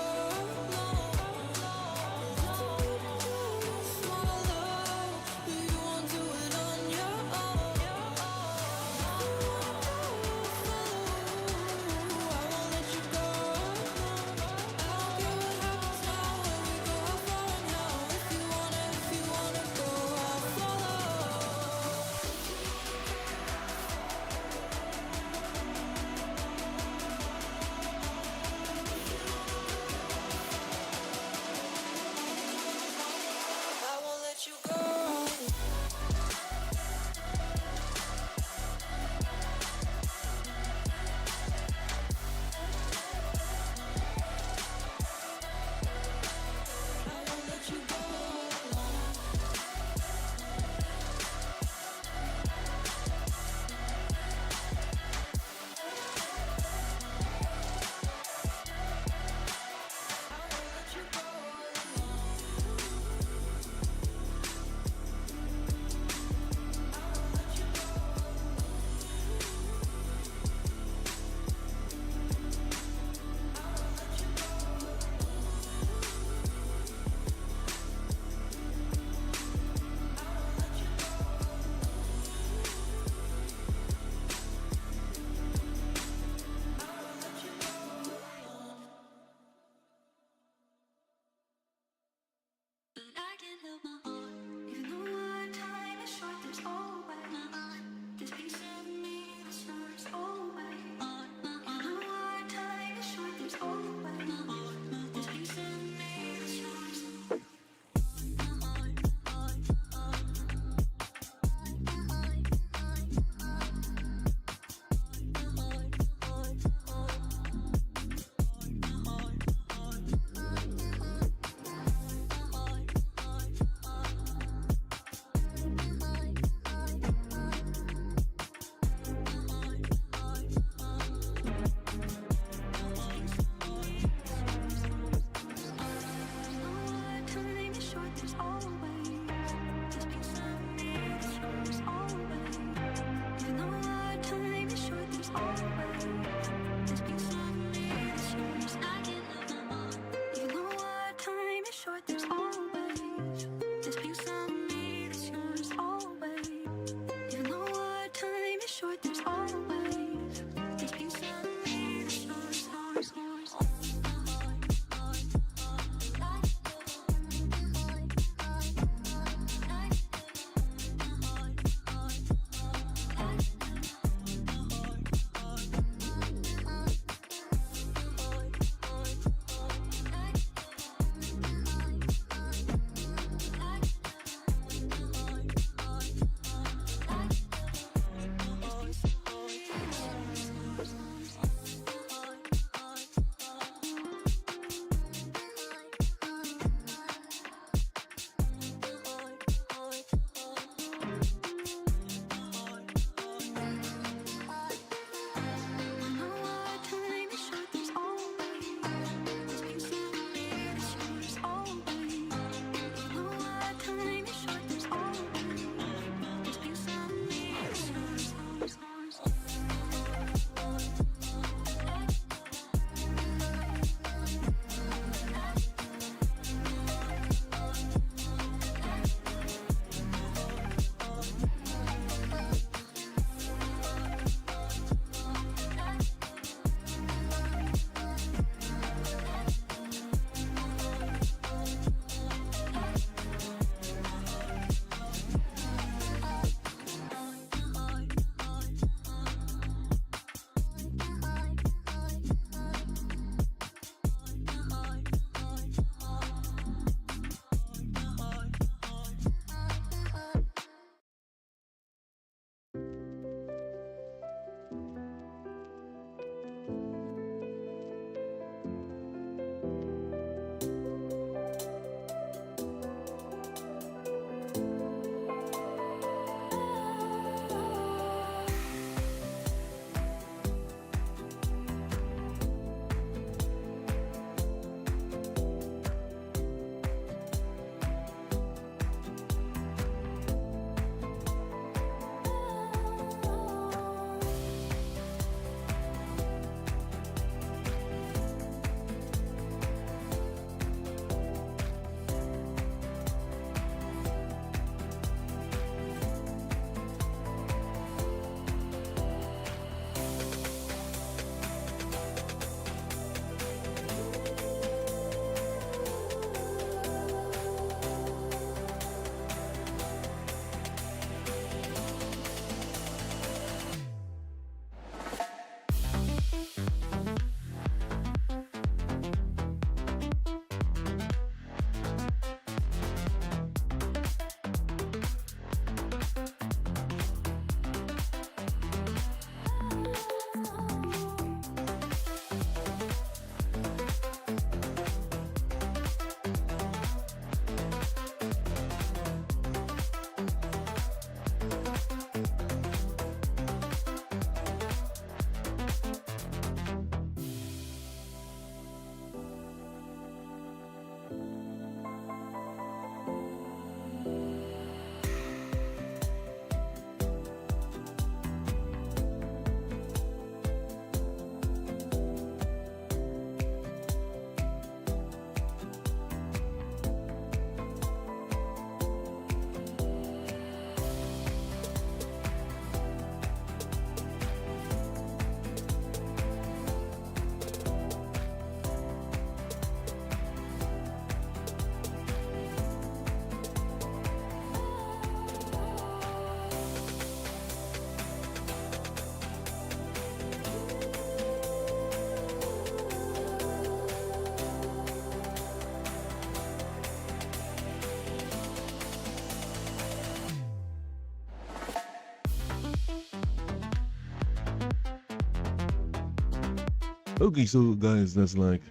A: Okay, so guys, that's like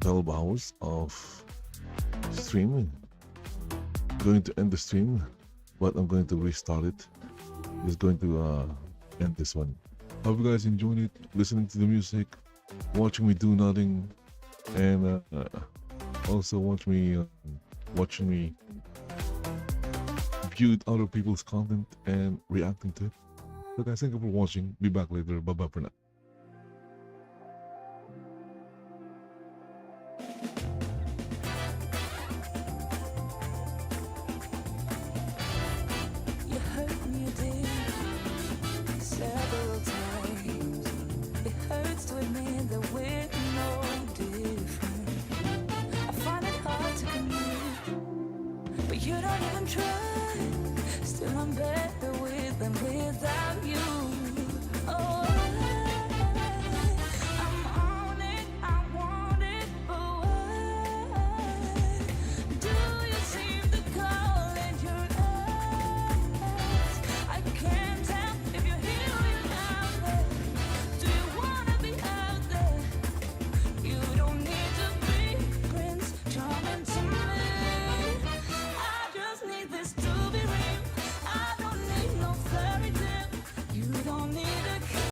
A: 12 hours of streaming. Going to end the stream, but I'm going to restart it. Just going to end this one. Hope you guys enjoyed it, listening to the music, watching me do nothing, and also watching me view other people's content and reacting to it. So guys, thank you for watching. Be back later. Bye bye for now.
B: You hurt me, dear, several times. It hurts to admit that we're no different. I find it hard to commit, but you don't even try. Still, I'm better with than without you.